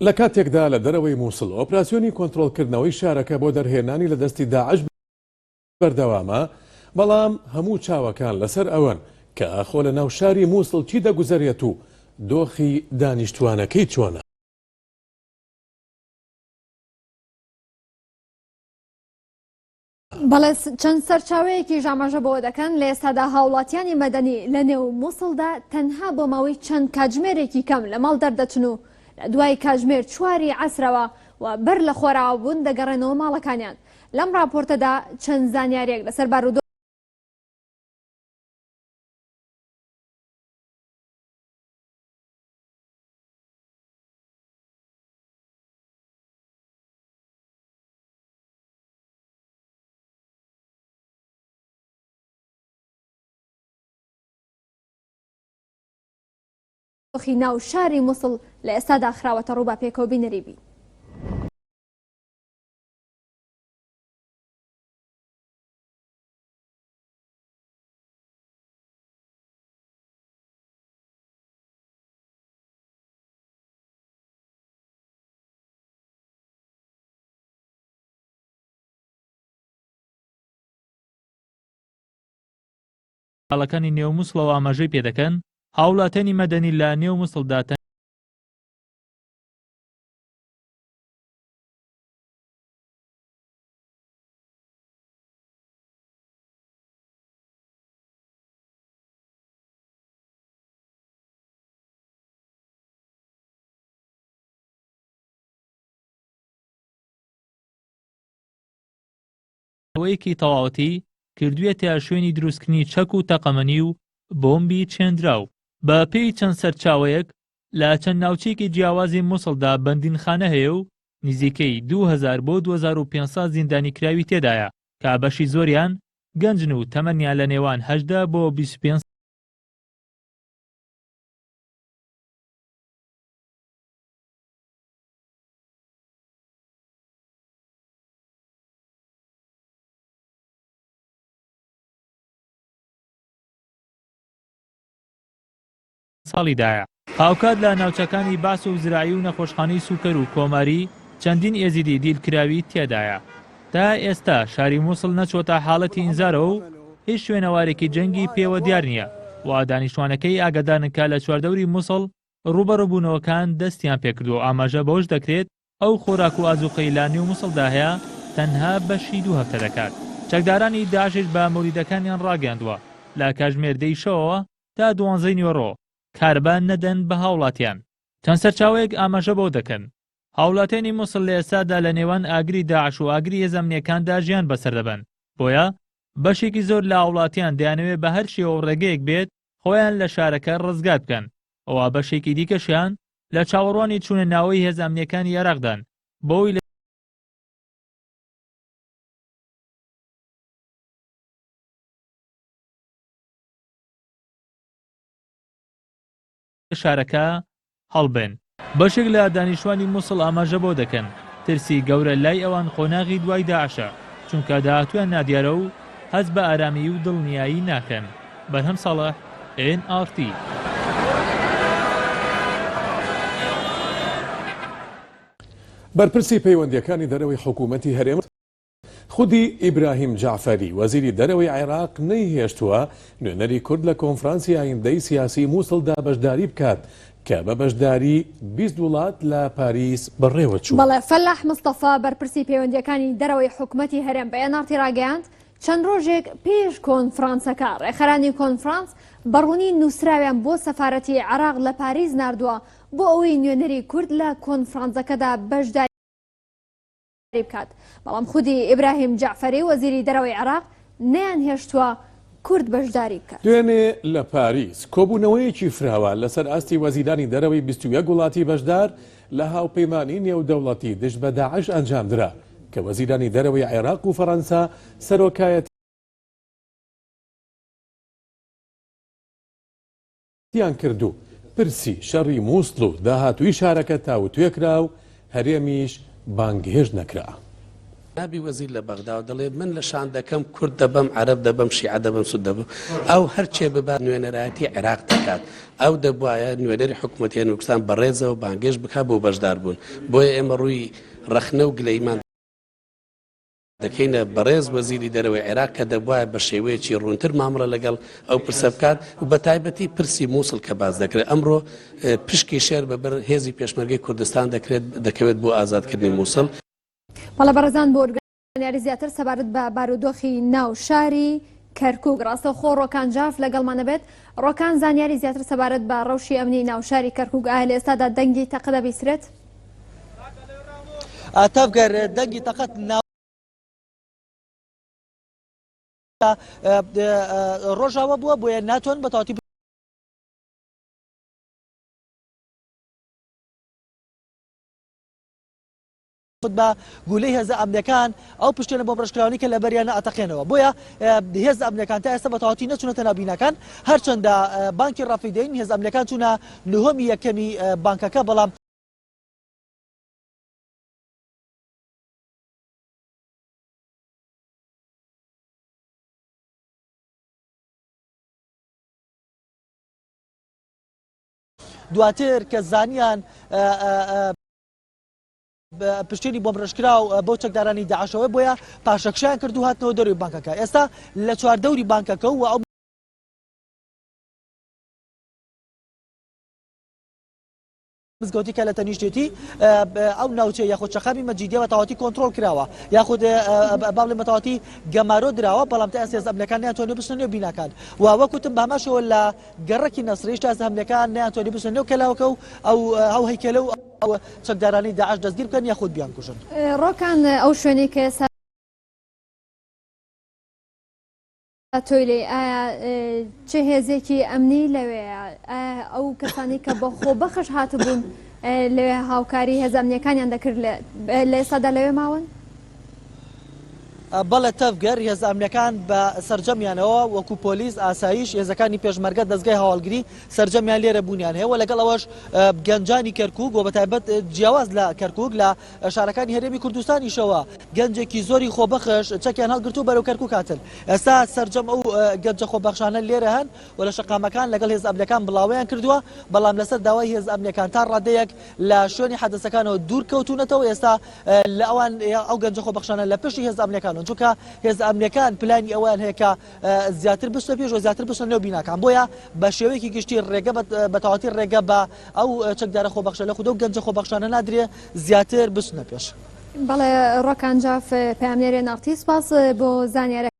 لە کاتێکدا لە دەرەوەی مووسڵ ئۆپراسیۆنی کۆنتڕۆڵکردنەوەی شارەکە بۆ دەرهێنانی لە دەستی داعش بەردەوامە، بەڵام هەموو چاوەکان لەسەر ئەوەن کە ئاخۆ لە ناو شاری مووسڵ چی دەگوزارێت و دۆخی دانیشتوانەکەی چۆنە. بەڵێ چەند سەرچاوەیەکی ژاماژە بەوە دەکەن لە ئێستادا هاوڵاتیانی مەدەنی لە نێو مووسڵدا تەنها بۆ ماوەی چەند کاتژمێرێکی کەم لە ماڵ دەردەچن و دوای کاتژمێر 4 عەسرەوە و بەر لە خۆراوبوون دەگەڕێنەوە ماڵەکانیان. لەم راپۆرتەدا چەند زانیاریەک لەسەر بارودۆ بارودۆخی ناو شاری مووسڵ لە ئێستادا خراوەتە ڕوو بە پێکەوە بینەریبی. منداڵەکانی نێو مووسڵەوە ئاماژەی پێدەکەن هاوڵاتیانی مەدەنی لە نێو مووسڵدا ئەوەیەکی تەواوەتی کردوویەتە شوێنی دروستکردنی چەک و تەقەمەنی و بۆمبی چێندراو. بە پێی چەند سەرچاوەیەک لە چەند ناوچەیەکی جیاوازی مووسڵدا بەندینخانە هەیە و نزیکەی 2000 بۆ 2500 زیندانی کراوی تێدایە کە بەشی زۆریان گەنجن و تەمەنیان لە نێوان 18 بۆ 25 ساڵیدایە. هاوکات لە ناوچەکانی باس و زراعی و نەخۆشخانەی سوکەر و کۆماری چەندین ئێزیدی دیلکراوی تێدایە. تا ئێستا شاری مووسڵ نەچۆتە حاڵەتی ئینزارەوە و هیچ شوێنەوارێکی جەنگی پێوە دیار نییە و دانیشتوانەکەی ئاگادارنکە لە چواردەوری مووسڵ ڕوبەڕووبوونەوەکان دەستیان پێکردو و ئاماژە بەوەش دەکرێت ئەو خۆراک و ئازوقەی لە نێو مووسڵدا هەیە تەنها بەشی 2 هەفتە دەکات. چەکدارانی داعشش بە مەوریدەکانیان ڕاگەاندووە لە کاتژمێر شەوەوە تا 12 نیوەڕۆ کاربان نەدەن بە هاوڵاتیان. چەند سەرچاوەیەک ئاماژە بۆ دەکەن هاوڵاتیانی مووسڵ لە ئێستادا لە نێوان ئاگری داعش و ئاگری هێزەمنیەکاندا ژیان بەسەر دەبن. بۆیە بەشێکی زۆر لە هاوڵاتیان دەیانەوێت بە هەر شێوە و ڕێگەیەک بێت خۆیان لە شارەکە ڕزگار بکەن. ئەوە بەشێکی دیکەشیان لە چاوەڕوانی چوونە ناوەی هێزەمنیەکانی عێراقدان بۆی شارەکە هەڵبێن. بەشێک لە دانیشتوانی مووسڵ ئاماژە بۆ دەکەن ترسی گەورە لای ئەوان خۆناغی دوای داعشە چونکە داهاتویان نادیارە و هەست بە ئارامی و دڵنیایی ناکەن. بەرهەم ساڵح NRT. بەرپرسی پەیوەندیەکانی دەرەوەی حکوومەتی هەرێم خودی ئیبراهیم جعفەری وەزیری دەرەوەی عێراق نەیهێشتووە نوێنەری کورد لە کۆنفرانسی ئایندەی سیاسی مووسڵدا بەشداری بکات کە بە بەشداری 20 وڵات لە پاریس بەڕێوە چوو. بەڵێ فەلاح مستەفا بەرپرسی پەیوەندیەکانی دەرەوەی حکوومەتی هەرێم بە NRT ڕاگەیاند چەند ڕۆژێک پێش کۆنفرانسەکە ڕێکخەرانی کۆنفرانس بەڕوونی نووسراویان بۆ سەفارەتی عێراق لە پاریس ناردووە بۆ ئەوەی نوێنەری کورد لە کۆنفرانسەکەدا بەشداری بکات. بەڵام خودی ئیبراهیم جعفەری وەزیری دەرەوەی عێراق نەیانهێشتووە کورد بەشداری بکات. دوێنێ لە پاریس کۆبوونەوەیەکی فراوە لەسەر ئاستی وەزیرانی دەرەوەی 21 وڵاتی بەشدار لە هاوپەیمانی نێودەوڵەتی دژ بە داعش ئەنجامدرا کە وەزیرانی دەرەوەی عێراق و فەڕەنسا سەرۆکایەتیان کردو پرسی شەڕی مووسڵ و داهاتووی شارەکە تاوتوێکرا و هەرێمیش بانگهێش نەکرا. نابی وەزیر لە بەغدا و دەڵێ من لە شان دەکەم کورد دەبم عەرەب دەبم شیعە دەبم سود دەبم ئەو هەرچێ ببات نوێنەرایەتی عێراق دەکات ئەو دەبوایە نوێنەری حکوومەتی هەرێمی کوردستان بەڕێزەوە بانگێش بکات بۆ بەشدار بوون. بۆیە ئێمە ڕووی ڕەخنە و گلەیمان دەکەینە بەڕێز وەزیری دەرەوەی عێراق کە دەبوایە بە شێوەیەکی ڕوونتر مامەڵە لەگەڵ ئەو پرسە بکات و بە تایبەتی پرسی مووسڵ کە باز دەکرێت. ئەمڕۆ پشکی شێر بەبەر هێزی پێشمەرگەی کوردستان دەکەوێت بۆ ئازادکردنی مووسڵ. بەڵێ بەڕێزان بۆ ئۆرگانیزیاری زیاتر سەبارەت بە بارودۆخی ناو شاری کەرکووک ڕاستەوخۆ ڕۆکان جاف لەگەڵمانە بێت. ڕۆکان زانیاری زیاتر سەبارەت بە ڕەوشی ئەمنی ناو شاری کەرکووک ئایا لە ئێستادا دەنگی تەقە دەبیسترێت؟ تەبگەر دەنگی تەقەت ڕۆژاوە بووە بۆیە ناتوان بە تاواتی خود بە گولەی هێزە ئەمنیەکان ئەو پشتێنە بۆ بڕشکراوانی کە لە بەریانە ئەتەقێنەوە بۆیە هێزە ئەمنیەکان تا ئێستا بەتەواتی نەچونەتە ناو بیناکان هەرچەندە بانکی ڕافیدەین هێزە ئەمنیەکان چوونە نهۆمی یەکەمی بانکەکە بەڵام دواتر کە زانیان پشتێنی بۆم ڕشکراو بۆ چەکدارانی داعشەوە بۆیە پاشەکشیان کردو هاتنەوە دەوری بانکەکە ئێستا لە چواردەوری بانکەکە و ئەو مزگەوتی کە لە تەنیشتێتی ئەو ناوچەی یاخود شەقامی مەجیدیەوە تەواتی کۆنتڕۆڵ کراوە یاخود باڵێ مەتەواتی گەمارۆ دراوە بەڵام تا ئێستا هێزە ئەمنیەکان نەیانتوانێ بچنە نێو بیناکان و وەکوتم بە هەماشەوە لە گەڕەکی نەسریش تا ئێستا ئەمنیەکان نەیانتوانێ بچنە نێو کەلاوەکە و ئەو هەیکەلە و ئەو چەکدارانی داعش دەستگیر بکەن یاخود بیان کوژن. ڕۆکان ئەو شوێنەی کە ئێستا تۆی لێ ئایا چه هێزێکی ئەمنی لەوەیە ئەو کەسانی کە بە خۆبەخش هاتبوون لەوێ هاوکاری هێزە ئەمنیەکانیان دەکرد لە ئێستادا لەوێ ماون؟ بەڵێ تەفگەر هێزە ئەمنیەکان بە سەرجەمیانەوە وەکو پۆلیس ئاسایش هێزەکانی پێشمەرگە دەستگای هەواڵگری سەرجەمیان لێرە بوونیان هەیە و لەگەڵ ئەوەش گەنجانی کەرکووک و بەتایبەت جیاواز لە کەرکووک لە شارەکانی هەرێمی کوردستانیشەوە گەنجێکی زۆری خۆبەخش چەکیان هەڵگرتو بەرەو کەرکووک هاتن ئێستا سەرجەم ئەو گەنجە خۆبەخشانە لێرە هەن و لە شەقامەکان لەگەڵ هێزە ئەمنیەکان بڵاویان کردووە بەڵام لەسەر داوای هێزە ئەمنیەکان تا ڕادەیەک لە شوێنی حەدەسەکانەوە دوور کەوتونەتەوە ئێستا لە ئەوان ئەو گەنجە خۆبەخشانە لە پشتی هێزە ئەمنیەکانن چونکە هێزە ئەمنیەکان پلانی ئەویان هەیە کە زیاتر بچنە پێش و زیاتر بچنە نێو بیناکان بۆیە بە شێوەیەکی گشتی ڕێگە بەتەواتی ڕێگە بە ئەو چەکدارە خۆبەخشە لە خودە و گەنجە خۆبەخشانە نادرێ زیاتر بچنە پێش. بەڵێ ڕۆکان جاف پامنێرێ ناڵتی سپاس بۆ زانیارە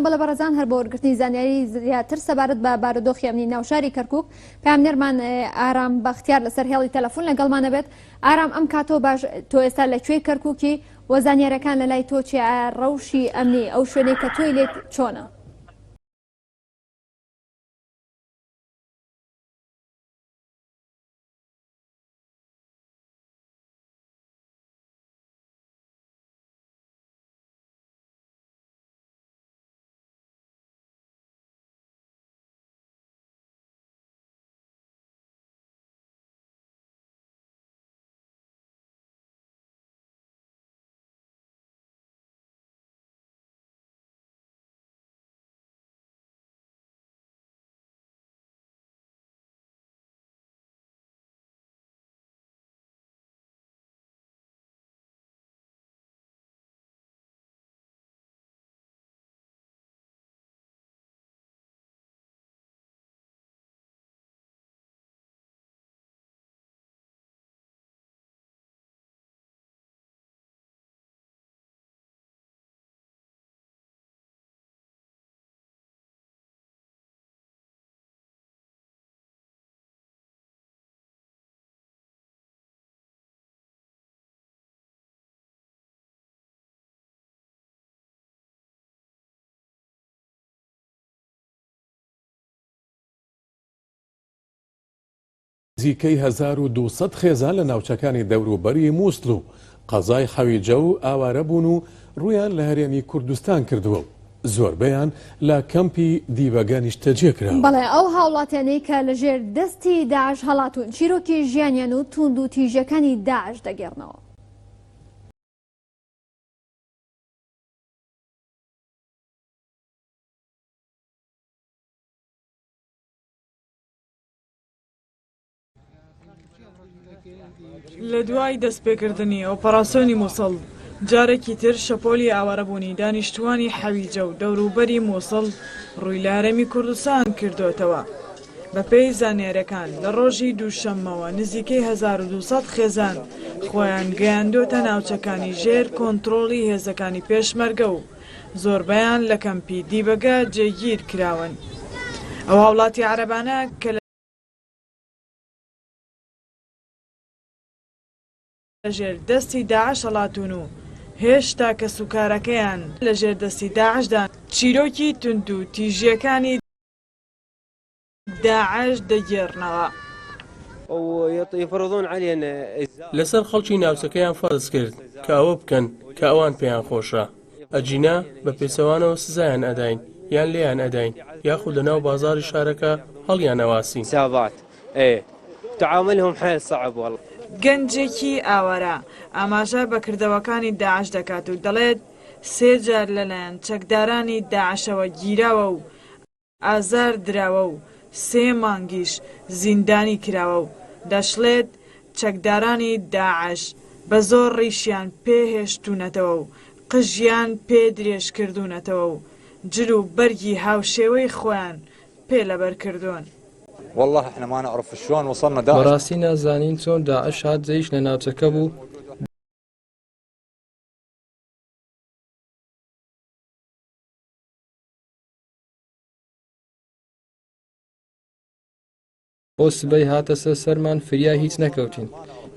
بەڵە بەڕێزان هەر بۆ وەرگرتنی زانیاری زیاتر سەبارەت بە بارودۆخی ئەمنی ناوشاری کەرکووک پامنێرمان ئارام بەختیار لەسەر هێڵی تەلەفۆن لەگەڵمانە بێت ئارام ئەم کاتۆ باش تۆ ئێستا لەکوێی کەرکووکی وە زانیارەکان لە لای تۆ چی ڕەوشی ئەمنی ئەو شوێنەی کە تۆی لێت چۆنە؟ نزیکەی 1200 خێزان لە ناوچەکانی دەوروبەری مووسڵ و قەزای حەویجە و ئاوارە بوون و ڕویان لە هەرێمی کوردستان کردووە و زۆربەیان لە کەمپی دیبەگانیش تەجێکراوە. بەڵێ ئەو هاوڵاتیانەی کە لەژێر دەستی داعش هەڵاتون چیرۆکی ژیانیان و توند و تیژەکانی داعش دەگەڕنەوە. لە دوای دەستپێکردنی ئۆپەراسیۆنی مووسڵ جارێکی تر شەپۆلی ئاوارەبوونی دانیشتوانی حەویجە و دەوروبەری مووسڵ ڕووی لە هەرێمی کوردستان کردوتەوە. بەپێی زانیاریەکان لە ڕۆژی دووشەممەوە نزیکەی 1200 خێزان خۆیان گەیاندۆتە ناوچەکانی ژێر کۆنتڕۆڵی هێزەکانی پێشمەرگە و زۆربەیان لە کەمپی دیبەگە جێگیر کراون. ئەو هاوڵاتی عەرەبانە کە لەژێر دەستی داعش هەڵاتون و هێشتا کە سوکارەکەیان لەژێر دەستی داعشدا چیرۆکی تند و تیژیەکانی داعش دەگێڕنەوە. ويفرضون علينا لەسەر خەڵکی ناوچەکەیان فەرز کرد کە ئەوە بکەن کە ئەوان پێیان خۆشە. ئەجینا بە پێچەوانەوە سزایان ئەداین یان لێیان ئەداین یاخود لەناو بازاری شارەکە هەڵیان ئەواسین. تعاملهم حيل صعب والله. گەنجێکی ئاوارە ئاماژە بەکردەوەکانی داعش دەکات و دەڵێت 3 جار لەلایەن چەکدارانی داعشەوە گیراوە و ئازار دراوە و 3 مانگیش زیندانی کراوە و دەشڵێت چەکدارانی داعش بە زۆر ڕیشیان پێهێشتوونەتەوە و قژیان پێ درێژ کردوونەتەوە و جل و بەرگی هاوشێوەی خۆیان پێ لەبەر کردوون. والله احنا ما نعرف شلون وصلنا داعش. بەڕاستی نازانین چۆن داعش هات جەیش لە ناوچەکە بوو. بۆ سبەی هاتە سەرمان فریا هیچ نەکەوتین.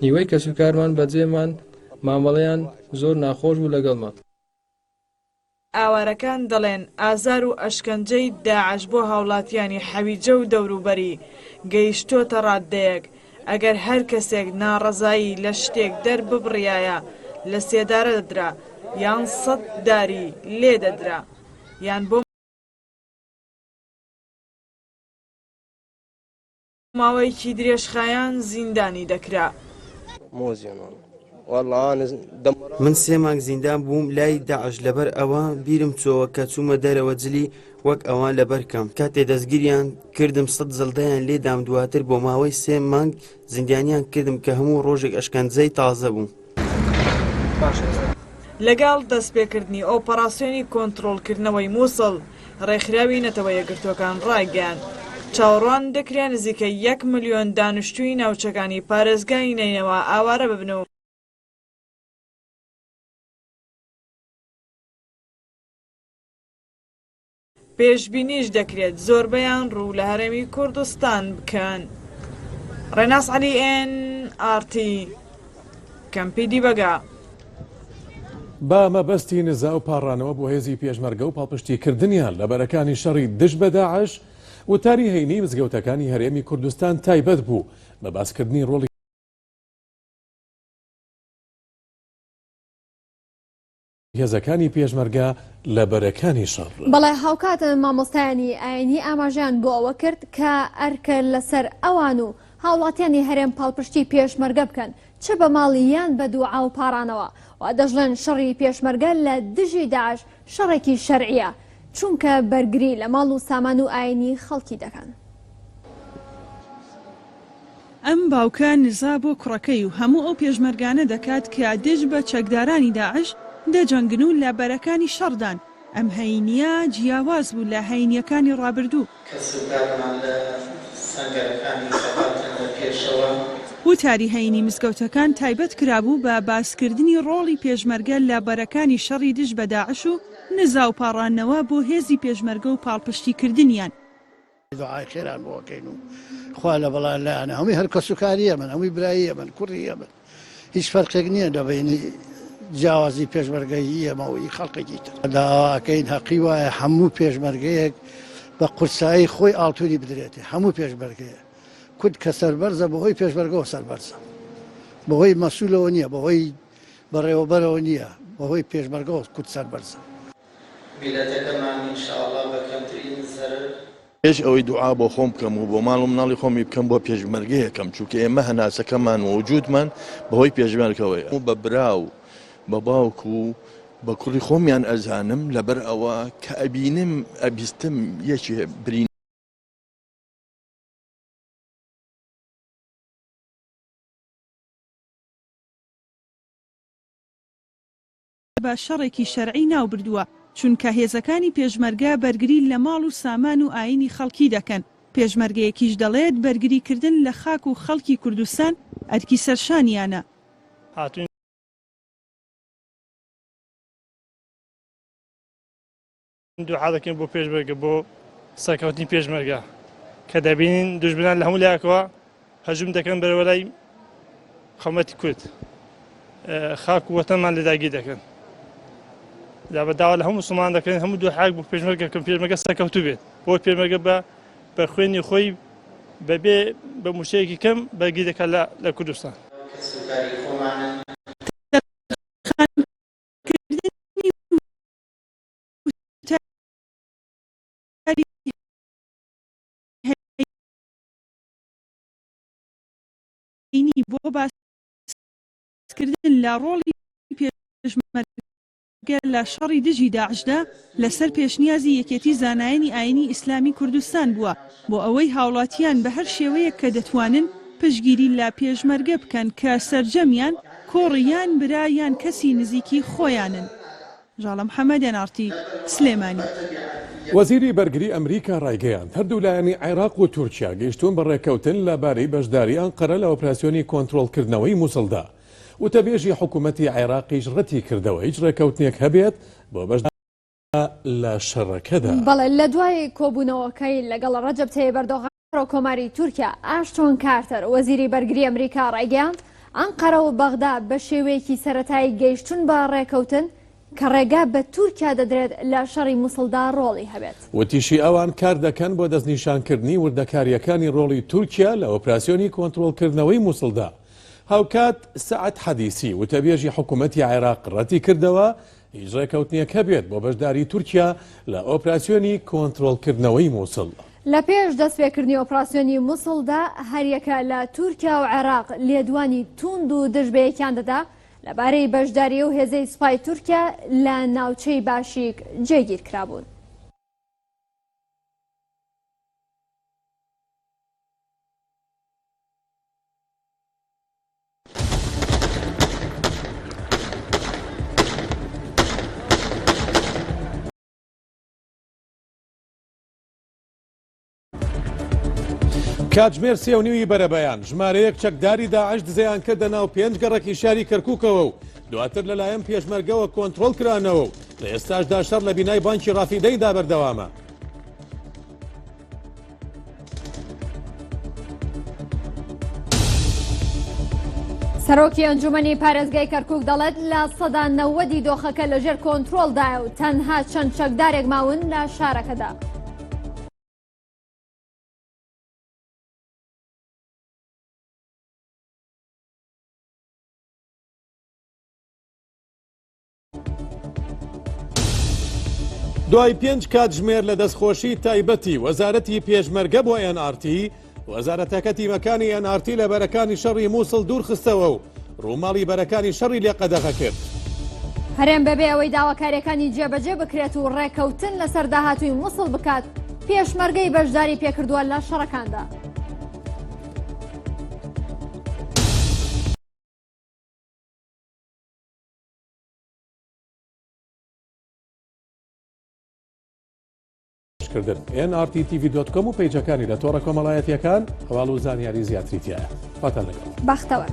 نیوەی کەسوکارمان بەجێمان مامەڵەیان زۆر ناخۆش بوو لەگەڵمان. ئاوارەکان دەڵێن ئازار و ئەشکەنجەی داعش بۆ هاوڵاتیانی حەویجە و دەوروبەری گەیشتۆتە ڕاددەیەک. ئەگەر هەر کەسێک ناڕەزایی لە شتێک دەرببڕیایە لە سێدارە دەدرا یان 100 داری لێ دەدرا یان بۆ ماوەیەکی درێژخایان زیندانی دەکرا. من 3 مانگ زیندان بووم لای داعش لەبەر ئەوە بیرم چۆوە کە چوومە دەرەوە جلی وەک ئەوان لەبەر کەم. کاتێ دەستگیریان کردم 100 زڵدەیان لێدام دواتر بۆ ماوەی 3 مانگ زیندانیان کردم کە هەموو ڕۆژێک ئەشکەنجەی تازە بوو. لەگەڵ دەستپێکردنی ئۆپەراسیۆنی کۆنتڕۆڵکردنەوەی مووسڵ ڕێکخراوی نەتەوە یەکگرتوەکان ڕایگەیاند. چاوەڕوان دەکرێن نزیکە 1 ملیۆن دانیشتووی ناوچەکانی پارێزگای نینەوە ئاوارە ببنەوە. پێشبینیش دەکرێت زۆربەیان ڕوو لە هەرێمی کوردستان بکەن. ڕێناس عەلی NRT کەمپیدی بەگا. با مەبەستی نزا و پاڕانەوە بۆ هێزی پێشمەرگە و پاڵپشتیکردنیان لە بەرەکانی شەڕی دژ بە داعش وتاری هەینی مزگەوتەکانی هەرێمی کوردستان تایبەت بوو بە باسکردنی ڕۆڵی هێزەکانی پێشمەرگە لە بەرەکانی شەڕ. بەڵێ هاوکات مامۆستایانی ئاینی ئاماژیان بۆ ئەوە کرد کە ئەرکە لەسەر ئەوان و هاوڵاتیانی هەرێم پاڵپشتی پێشمەرگە بکەن چ بە ماڵیان بە دوعا و پارانەوە و دەژڵێن شەڕی پێشمەرگە لە دژی داعش شەڕێکی شەرعیە چونکە بەرگری لە ماڵ و سامان و ئاینی خەڵکی دەکەن. ئەم باوکە نزا بۆ کوڕەکەی و هەموو ئەو پێشمەرگانە دەکات کە دژ بە چەکدارانی داعش دەجەنگن و لە بەرەکانی شەڕدان. ئەم هەینیە جیاواز بوو لە هەینیەکانی ڕابردوو. وتاری هەینی مزگەوتەکان تایبەت کرابوو بە باسکردنی ڕۆڵی پێشمەرگە لە بەرەکانی شەڕی دژ بە داعش و نزا و پاڕانەوە بۆ هێزی پێشمەرگە و پاڵپشتیکردنیان. دوعای خێران بۆکەین و خوا لە بەڵان لایەنە هەمووی هەر کەسوکاریە من هەمووی براییە من کوڕیە من هیچ فەرقێک نییە دەبینی جیاوازی پێشمەرگەی ئەمەوەی خەڵقێکی تر داواکەین حەقی وایە هەموو پێشمەرگەیەک بە قورسایی خۆی ئاڵتوری بدرێتێ هەموو پێشمەرگەیە کورد کە سەربەرزە بەهۆی پێشمەرگەوە سەربەرزە بەهۆی مەسوولەوە نییە بەهۆی بەڕێوەبەرەوە نییە بەهۆی پێشمەرگەوە کورد سەربەرزە. بیلەتەکەمان ئینشاءڵڵا بە کەمترین زەرر پێش ئەوەی دوعا بۆ خۆم بکەم و بۆ ماڵ و مناڵی خۆمی بکەم بۆ پێشمەرگەیەکەم چونکە ئێمە هەناسەکەمان و وجودمان بەهۆی پێشمەرگەوەیە بە براو بە باوک و بە کوڕی خۆمیان ئەزانم لەبەر ئەوە کە ئەبینم ئەبیستم یەکی برین بە شەڕێکی شەرعی ناو بردووە چونکە هێزەکانی پێشمەرگە بەرگری لە ماڵ و سامان و ئاینی خەڵکی دەکەن. پێشمەرگەیەکیش دەڵێت بەرگریکردن لە خاک و خەڵکی کوردستان ئەرکی سەرشانیانە. دوعا دەکەین بۆ پێشمەرگە بۆ سەرکەوتنی پێشمەرگە کە دەبینین دوژمنان لە هەموو لایەکەوە هەجوم دەکەن بەرەوە لای خەڵمەتی کورد خاک و وەتەنمان لەداگیر دەکەن. دابەداوا لە هەموو مسلمان دەکەن هەموو دوعاک بۆ پێشمەرگەکەم پێشمەرگە سەرکەوتوو بێت بۆ پێشمەرگە بە خوێنی خۆی بەبێ بە موشەیەکی کەم بەرگی دەکات لە کوردستان. بۆ باسکردن لە ڕۆڵی پێشمەرگە لە شەڕی دژی داعشدا لەسەر پێشنیازی یەکێتی زانایانی ئاینی ئیسلامی کوردستان بووە بۆ ئەوەی هاوڵاتیان بە هەر شێوەیە کە دەتوانن پشگیری لە پێشمەرگە بکەن کە سەرجەمیان کۆڕیان برایان کەسی نزیکی خۆیانن. ژاڵە محەممەد NRT سلێمانی. وەزیری بەرگری ئەمریکا ڕایگەیاند هەردوو لایەنی عێراق و تورکیا گەیشتون بە ڕێکەوتن لەبارەی بەشداری ئەنقەرە لە ئۆپراسیۆنی کۆنتڕۆڵکردنەوەی مووسڵدا. وتەبێژی حکوومەتی عێراقیش ڕەتی کردەوە هیچ ڕێکەوتنێک هەبێت بۆ بەشداری لە شەڕەکەدا. بەڵێ لە دوای کۆبوونەوەکەی لەگەڵ ڕەجەب تەیب ئەردۆغان کۆماری تورکیا ئاشتۆن کارتەر وەزیری بەرگری ئەمریکا ڕایگەیاند ئەنقەرە و بەغدا بە شێوەیەکی سەرەتایی گەیشتون بە ڕێکەوتن کە ڕێگا بە تورکیا دەدرێت لە شەڕی مووسڵدا ڕۆڵی هەبێت. وتیشی ئەوان کار دەکەن بۆ دەستنیشانکردنی وردەکاریەکانی ڕۆڵی تورکیا لە ئۆپراسیۆنی کۆنتڕۆڵکردنەوەی مووسڵدا. هاوکات سەعەد حەدیسی وتەبێژی حکوومەتی عێراق ڕەتی کردەوە هیچ ڕێکەوتنێک هەبێت بۆ بەشداری تورکیا لە ئۆپراسیۆنی کۆنتڕۆڵکردنەوەی مووسڵ. لە پێش دەستپێکردنی ئۆپراسیۆنی مووسڵدا هەریەکە لە تورکیا و عێراق لێدوانی توند و دژبەیەکیان دەدا لەبارەی بەشداری و هێزەی سوپای تورکیا لە ناوچەی باشیک جێگیر کرابوون. کاتژمێر 3:30 بەرەبەیان ژمارەیەک چەکداری داعش دزەیان کردە ناو 5 گەڕەکی شاری کەرکووکەوە و دواتر لەلایەن پێشمەرگەوە کۆنتڕۆڵ کرانەوە و لە ئێستاشدا شەڕ لە بینای بانکی ڕافیدەیدا بەردەوامە. سەرۆکی ئەنجومەنی پارێزگای کەرکووک دەڵێت لە سەدا 90 دۆخەکە لەژێر کۆنتڕۆڵدایە و تەنها چەند چەکدارێک ماون لە شارەکەدا. دوای 5 کاتژمێر لە دەستخۆشی تایبەتی وەزارەتی پێشمەرگە بۆ NRT وەزارەتەکە تیمەکانی NRT لە بەرەکانی شەڕی مووسڵ دوورخستەوە و ڕووماڵی بەرەکانی شەڕی لێ قەدەغە کرد. هەرێم بەبێ ئەوەی داواکاریەکانی جێبەجێ بکرێت و ڕێکەوتن لەسەر داهاتووی مووسڵ بکات پێشمەرگەی بەشداری پێکردووە لە شەڕەکاندا. NRTTV.com و پەیجەکانی لە تۆڕە کۆمەڵایەتیەکان هەواڵ و زانیاری زیاتری تایە. فاتان لەگەڵ. بەختەوە.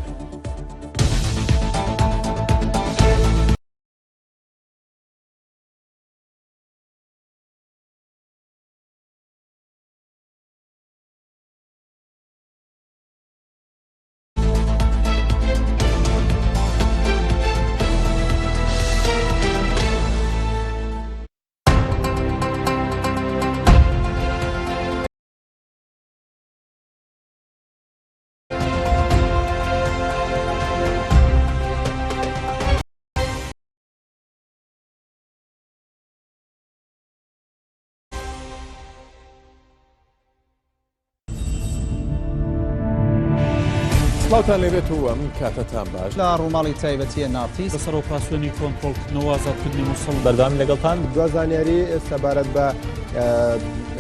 سڵاوتان لێبێت و ئەم کاتەتان باش. لە ڕووماڵی تایبەتیە ناوتی بەسەر ئۆپراسیۆنی کۆنتڕۆڵکردنەوە ئازادکردنی مووسڵ بەردەوام لەگەڵتان دو زانیاری سەبارەت بە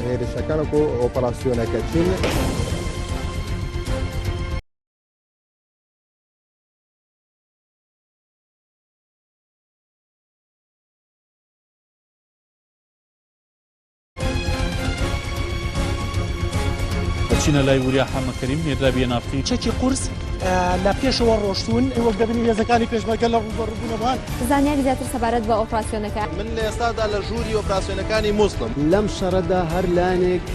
هێرشەکانە و ئۆپراسیۆنەکە چین. چینە لای وریا حەمەکەریم نێردرابی NRT چەکی قورس لە پێشەوە ڕۆشتون وەک دەبینی هێزەکانی پێشمەرگە لە ڕووبەڕووبوونەوەوان. زانیاری زیاتر سەبارەت بە ئۆپراسیۆنەکە من لە ئێستادا لە ژووری ئۆپراسیۆنەکانی مووسڵم لەم شەڕەدا هەر لانێک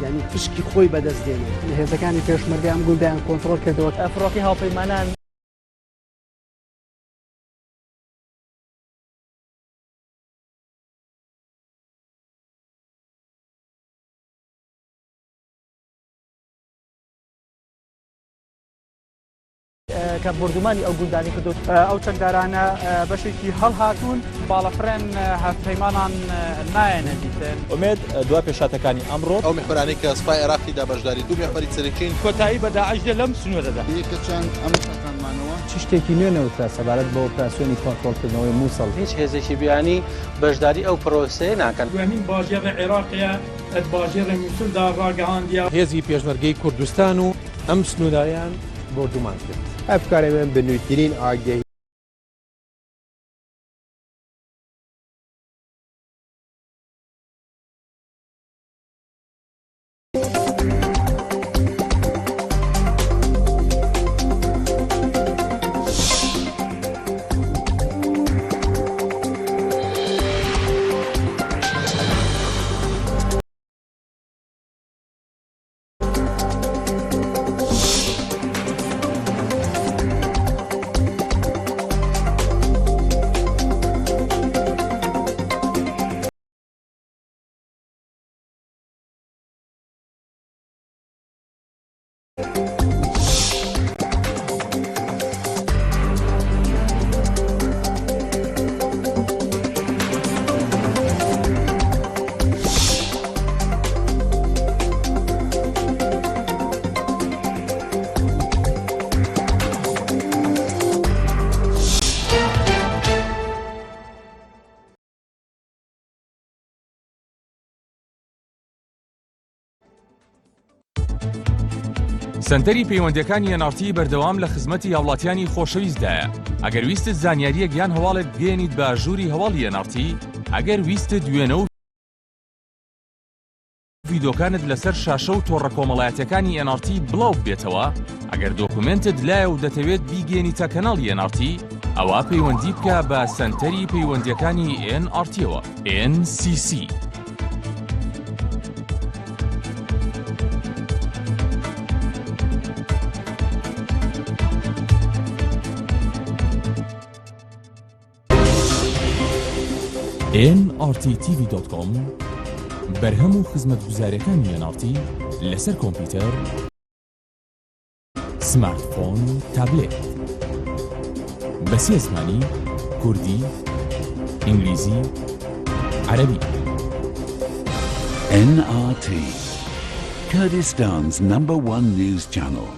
ینی پشکی خۆی بەدەستێنێت هێزەکانی پێشمەرگە ئەم گوندیان کۆنتڕۆڵ کردەوە فڕۆکی هاوپەیمانان کە بردومانی ئەو گوندانی کردوت ئەو چەکدارانە بەشێکی هەڵهاتوون باڵەفرێن هەفتەیمانان نایەنە دیتن ئومێد دوای پێشاتەکانی ئەمڕۆ ئەو میحورانەی کە سوپای عێراقیدا بەشداری دوو میحوەری سەرەکین کۆتایی بە داعشدا لەم سنوورەدا یەکەچەند ئەم شتانمانەوە چ شتێکی نوێ نەوترا سەبارەت بە ئۆپراسیۆنی کۆنتڕۆڵکردنەوەی مووسڵ هیچ هێزێکی بیانی بەشداری ئەو پرۆسەیە ناکەن دوێنین باژێڕە عێراقیە باژێڕە مووسڵدا ڕاگەهاندیا هێزی پێشمەرگەی کوردستان و ئەم سنوورداریان بردومان کرد ئەفکارێمە بنووترین ئاگەهی سنتەری پەیوەندیەکانی NRT بەردەوام لە خزمەتی هاوڵاتیانی خۆشەویستدایە. ئەگەر ویستت زانیاریەک یان هەواڵێک بگەێنیت بە ژووری هەواڵی NRT، ئەگەر ویستت دوێنە و ڤیدۆکانت لەسەر شاشە و تۆڕە کۆمەڵایەتەکانی NRT بڵاو بێتەوە، ئەگەر دۆکومنتت لایە و دەتەوێت بیگەێنیتە کەناڵی NRT، ئەوە پەیوەندی بکە بە سنتەری پەیوەندیەکانی NRTەوە NCC. NRTTV.com بەرهەم و خزمەتگوزاریەکانی NRT لەسەر کۆمپیوتەر، سمارتفۆن، تابلێت بە سێ زمانی: کوردی، ئینگلیزی، عەرەبی. NRT, Kurdistan's #1 news channel.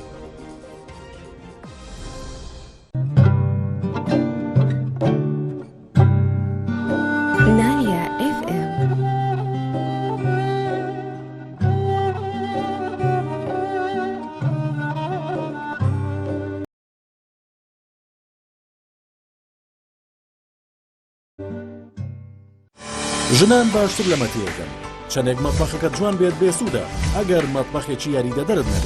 ژنان باشتر لە مەتیەکەن. چەندێک مەطبەخەکە جوان بێت بێسوودە ئەگەر مەطبەخێکی یاریدەدەرت نەبێت.